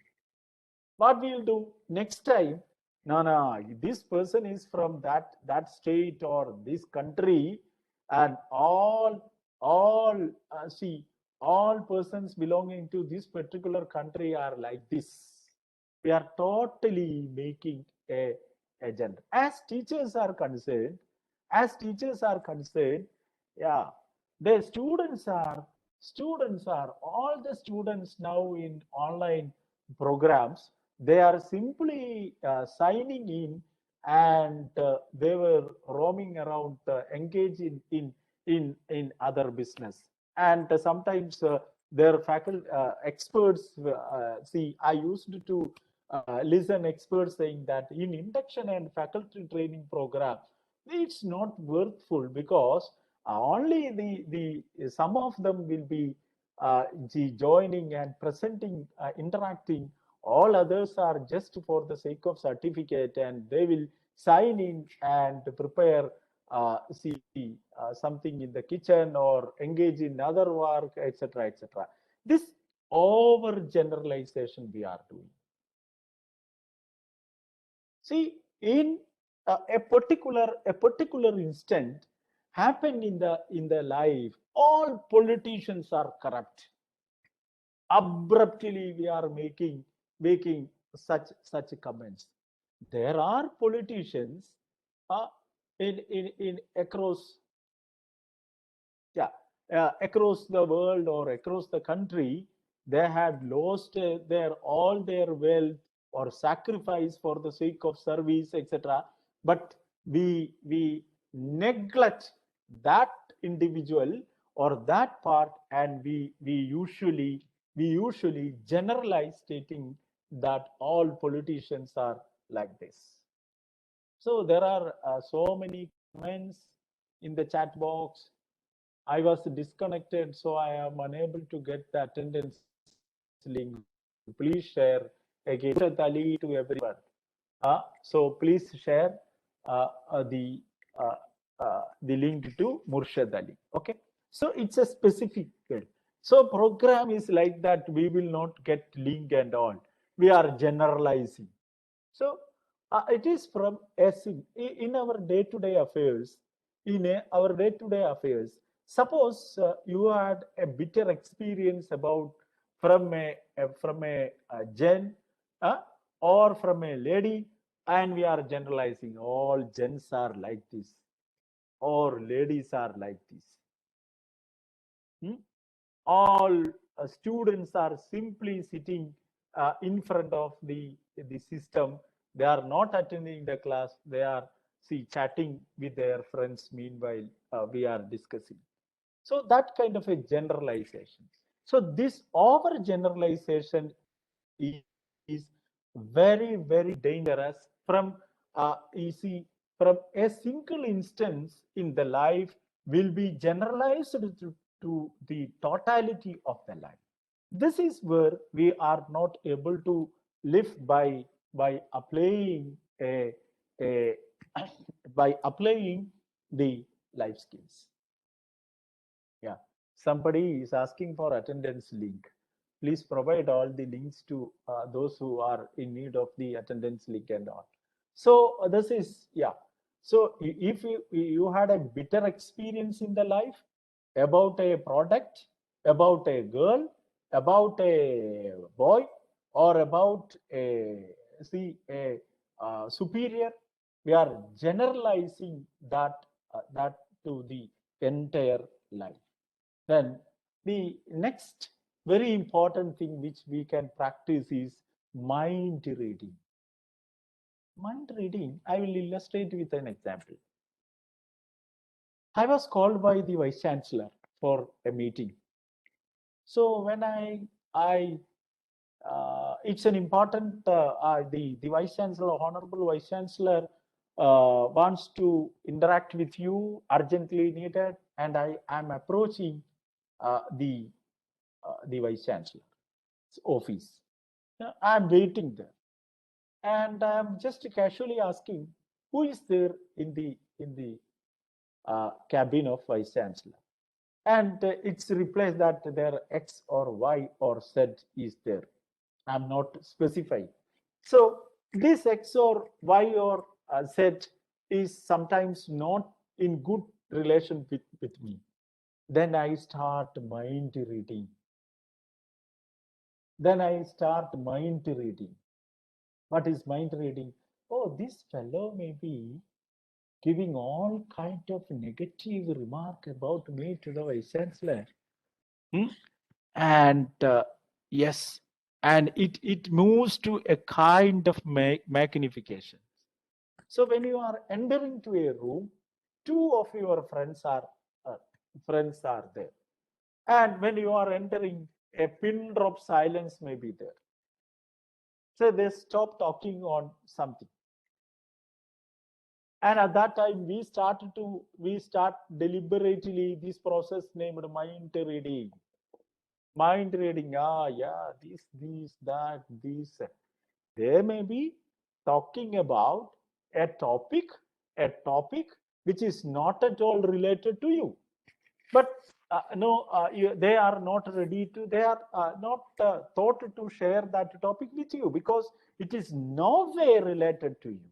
What we'll do next time? No, this person is from that state or this country, and all see, all persons belonging to this particular country are like this. We are totally making a gender. As teachers are concerned, yeah, the students are all the students now in online programs. They are simply signing in, and they were roaming around, engaged in other business, and sometimes their faculty experts see, I used to listen experts saying that in induction and faculty training program it's not worthful, because only the some of them will be joining and presenting, interacting. All others are just for the sake of certificate, and they will sign in and prepare something in the kitchen or engage in other work, etc., etc. This over generalization we are doing. See, in a particular instant happen in the life, all politicians are corrupt. Abruptly we are making such comments. There are politicians in across across the world or across the country. They had lost all their wealth or sacrifice for the sake of service, etc. But we neglect that individual or that part, and we usually generalize, stating that all politicians are like this. So there are so many comments in the chat box. I was disconnected, so I am unable to get the attendance link. Please share again to everyone. So please share the link to Murshid Ali. Okay. So it's a specific. So program is like that. We will not get link and all. We are generalizing. So it is from in our day-to-day affairs. Our day-to-day affairs. Suppose you had a bitter experience about from a gen or from a lady, and we are generalizing all gents are like this or ladies are like this. All students are simply sitting in front of the system. They are not attending the class. They are chatting with their friends. Meanwhile, we are discussing. So that kind of a generalization. So this over generalization is very, very dangerous. From from a single instance in the life will be generalized to the totality of the life. This is where we are not able to live by applying by applying the life skills. Yeah, somebody is asking for attendance link. Please provide all the links to those who are in need of the attendance link and all. So this is, yeah. So if you had a bitter experience in the life about a product, about a girl, about a boy, or about a superior, we are generalizing that to the entire life. Then the next very important thing which we can practice is mind reading. Mind reading, I will illustrate with an example. I was called by the Vice Chancellor for a meeting. So when it's an important, the Vice Chancellor, Honorable Vice Chancellor wants to interact with you, urgently needed, and I am approaching the Vice Chancellor's office. I'm waiting there, and I'm just casually asking, who is there in the cabin of Vice Chancellor? and it's replaced that their X or Y or Z is there. I'm not specifying. So this X or Y or Z is sometimes not in good relation with me. Then I start mind reading. What is mind reading? Oh, this fellow may be giving all kind of negative remark about me to the Vice Chancellor. And yes, and it moves to a kind of magnification. So when you are entering to a room, two of your friends are there, and when you are entering, a pin drop silence may be there. So they stop talking on something, and at that time we start deliberately this process named mind reading. Yeah, this, that, this. They may be talking about a topic which is not at all related to you. But they are not ready to, they are not thought to share that topic with you because it is no way related to you.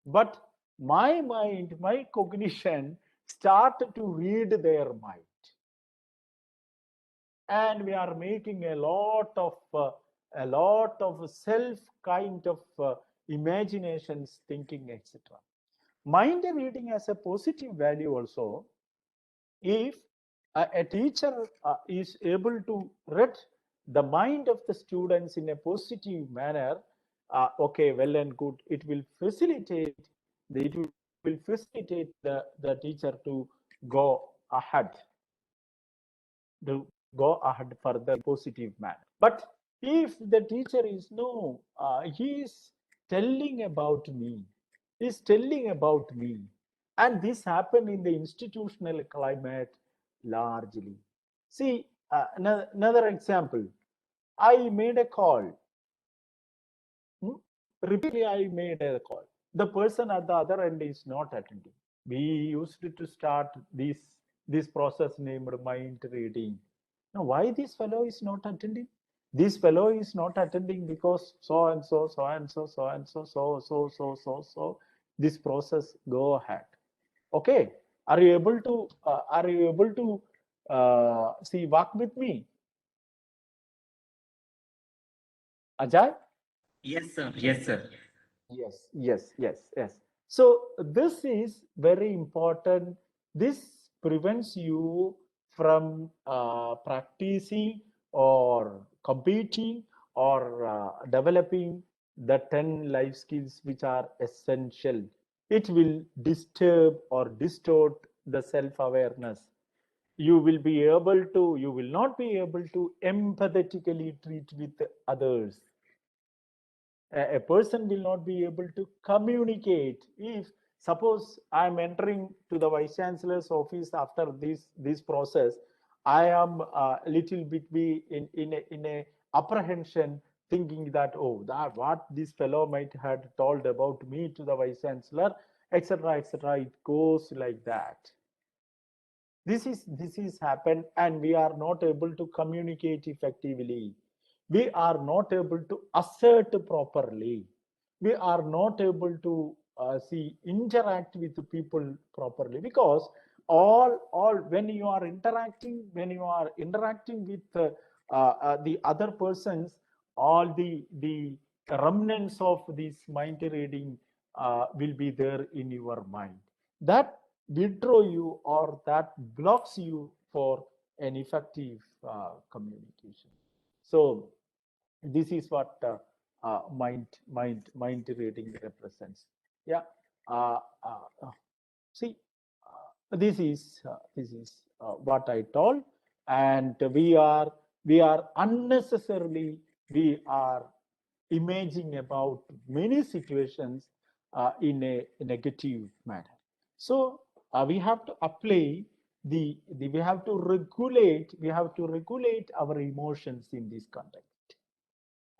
But my mind, my cognition start to read their mind. And we are making a lot of self kind of imaginations, thinking, etc. Mind reading has a positive value also. If a teacher is able to read the mind of the students in a positive manner, okay, well and good. It will facilitate the teacher to go ahead. Further positive manner. But if the teacher is he is telling about me, and this happened in the institutional climate largely. See, another example. I made a call. Repeatedly, I made a call. The person at the other end is not attending. We used to start this process named mind reading. Now, why this fellow is not attending? This fellow is not attending because so and so, so and so, so and so, so. This process go ahead. Okay, are you able to see, walk with me, Ajay? Yes, sir. Yes, sir. Yes. So this is very important. This prevents you from practicing or competing or developing the 10 life skills which are essential. It will disturb or distort the self-awareness. You will not be able to empathetically treat with others. A person will not be able to communicate. If suppose I am entering to the Vice Chancellor's office after this process, I am a little bit in a apprehension, thinking that what this fellow might have told about me to the Vice Chancellor, etc. It goes like that. This is happened, and we are not able to communicate effectively. We are not able to assert properly. We are not able to interact with the people properly, because all when you are interacting with the other persons, all the remnants of this mind reading will be there in your mind. That withdraw you or that blocks you for an effective communication. So this is what mind reading represents. Yeah. See, this is what I told, and we are unnecessarily imagining about many situations in a negative manner. So we have to apply we have to regulate our emotions in this context.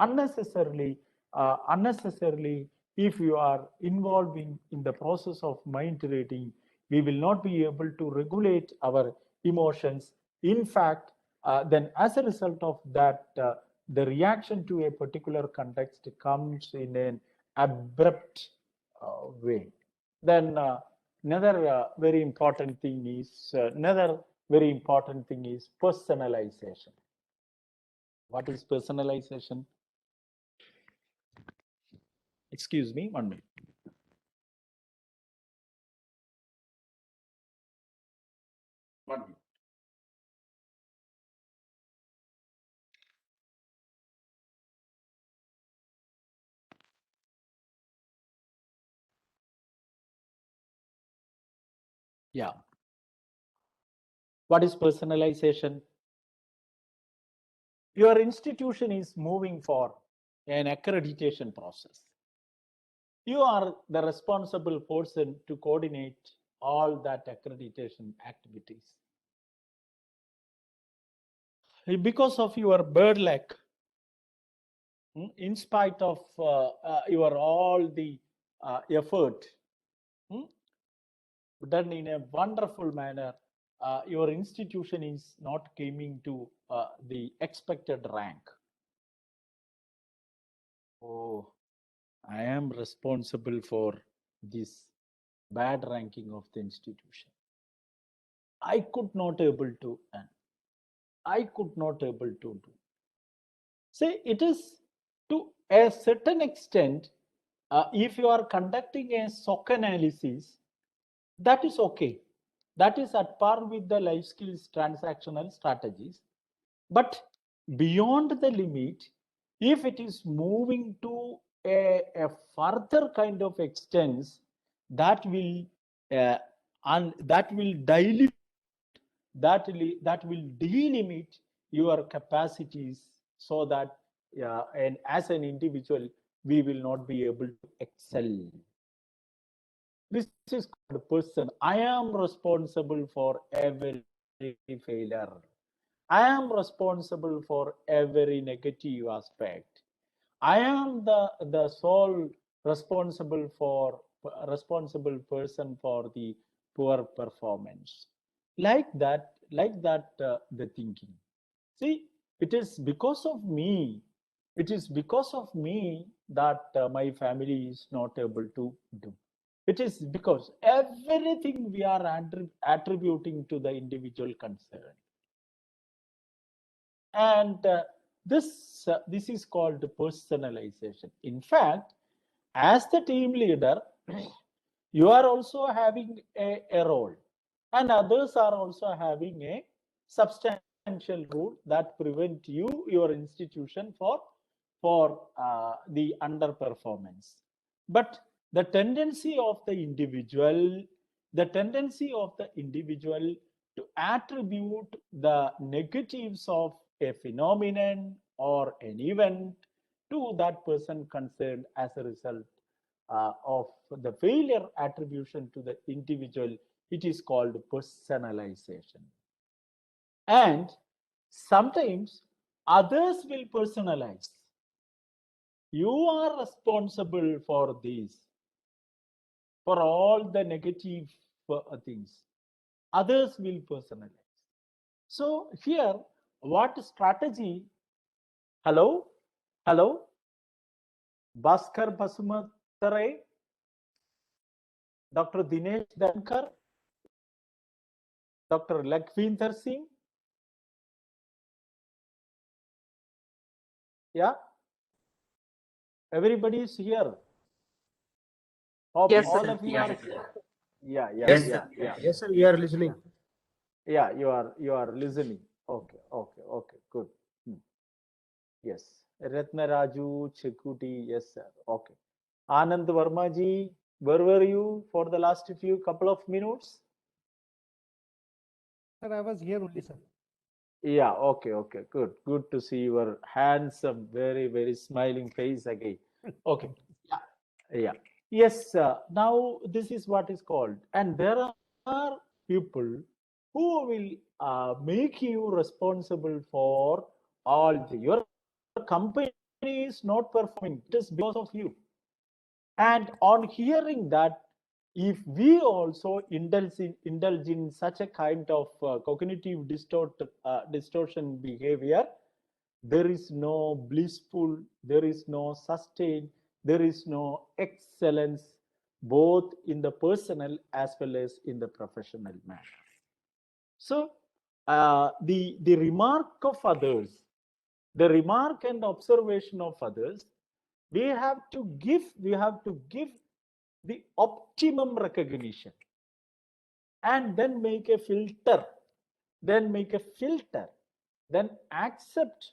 Unnecessarily, if you are involving in the process of mind reading, we will not be able to regulate our emotions. In fact, then as a result of that, the reaction to a particular context comes in an abrupt way. Then another very important thing is personalization. What is personalization? Excuse me, 1 minute. One minute. Yeah. What is personalization? Your institution is moving for an accreditation process. You are the responsible person to coordinate all that accreditation activities. Because of your bird luck, in spite of your all the effort done in a wonderful manner, your institution is not coming to the expected rank. Oh, I am responsible for this bad ranking of the institution. I could not able to do. See, it is to a certain extent, if you are conducting a SOC analysis, that is okay. That is at par with the life skills transactional strategies. But beyond the limit, if it is moving to a further kind of extents, that will dilute, that will delimit your capacities, so that and as an individual we will not be able to excel. This is called person. I am responsible for every failure. I am responsible for every negative aspect. I am the sole responsible person for the poor performance. Like that, the thinking. See, it is because of me. It is because of me that my family is not able to do. It is because everything we are attributing to the individual concerned. And this is called personalization. In fact, as the team leader, you are also having a role, and others are also having a substantial role that prevent your institution for the underperformance. But the tendency of the individual to attribute the negatives of a phenomenon or an event to that person concerned as a result of the failure attribution to the individual, it is called personalization. And sometimes others will personalize. You are responsible for this, for all the negative things. Others will personalize. So here, what strategy? Hello, Bhaskar Basumatare, Dr. Dinesh Dankar, Dr. Lakhvinder Singh. Yeah, everybody is here. Hope Yes, all sir. of you are here. Yeah. Yes, sir, we are listening. Yeah, you are listening. Okay, good. Yes, Ratna Raju Chekuti, yes, sir. Okay. Anand Verma ji, where were you for the last couple of minutes? Sir, I was here only, sir. Yeah, okay, good to see your handsome, very, very smiling face again. Okay, yeah. Yes, now this is what is called, and there are people who will make you responsible for all your company is not performing. It is because of you. And on hearing that, if we also indulge in such a kind of cognitive distortion behavior, there is no blissful, there is no sustain, there is no excellence, both in the personal as well as in the professional manner. So the remark of others, the remark and observation of others, we have to give the optimum recognition, and then make a filter, then accept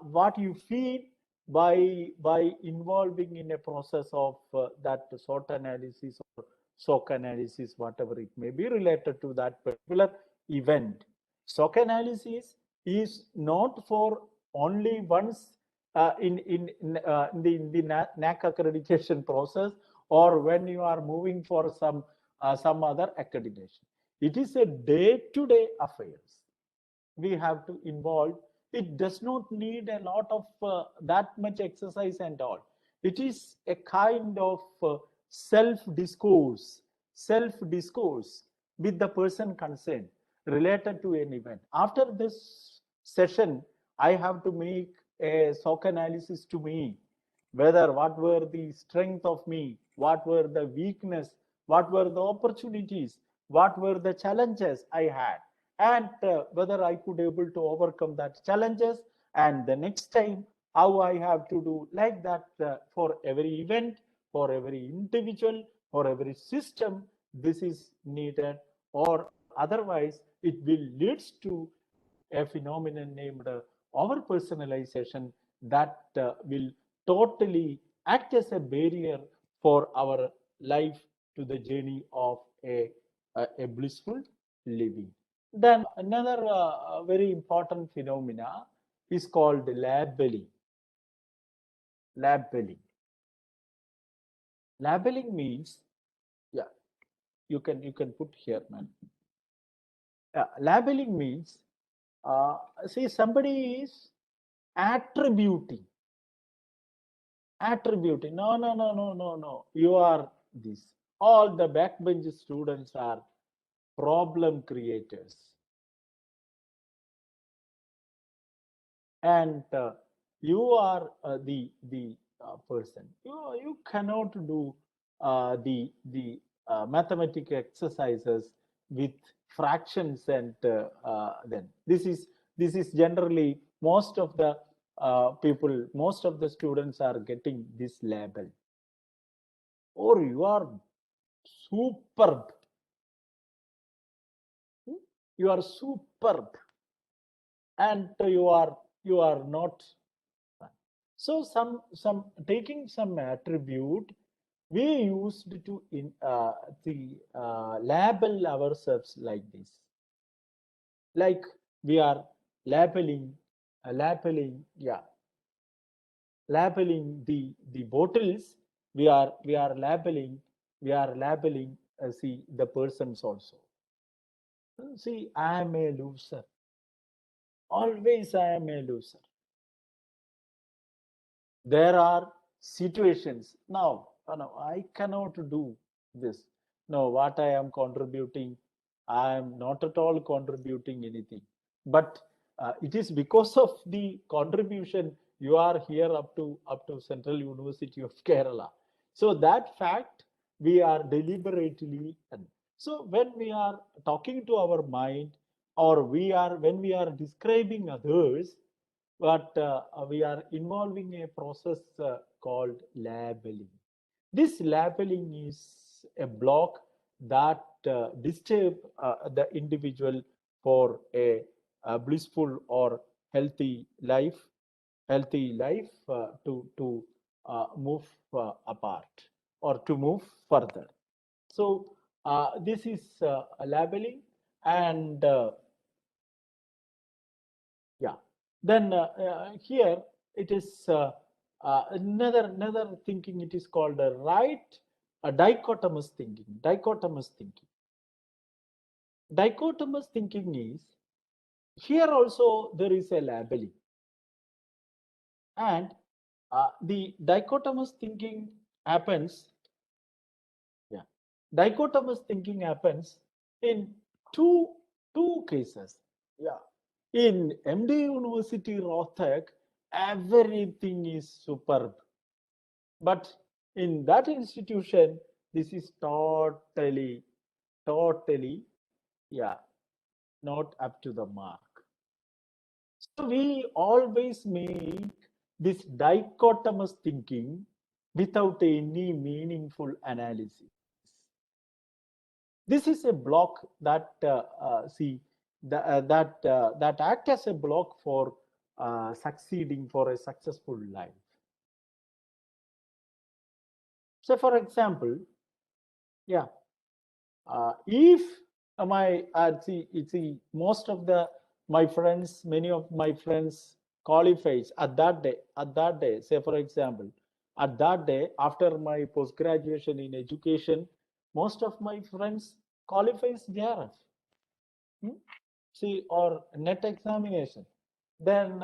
what you feel by involving in a process of that SWOT analysis or SOC analysis, whatever it may be related to that particular event. SOC analysis is not for only once in the NAC accreditation process, or when you are moving for some other accreditation. It is a day-to-day affairs. We have to involve. It does not need a lot of that much exercise and all. It is a kind of self-discourse with the person concerned related to an event. After this session, I have to make a SOC analysis to me, whether what were the strength of me, what were the weakness, what were the opportunities, what were the challenges I had, and whether I could able to overcome that challenges, and the next time how I have to do like that for every event, for every individual, for every system. This is needed, or otherwise it will lead to a phenomenon named over personalization that will totally act as a barrier for our life to the journey of a blissful living. Then another very important phenomena is called labeling. Labeling means, yeah, you can put here, man. Labeling means, see, somebody is attributing. No, you are this. All the backbench students are problem creators, and you are the person. You cannot do the mathematical exercises with fractions, and then this is generally most of the people, most of the students are getting this label. Or you are superb. You are superb, and you are not. So some taking some attribute, we used to label ourselves like this. Like we are labeling the bottles. We are labeling see the persons also. See, I am a loser. Always I am a loser. There are situations. Now, I cannot do this. No, what I am contributing, I am not at all contributing anything. But it is because of the contribution you are here up to Central University of Kerala. So that fact we are deliberately. So when we are talking to our mind, or when we are describing others, but we are involving a process called labeling. This labeling is a block that disturbs the individual for a blissful or healthy life to move apart or to move further. So this is labeling, and yeah. Then here it is another thinking. It is called a dichotomous thinking. Dichotomous thinking is, here also there is a labeling, and the dichotomous thinking happens. Yeah, dichotomous thinking happens in two cases. Yeah. In MD University Rohtak, everything is superb. But in that institution, this is totally, yeah, not up to the mark. So we always make this dichotomous thinking without any meaningful analysis. This is a block that that act as a block for succeeding for a successful life. So, for example, yeah, if see most of my friends, many of my friends qualifies at that day. Say, for example, at that day after my post graduation in education, most of my friends qualifies JRF. See, or net examination. Then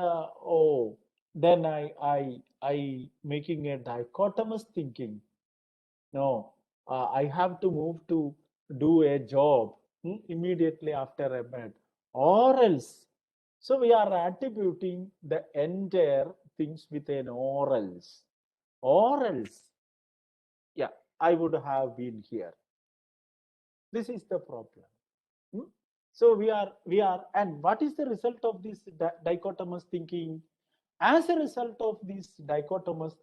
then I making a dichotomous thinking. No, I have to move to do a job immediately after a med, or else. So we are attributing the entire things with an or else. Or else, yeah, I would have been here. This is the problem. So we are, and what is the result of this dichotomous thinking? As a result of this dichotomous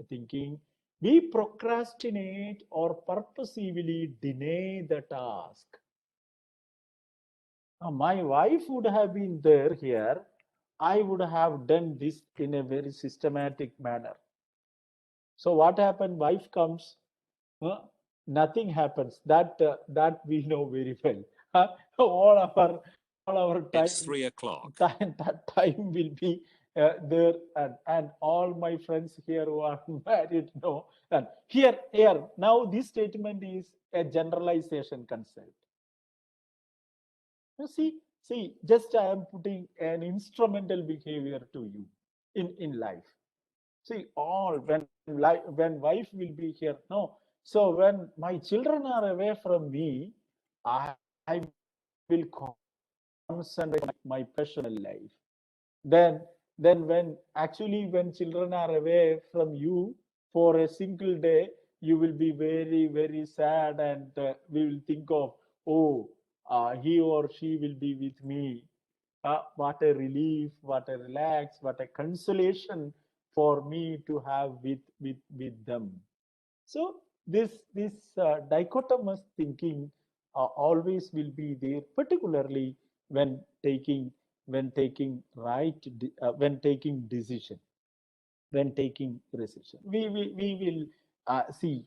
thinking, we procrastinate or purposefully deny the task. My wife would have been there here. I would have done this in a very systematic manner. So what happened? Wife comes, nothing happens. That we know very well. All our time. It's 3 o'clock. That time will be there, and all my friends here who are married know. And here now this statement is a generalization concept. You see, just I am putting an instrumental behavior to you in life. See, all when wife will be here. No, so when my children are away from me, I will concentrate on my personal life. Then when children are away from you for a single day, you will be very, very sad, and we will think of, he or she will be with me. What a relief, what a relax, what a consolation for me to have with them. So this dichotomous thinking always will be there, particularly when taking decision. We will see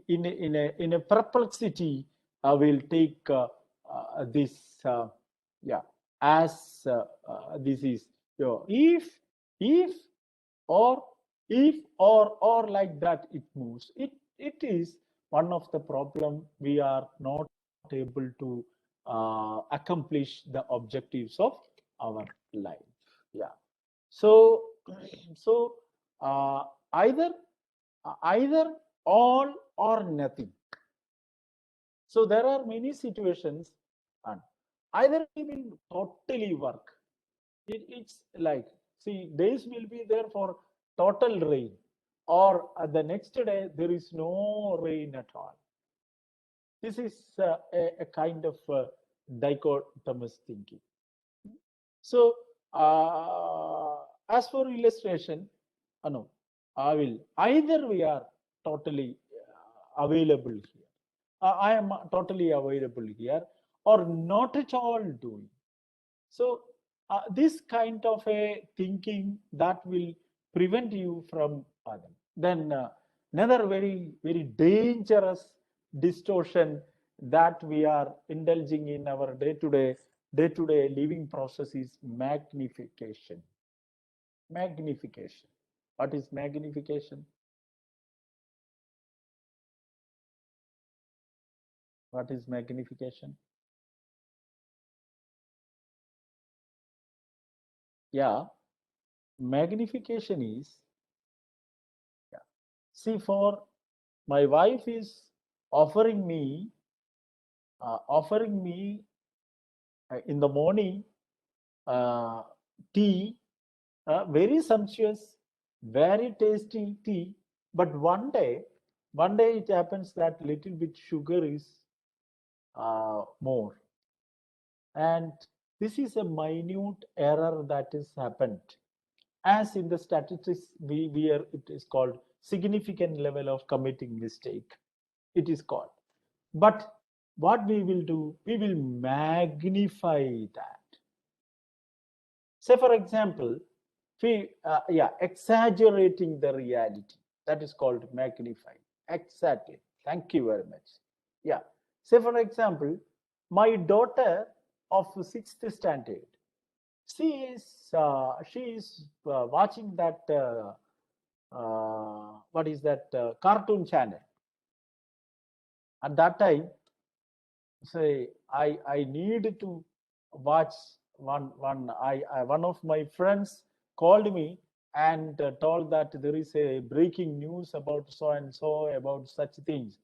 in a perplexity. We'll take this as this is if or like that it moves. It is one of the problem. We are not able to accomplish the objectives of our life. Yeah. So either all or nothing. So there are many situations, and either we will totally work. It's like, see, days will be there for total rain, or the next day there is no rain at all. This is a kind of dichotomous thinking. So as for illustration, no, I will either we are totally available here. I am totally available here, or not at all doing. So this kind of a thinking that will prevent you from other. Then another very, very dangerous distortion that we are indulging in our day-to-day living process is magnification. Magnification. What is magnification? What is magnification? Yeah, magnification is, see, for my wife is offering me in the morning tea, very sumptuous, very tasty tea. But one day it happens that little bit sugar is more, and this is a minute error that is happened. As in the statistics, we are, it is called significant level of committing mistake. It is called. But what we will do, we will magnify that. Say, for example, exaggerating the reality. That is called magnify. Exactly. Thank you very much. Yeah. Say, for example, my daughter of 6th standard, she is watching that what is that cartoon channel. At that time, say I need to watch one of my friends called me and told that there is a breaking news about so and so, about such things,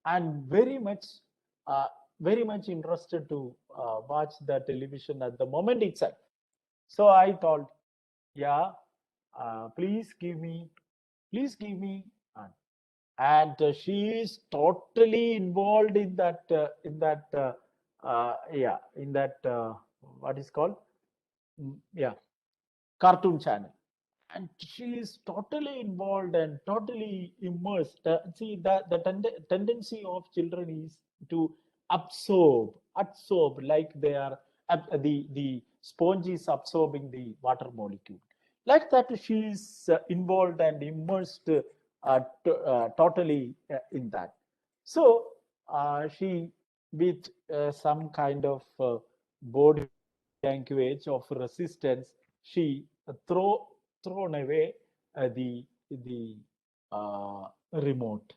and very much interested to watch the television at the moment itself. So I told, yeah, please give me, and she is totally involved in that what is called cartoon channel, and she is totally involved and totally immersed. See, the tendency of children is to absorb like they are the sponge is absorbing the water molecule. Like that, she is involved and immersed totally in that. So she, with some kind of body language of resistance, she thrown away the remote.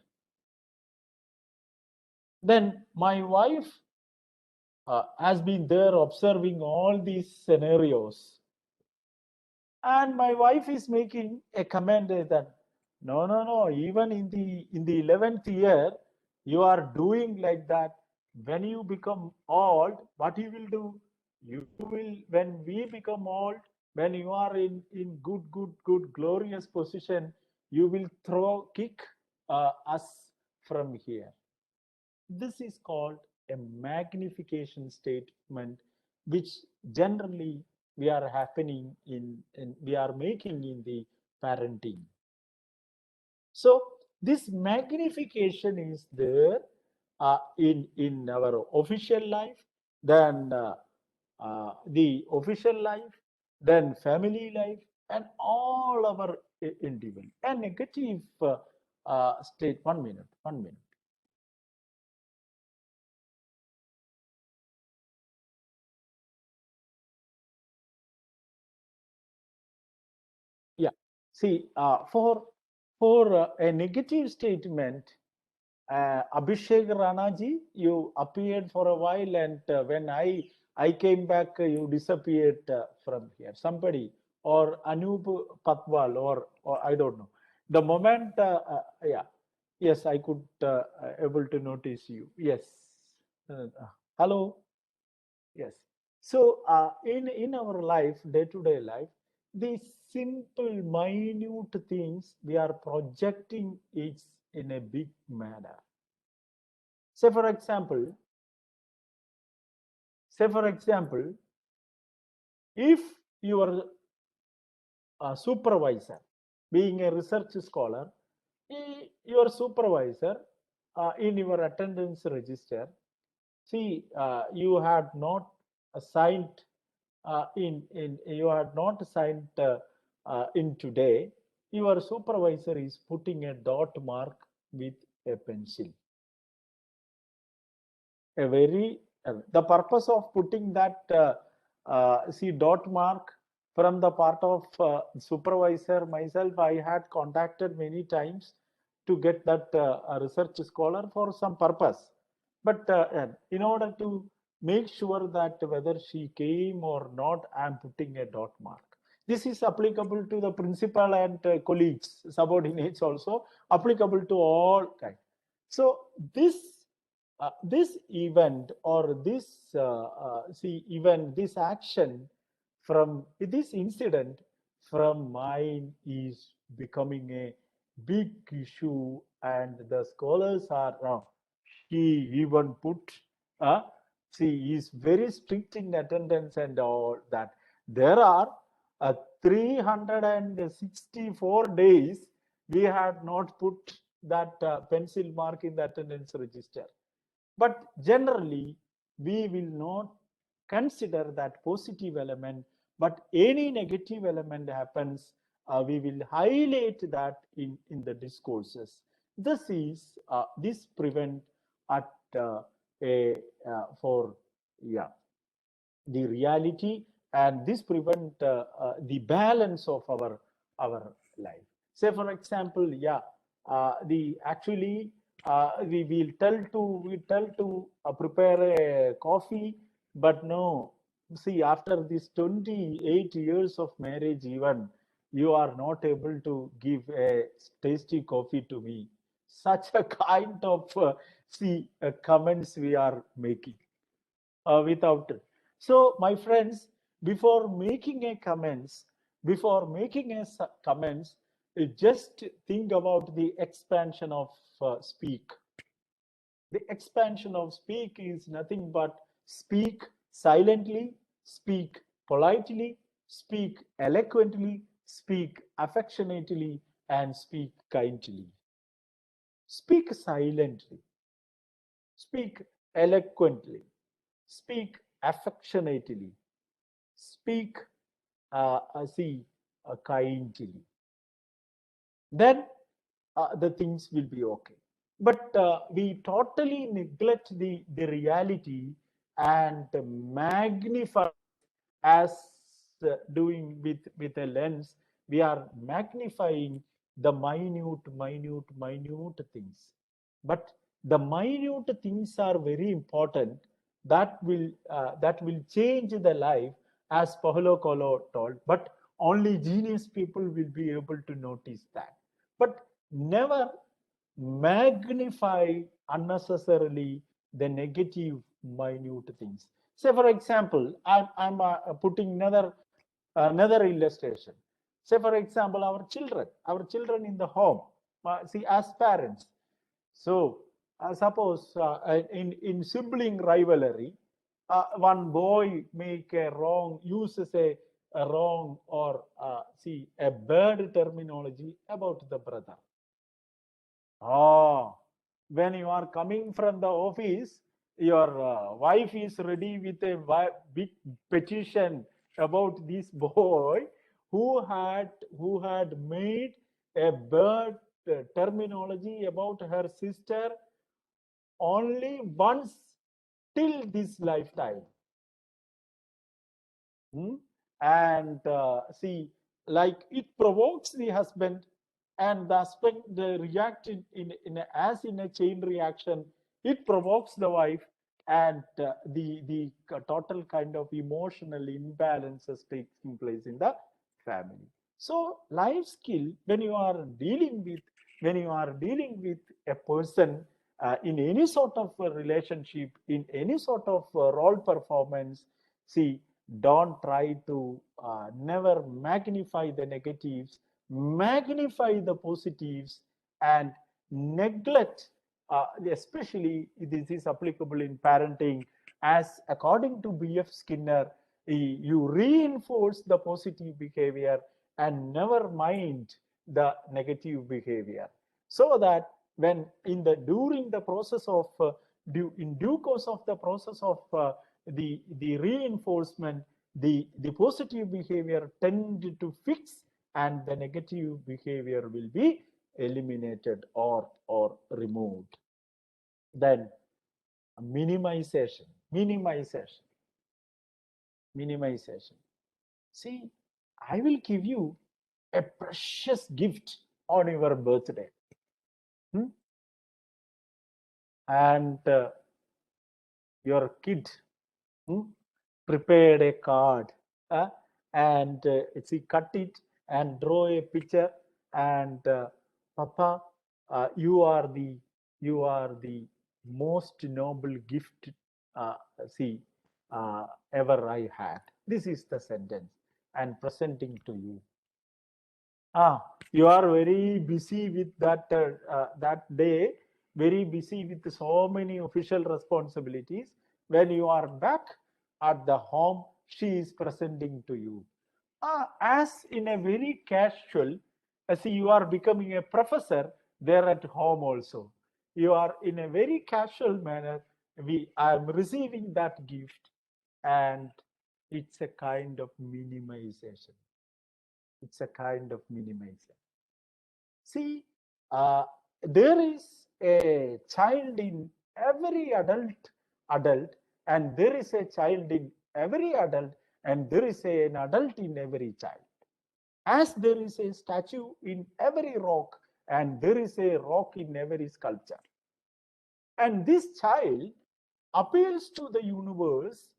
Then my wife has been there observing all these scenarios, and my wife is making a comment that no, even in the 11th year you are doing like that. When you become old, what you will do? You will, when we become old, when you are in good glorious position, you will kick us from here. This is called a magnification statement, which generally we are making in the parenting. So this magnification is there in our official life, then the official life, then family life, and all our individual. A negative state. 1 minute. Yeah. See, for a negative statement, Abhishek Ranaji, you appeared for a while, and when I came back, you disappeared from here. Somebody, or Anup Patwal, or I don't know. The moment, yes, I could able to notice you. Yes. Hello. Yes. So in our life, day-to-day life, these simple, minute things we are projecting it in a big manner. Say for example, if your supervisor, being a research scholar, your supervisor in your attendance register, see, you had not signed in today, your supervisor is putting a dot mark with a pencil. The purpose of putting that dot mark from the part of supervisor, myself, I had contacted many times to get that research scholar for some purpose, but in order to make sure that whether she came or not, I am putting a dot mark. This is applicable to the principal and colleagues, subordinates also, applicable to all kinds. So this this event or this this action from this incident from mine is becoming a big issue, and the scholars are she even put she is very strict in attendance and all that. There are 364 days we had not put that pencil mark in the attendance register. But generally, we will not consider that positive element, but any negative element happens, we will highlight that in the discourses. This prevent at for the reality, and this prevent the balance of our life. Say for example, the actually we will tell to prepare a coffee, but no, see, after this 28 years of marriage, even you are not able to give a tasty coffee to me. Such a kind of comments we are making without it. So my friends, before making a comments, just think about the expansion of speak. The expansion of speak is nothing but speak silently, speak politely, speak eloquently, speak affectionately, and speak kindly. Speak silently, speak eloquently, speak affectionately, speak kindly. Then the things will be okay. But we totally neglect the reality and magnify as doing with a lens. We are magnifying the minute things. But the minute things are very important. That will change the life, as Paulo Coelho told. But only genius people will be able to notice that. But never magnify unnecessarily the negative minute things. Say for example, I'm putting another illustration. Say for example, our children in the home, see, as parents. So suppose in sibling rivalry, one boy uses a wrong or a bad terminology about the brother. When you are coming from the office, your wife is ready with a big petition about this boy who had made a bad terminology about her sister only once till this lifetime. And like it provokes the husband, and the husband reacts in a chain reaction. It provokes the wife, and the total kind of emotional imbalances taking place in the family. So life skill, when you are dealing with a person in any sort of a relationship, in any sort of role performance, don't try to never magnify the negatives, magnify the positives, and neglect, especially this is applicable in parenting, as according to B.F. Skinner, you reinforce the positive behavior and never mind the negative behavior, so that when during the process of in due course of the process of the reinforcement, the positive behavior tend to fix, and the negative behavior will be eliminated or removed. Then minimization. See, I will give you a precious gift on your birthday, and your kid prepared a card, and cut it and draw a picture, and Papa, you are the most noble gift, uh, see, ever I had. This is the sentence and presenting to you. You are very busy with that that day, very busy with so many official responsibilities. When you are back at the home, she is presenting to you. As in a very casual, see, you are becoming a professor there at home also. You are in a very casual manner. I am receiving that gift, and it's a kind of minimization. It's a kind of minimization. See, there is a child in every adult, and there is a child in every adult, and there is an adult in every child. As there is a statue in every rock, and there is a rock in every sculpture. And this child appeals to the universe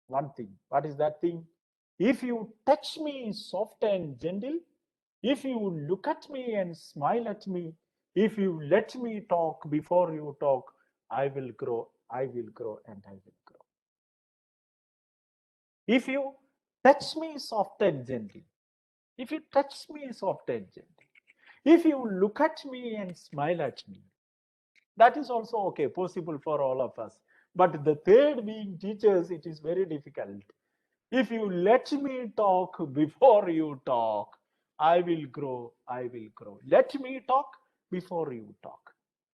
one thing. What is that thing? If you touch me soft and gentle, if you look at me and smile at me, if you let me talk before you talk, I will grow, I will grow, and I will grow. If you touch me soft and gentle, if you touch me soft and gentle, if you look at me and smile at me, that is also okay, possible for all of us. But the third being teachers, it is very difficult. If you let me talk before you talk, I will grow, I will grow. Let me talk before you talk.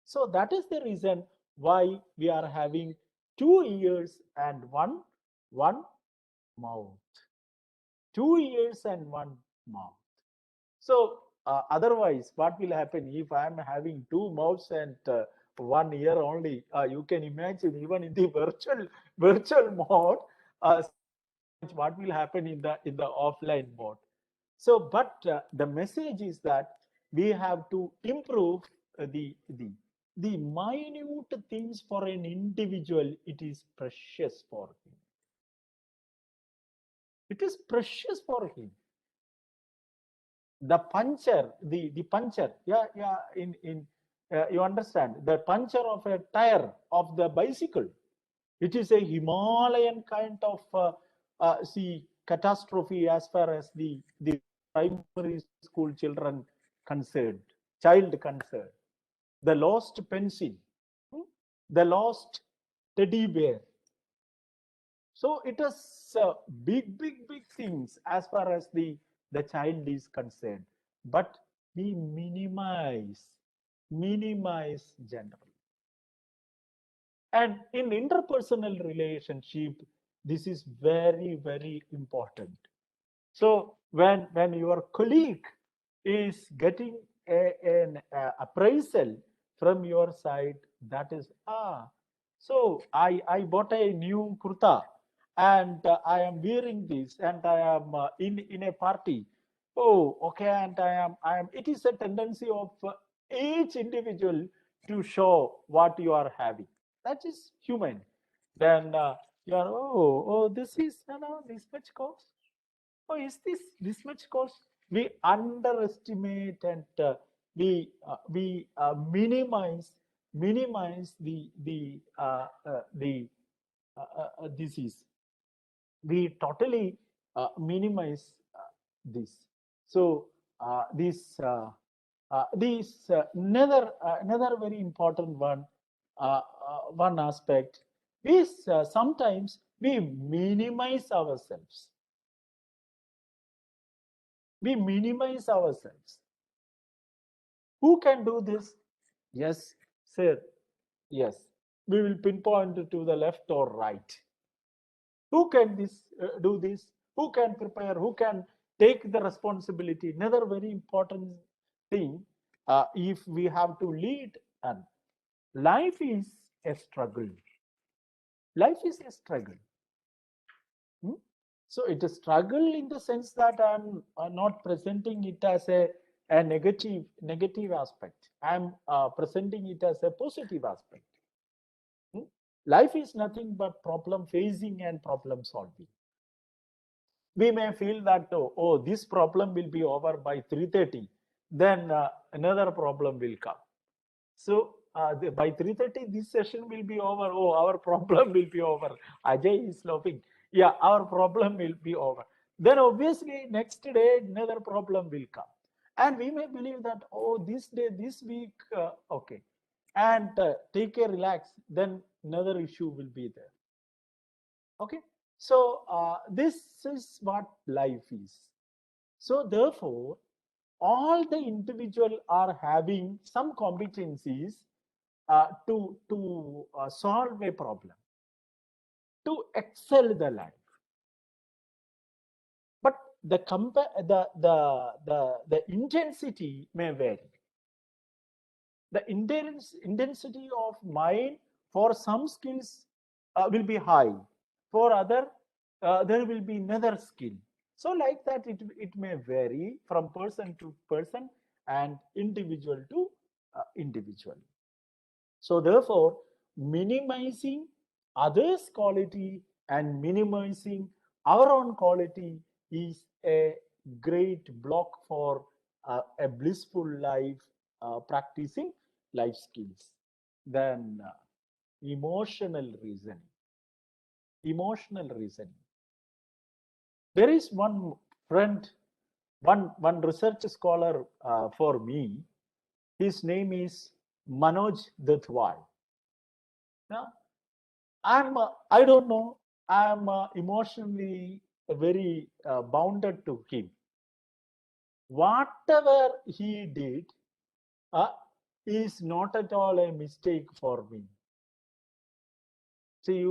So that is the reason why we are having 2 ears and one mouth. 2 ears and one mouth. So otherwise, what will happen if I am having 2 mouths and 1 ear only? You can imagine even in the virtual mode, what will happen in the offline mode. So, but the message is that we have to improve the minute things for an individual. It is precious for him. It is precious for him. The puncture, the puncture, you understand, the puncture of a tire of the bicycle. It is a Himalayan kind of catastrophe as far as the primary school child concerned. The lost pencil, the lost teddy bear. So it is big things as far as the child is concerned. But we minimize generally. And in interpersonal relationship, this is very important. So when your colleague is getting an appraisal from your side, that is, so I bought a new kurta and I am wearing this and I am in a party. Oh, okay, and I am. It is a tendency of each individual to show what you are having. That is human. Then you are, this is this much cost. Oh, is this much cost? We underestimate and we minimize the disease. We totally minimize this. So another very important one aspect is sometimes we minimize ourselves. We minimize ourselves. Who can do this? Yes, sir. Yes. We will pinpoint to the left or right. Who can do this? Who can prepare? Who can take the responsibility? Another very important thing, if we have to lead, and life is a struggle. Life is a struggle. So it is struggle in the sense that I'm not presenting it as a negative aspect. I'm presenting it as a positive aspect. Life is nothing but problem facing and problem solving. We may feel that, oh, this problem will be over by 3:30. Then another problem will come. So by 3:30, this session will be over. Oh, our problem will be over. Ajay is laughing. Yeah, our problem will be over. Then obviously next day another problem will come. And we may believe that, oh, this day, this week, okay. And take a relax, then another issue will be there. Okay. So this is what life is. So therefore, all the individual are having some competencies to solve a problem, to excel the life. But the intensity may vary. The intensity of mind for some skills will be high. For other, there will be another skill. So like that, it may vary from person to person and individual to individual. So therefore, minimizing others' quality and minimizing our own quality is a great block for a blissful life, practicing life skills. Then emotional reasoning. Emotional reasoning. There is one friend, one research scholar for me. His name is Manoj Duttwal. Now, I don't know, I'm emotionally very bounded to him. Whatever he did is not at all a mistake for me. See,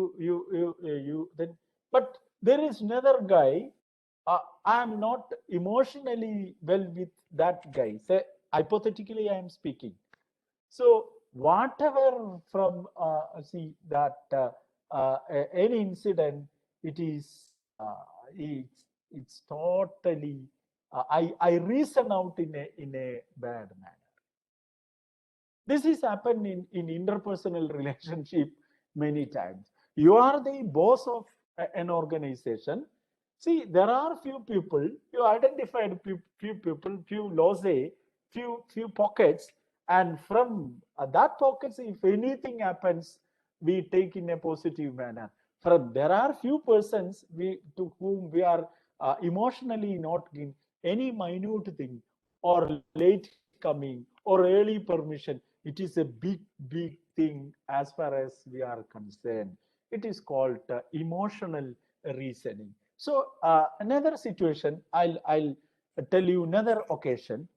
then, but there is another guy. I am not emotionally well with that guy. So hypothetically, I am speaking. So whatever from see that any incident, it is it's totally I reason out in a bad manner. This is happened in interpersonal relationship many times. You are the boss of an organization. See, there are few people, you identified few people, few losses, few pockets, and from that pockets, if anything happens, we take in a positive manner. From there are few persons to whom we are emotionally not giving any minute thing or late coming or early permission. It is a big thing as far as we are concerned. It is called emotional reasoning. So another situation, I'll tell you another occasion.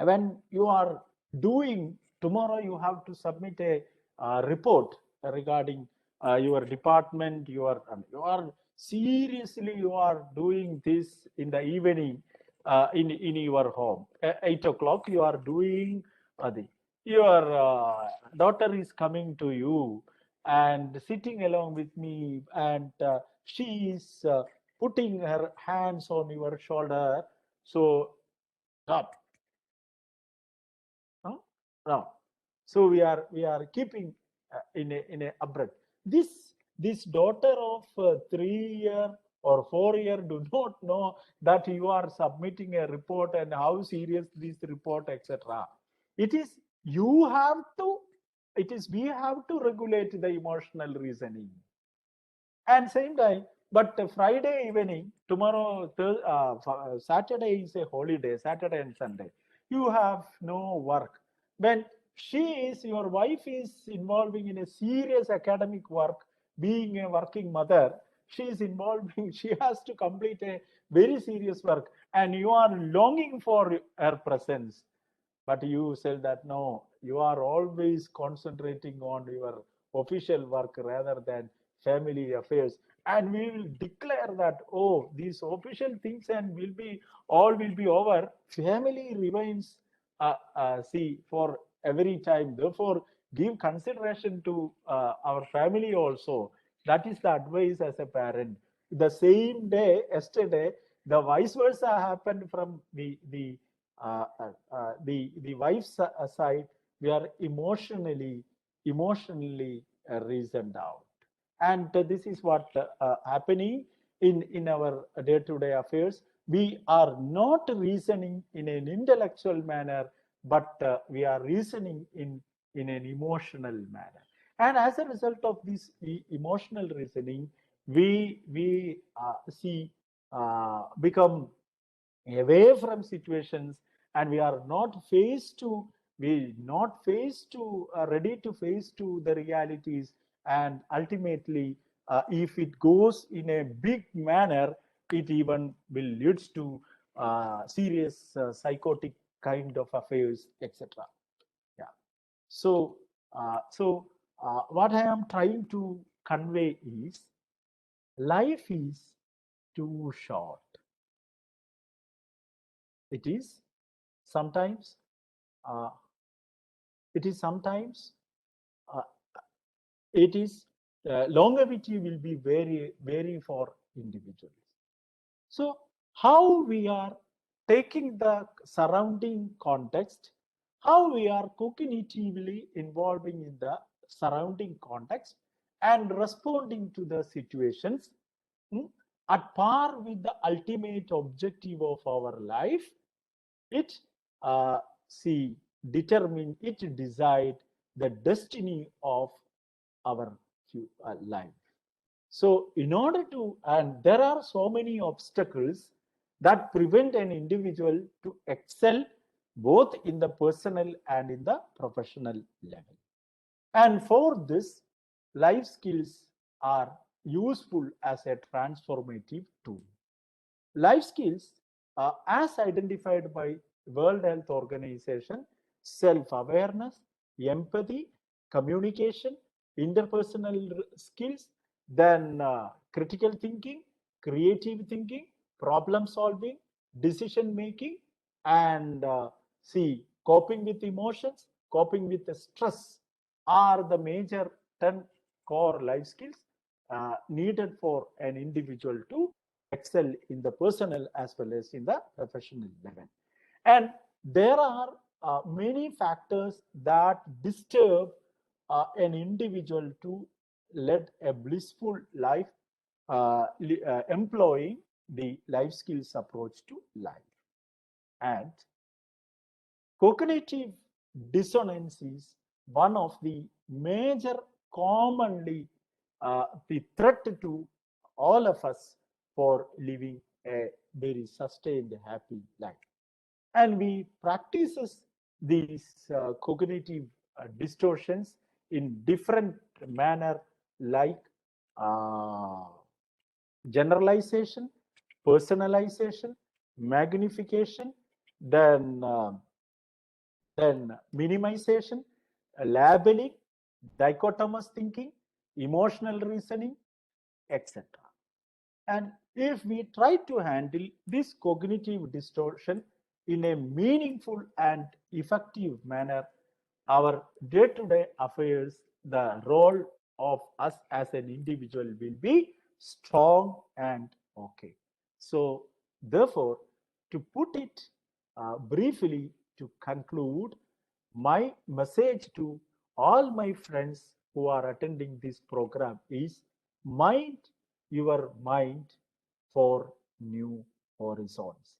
When you are doing, tomorrow you have to submit a report regarding your department, you are seriously, you are doing this in the evening in your home. At 8 o'clock, you are doing your daughter is coming to you and sitting along with me, and she is putting her hands on your shoulder. So stop. Now, so we are keeping in a abrupt. This daughter of 3-year or 4-year do not know that you are submitting a report and how serious this report, etc. It is we have to regulate the emotional reasoning. And same time, but Friday evening, tomorrow, Saturday is a holiday, Saturday and Sunday. You have no work. When your wife is involving in a serious academic work, being a working mother, she is involving, she has to complete a very serious work, and you are longing for her presence. But you said that no, you are always concentrating on your official work rather than family affairs, and we will declare that, oh, these official things and will be over. Family remains see for every time. Therefore, give consideration to our family also. That is the advice as a parent. The same day, yesterday, the vice versa happened from the wife's side. We are emotionally reasoned out, and this is what happening in our day-to-day affairs. We are not reasoning in an intellectual manner, but we are reasoning in in an emotional manner. And as a result of this emotional reasoning, we become away from situations, and we are not ready to face to the realities. And ultimately, if it goes in a big manner, it even will leads to serious psychotic kind of affairs, etc. Yeah. So what I am trying to convey is, life is too short. It is sometimes uh, it is sometimes uh, it is longevity will be very for individuals. So how we are taking the surrounding context, how we are cognitively involving in the surrounding context and responding to the situations at par with the ultimate objective of our life, it decide the destiny of our life. So in order to, and there are so many obstacles that prevent an individual to excel both in the personal and in the professional level. And for this, life skills are useful as a transformative tool. Life skills, as identified by World Health Organization, self-awareness, empathy, communication, interpersonal skills, then critical thinking, creative thinking, problem solving, decision making, and coping with emotions, coping with the stress are the major 10 core life skills needed for an individual to excel in the personal as well as in the professional level. And there are many factors that disturb an individual to lead a blissful life, employing the life skills approach to life. And cognitive dissonance is one of the major commonly the threat to all of us for living a very sustained, happy life. And we practices these cognitive distortions in different manner, like generalization, personalization, magnification, then minimization, labeling, dichotomous thinking, emotional reasoning, etc. And if we try to handle this cognitive distortion in a meaningful and effective manner, our day-to-day affairs, the role of us as an individual will be strong and okay. So therefore, to put it briefly, to conclude, my message to all my friends who are attending this program is, mind your mind for new horizons.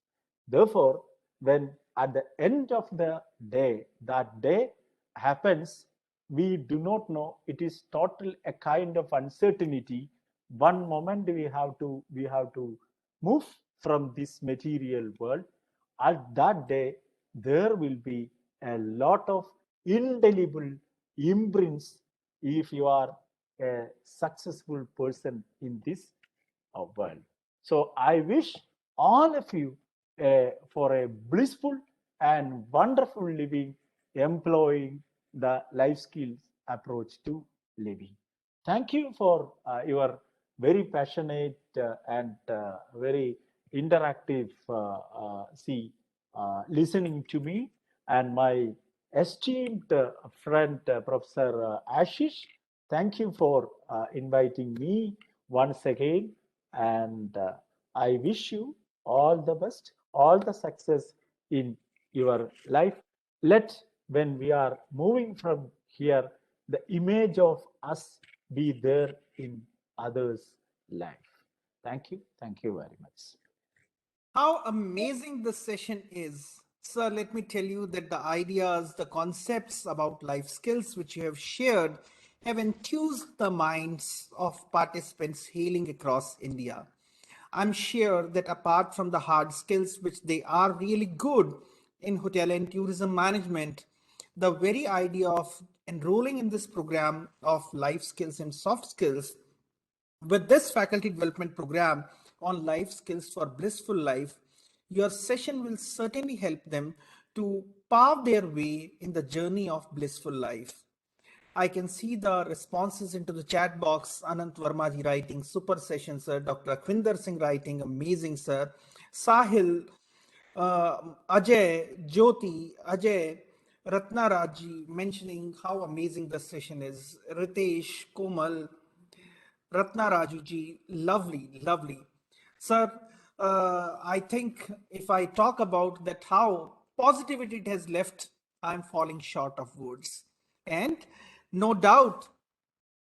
Therefore, when at the end of the day, that day happens, we do not know. It is total a kind of uncertainty. One moment we have to move from this material world. At that day, there will be a lot of indelible imprints if you are a successful person in this world. So I wish all of you for a blissful and wonderful living, employing the life skills approach to living. Thank you for your very passionate and very interactive listening to me, and my esteemed friend Professor Ashish. Thank you for inviting me once again, and I wish you all the best, all the success in your life. Let, when we are moving from here, the image of us be there in others' life. Thank you very much. How amazing this session is. Sir, let me tell you that the ideas, the concepts about life skills which you have shared have enthused the minds of participants hailing across India. I'm sure that apart from the hard skills, which they are really good in hotel and tourism management, the very idea of enrolling in this program of life skills and soft skills with this faculty development program on life skills for blissful life, your session will certainly help them to pave their way in the journey of blissful life. I can see the responses into the chat box. Anant Verma ji writing, super session, sir. Dr. Akwinder Singh writing, amazing, sir. Sahil, Ajay, Jyoti, Ajay, Ratna Raji mentioning how amazing the session is. Ritesh, Komal, Ratna Rajuji, lovely, lovely. Sir, I think if I talk about that, how positivity it has left, I'm falling short of words. And no doubt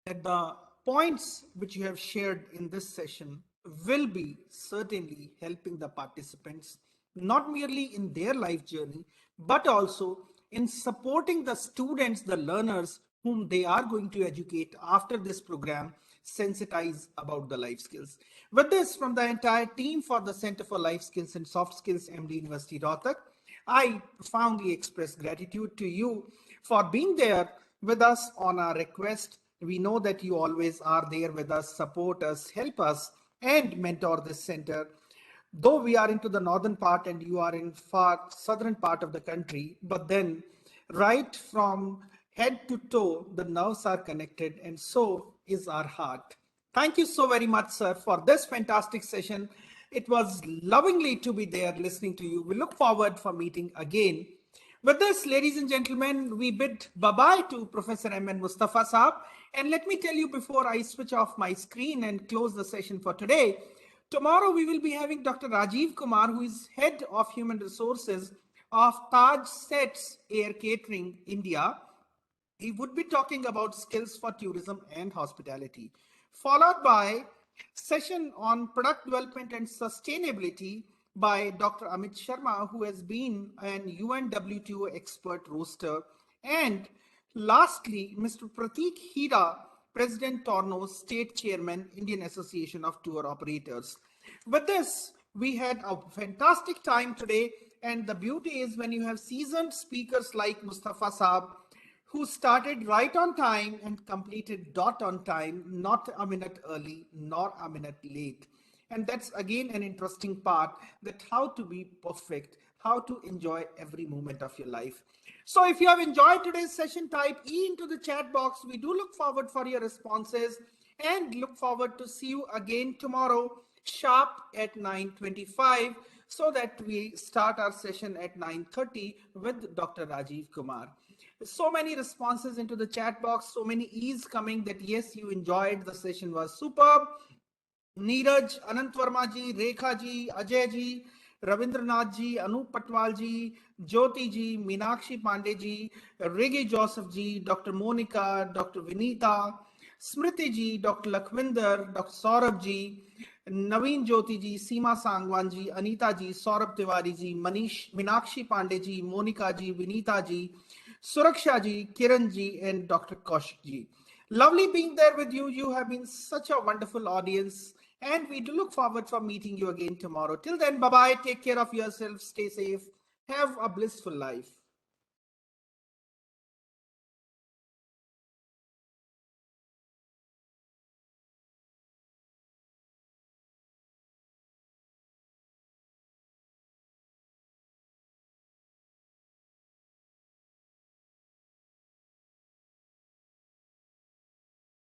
that the points which you have shared in this session will be certainly helping the participants, not merely in their life journey, but also in supporting the students, the learners whom they are going to educate after this program, sensitize about the life skills. With this, from the entire team for the Center for Life Skills and Soft Skills, MD University Rohtak, I profoundly express gratitude to you for being there with us on our request. We know that you always are there with us, support us, help us, and mentor this center. Though we are into the northern part and you are in far southern part of the country, but then right from head to toe, the nerves are connected, and so is our heart. Thank you so very much, sir, for this fantastic session. It was lovingly to be there listening to you. We look forward for meeting again. With this, ladies and gentlemen, we bid bye-bye to Professor M.N. Mustafa Saab. And let me tell you before I switch off my screen and close the session for today, tomorrow we will be having Dr. Rajiv Kumar, who is Head of Human Resources of Taj Sets Air Catering, India. He would be talking about skills for tourism and hospitality, followed by session on product development and sustainability by Dr. Amit Sharma, who has been an UNWTO expert roaster. And lastly, Mr. Prateek Hira, President Torno, State Chairman, Indian Association of Tour Operators. With this, we had a fantastic time today. And the beauty is when you have seasoned speakers like Mustafa Saab, who started right on time and completed dot on time, not a minute early, nor a minute late. And that's again an interesting part, that how to be perfect, how to enjoy every moment of your life. So if you have enjoyed today's session, type E into the chat box. We do look forward for your responses and look forward to see you again tomorrow sharp at 9:25, so that we start our session at 9:30 with Dr. Rajiv Kumar. So many responses into the chat box, so many E's coming that yes, you enjoyed, the session was superb. Neeraj, Anant Verma ji, Rekha ji, Ajay ji, Ravindranath ji, Anup Patwal ji, Jyoti ji, Meenakshi Pandey ji, Regi Joseph ji, Dr. Monica, Dr. Vinita, Smriti ji, Dr. Lakhvinder, Dr. Saurabh ji, Naveen Jyoti ji, Seema Sangwan ji, Anita ji, Saurabh Tiwari ji, Manish, Meenakshi Pandey ji, Monica ji, Vinita ji, Suraksha ji, Kiran ji, and Dr. Kaushik ji. Lovely being there with you. You have been such a wonderful audience, and we do look forward for meeting you again tomorrow. Till then, bye-bye. Take care of yourself. Stay safe. Have a blissful life.